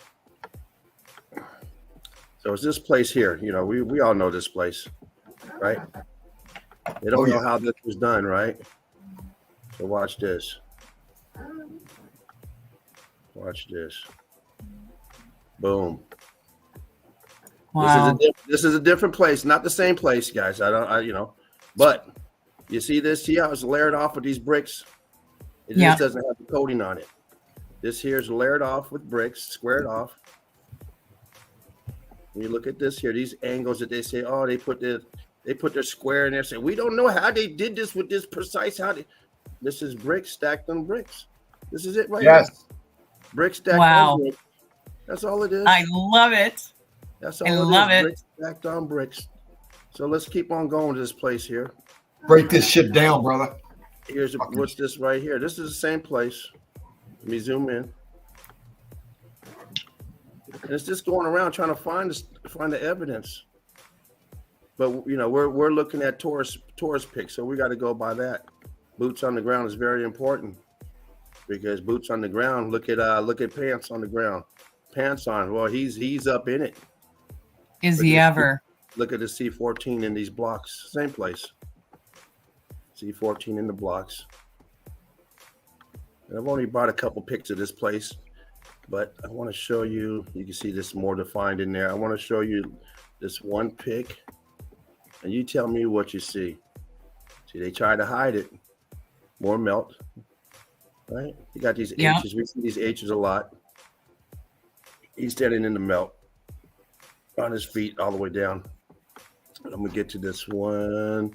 So it's this place here. We all know this place, right? They don't know how this was done, right? So watch this. Watch this. Boom. Wow. This is a different place, not the same place, guys. But you see this? See how it's layered off with these bricks? It just doesn't have the coating on it. This here is layered off with bricks, squared off. When you look at this here, these angles that they say, oh, they put their square in there. Say, we don't know how they did this with this precise. This is bricks stacked on bricks. This is it right here. Bricks stacked on bricks. That's all it is. I love it. That's all I love it. Bricks stacked on bricks. So let's keep on going to this place here. Break this shit down, brother. What's this right here? This is the same place. Let me zoom in. And it's just going around trying to find the evidence. But we're looking at tourist pics, so we got to go by that. Boots on the ground is very important because boots on the ground. Look at pants on the ground. Pants on. Well, he's up in it. Is he ever? Look at the C14 in these blocks. Same place. C14 in the blocks. And I've only brought a couple pics of this place, but I want to show you. You can see this more defined in there. I want to show you this one pic, and you tell me what you see. See, they try to hide it. More melt, right? You got these H's. We see these H's a lot. He's standing in the melt on his feet all the way down. And I'm gonna get to this one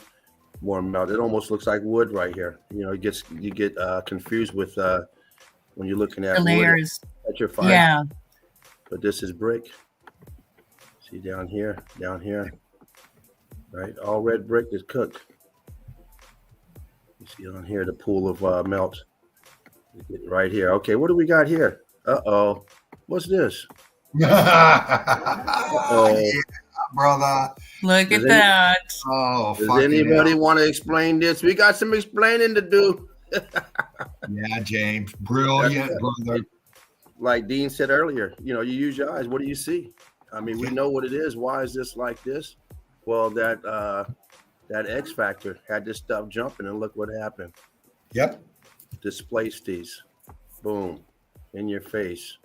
more melt. It almost looks like wood right here. You get confused with when you're looking at the layers. Wood at your fire. Yeah. But this is brick. See down here, right? All red brick is cooked. You see on here the pool of melt. Right here. Okay, what do we got here? Uh-oh. What's this? Uh-oh. Yeah, brother. Look at that. Oh, does anybody want to explain this? We got some explaining to do. Yeah, James. Brilliant, brother. Like Dean said earlier, you use your eyes. What do you see? I mean, we know what it is. Why is this like this? Well, that X Factor had this stuff jumping, and look what happened. Yep. Displaced these. Boom. In your face.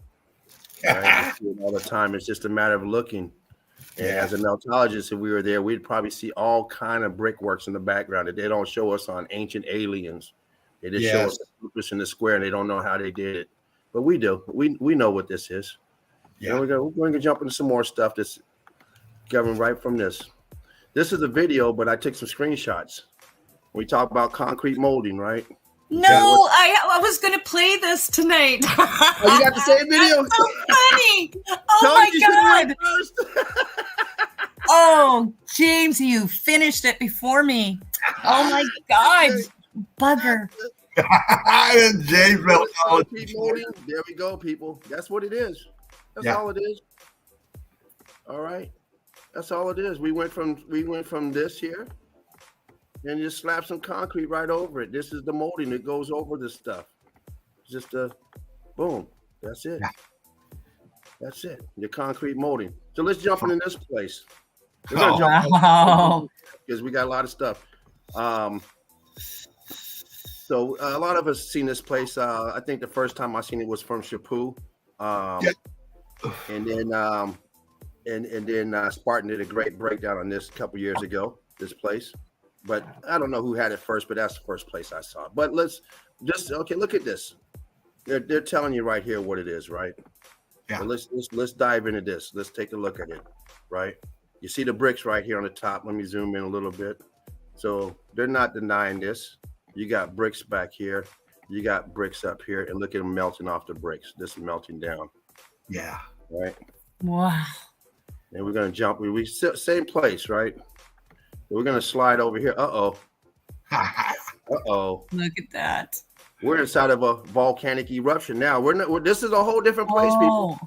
Right? You see it all the time. It's just a matter of looking. And as a meltologist, if we were there, we'd probably see all kind of brickworks in the background that they don't show us on Ancient Aliens They just show us the lupus in the square, and they don't know how they did it. But we do. We know what this is. Yeah. We're going to jump into some more stuff that's coming right from this. This is a video, but I took some screenshots. We talk about concrete molding, right? No, I was going to play this tonight. Oh, you got the same video? That's so funny. Oh, my God. Oh, James, you finished it before me. Oh, my God. Bugger. James Meltology. There we go, people. That's what it is. That's all it is. All right. That's all it is. We went from this here and just slap some concrete right over it. This is the molding that goes over this stuff. Just a boom. That's it. Yeah. That's it. The concrete molding. So let's jump into this place. We're gonna jump because we got a lot of stuff. So a lot of us seen this place. I think the first time I seen it was from Shapu. And then Spartan did a great breakdown on this a couple years ago, this place. But I don't know who had it first, but that's the first place I saw it. But let's just look at this. They're telling you right here what it is, right? Yeah. So let's dive into this. Let's take a look at it, right? You see the bricks right here on the top. Let me zoom in a little bit. So they're not denying this. You got bricks back here. You got bricks up here, and look at them melting off the bricks. This is melting down. Yeah. Right. Wow. And we're gonna jump. We same place, right? We're gonna slide over here. Uh-oh. Uh-oh. Look at that. We're inside of a volcanic eruption now. This is a whole different place, people.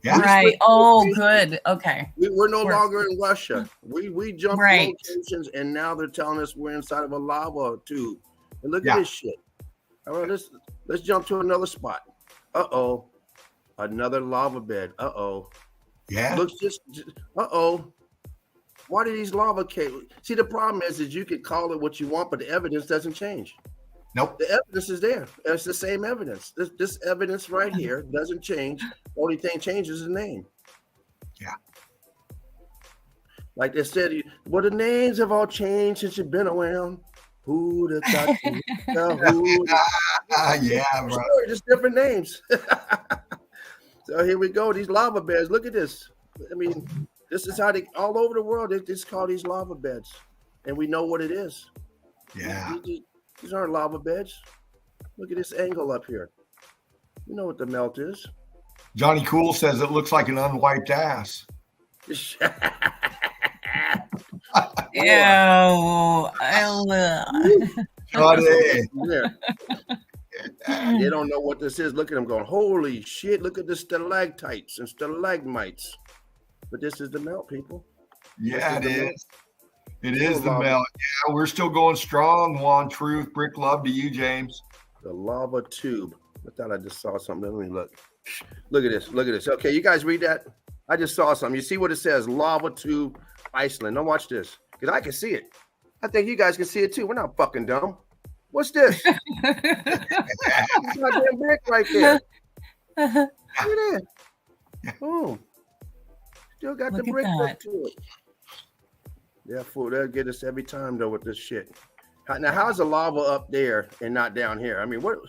Yeah. Right. Oh, good. Okay. We're no longer in Russia. We jumped right. locations, and now they're telling us we're inside of a lava tube. And look at this shit. All right, let's jump to another spot. Uh-oh. Another lava bed. Uh-oh. Yeah. Looks just uh-oh. Why do these lava caves? See, the problem is you could call it what you want, but the evidence doesn't change. Nope. The evidence is there. It's the same evidence. This evidence right here doesn't change. The only thing changes is the name. Yeah. Like they said, well, the names have all changed since you've been around. Who'd have thought? Yeah, bro. Sure, just different names. So here we go. These lava beds. Look at this. I mean, this is how they all over the world. They just call these lava beds, and we know what it is. Yeah. These aren't lava beds. Look at this angle up here. You know what the melt is. Johnny Cool says it looks like an unwiped ass. Ew. Johnny. They don't know what this is. Look at them going, holy shit, look at the stalactites and stalagmites. But this is the melt, people. Yeah, it is. It is the melt. Yeah, we're still going strong. Juan Truth, Brick Love to you, James. The lava tube. I thought I just saw something. Let me look. Look at this. Look at this. Okay, you guys read that? I just saw something. You see what it says? Lava tube, Iceland. Now watch this, because I can see it. I think you guys can see it too. We're not fucking dumb. What's this? It's my damn brick right there. Look at that. Boom. Still got the brick to it. Yeah, fool. They'll get us every time though with this shit. Now, how's the lava up there and not down here? I mean, what?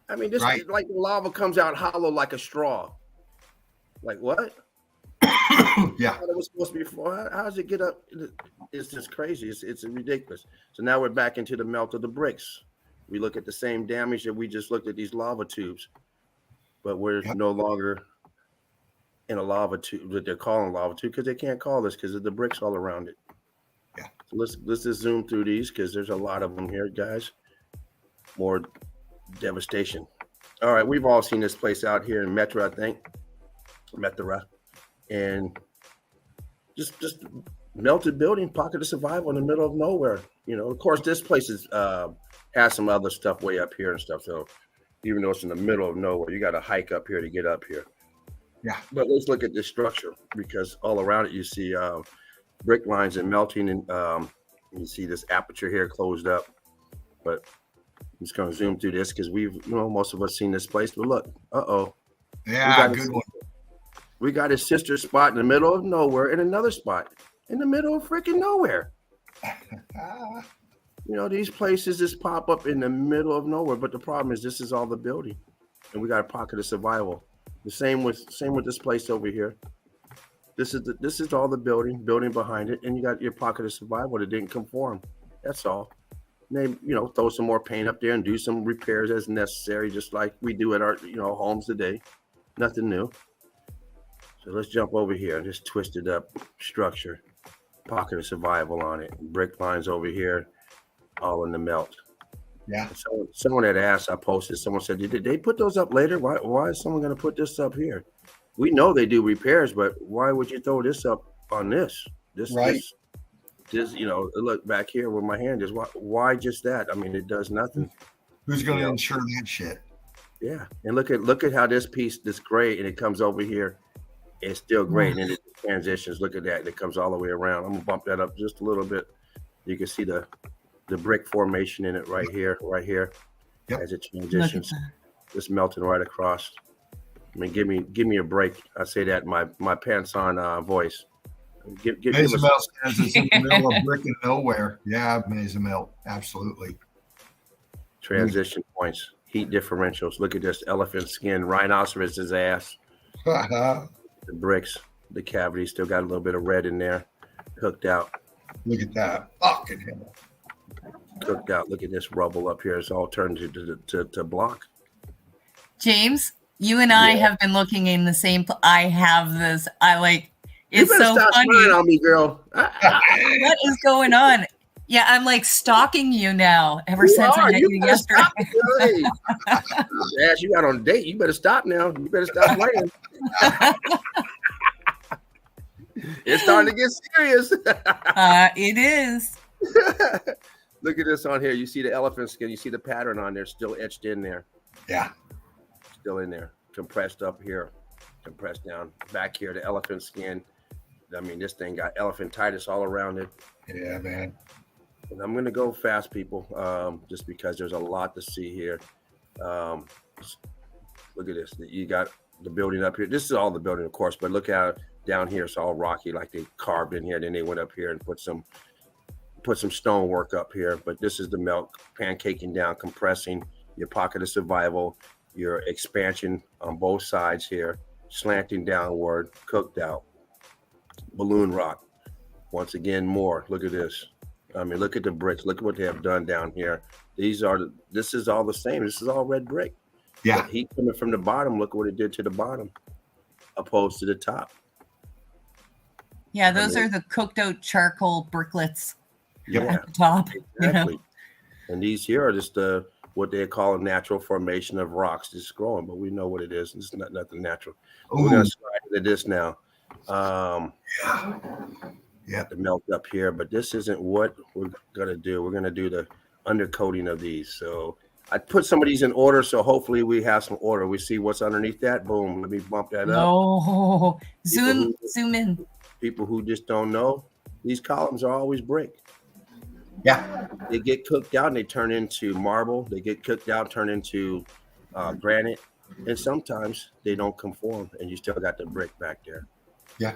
I mean, this is like the lava comes out hollow like a straw. Like what? Yeah. It was supposed to be before. How does it get up? It's just crazy. It's ridiculous. So now we're back into the melt of the bricks. We look at the same damage that we just looked at these lava tubes, but we're no longer in a lava tube that they're calling lava tube because they can't call this because of the bricks all around it. Yeah. So let's just zoom through these because there's a lot of them here, guys. More devastation. All right, we've all seen this place out here in Metra, I think. Metra. And just melted building, pocket of survival in the middle of nowhere. You know, of course, this place is has some other stuff way up here and stuff. So even though it's in the middle of nowhere, you got to hike up here to get up here. Yeah. But let's look at this structure because all around it you see brick lines and melting, and you see this aperture here closed up. But I'm just gonna zoom through this because most of us seen this place. But look, yeah, good one. We got a sister spot in the middle of nowhere and another spot in the middle of freaking nowhere. You know, these places just pop up in the middle of nowhere. But the problem is, this is all the building, and we got a pocket of survival. The same with this place over here. This is all the building behind it, and you got your pocket of survival that didn't conform. That's all. And they, throw some more paint up there and do some repairs as necessary, just like we do at our, homes today. Nothing new. So let's jump over here. This twisted up structure, pocket of survival on it. Brick lines over here, all in the melt. Yeah. So someone had asked, I posted, someone said, did they put those up later? Why is someone going to put this up here? We know they do repairs, but why would you throw this up on this? Right. This, look back here where my hand is. Why just that? I mean, it does nothing. Who's going to insure that shit? Yeah. And look at how this piece, this gray, and it comes over here. It's still gray, and then it transitions. Look at that. It comes all the way around. I'm going to bump that up just a little bit. You can see the brick formation in it right here, Yep. as it transitions. It's melting right across. I mean, give me a break. I say that in my pants on voice. Give Mesa Melt stands in the middle of brick and nowhere. Yeah, Mesa Melt, absolutely. Transition points, heat differentials. Look at this elephant skin, rhinoceros's ass. The bricks, the cavity still got a little bit of red in there, cooked out. Look at that. Fucking hell. Cooked out. Look at this rubble up here. It's all turned to block. James, you and I have been looking in the same. I have this. It's you so stop funny. smiling on me, girl. What is going on? Yeah, I'm like stalking you now. Ever since I met you yesterday. Hey. Ass you got on a date. You better stop now. You better stop playing. It's starting to get serious. It is. Look at this on here. You see the elephant skin. You see the pattern on there still etched in there. Yeah. Still in there. Compressed up here. Compressed down. Back here, the elephant skin. I mean, this thing got elephantitis all around it. Yeah, man. And I'm going to go fast, people, just because there's a lot to see here. Look at this. You got the building up here. This is all the building, of course, but look out down here. It's all rocky, like they carved in here. Then they went up here and put some stonework up here. But this is the melt, pancaking down, compressing your pocket of survival, your expansion on both sides here, slanting downward, cooked out. Balloon rock. Once again, more. Look at this. I mean, look at the bricks. Look at what they have done down here. This is all the same. This is all red brick. Yeah. But heat coming from the bottom. Look what it did to the bottom, opposed to the top. Yeah, those are the cooked out charcoal bricklets Yeah, at the top. exactly. And these here are just what they call a natural formation of rocks just growing, but we know what it is. It's not nothing natural. We're going to slide into this now. Yeah. The melt up here, but this isn't what we're going to do. We're going to do the undercoating of these. So I put some of these in order, so hopefully we have some order. We see what's underneath that. Boom. Let me bump that up. Oh, zoom in. People who just don't know, these columns are always brick. Yeah. They get cooked out and they turn into marble. They get cooked out, turn into granite. And sometimes they don't conform and you still got the brick back there. Yeah.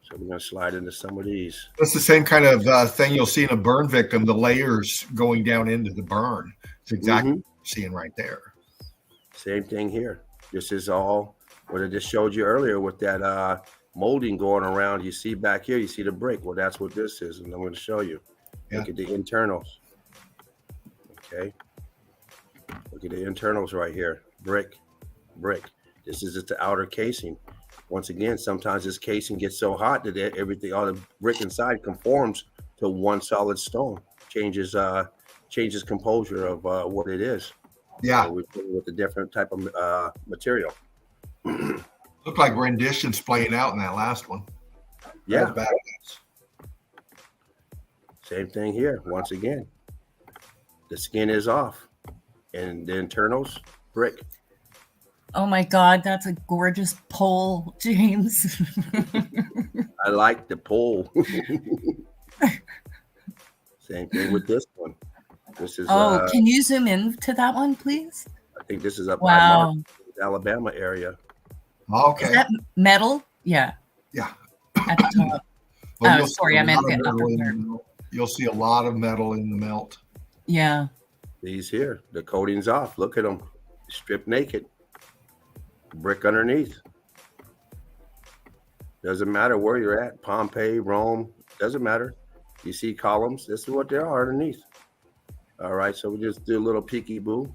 So we're going to slide into some of these. That's the same kind of thing you'll see in a burn victim, the layers going down into the burn. It's exactly what you're seeing right there. Same thing here. This is all what I just showed you earlier with that molding going around. You see back here, you see the brick. Well, that's what this is. And I'm going to show you. Yeah. Look at the internals. Okay. Look at the internals right here. Brick. This is just the outer casing. Once again, sometimes this casing gets so hot that everything, all the brick inside conforms to one solid stone. Changes composure of what it is. Yeah. So we put it with a different type of material. Looked like renditions playing out in that last one. Yeah. That was badass. Same thing here. Once again, the skin is off, and the internals brick. Oh my God, that's a gorgeous pole, James. I like the pole. Same thing with this one. This is. Can you zoom in to that one, please? I think this is up by Wow. Alabama area. Okay. Is that metal? Yeah. Yeah. At the top. Well, Oh, you'll sorry, see I a meant lot of the upper metal in part. the middle. You'll see a lot of metal in the melt. Yeah. These here, the coating's off. Look at them, stripped naked. Brick underneath. Doesn't matter where you're at, Pompeii, Rome, doesn't matter. You see columns, this is what they are underneath. All right, so we just do a little peeky-boo.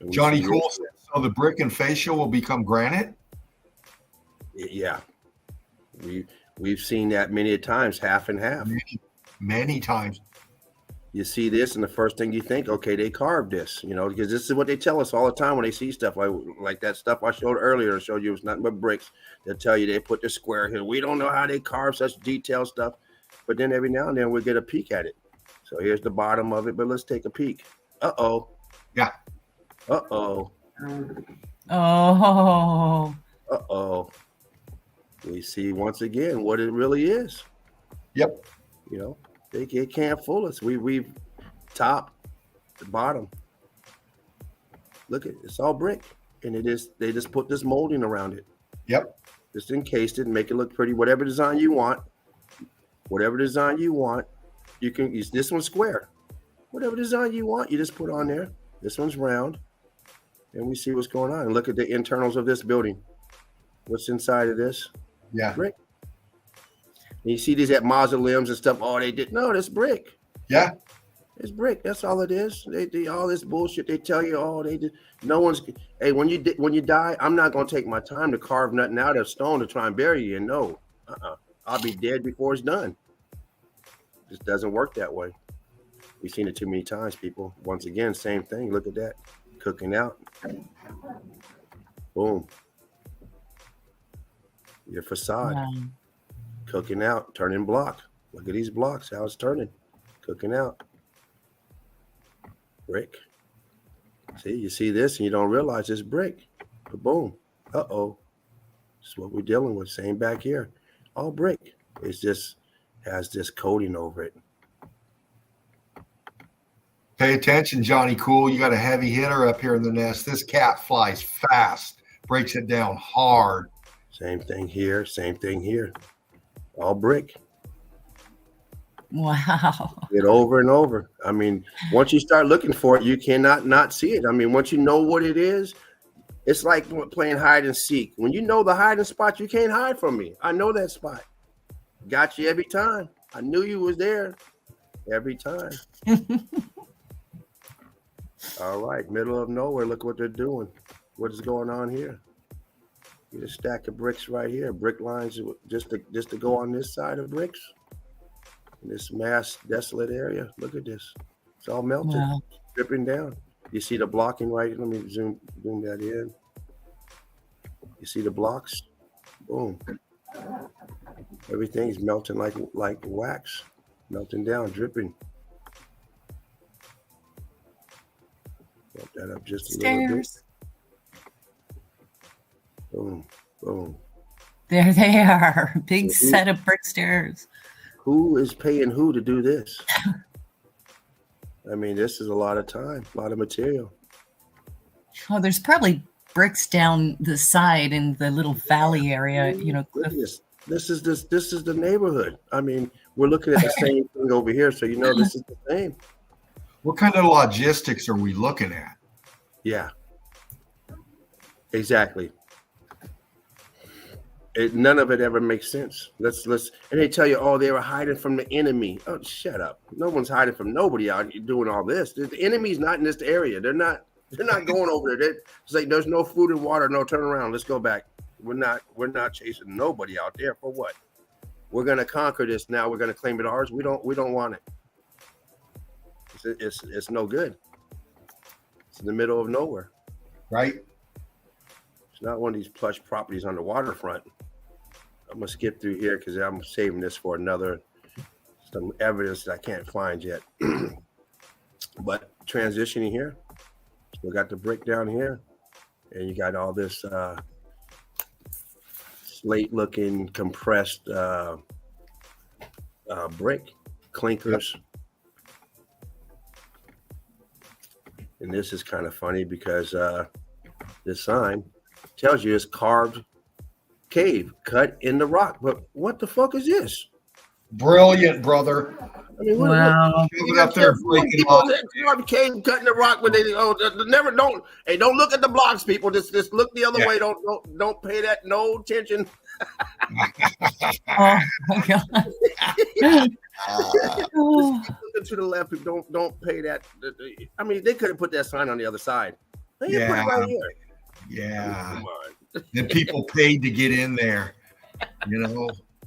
Johnny Cool said, so the brick and fascia will become granite? Yeah. We've seen that many times, half and half. Many times. You see this, and the first thing you think, okay, they carved this, you know, because this is what they tell us all the time when they see stuff like that stuff I showed earlier. I showed you it's nothing but bricks. They'll tell you they put the square here. We don't know how they carve such detailed stuff, but then every now and then we'll get a peek at it. So here's the bottom of it, but let's take a peek. Uh-oh. Yeah. Uh-oh. Oh. Uh-oh. We see once again what it really is. Yep. You know, they can't fool us. We've top to bottom. Look at it. It's all brick. And they just put this molding around it. Yep. Just encased it and make it look pretty. Whatever design you want. Whatever design you want. You can use this one's square. Whatever design you want, you just put on there. This one's round. And we see what's going on. And look at the internals of this building. What's inside of this? Yeah. Brick. And you see these at mausoleums and stuff. Oh, they did. No, that's brick. Yeah. It's brick. That's all it is. They all this bullshit they tell you. Oh, they did. No one's. Hey, when you die, I'm not gonna take my time to carve nothing out of stone to try and bury you. No, I'll be dead before it's done. It just doesn't work that way. We've seen it too many times, people. Once again, same thing. Look at that, cooking out. Boom. Your facade. Wow. Cooking out, turning block. Look at these blocks, how it's turning. Cooking out. Brick. See, you see this and you don't realize it's brick. But boom. Uh-oh. This is what we're dealing with. Same back here. All brick. It's just has this coating over it. Pay attention, Johnny Cool. You got a heavy hitter up here in the nest. This cat flies fast, breaks it down hard. Same thing here. Same thing here. All brick. Wow. It over and over. I mean, once you start looking for it, you cannot not see it. I mean, once you know what it is, it's like playing hide and seek. When you know the hiding spot, you can't hide from me. I know that spot. Got you every time. I knew you was there every time. All right, middle of nowhere. Look what they're doing. What is going on here? Get a stack of bricks right here. Brick lines just to go on this side of bricks. In this mass desolate area. Look at this. It's all melted, dripping down. You see the blocking right? Let me zoom that in. You see the blocks? Boom. Everything's melting like wax. Melting down, dripping. Bump that up just a little bit. Boom, boom. There they are. Big set of brick stairs. Who is paying who to do this? I mean, this is a lot of time, a lot of material. Oh, there's probably bricks down the side in the little valley area, you know. This is the neighborhood. I mean, we're looking at the same thing over here, so you know this is the same. What kind of logistics are we looking at? Yeah. Exactly. None of it ever makes sense. Let's and they tell you, oh, they were hiding from the enemy. Oh, shut up. No one's hiding from nobody out here doing all this. The enemy's not in this area. They're not going over there. It's like there's no food and water, no turn around. Let's go back. We're not chasing nobody out there for what? We're gonna conquer this now. We're gonna claim it ours. We don't want it. It's no good. It's in the middle of nowhere. Right. It's not one of these plush properties on the waterfront. I'm gonna skip through here because I'm saving this for some evidence that I can't find yet. But transitioning here, we got the brick down here, and you got all this slate-looking compressed brick clinkers. Yep. And this is kind of funny because this sign tells you it's carved cave cut in the rock. But what the fuck is this? Brilliant, brother. I mean, Wow. Shove it up there and break it off. People came cutting the rock when they never don't. Hey, don't look at the blocks, people. Just look the other Yeah. way. Don't pay that no attention. Oh my God. Oh. Just keep looking to the left. Don't pay that. I mean, they could have put that sign on the other side. They put it right here. Yeah. Come on. And people paid to get in there,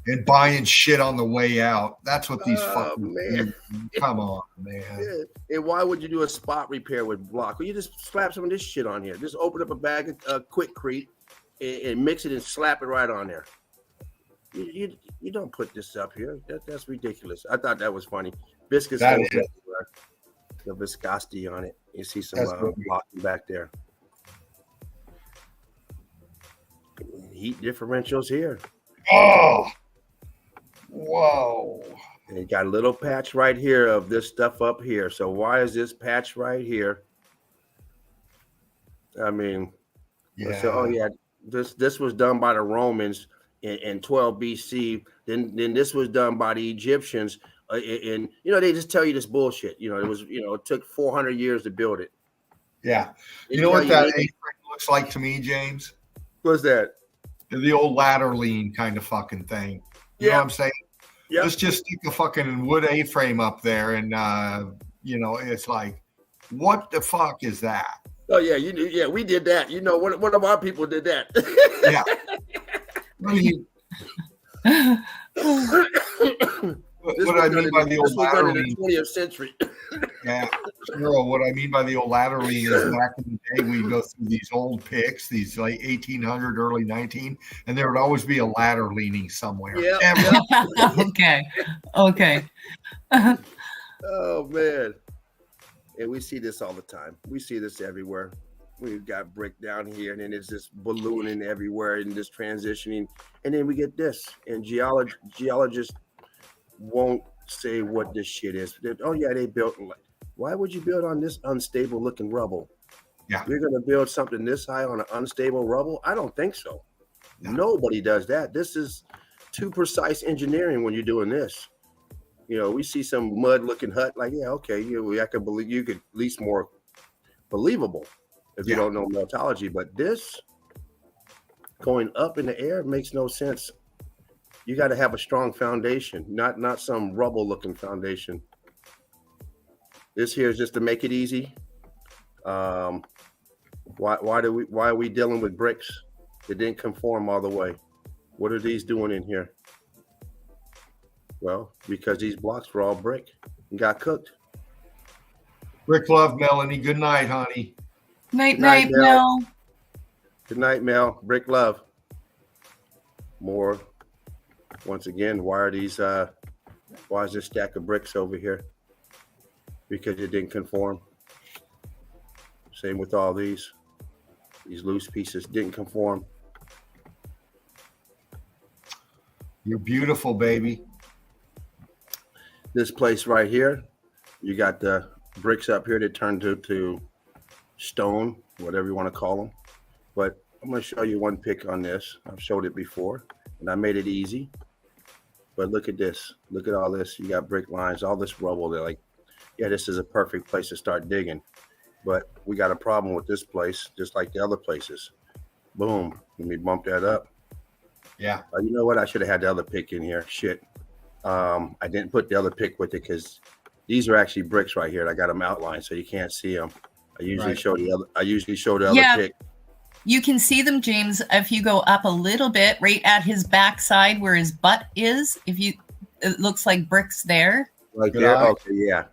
and buying shit on the way out. That's what these fucking man. Come on, man. Yeah. And why would you do a spot repair with block? Well, you just slap some of this shit on here. Just open up a bag of Quickcrete and mix it and slap it right on there. You don't put this up here. That's ridiculous. I thought that was funny. Biscuits That goes is. everywhere. The viscosity on it. You see some That's good. blocking back there. Heat differentials here. Oh, whoa. And you got a little patch right here of this stuff up here. So why is this patch right here? I mean, Yeah. so, oh yeah, this was done by the Romans in 12 BC. Then this was done by the Egyptians. And they just tell you this bullshit. It took 400 years to build it. Yeah. They You know tell what that this- A-frame looks like to me, James? What's that? The old ladder lean kind of fucking thing. You know what I'm saying? Yeah. Let's just stick a fucking wood A-frame up there, and it's like, what the fuck is that? Oh yeah, yeah, we did that. One of our people did that. Yeah. I mean, what I mean by the old ladder in the lean, 20th century. yeah, Cheryl, what I mean by the old ladder lean is back in the day, we'd go through these old pics, these like 1800, early 19, and there would always be a ladder leaning somewhere. Yeah. Ever. Okay. Oh man. And we see this all the time. We see this everywhere. We've got brick down here, and then it's just ballooning everywhere and just transitioning. And then we get this. And geologists won't say what this shit is. Oh yeah, they built. Why would you build on this unstable looking rubble? Yeah. You're gonna build something this high on an unstable rubble? I don't think so. No. Nobody does that. This is too precise engineering when you're doing this. We see some mud-looking hut, like, yeah, okay, I can believe you could at least more believable if you don't know Meltology. But this going up in the air makes no sense. You got to have a strong foundation, not some rubble-looking foundation. This here is just to make it easy. Why are we dealing with bricks that didn't conform all the way? What are these doing in here? Well, because these blocks were all brick and got cooked. Rick Love, Melanie. Good night, honey. Night, Night, Mel. Good night, Mel. Brick love. More. Once again, why is this stack of bricks over here? Because it didn't conform. Same with all these. These loose pieces didn't conform. You're beautiful, baby. This place right here, you got the bricks up here that turned to stone, whatever you want to call them. But I'm going to show you one pic on this. I've showed it before, and I made it easy. But look at this. Look at all this. You got brick lines, all this rubble. They're like, yeah, this is a perfect place to start digging. But we got a problem with this place, just like the other places. Boom. Let me bump that up. Yeah. You know what? I should have had the other pic in here. Shit. I didn't put the other pic with it because these are actually bricks right here. I got them outlined so you can't see them. I usually show the other pic. You can see them, James, if you go up a little bit, right at his backside where his butt is. It looks like bricks there. Right Good there. eye. Okay, yeah.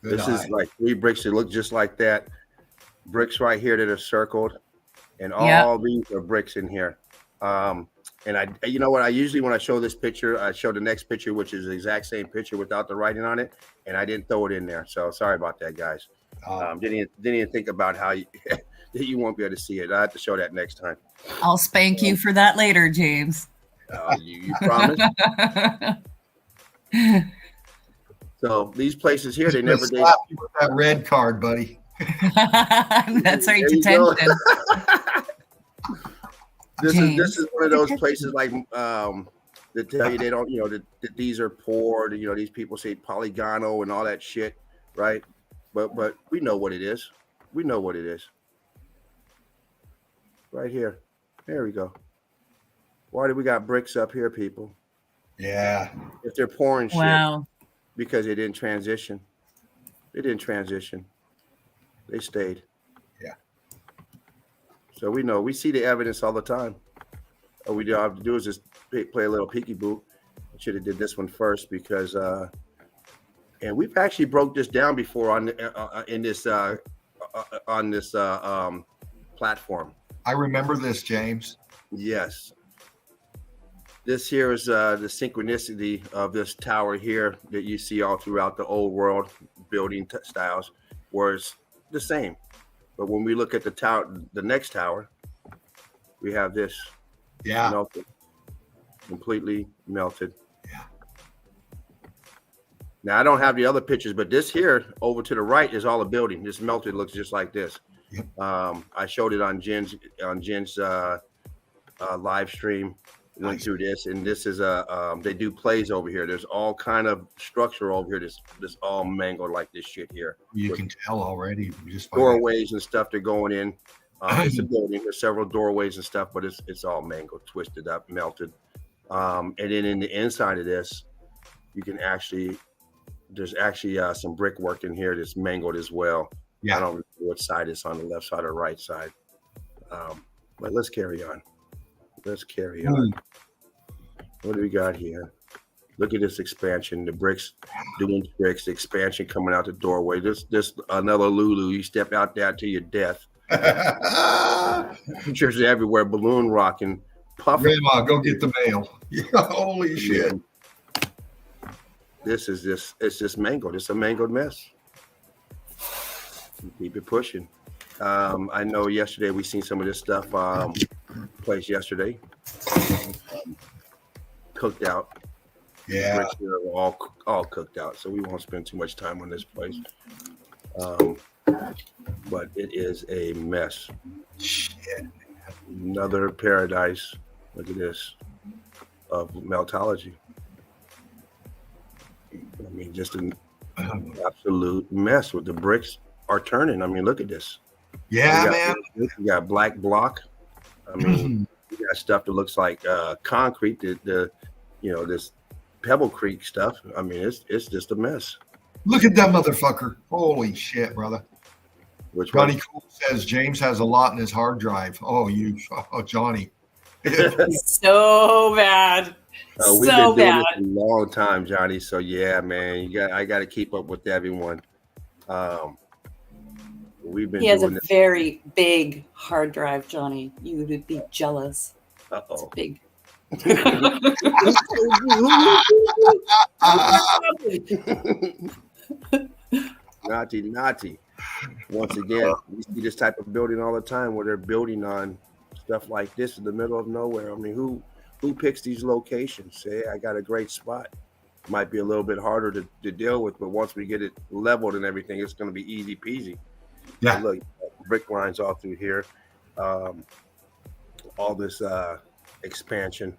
This is like 3 bricks that look just like that. Bricks right here that are circled, and all these are bricks in here. And you know what? I usually, when I show this picture, I show the next picture, which is the exact same picture without the writing on it, and I didn't throw it in there. So sorry about that, guys. Didn't even think about how you won't be able to see it. I have to show that next time. I'll spank you for that later, James. You promise? So these places here, they never did. Slap you with that red card, buddy. That's right, There you go. detention. This is one of those places like that tell you they don't, that these are poor. That, these people say polygonal and all that shit, right? But we know what it is. We know what it is. Right here. There we go. Why do we got bricks up here, people? Yeah. If they're pouring shit, Wow. because they didn't transition. They didn't transition. They stayed. Yeah. So we know. We see the evidence all the time. All we have to do is just play a little peekaboo. I should have did this one first because, and we've actually broke this down before on this platform. I remember this, James. Yes. This here is the synchronicity of this tower here that you see all throughout the old world building styles, where it's the same. But when we look at the tower, the next tower, we have this. Yeah. Melted. Completely melted. Yeah. Now I don't have the other pictures, but this here over to the right is all a building. This melted looks just like this. Yep. I showed it on Jen's live stream. Went through this, and this is they do plays over here. There's all kind of structure over here. This all mangled like this shit here. You can tell already just by Doorways and stuff they're going in. It's a building. There's several doorways and stuff, but it's all mangled, twisted up, melted. And then in the inside of this, you can there's actually some brickwork in here that's mangled as well. Yeah. I don't know what side it's on, the left side or right side. But let's carry on. Let's carry on. What do we got here? Look at this expansion. The bricks doing tricks. The expansion coming out the doorway. This another Lulu. You step out there to your death. Pictures everywhere. Balloon rocking. Puffing. Grandma, go get the mail. Holy shit. This is it's just mangled. It's a mangled mess. Keep it pushing. I know yesterday we seen some of this stuff place yesterday. Cooked out. Yeah. Bricks here are all cooked out, so we won't spend too much time on this place. But it is a mess. Shit. Another paradise. Look at this of Meltology. I mean, just an absolute mess with the bricks are turning. I mean, look at this. Yeah, man. You got black block. I mean, you got stuff that looks like concrete. This Pebble Creek stuff. I mean, it's just a mess. Look at that motherfucker. Holy shit, brother. Which Johnny one? Cool says James has a lot in his hard drive. Oh, Johnny. So bad. We've So been doing bad. this a long time, Johnny. So yeah, man, I got to keep up with everyone. We've been He has a doing this. very big hard drive, Johnny. You would be jealous. Uh-oh. It's big. Naughty. Once again, we see this type of building all the time where they're building on stuff like this in the middle of nowhere. I mean, who picks these locations? Say, I got a great spot. Might be a little bit harder to deal with, but once we get it leveled and everything, it's going to be easy peasy. Yeah. And look, brick lines all through here. All this expansion,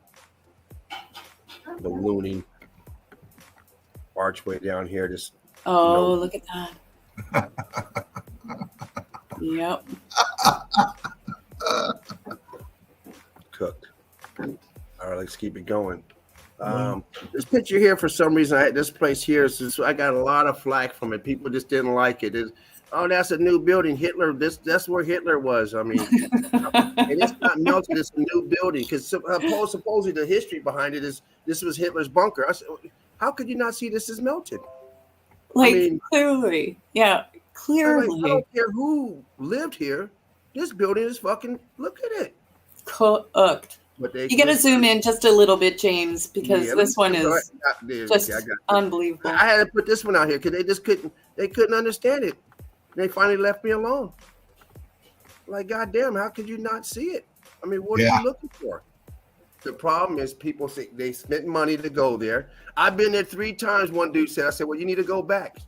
ballooning, archway down here. This Oh, look at that. Yep. cooked. All right, let's keep it going. This picture here, for some reason, this place here, I got a lot of flack from it. People just didn't like it. Oh, that's a new building. Hitler, that's where Hitler was. I mean, and it's not melted. It's a new building because supposedly the history behind it is this was Hitler's bunker. I said, how could you not see this is melted? Like, I mean, clearly. Yeah, clearly. I don't care who lived here. This building is fucking, look at it. Cooked. But You got to zoom in just a little bit, James, because this one is just unbelievable. I had to put this one out here because they couldn't understand it. They finally left me alone. Like, goddamn, how could you not see it? I mean, what are you looking for? The problem is people say they spent money to go there. I've been there 3 times. One dude said, I said, well, you need to go back.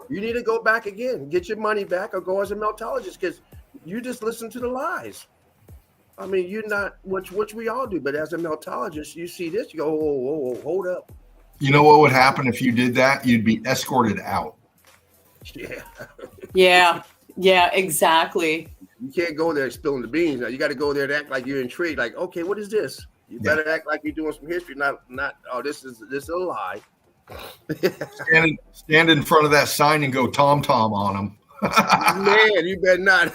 You need to go back again, get your money back, or go as a meltologist because you just listen to the lies. I mean, you're not, which we all do, but as a meltologist, you see this, you go, whoa, hold up. You know what would happen if you did that? You'd be escorted out. Yeah. Yeah, exactly. You can't go there spilling the beans. Now you got to go there and act like you're intrigued. Like, okay, what is this? You better act like you're doing some history. Not. Oh, this is a lie. Stand in front of that sign and go tom on them. Man, you better not.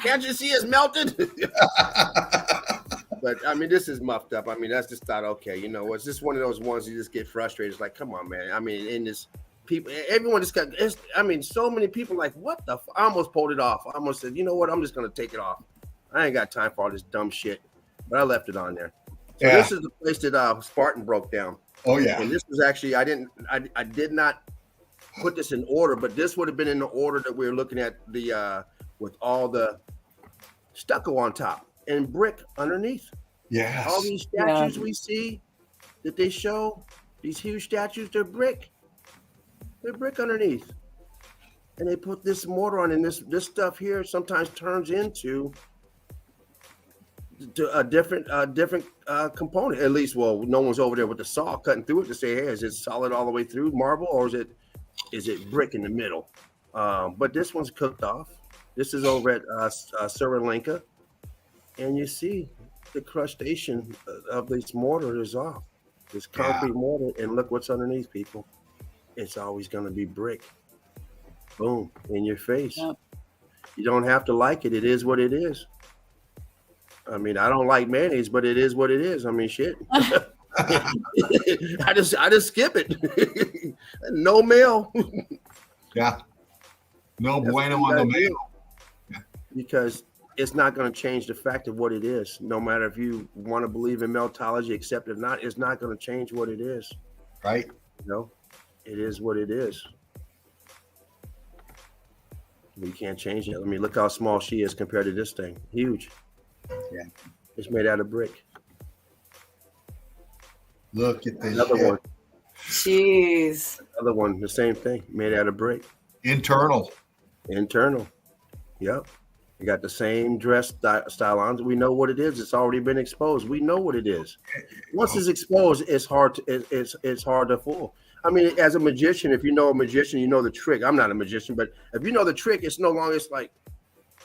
Can't you see it's melted? But I mean, this is muffed up. I mean, that's just thought. Okay, you know, it's just one of those ones you just get frustrated. It's like, come on, man. I mean, in this. People, everyone just got. I mean, so many people like, what the? I almost pulled it off. I almost said, you know what? I'm just gonna take it off. I ain't got time for all this dumb shit. But I left it on there. So this is the place that Spartan broke down. Oh yeah. And this was actually I did not put this in order, but this would have been in the order that we were looking at the with all the stucco on top and brick underneath. Yes. All these statues we see that they show, these huge statues, they're brick. They're brick underneath, and they put this mortar on, and this stuff here sometimes turns into a different component. At least, well, no one's over there with the saw cutting through it to say, hey, is it solid all the way through marble, or is it brick in the middle? But this one's cooked off. This is over at Sri Lanka, and you see the crustation of this mortar is off. This concrete mortar, and look what's underneath, people. It's always going to be brick. Boom, in your face. Yep. You don't have to like it. It is what it is. I mean, I don't like mayonnaise, but it is what it is. I mean, shit. I just skip it. No mail. Yeah. No bueno on the mail. Yeah. Because it's not going to change the fact of what it is. No matter if you want to believe in meltology, accept it or not, it's not going to change what it is. Right. You know? It is what it is. We can't change it. I mean, look how small she is compared to this thing. Huge. Yeah. It's made out of brick. Look at this. Another one. Jeez. Another one, the same thing. Made out of brick. Internal. Yep. You got the same dress style on. We know what it is. It's already been exposed. We know what it is. Once it's exposed, it's hard to fool. I mean, as a magician, if you know a magician, you know the trick. I'm not a magician, but if you know the trick, it's no longer, it's like,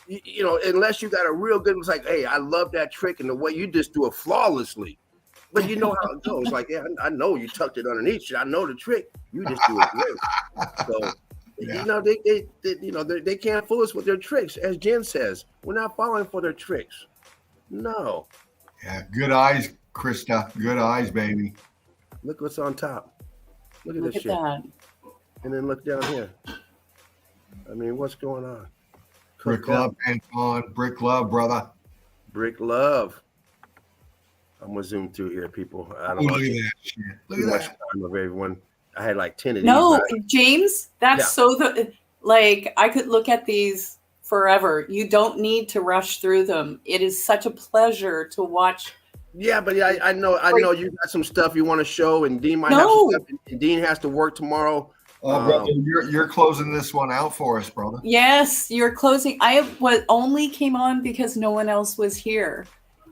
you know, unless you got a real good, it's like, hey, I love that trick and the way you just do it flawlessly. But you know how it goes. Like, yeah, I know you tucked it underneath you. I know the trick. You just do it great. So, you know, they can't fool us with their tricks. As Jen says, we're not falling for their tricks. No. Yeah, good eyes, Krista. Good eyes, baby. Look what's on top. Look at this shit. That. And then look down here. I mean, what's going on? Brick love, Anton. Brick love, brother. Brick love. I'm gonna zoom through here, people. I don't look at that shit. Look at much that. time of everyone. I had like 10 of these. No, right? James, that's like I could look at these forever. You don't need to rush through them. It is such a pleasure to watch. Yeah, but I know you got some stuff you want to show, and Dean might have some stuff, and Dean has to work tomorrow. Oh, brother, you're closing this one out for us, brother. Yes, you're closing. I only came on because no one else was here,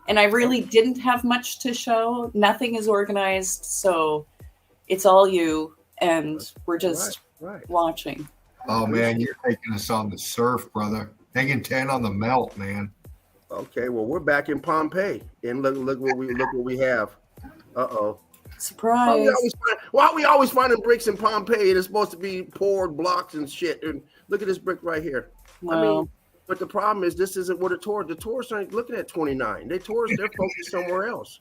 and I really didn't have much to show. Nothing is organized, so it's all you, and we're just watching. Oh man, you're taking us on the surf, brother. Hanging 10 on the melt, man. Okay, well, we're back in Pompeii, and look what we have. Uh-oh. Surprise. Why are we always finding bricks in Pompeii? It's supposed to be poured blocks and shit. And look at this brick right here. Wow. I mean, but the problem is this isn't what the tourists aren't looking at 29. They're focused somewhere else.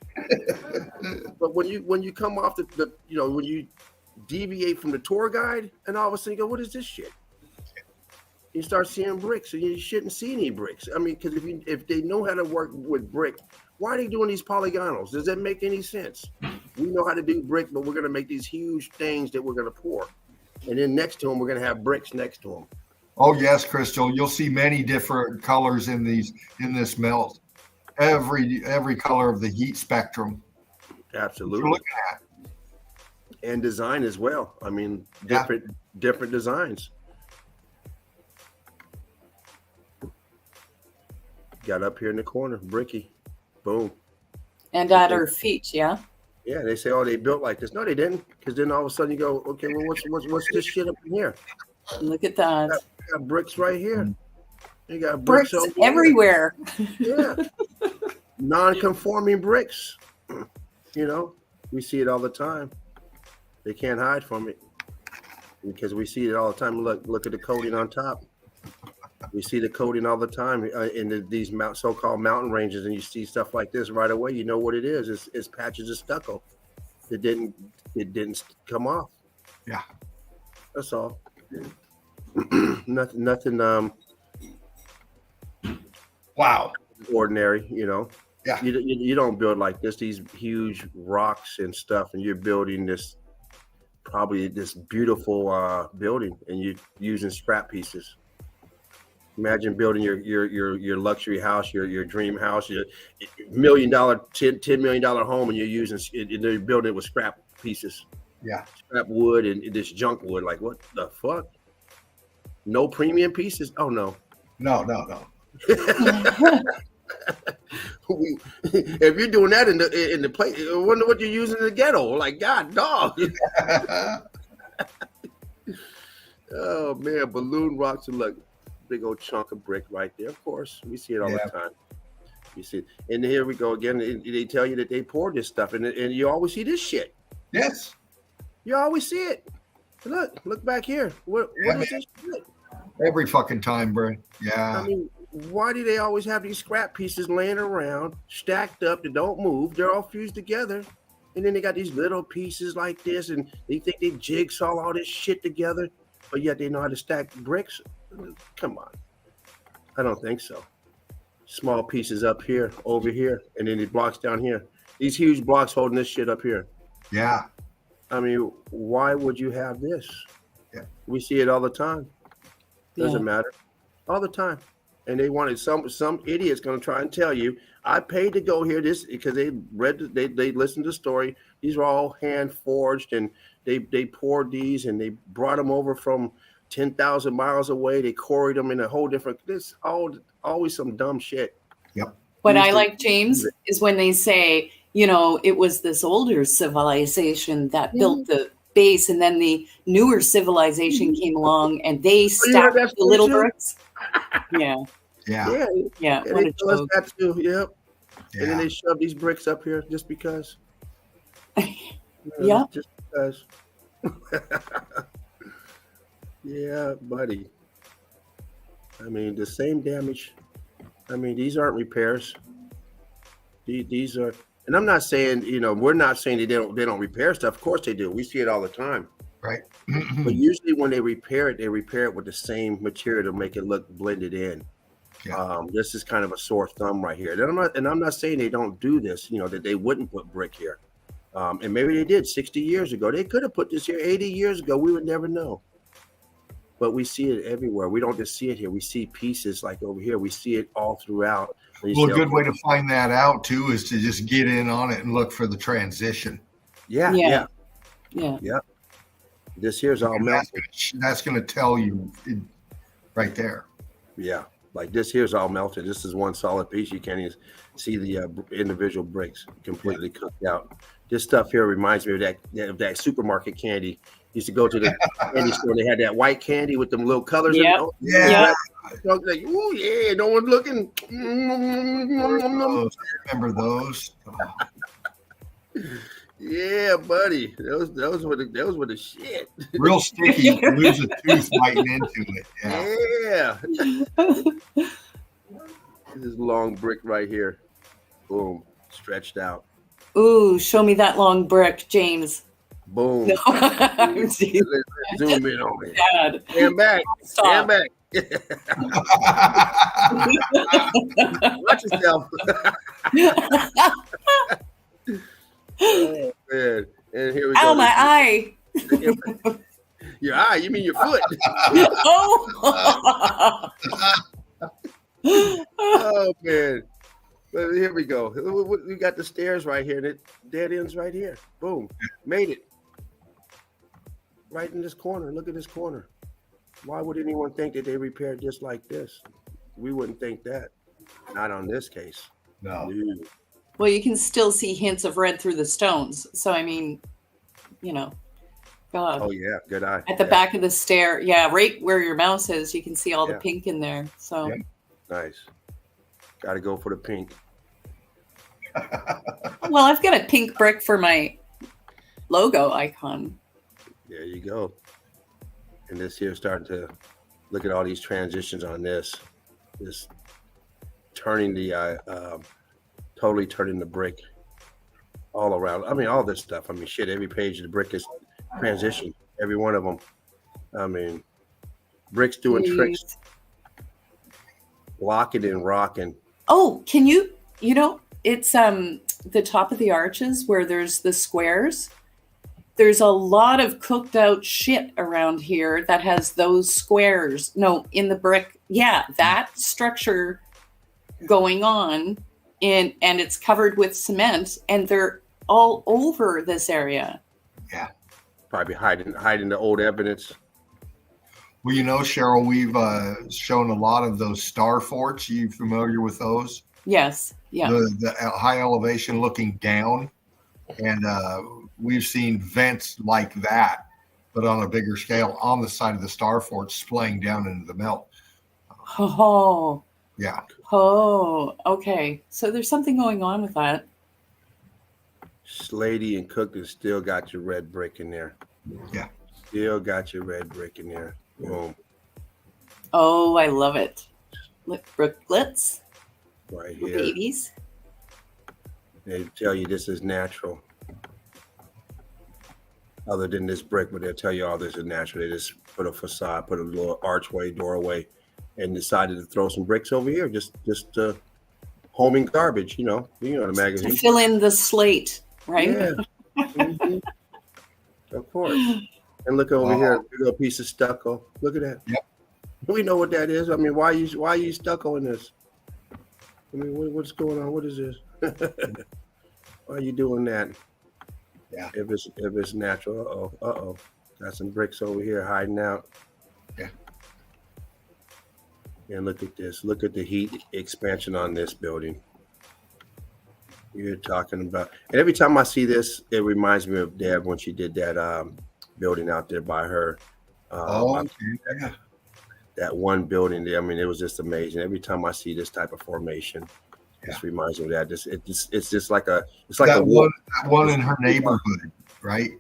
But when you come off the when you deviate from the tour guide, and all of a sudden you go, what is this shit? You start seeing bricks, and you shouldn't see any bricks. I mean, because if they know how to work with brick, why are they doing these polygonals? Does that make any sense? We know how to do brick, but we're going to make these huge things that we're going to pour. And then next to them, we're going to have bricks next to them. Oh, yes, Crystal. You'll see many different colors in this melt. Every color of the heat spectrum. Absolutely. You're looking at. And design as well. I mean, different designs. got up here in the corner, bricky, boom. And at her feet, yeah. Yeah, they say, oh, they built like this. No, they didn't. Because then all of a sudden you go, okay, well, what's this shit up in here? Look at that. You got bricks right here. You got Bricks over everywhere. Here. Yeah. Non-conforming bricks. You know, we see it all the time. They can't hide from it because we see it all the time. Look at the coating on top. We see the coating all the time in these so-called mountain ranges, and you see stuff like this right away. You know what it is. It's patches of stucco. It didn't come off. Yeah. That's all. Nothing. Wow. Ordinary, you know. Yeah. You don't build like this. These huge rocks and stuff, and you're building this beautiful building, and you're using scrap pieces. Imagine building your luxury house, your dream house, your $1 million, $10 million home, and you're building it with scrap pieces. Yeah. Scrap wood and this junk wood. Like, what the fuck? No premium pieces? Oh no. No. If you're doing that in the place, I wonder what you're using in the ghetto. Like, God, dog. Oh man, balloon rocks and look, big old chunk of brick right there. Of course, we see it all the time. You see, and here we go again. They tell you that they poured this stuff, and you always see this shit. Yes, you always see it. Look back here. What is this shit? Every fucking time, bro. Yeah. I mean, why do they always have these scrap pieces laying around, stacked up that don't move? They're all fused together. And then they got these little pieces like this, and they think they jigsaw all this shit together, but yet they know how to stack bricks. Come on. I don't think so. Small pieces up here, over here, and then the blocks down here. These huge blocks holding this shit up here. Yeah. I mean, why would you have this? Yeah. We see it all the time. Doesn't matter. All the time. And they wanted some idiot's going to try and tell you, I paid to go here this because they listened to the story. These are all hand forged, and they poured these, and they brought them over from 10,000 miles away. They quarried them in a whole different. This always some dumb shit. Yep. What I like, James, is when they say, you know, it was this older civilization that built the base, and then the newer civilization came along, and they stacked the little bricks. Yeah. What a joke. That too. Yep. Yeah. And then they shove these bricks up here just because. Yeah. Just because. Yeah, buddy. I mean, the same damage. I mean, these aren't repairs. These are, and I'm not saying, you know, we're not saying they don't repair stuff. Of course they do. We see it all the time. Right. But usually when they repair it with the same material to make it look blended in. Yeah. This is kind of a sore thumb right here. And I'm not saying they don't do this, you know, that they wouldn't put brick here. And maybe they did 60 years ago. They could have put this here 80 years ago. We would never know. But we see it everywhere. We don't just see it here. We see pieces like over here. We see it all throughout. Well, a good way to find that out too is to just get in on it and look for the transition. Yeah. This here's all melted. That's going to tell you right there. Yeah, like this here's all melted. This is one solid piece. You can't even see the individual bricks completely cooked out. This stuff here reminds me of that supermarket candy. Used to go to the candy store. They had that white candy with them little colors. Yep. In it. Yeah. Like, oh yeah, no one's looking. Remember those? Yeah, buddy. Those were the shit. Real sticky. You can lose a tooth biting into it. Yeah. This long brick right here. Boom. Stretched out. Ooh, show me that long brick, James. Boom. No. Zoom in on it. Dad. Stand back. Stop. Stand back. Watch yourself. Oh, man. And here we go. Ow, my eye. Your eye? You mean your foot? Oh. Oh, man. But here we go. We got the stairs right here. The dead ends right here. Boom. Made it. Right in this corner. Look at this corner. Why would anyone think that they repaired just like this? We wouldn't think that. Not on this case. No. No. Well, you can still see hints of red through the stones. So, I mean, God. Oh yeah, good eye. At the back of the stair. Yeah, right where your mouse is, you can see all the pink in there. So Yeah. Nice. Got to go for the pink. Well, I've got a pink brick for my logo icon. There you go. And this here starting to look at all these transitions on this. Just turning the totally turning the brick all around. I mean, all this stuff. I mean, shit, every page of the brick is transition. Every one of them. I mean, bricks doing tricks, blocking and rocking. Oh, can you it's the top of the arches where there's the squares. There's a lot of cooked out shit around here that has those squares. No, in the brick. Yeah, that structure going on and it's covered with cement and they're all over this area. Yeah. Probably hiding the old evidence. Well, Cheryl, we've shown a lot of those star forts. You familiar with those? Yes. Yeah. The high elevation looking down. And we've seen vents like that, but on a bigger scale on the side of the star fort splaying down into the melt. Oh. Yeah. Oh, okay. So there's something going on with that. Slady and Cook has still got your red brick in there. Yeah. Still got your red brick in there. Boom. Oh, I love it. Brooklets. Right here. Babies. They tell you this is natural. Other than this brick, but they'll tell you all this is natural. They just put a facade, put a little archway, doorway, and decided to throw some bricks over here. Just homing garbage, the magazine. To fill in the slate, right? Yeah. Mhm. Of course. And look over here, a little piece of stucco. Look at that. Yep. We know what that is. I mean, why you stucco in this? I mean, what's going on? What is this? Why are you doing that? Yeah. If it's natural, uh-oh. Got some bricks over here hiding out. Yeah. And look at this. Look at the heat expansion on this building. You're talking about, and every time I see this, it reminds me of Deb when she did that building out there by her. Okay. Yeah. That one building there. I mean, it was just amazing. Every time I see this type of formation, this reminds me of that. It's just like a that one in her neighborhood, right?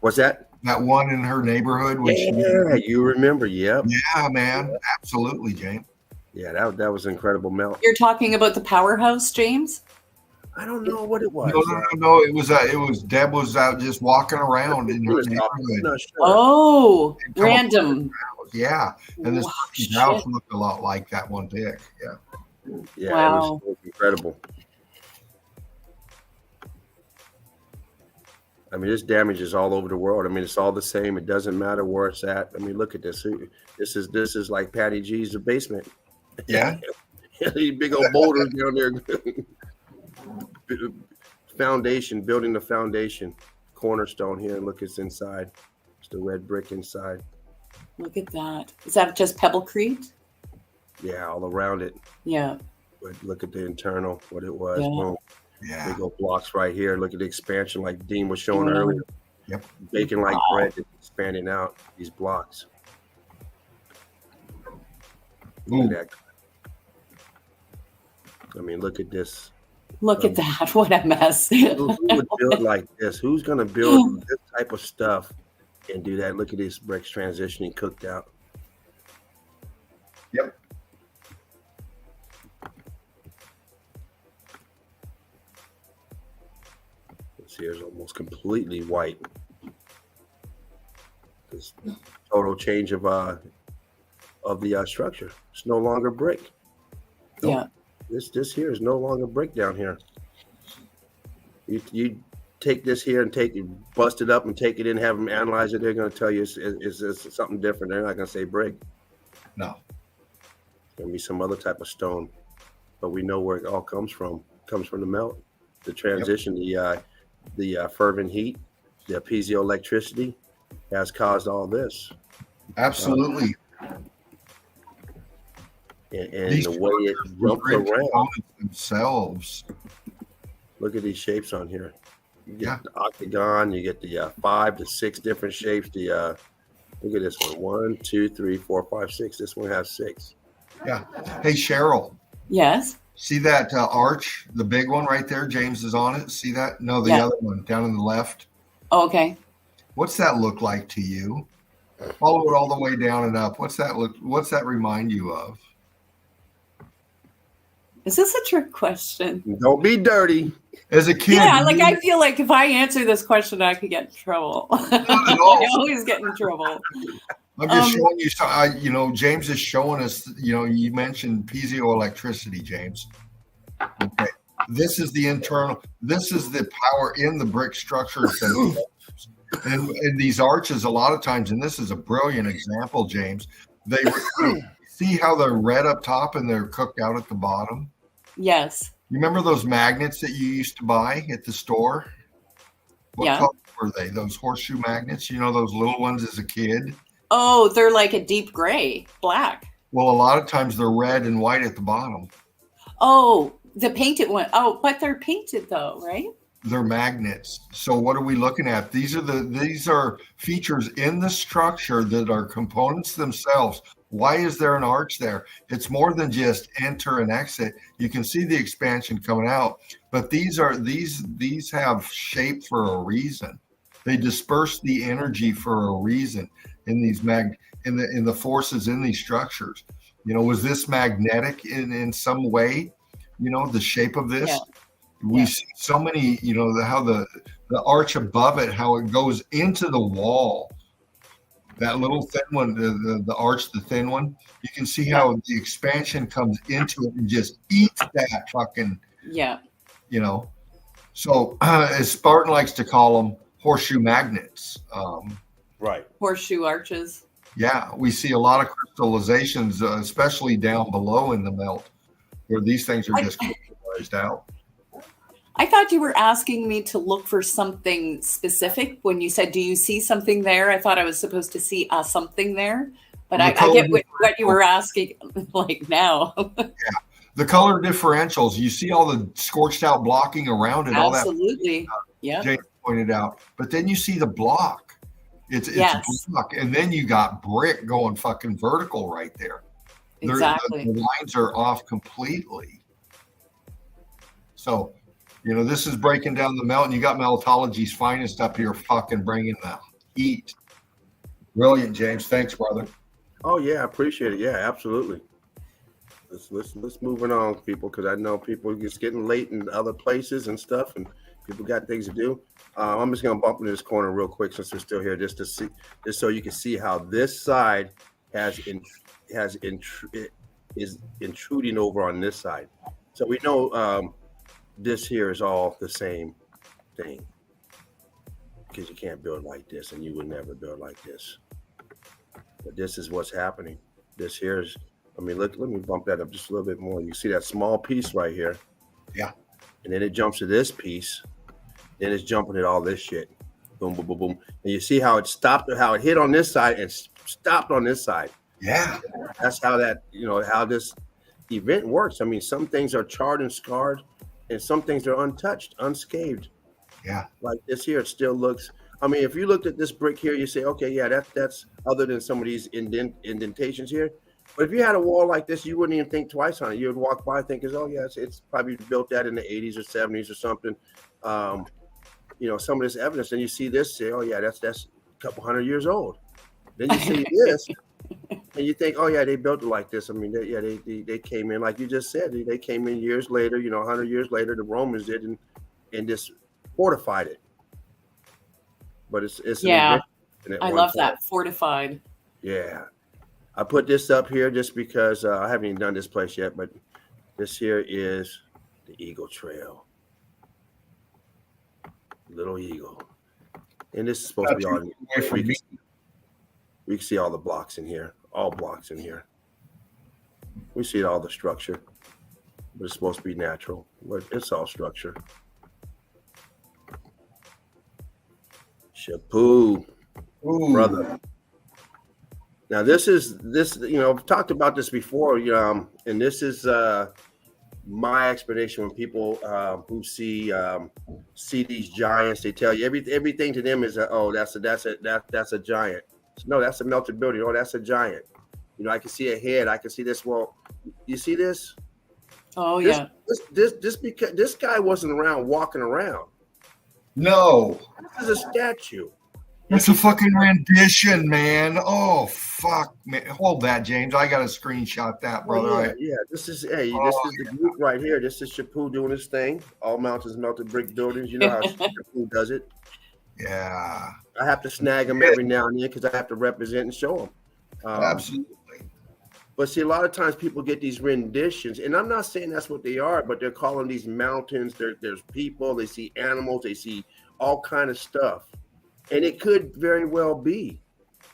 What's that? That one in her neighborhood. Yeah, you remember? Yep. Yeah, man. Absolutely, James. Yeah, that was an incredible melt. You're talking about the powerhouse, James? I don't know what it was. No. It was Deb was out just walking around in her neighborhood. Not sure. Oh, random. Yeah, and this house looked a lot like that one dick. Yeah. Yeah, wow. it was incredible. I mean, this damage is all over the world. I mean, it's all the same. It doesn't matter where it's at. I mean, look at this. This is like Patty G's basement. Yeah. These big old boulders down there. Foundation, building the foundation. Cornerstone here. Look, it's inside. It's the red brick inside. Look at that. Is that just Pebblecrete? Yeah, all around it. Yeah. But look at the internal, what it was. Yeah. Boom. Yeah. Big old blocks right here. Look at the expansion like Dean was showing earlier. Yep. Baking like bread, expanding out these blocks. Look at that. I mean, look at this. Look at that. What a mess. Who would build like this? Who's going to build this type of stuff and do that? Look at these bricks transitioning, cooked out. Yep. This here is almost completely white. This total change of the structure. It's no longer brick. Yeah. This here is no longer brick down here. You take this here and bust it up and take it in, have them analyze it. They're going to tell you it's something different. They're not going to say brick. No. It's going to be some other type of stone. But we know where it all comes from. It comes from the melt, the transition, the fervent heat, the piezoelectricity has caused all this. Absolutely. and These the way it structures jumps were in around. components themselves. Look at these shapes on here. You get Yeah. the octagon. You get the 5 to 6 different shapes. The look at this one. 1, 2, 3, 4, 5, 6. This one has 6. Yeah. Hey, Cheryl, Yes. see that arch, the big one right there? James is on it. See that? No, the Yeah. other one down on the left. Oh, okay. What's that look like to you? Follow it all the way down and up. What's that remind you of? Is this a trick question? Don't be dirty. As a kid, Yeah, like I feel like if I answer this question, I could get in trouble. not at I all. always get in trouble. I'm just showing you. James is showing us. You mentioned piezoelectricity, James. Okay, this is the internal. This is the power in the brick structures themselves. And these arches, a lot of times, and this is a brilliant example, James. They see how they're red up top and they're cooked out at the bottom. Yes. You remember those magnets that you used to buy at the store? What color were they? Those horseshoe magnets? You know, those little ones as a kid? Oh, they're like a deep gray, black. Well, a lot of times they're red and white at the bottom. Oh, the painted one. Oh, but they're painted though, right? They're magnets. So what are we looking at? These are features in the structure that are components themselves. Why is there an arch there? It's more than just enter and exit. You can see the expansion coming out, but these have shape for a reason. They disperse the energy for a reason in these in the forces in these structures. Was this magnetic in some way? The shape of this. Yeah. We see so many, how the arch above it, how it goes into the wall. That little thin one, the arch, the thin one, you can see how the expansion comes into it and just eats that fucking, So as Spartan likes to call them, horseshoe magnets. Right. Horseshoe arches. Yeah, we see a lot of crystallizations, especially down below in the melt, where these things are just crystallized out. I thought you were asking me to look for something specific when you said, do you see something there? I thought I was supposed to see something there, but I get what you were asking like now. Yeah. The color differentials, you see all the scorched out blocking around it. Absolutely. All that. Yeah. Jay pointed out, but then you see the block. It's block, and then you got brick going fucking vertical right there. Exactly. The lines are off completely. So, this is breaking down the melt, and you got Meltology's finest up here fucking bringing the heat. Brilliant, James. Thanks, brother. Oh, yeah, I appreciate it. Yeah, absolutely. Let's moving on, people, because I know people it's getting late in other places and stuff, and people got things to do. I'm just going to bump into this corner real quick since we're still here, just so you can see how this side is intruding over on this side. So we know this here is all the same thing, because you can't build like this, and you would never build like this. But this is what's happening. This here is, let me bump that up just a little bit more. You see that small piece right here? Yeah. And then it jumps to this piece. Then it's jumping at all this shit. Boom, boom, boom, boom. And you see how it stopped, how it hit on this side and stopped on this side. Yeah. That's how how this event works. Some things are charred and scarred, and some things are untouched, unscathed. Yeah. Like this here, it still looks. If you looked at this brick here, you say, okay, yeah, that's other than some of these indentations here. But if you had a wall like this, you wouldn't even think twice on it. You would walk by thinking, oh, yeah, it's probably built that in the 80s or 70s or something. Some of this evidence, and you see this, say, oh, yeah, that's a couple hundred years old. Then you see this, and you think, oh, yeah, they built it like this. They came in, like you just said, they came in years later, 100 years later, the Romans did, and just fortified it. But it's I love that, fortified. Yeah. I put this up here just because I haven't even done this place yet, but this here is the Eagle Trail. Little Eagle. And this is supposed to be all we can see all the blocks in here, all blocks in here. We see all the structure, but it's supposed to be natural, but it's all structure. Shampoo, brother. Now this. I've talked about this before. And this is my explanation when people who see these giants, they tell you everything to them is that's a giant. No, that's a melted building. Oh, that's a giant. I can see a head. I can see this. Well, you see this? Oh this, yeah. This because this guy wasn't around walking around. No. This is a statue. That's a fucking rendition, man. Oh fuck, man. Hold that, James. I gotta screenshot that, brother. Yeah. This is the group right here. This is Chapu doing his thing. All mountains, melted brick buildings. You know how Chapu does it. Yeah. I have to snag him every now and then because I have to represent and show him. Absolutely. But see, a lot of times people get these renditions, and I'm not saying that's what they are, but they're calling these mountains. There's people. They see animals. They see all kind of stuff. And it could very well be,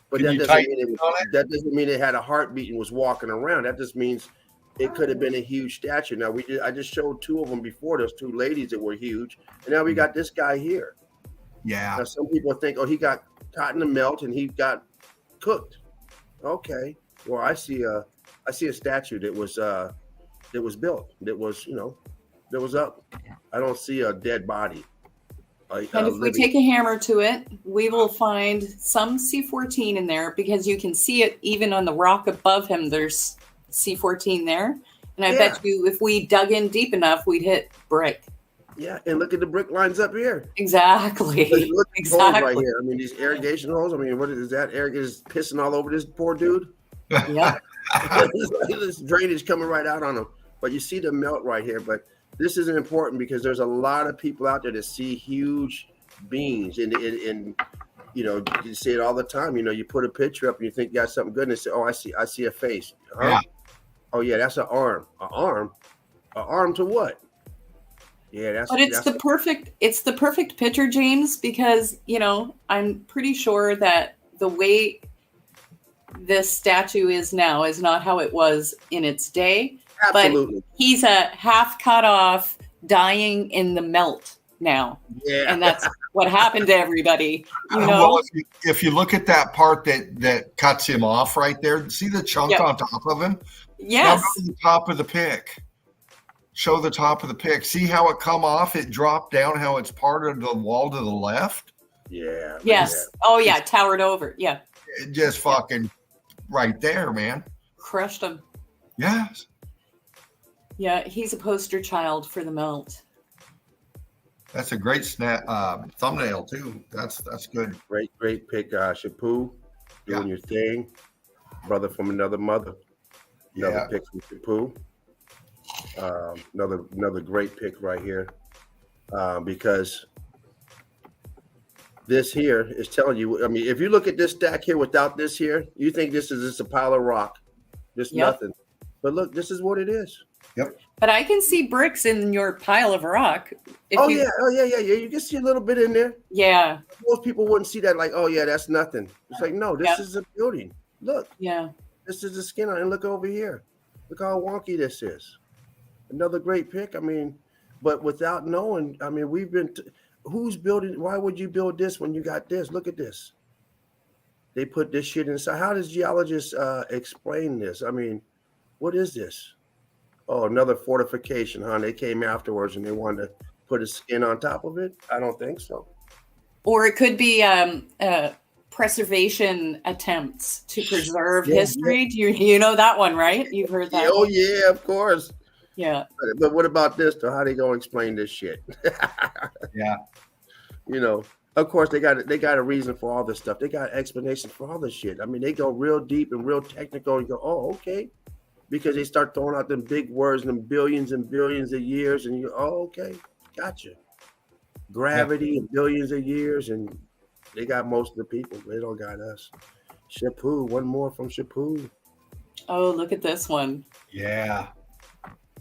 but that doesn't mean it had a heartbeat and was walking around. That just means it could have been a huge statue. Now I just showed two of them before. Those two ladies that were huge, and now we got this guy here. Yeah. Now some people think, he got caught in the melt and he got cooked. Okay. Well, I see a statue that was built. That was up. I don't see a dead body. And if we take a hammer to it, we will find some C14 in there because you can see it even on the rock above him. There's C14 there. And I bet you if we dug in deep enough, we'd hit brick. Yeah, and look at the brick lines up here. Exactly. Look at exactly. holes right here. I mean, these irrigation holes. I mean, what is that? Irrigation is pissing all over this poor dude. Yeah. This drainage coming right out on him. But you see the melt right here. But this is important because there's a lot of people out there that see huge beings, and you see it all the time. You put a picture up and you think you got something good, and they say, "Oh, I see a face." Huh? Yeah. Oh yeah, that's an arm. An arm to what? Yeah, that's. But it's the perfect picture, James, because I'm pretty sure that the way this statue is now is not how it was in its day. Absolutely. But he's a half cut off, dying in the melt now. Yeah. And that's what happened to everybody. Well, if you look at that part that cuts him off right there, see the chunk on top of him? Yes. Now go to the top of the pick. Show the top of the pick. See how it come off? It dropped down, how it's part of the wall to the left? Yeah. Yes. Yeah. Oh, yeah. Towered over. Yeah. It just fucking right there, man. Crushed him. Yes. Yeah, he's a poster child for the melt. That's a great thumbnail too. That's good. Great pick, Chapu, doing your thing. Brother from another mother. Another pick from Chapu. Another great pick right here. Because this here is telling you, I mean, if you look at this stack here without this here, you think this is just a pile of rock. Just nothing. But look, this is what it is. Yep. But I can see bricks in your pile of rock. Yeah. You can see a little bit in there. Yeah. Most people wouldn't see that like, oh yeah, that's nothing. It's like, no, this is a building. Look. Yeah. This is the skin on it. And look over here. Look how wonky this is. Another great pick. I mean, but without knowing, I mean, we've been who's building? Why would you build this when you got this? Look at this. They put this shit inside. How does geologists explain this? I mean, what is this? Oh, another fortification, huh? They came afterwards and they wanted to put a skin on top of it? I don't think so. Or it could be preservation attempts to preserve history. Yeah. You know that one, right? You've heard that. Oh, yeah, of course. Yeah. But what about this, though? How they going to explain this shit? Yeah. Of course, they got a reason for all this stuff. They got explanations for all this shit. I mean, they go real deep and real technical and go, oh, okay. Because they start throwing out them big words and them billions and billions of years, and you go, oh, okay, gotcha. Gravity and billions of years, and they got most of the people. They don't got us. Chapu, one more from Chapu. Oh, look at this one. Yeah.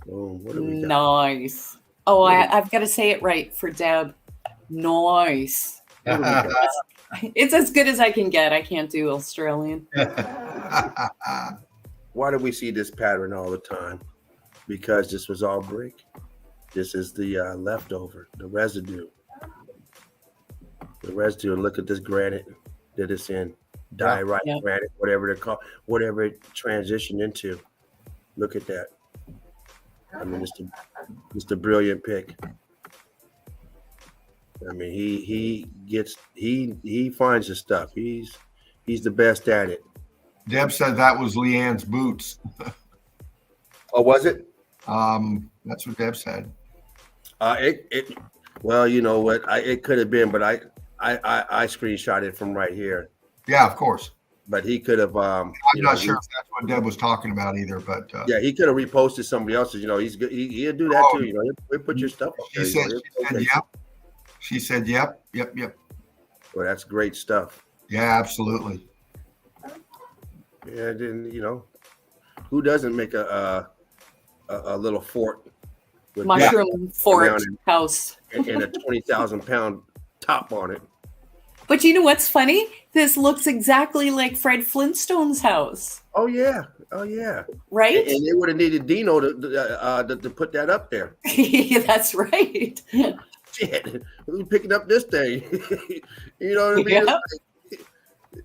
Oh, what do we got? Nice. Oh, I've got to say it right for Deb. Nice. It's as good as I can get. I can't do Australian. Why do we see this pattern all the time? Because this was all brick. This is the leftover, the residue. The residue. Look at this granite that it's in. Diorite Yeah. granite, whatever they're called, whatever it transitioned into. Look at that. I mean, it's a brilliant pick. I mean, he finds his stuff. He's the best at it. Deb said that was Leanne's boots. Oh, was it? That's what Deb said. Well, you know what? It could have been, but I screenshot it from right here. Yeah, of course. But he could have. I'm not sure if that's what Deb was talking about either, but yeah, he could have reposted somebody else's. You know, he's good. He'll do that too. You know, he'll put your stuff up there. She said yep. She said yep. Well, that's great stuff. Yeah, absolutely. Yeah, then you know, who doesn't make a little fort with Mushroom fort house and a 20,000-pound top on it? But you know what's funny? This looks exactly like Fred Flintstone's house. Oh yeah, right. And they would have needed Dino to put that up there. That's right. Shit, who's picking up this thing? You know what I mean? Yeah.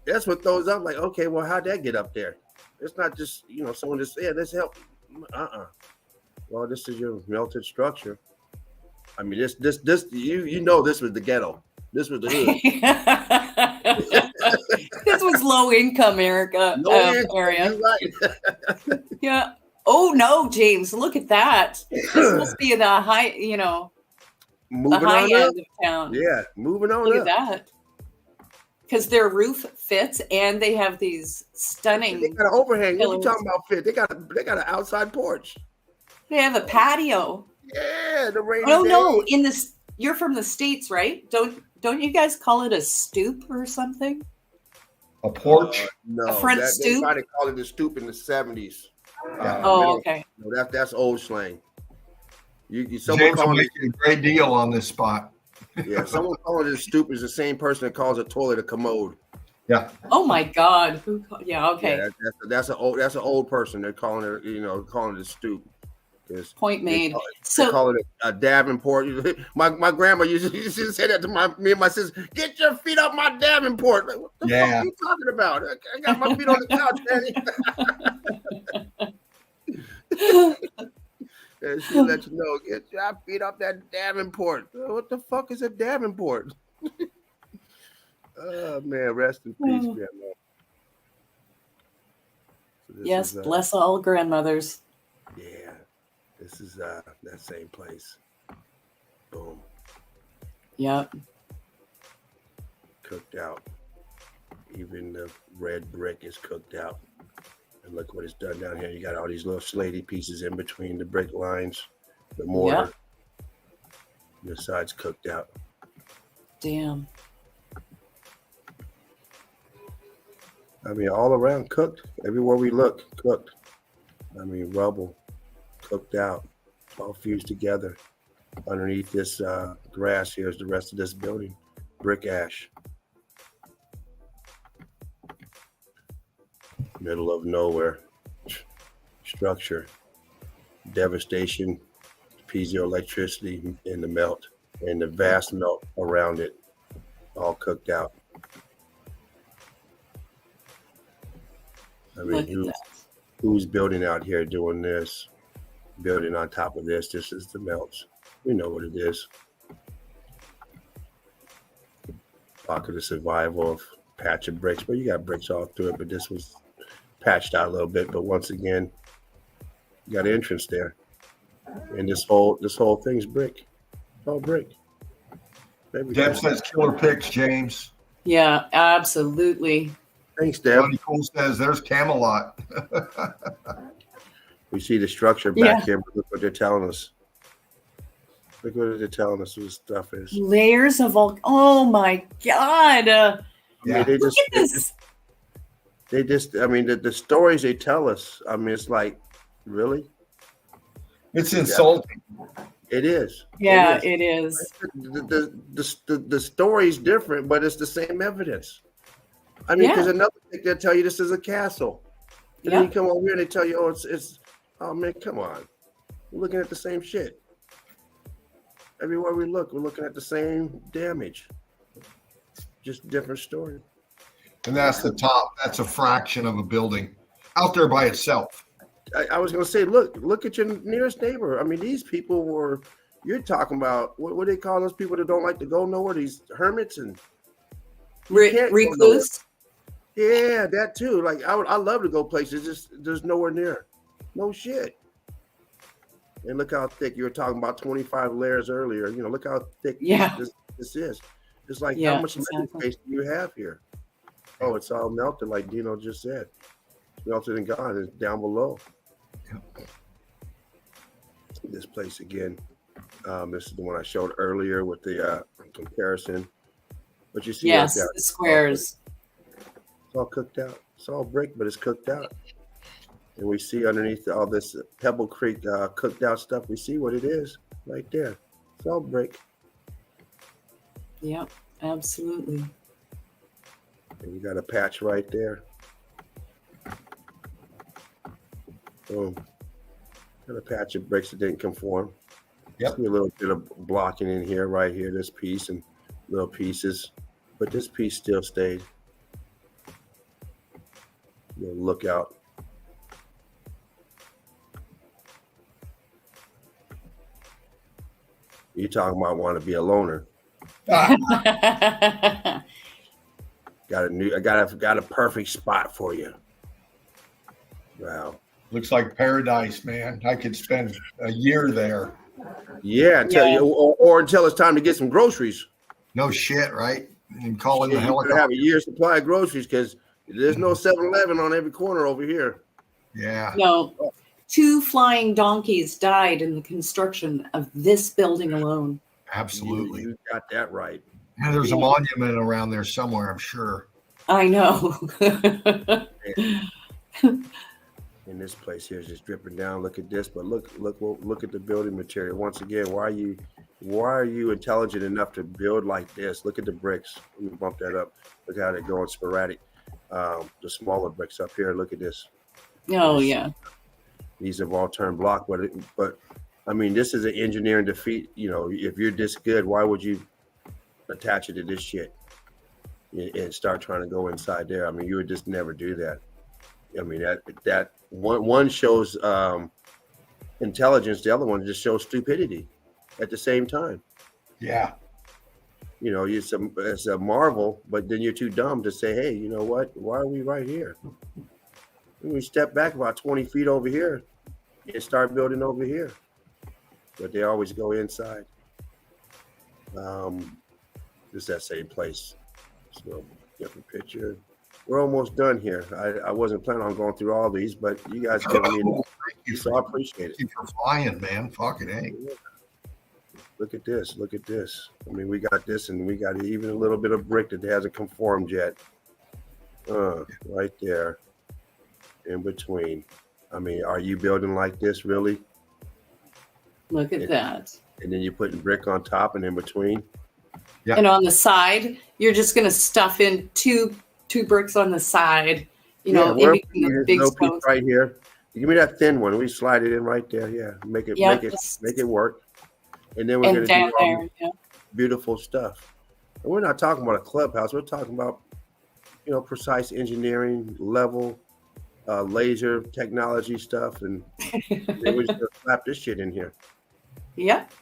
That's what throws up. Like, okay, well, how'd that get up there? It's not just someone just let's help. Well, this is your melted structure. I mean, this you know this was the ghetto. This was the hood. This was low income area. You're right. Yeah. Oh no, James, look at that. This must be the high, Moving the high on end up. of town. Yeah, moving on Look up. at that. Because their roof fits and they have these stunning. They got an overhang. What pillars. you talking about? Fit? They got an outside porch. They have a patio. Yeah, the rain. Oh no, you're from the States, right? Don't you guys call it a stoop or something? A porch? No, A front they stoop? tried to call it a stoop in the 70s. Okay. No, that's old slang. Someone James will calling make you a great deal on this spot. Yeah, someone calling it a stoop is the same person that calls a toilet a commode. Yeah. Oh my God. Yeah. Okay. Yeah, that's an old person. They're calling it calling it a stoop. Point made. They call it a Davenport. My grandma used to say that to me and my sister. Get your feet off my Davenport. Like, what the fuck are you talking about? I got my feet on the couch, Daddy. And she'll let you know. Get your feet off that Davenport. What the fuck is a Davenport? Oh man, rest in peace, grandma. So yes, bless all grandmothers. Yeah, this is that same place. Boom. Yep. Cooked out. Even the red brick is cooked out. And look what it's done down here. You got all these little slaty pieces in between the brick lines, the mortar. Yep. The side's cooked out. Damn. I mean, all around cooked. Everywhere we look, cooked. I mean, rubble, cooked out, all fused together. Underneath this grass here is the rest of this building. Brick ash. Middle of nowhere. Structure. Devastation. Piezoelectricity in the melt. And the vast melt around it. All cooked out. I mean, who's building out here doing this? Building on top of this. This is the melts. We know what it is. Pocket of survival of patch of bricks. Well, you got bricks all through it, but this was patched out a little bit. But once again, you got entrance there. And this whole thing's brick. It's all brick. Deb says killer picks, James. Yeah, absolutely. Thanks, Deb. Johnny Cole says there's Camelot. We see the structure back here, but look what they're telling us. Look what they're telling us what this stuff is. Layers of all. Oh my God. I mean, Look at this. I mean, the stories they tell us, I mean, it's like, really? It's insulting. It is. Yeah, it is. The story's different, but it's the same evidence. I mean, because another thing they'll tell you this is a castle. And then you come over here and they tell you, oh, it's oh man, come on. We're looking at the same shit. Everywhere we look, we're looking at the same damage. Just different story. And that's the top. That's a fraction of a building out there by itself. I was going to say, look at your nearest neighbor. I mean, these people were. You're talking about what do they call those people that don't like to go nowhere? These hermits and recluse. Yeah, that too. Like I love to go places. Just there's nowhere near. No shit. And look how thick you were talking about 25 layers earlier. You know, look how thick this is. It's like how much space do you have here? Oh, it's all melted, like Dino just said. It's melted and gone. It's down below. This place again. This is the one I showed earlier with the comparison. But you see, yes, the squares. It's all cooked out. It's all brick, but it's cooked out. And we see underneath all this Pebble Creek cooked out stuff. We see what it is right there. It's all brick. Yep, absolutely. And you got a patch right there. Boom. Got a patch of bricks that didn't conform. Yep. See a little bit of blocking in here, right here, this piece and little pieces. But this piece still stayed. Look out. You talking about want to be a loner? Got a perfect spot for you. Wow. Looks like paradise, man. I could spend a year there. Yeah, or until it's time to get some groceries. No shit, right? And call in the You helicopter. have a year's supply of groceries because there's no 7-Eleven on every corner over here. Yeah. No, 2 flying donkeys died in the construction of this building alone. Absolutely. You got that right. And there's a monument around there somewhere, I'm sure. I know. And this place here is just dripping down. Look at this, but look at the building material. Once again, why are you intelligent enough to build like this? Look at the bricks. Let me bump that up. Look how they're going sporadic. The smaller bricks up here. Look at this. Oh yeah. These have all turned block, but I mean, this is an engineering defeat. You know, if you're this good, why would you attach it to this shit and start trying to go inside there? I mean, you would just never do that. I mean, that one shows intelligence, the other one just shows stupidity at the same time. Yeah. You know, it's a marvel, but then you're too dumb to say, hey, you know what? Why are we right here? And we step back about 20 feet over here and start building over here. But they always go inside. It's that same place. So, different picture. We're almost done here. I wasn't planning on going through all these, but you guys give me so I appreciate it. Thank you for flying, man. Fucking A. Look at this. Look at this. I mean, we got this, and we got even a little bit of brick that hasn't conformed yet. Right there. In between. I mean, are you building like this, really? Look at that. And then you're putting brick on top and in between? Yeah. And on the side, you're just going to stuff in two bricks on the side, in between the big stones. Right here. Give me that thin one. We slide it in right there. Yeah. Make it work. And then we're going to do all beautiful stuff. And we're not talking about a clubhouse. We're talking about, precise engineering level, laser technology stuff. And then we're just going to slap this shit in here. Yep.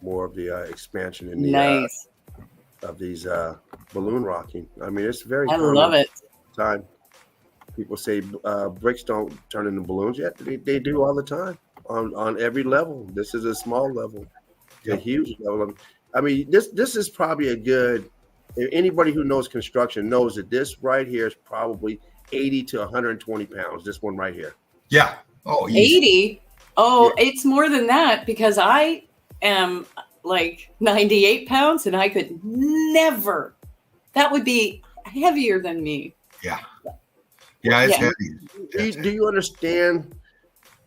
More of the expansion in the of these balloon rocking. I mean, it's very I love it. Time people say bricks don't turn into balloons yet. They do all the time on every level. This is a small level, a huge level. I mean, this is probably a good. Anybody who knows construction knows that this right here is probably 80 to 120 pounds. This one right here. Yeah. Oh, 80. Oh, yeah. It's more than that because I am like 98 pounds and I could never. That would be heavier than me. Yeah. Yeah, it's heavy. Do you understand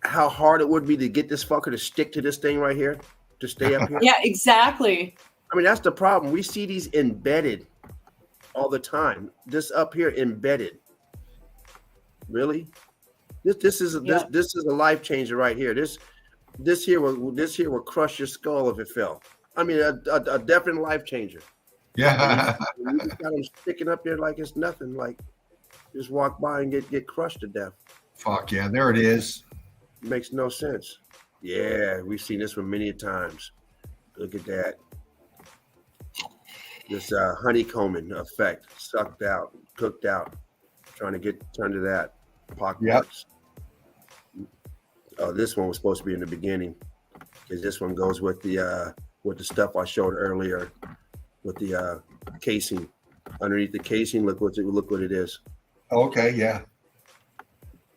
how hard it would be to get this fucker to stick to this thing right here? To stay up here? Yeah, exactly. I mean, that's the problem. We see these embedded all the time. This up here embedded. Really? This is a life changer right here. This here will crush your skull if it fell. I mean, a definite life changer. Yeah. You just got them sticking up there like it's nothing. Like just walk by and get crushed to death. Fuck yeah, there it is. Makes no sense. Yeah, we've seen this one many times. Look at that. This honeycombing effect, sucked out, cooked out, trying to get turned to that. Pock marks. Oh, this one was supposed to be in the beginning because this one goes with the stuff I showed earlier with the casing. Underneath the casing, look what it is. Okay, yeah.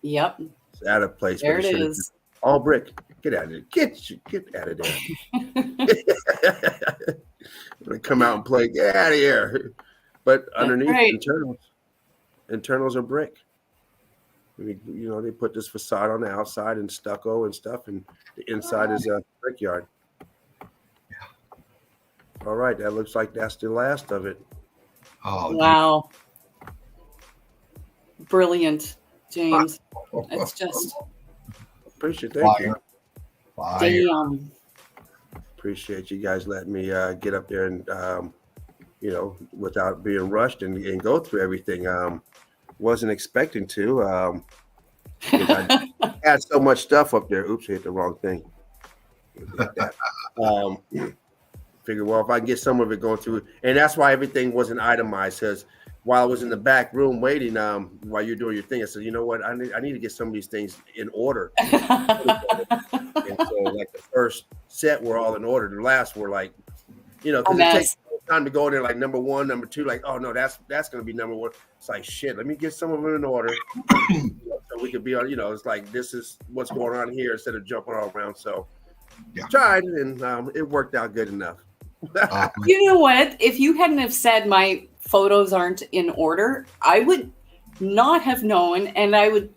Yep. It's out of place. There it is. All brick. Get out of there. Get out of there. Gonna come out and play. Get out of here. But underneath internals are brick. I mean, you know, they put this facade on the outside and stucco and stuff, and the inside is a brickyard. All right, that looks like that's the last of it. Oh wow. Brilliant, James. It's just appreciate it. Thank you. Fire. Damn. Appreciate you guys letting me get up there and you know, without being rushed and go through everything. Wasn't expecting to. I had so much stuff up there. Oops, I hit the wrong thing. Figure, well, if I can get some of it going through, and that's why everything wasn't itemized. Because while I was in the back room waiting, while you're doing your thing, I said, you know what, I need to get some of these things in order. And so, like the first set were all in order. The last were like, you know, because it takes time to go there. Like number one, number two, like, oh no, that's going to be number one. It's like shit. Let me get some of them in order, so we could be on. You know, it's like this is what's going on here instead of jumping all around. So, tried, and it worked out good enough. You know what? If you hadn't have said my photos aren't in order, I would not have known, and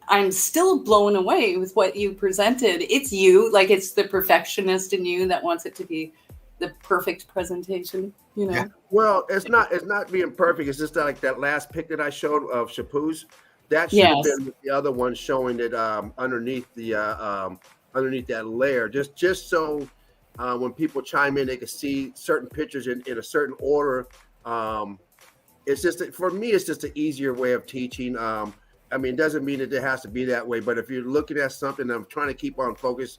I'm still blown away with what you presented. It's you, like it's the perfectionist in you that wants it to be the perfect presentation, you know. Well, it's not being perfect. It's just like that last pic that I showed of Shapoos. That should have been the other one showing it underneath that layer, just so when people chime in, they can see certain pictures in a certain order. It's just for me, it's just an easier way of teaching. I mean, it doesn't mean that it has to be that way, but if you're looking at something, I'm trying to keep on focus.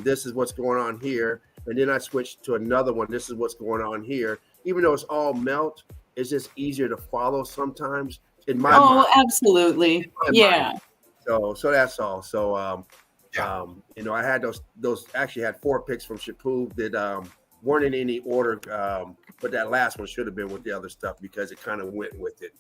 This is what's going on here, and then I switch to another one. This is what's going on here. Even though it's all melt, it's just easier to follow sometimes. In my mind. Absolutely, yeah. Mind. So that's all. So you know, I had those actually had 4 picks from Shapoo that weren't in any order, but that last one should have been with the other stuff because it kind of went with it.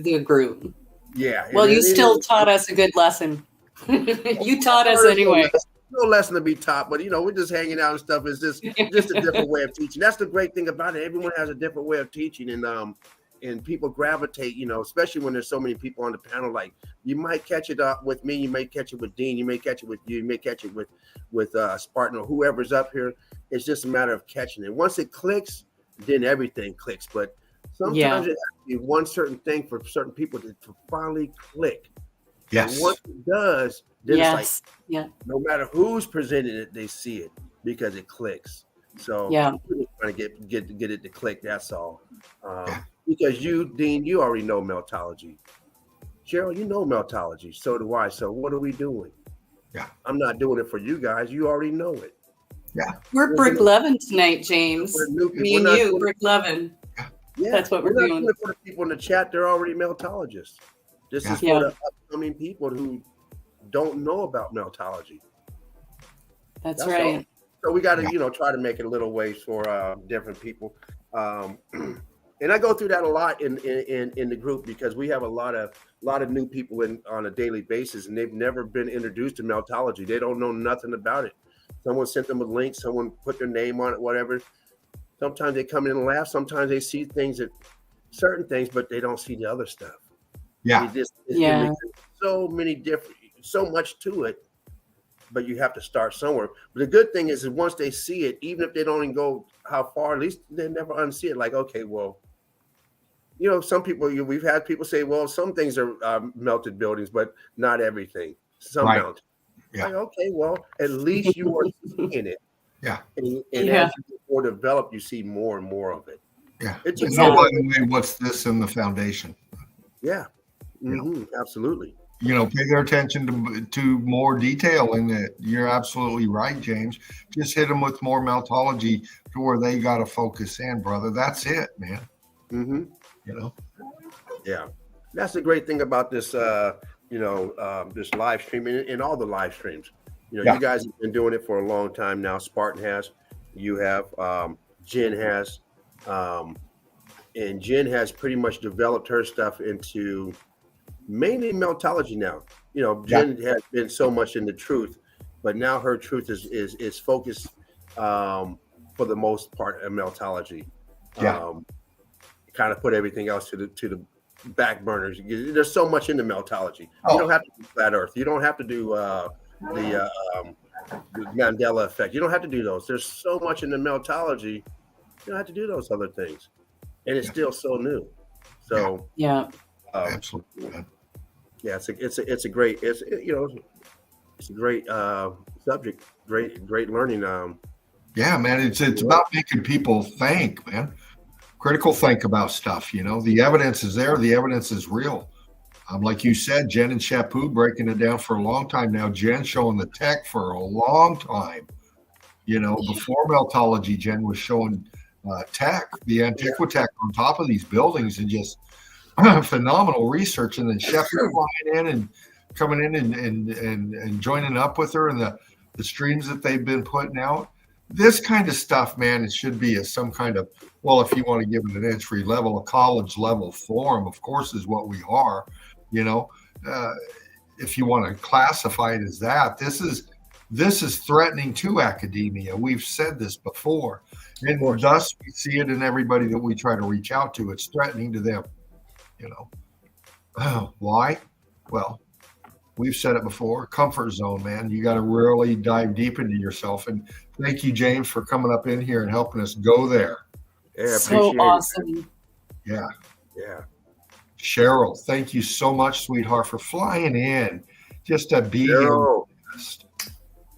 The group. Yeah. Well, you still taught us a good lesson. You taught us anyway. No lesson to be taught, but you know, we're just hanging out and stuff. It's just a different way of teaching. That's the great thing about it. Everyone has a different way of teaching, and people gravitate, you know, especially when there's so many people on the panel. Like you might catch it up with me, you may catch it with Dean, you may catch it with you, you may catch it with Spartan or whoever's up here. It's just a matter of catching it. Once it clicks, then everything clicks. But sometimes it has to be one certain thing for certain people to finally click. Yes. And once it does, then it's like no matter who's presenting it, they see it because it clicks. So I'm really trying to get it to click. That's all. Because you, Dean, you already know Meltology. Cheryl, you know Meltology. So do I. So what are we doing? Yeah. I'm not doing it for you guys. You already know it. Yeah. We're brick loving tonight, James. Me and you, brick loving. Yeah. That's what we're doing. For the people in the chat, they're already Meltologists. This is for the upcoming people who don't know about Meltology. That's right. All. So we got to, you know, try to make it a little ways for different people. And I go through that a lot in the group because we have a lot of new people on a daily basis, and they've never been introduced to Meltology. They don't know nothing about it. Someone sent them a link. Someone put their name on it. Whatever. Sometimes they come in and laugh. Sometimes they see certain things, but they don't see the other stuff. Yeah. So much to it. But you have to start somewhere. But the good thing is once they see it, even if they don't even go how far, at least they never unsee it. Like, okay, well, you know, some people, we've had people say, well, some things are melted buildings, but not everything. Some melted. Yeah. Like, okay, well, at least you are seeing it. Yeah. And Yeah. as you get more developed, you see more and more of it. Yeah. It's And just oh, by the way, what's this in the foundation? yeah. Absolutely. You know, pay their attention to more detail in it. You're absolutely right, James. Just hit them with more meltology to where they got to focus in, brother. That's it, man. Mm-hmm. You know? Yeah. That's the great thing about this, this live stream and all the live streams. You know, Yeah. you guys have been doing it for a long time now. Spartan has, you have, Jen has, and Jen has pretty much developed her stuff into mainly meltology now. You know, Jen has been so much in the truth, but now her truth is focused for the most part in meltology. Yeah. Kind of put everything else to the back burners. There's so much in the meltology. Oh. You don't have to do flat Earth. You don't have to do the Mandela effect. You don't have to do those. There's so much in the meltology. You don't have to do those other things, and it's still so new. So Yeah. Absolutely, man. yeah, it's a great subject. Great learning. Yeah, man. It's about making people think, man. Critical think about stuff. You know, the evidence is there. The evidence is real. Like you said, Jen and Shapu breaking it down for a long time now. Jen showing the tech for a long time. You know, before meltology, Jen was showing tech, the antiquitech on top of these buildings, and just phenomenal research. And then Shapu flying in and coming in and joining up with her and the streams that they've been putting out. This kind of stuff, man, it should be some kind of, well, if you want to give it an entry level, a college level forum, of course, is what we are. You know, if you want to classify it as that, this is threatening to academia. We've said this before, and thus we see it in everybody that we try to reach out to. It's threatening to them. You know, why? Well, we've said it before. Comfort zone, man. You got to really dive deep into yourself. And thank you, James, for coming up in here and helping us go there. Yeah, So appreciate awesome. Yeah. Yeah. Cheryl, thank you so much, sweetheart, for flying in. Just to be Cheryl.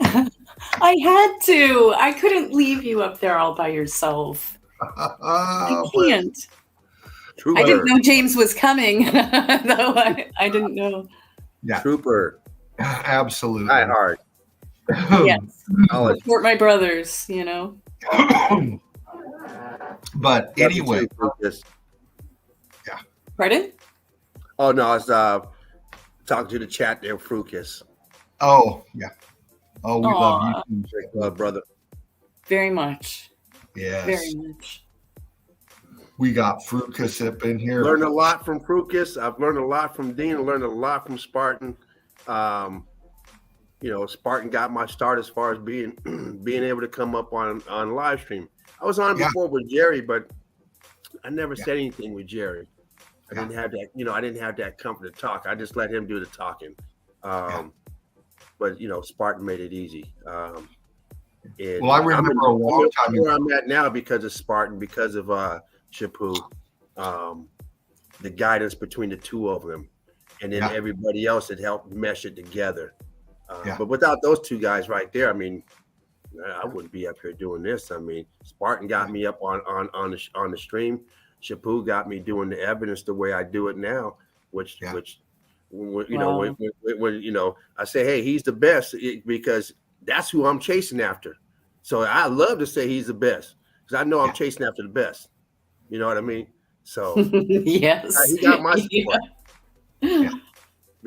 here. I had to. I couldn't leave you up there all by yourself. I can't. Trooper. I didn't know James was coming, though. I didn't know. Yeah, Trooper. absolutely. Die hard. Yes. Knowledge. Support my brothers, you know. But anyway, Lucas. Pardon? Oh no, I was talking to the chat there, Frucus. oh yeah, oh we Aw. love you too. Great love, brother. Very much. Yes, Very much. we got Frucus up in here. Learned a lot from Frucus. I've learned a lot from Dean. Learned a lot from Spartan. Spartan got my start as far as being able to come up on live stream. I was on before with Jerry, but I never said anything with Jerry. I didn't have that, I didn't have that comfort to talk. I just let him do the talking. But Spartan made it easy. And Well, I remember a long time where ago. I'm at now because of Spartan, because of Shapu, the guidance between the two of them, and then everybody else that helped mesh it together. But without those two guys right there, I mean, I wouldn't be up here doing this. I mean, Spartan got me up on the stream. Shapu got me doing the evidence the way I do it now, which when I say, hey, he's the best because that's who I'm chasing after. So I love to say he's the best because I know I'm chasing after the best. You know what I mean? So Yes. he got my support. Yeah.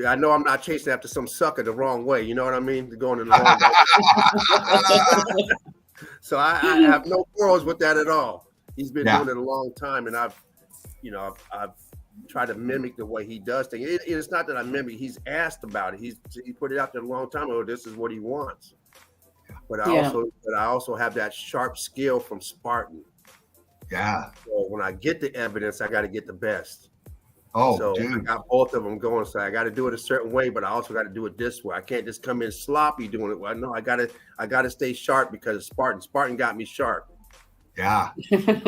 I know I'm not chasing after some sucker the wrong way. You know what I mean? Going in the wrong direction. So I have no quarrels with that at all. He's been doing it a long time, and I've tried to mimic the way he does things. It's not that I mimic; he's asked about it. He put it out there a long time ago. This is what he wants. But I also have that sharp skill from Spartan. Yeah. So when I get the evidence, I got to get the best. Oh, so dude. I got both of them going. So I got to do it a certain way, but I also got to do it this way. I can't just come in sloppy doing it. Well, no, I gotta stay sharp because Spartan got me sharp. Yeah. He got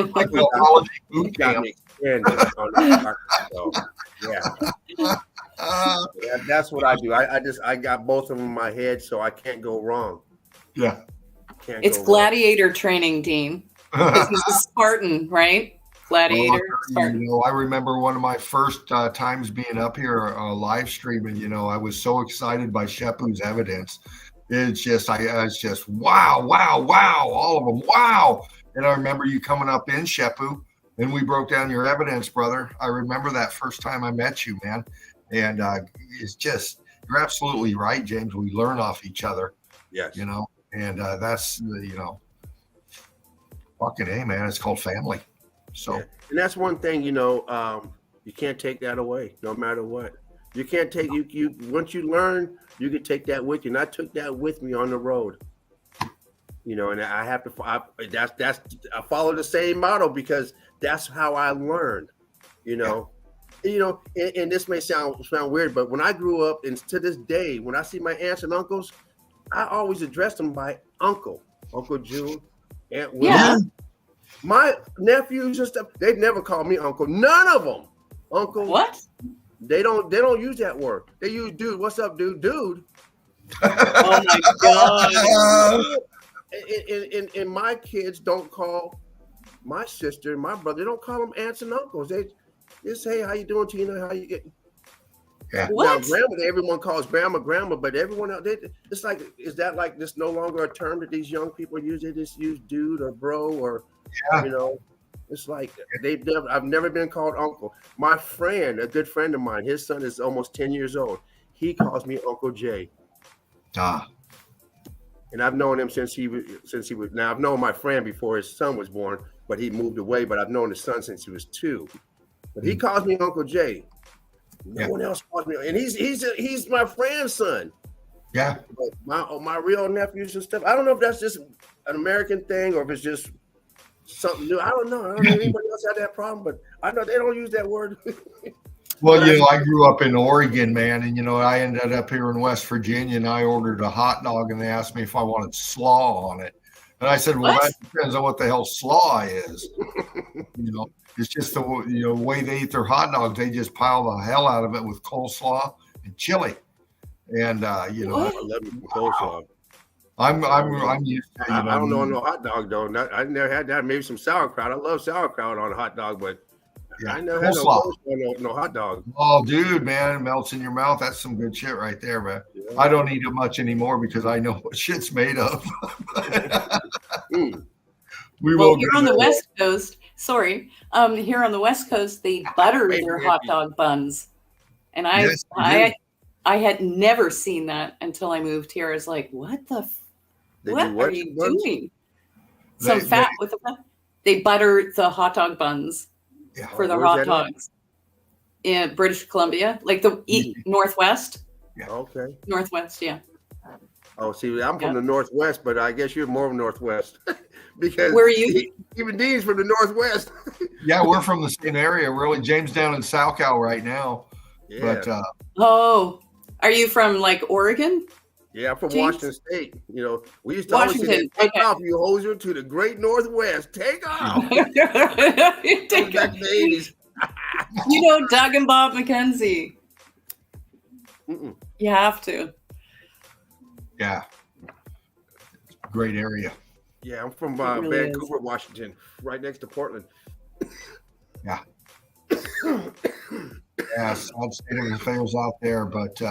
me expanded on the so, that's what I do. I got both of them in my head, so I can't go wrong. Yeah. Can't It's go wrong. gladiator training, Dean. This is a Spartan, right? Gladiator. Spartan. I remember one of my first times being up here live streaming. I was so excited by Shepu's evidence. It's just, it's just wow, wow, wow, all of them, wow. And I remember you coming up in Shepu, and we broke down your evidence, brother. I remember that first time I met you, man. And it's just, you're absolutely right, James. We learn off each other. Yes. And that's fucking A, man. It's called family. So, yeah. And that's one thing, you can't take that away, no matter what. You can't take you once you learn, you can take that with you. And I took that with me on the road. And I have to. I follow the same model because that's how I learned. And this may sound weird, but when I grew up, and to this day, when I see my aunts and uncles, I always address them by Uncle June, Aunt Willie. Yeah. My nephews and stuff, they've never called me uncle. None of them. Uncle. What? They don't use that word. They use dude. What's up, dude? Dude. Oh my God. And my kids don't call my sister and my brother, they don't call them aunts and uncles. They just say, how you doing, Tina? How you getting? Yeah. What? Now, grandma, everyone calls grandma, but everyone else, it's like, is that like this no longer a term that these young people use? They just use dude or bro or, it's like I've never been called uncle. My friend, a good friend of mine, his son is almost 10 years old. He calls me Uncle Jay. And I've known him since he was. Now I've known my friend before his son was born, but he moved away. But I've known his son since he was 2. But he calls me Uncle Jay. No one else calls me, and he's my friend's son. Yeah. But my real nephews and stuff. I don't know if that's just an American thing or if it's just something new. I don't know. I don't know if anybody else had that problem, but I know they don't use that word. Well, I grew up in Oregon, man, and I ended up here in West Virginia, and I ordered a hot dog, and they asked me if I wanted slaw on it, and I said, "Well, that depends on what the hell slaw is." It's just the way they eat their hot dogs. They just pile the hell out of it with coleslaw and chili, and I love you coleslaw. I'm used to. I don't know no hot dog though. I never had that. Maybe some sauerkraut. I love sauerkraut on a hot dog, but I never had no hot dog. Oh, dude, man, it melts in your mouth. That's some good shit right there, man. Yeah. I don't eat it much anymore because I know what shit's made of. Here on the West Coast, here on the West Coast, they butter their hot dog buns, and I had never seen that until I moved here. I was like, what the? What are you doing? Some fat with the. They butter the hot dog buns for the hot dogs in British Columbia, like the Northwest. Yeah. Okay. Northwest, yeah. Oh, see, I'm from the Northwest, but I guess you're more of Northwest because where are you? Even Dean's from the Northwest. Yeah, we're from the same area, really. James down in SoCal right now. Yeah. But are you from like Oregon? Yeah, I'm from Washington State. We used to always say, take off, you hoser, to the great Northwest. Take off. Back in the 80s. Doug and Bob McKenzie. Mm-mm. You have to. Yeah. Great area. Yeah, I'm from Vancouver, Washington, right next to Portland. Yeah. Yeah, sad state of affairs out there. But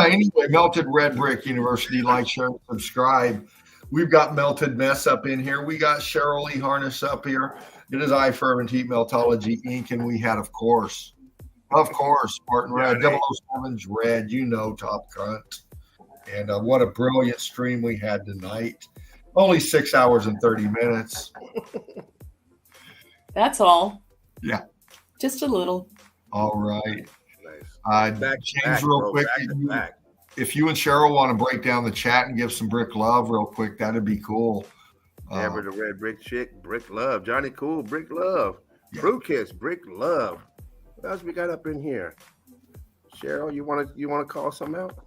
anyway, Melted Red Brick University, like, share, subscribe. We've got Melted Mess up in here. We got Cheryl Lee Harness up here. It is I Fervent Heat Meltology Inc. And we had, of course, Spartan Red, 007's Red, Top Cut. And what a brilliant stream we had tonight. Only 6 hours and 30 minutes. That's all. Yeah. Just a little. All right. James, real quick, if you and Cheryl want to break down the chat and give some brick love real quick, that'd be cool. Amber the Red Brick Chick, brick love. Johnny Cool, brick love. Yeah. Fruit Kiss, brick love. What else we got up in here? Cheryl, you want to call something out?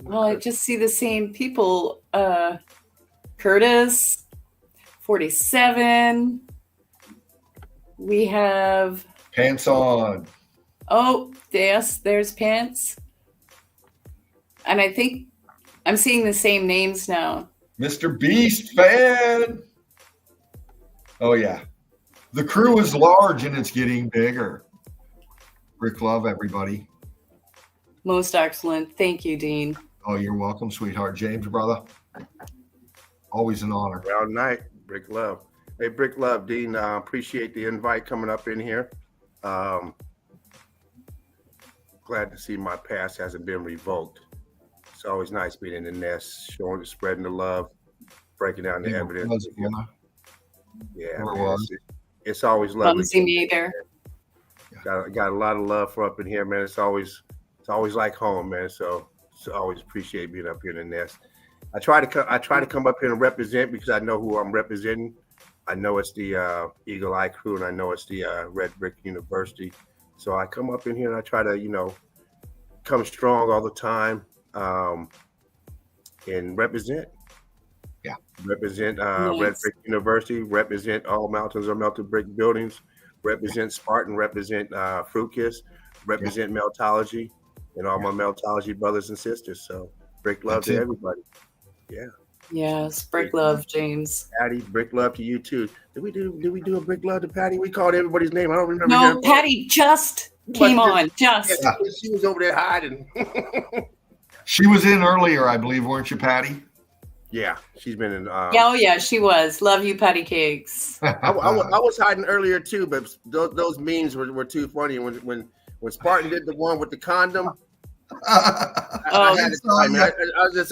Well, I just see the same people. Curtis, 47. We have Pants On. Oh, yes, there's Pants. And I think I'm seeing the same names now. Mr. Beast fan. Oh, yeah. The crew is large and it's getting bigger. Brick love, everybody. Most excellent. Thank you, Dean. Oh, you're welcome, sweetheart. James, brother. Always an honor. Well, night, Brick Love. Hey, Brick Love, Dean, appreciate the invite coming up in here. Glad to see my past hasn't been revoked. It's always nice being in the nest, spreading the love, breaking down the evidence. Yeah, man, it's always lovely. Fun to see me there. Got a lot of love for up in here, man. It's always like home, man. So always appreciate being up here in the nest. I try to come up here and represent because I know who I'm representing. I know it's the Eagle Eye crew, and I know it's the Red Brick University. So I come up in here and I try to, come strong all the time and represent. Yeah. Represent Nice. Red Brick University, represent all mountains or melted brick buildings, represent Spartan, represent Fruit Kiss, represent Meltology, and all my Meltology brothers and sisters. So brick love to everybody. Yeah. Yes, brick love, James. Patty, brick love to you too. Did we do a brick love to Patty? We called everybody's name. I don't remember. No, Patty just came on. Just. Yeah, she was over there hiding. She was in earlier, I believe, weren't you, Patty? Yeah, she's been in. Oh yeah, she was. Love you, Patty Cakes. I was hiding earlier too, but those memes were too funny. When Spartan did the one with the condom. I was just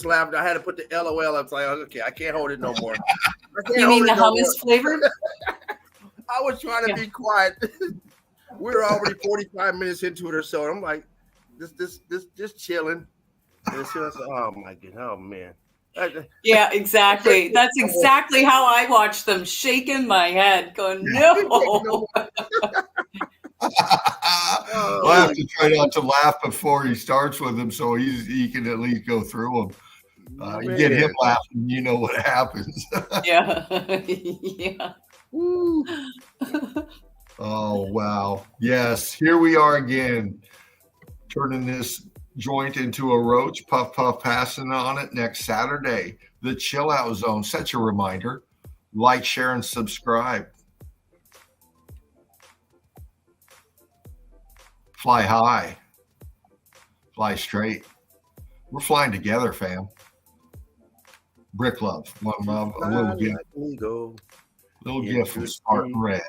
laughing. I had to put the LOL. I was like, okay, I can't hold it no more. You mean the hummus flavored? I was trying to be quiet. We were already 45 minutes into it or so. I'm like, this just chilling. And she was like, oh my god, oh man. Yeah, exactly. That's exactly how I watched them, shaking my head, going, no. I'll have to try not to laugh before he starts with them, so he can at least go through them. You get him laughing, you know what happens. Yeah. Yeah. Woo. Oh, wow. Yes, here we are again, turning this joint into a roach, puff, passing on it next Saturday. The Chill Out Zone. Such a reminder. Like, share, and subscribe. Fly high. Fly straight. We're flying together, fam. Brick love. One love. A little gift. Little gift from Spartan Red.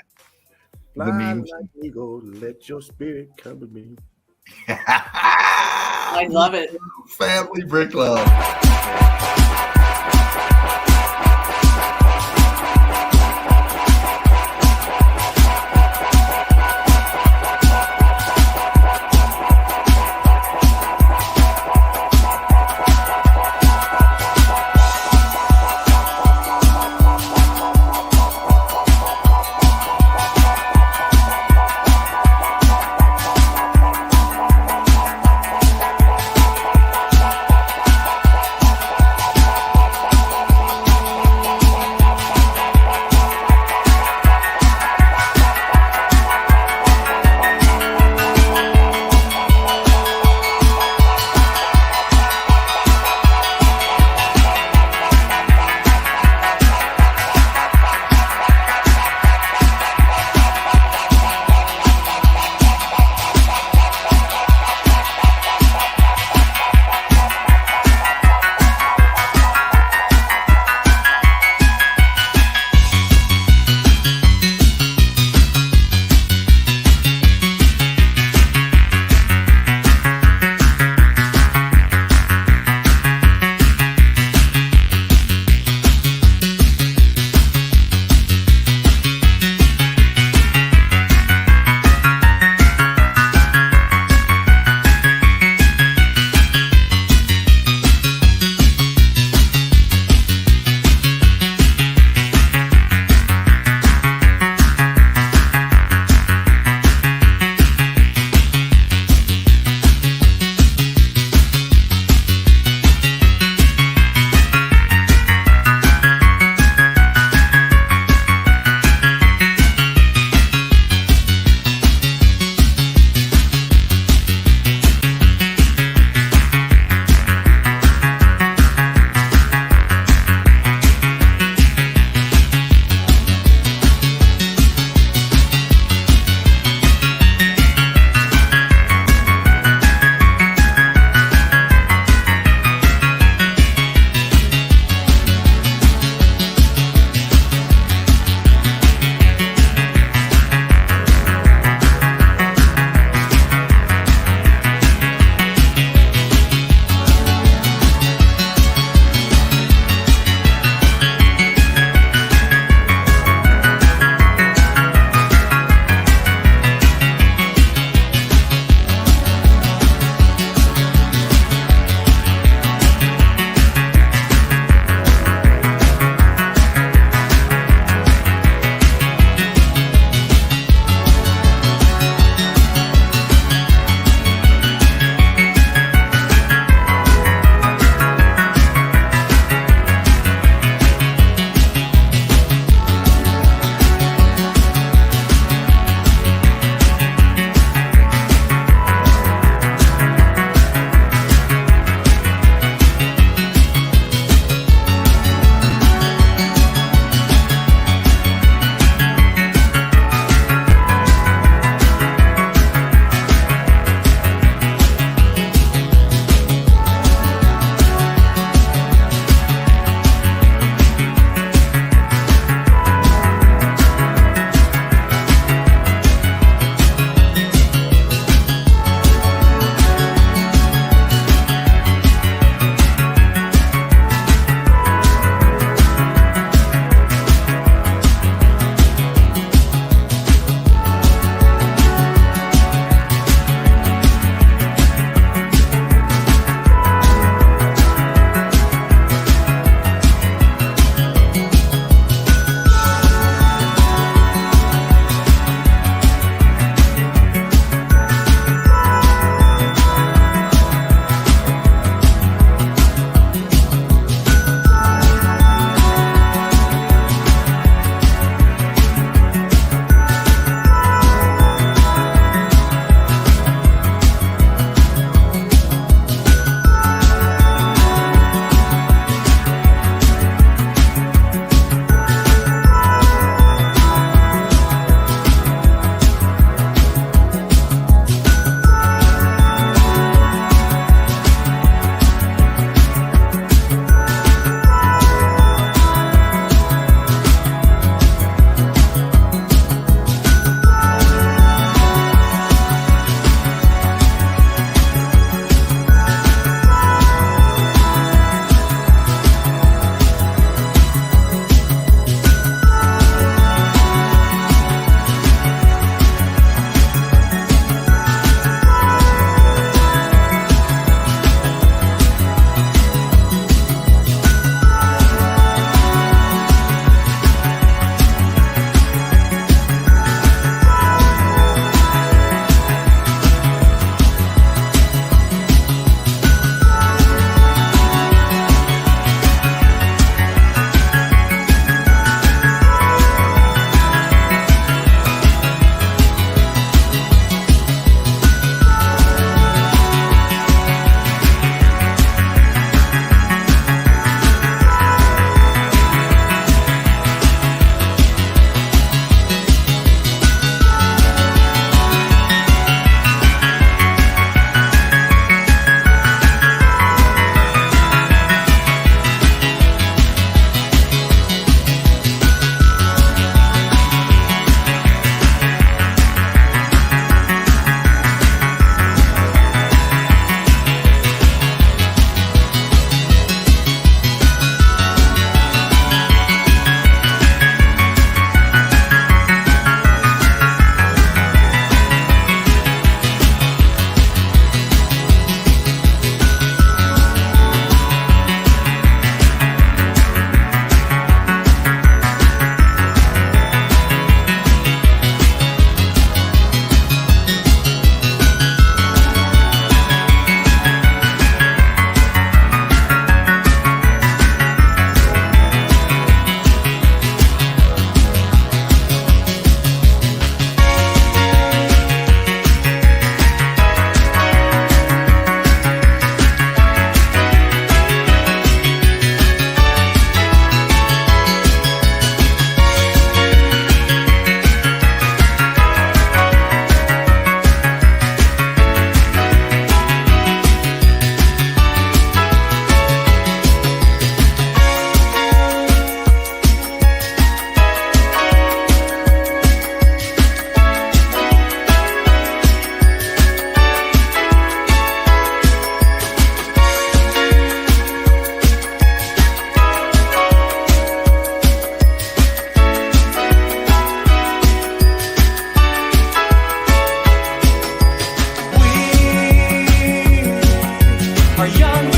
Fly The memes. like eagle, let your spirit come to me. I love it. Family brick love. are young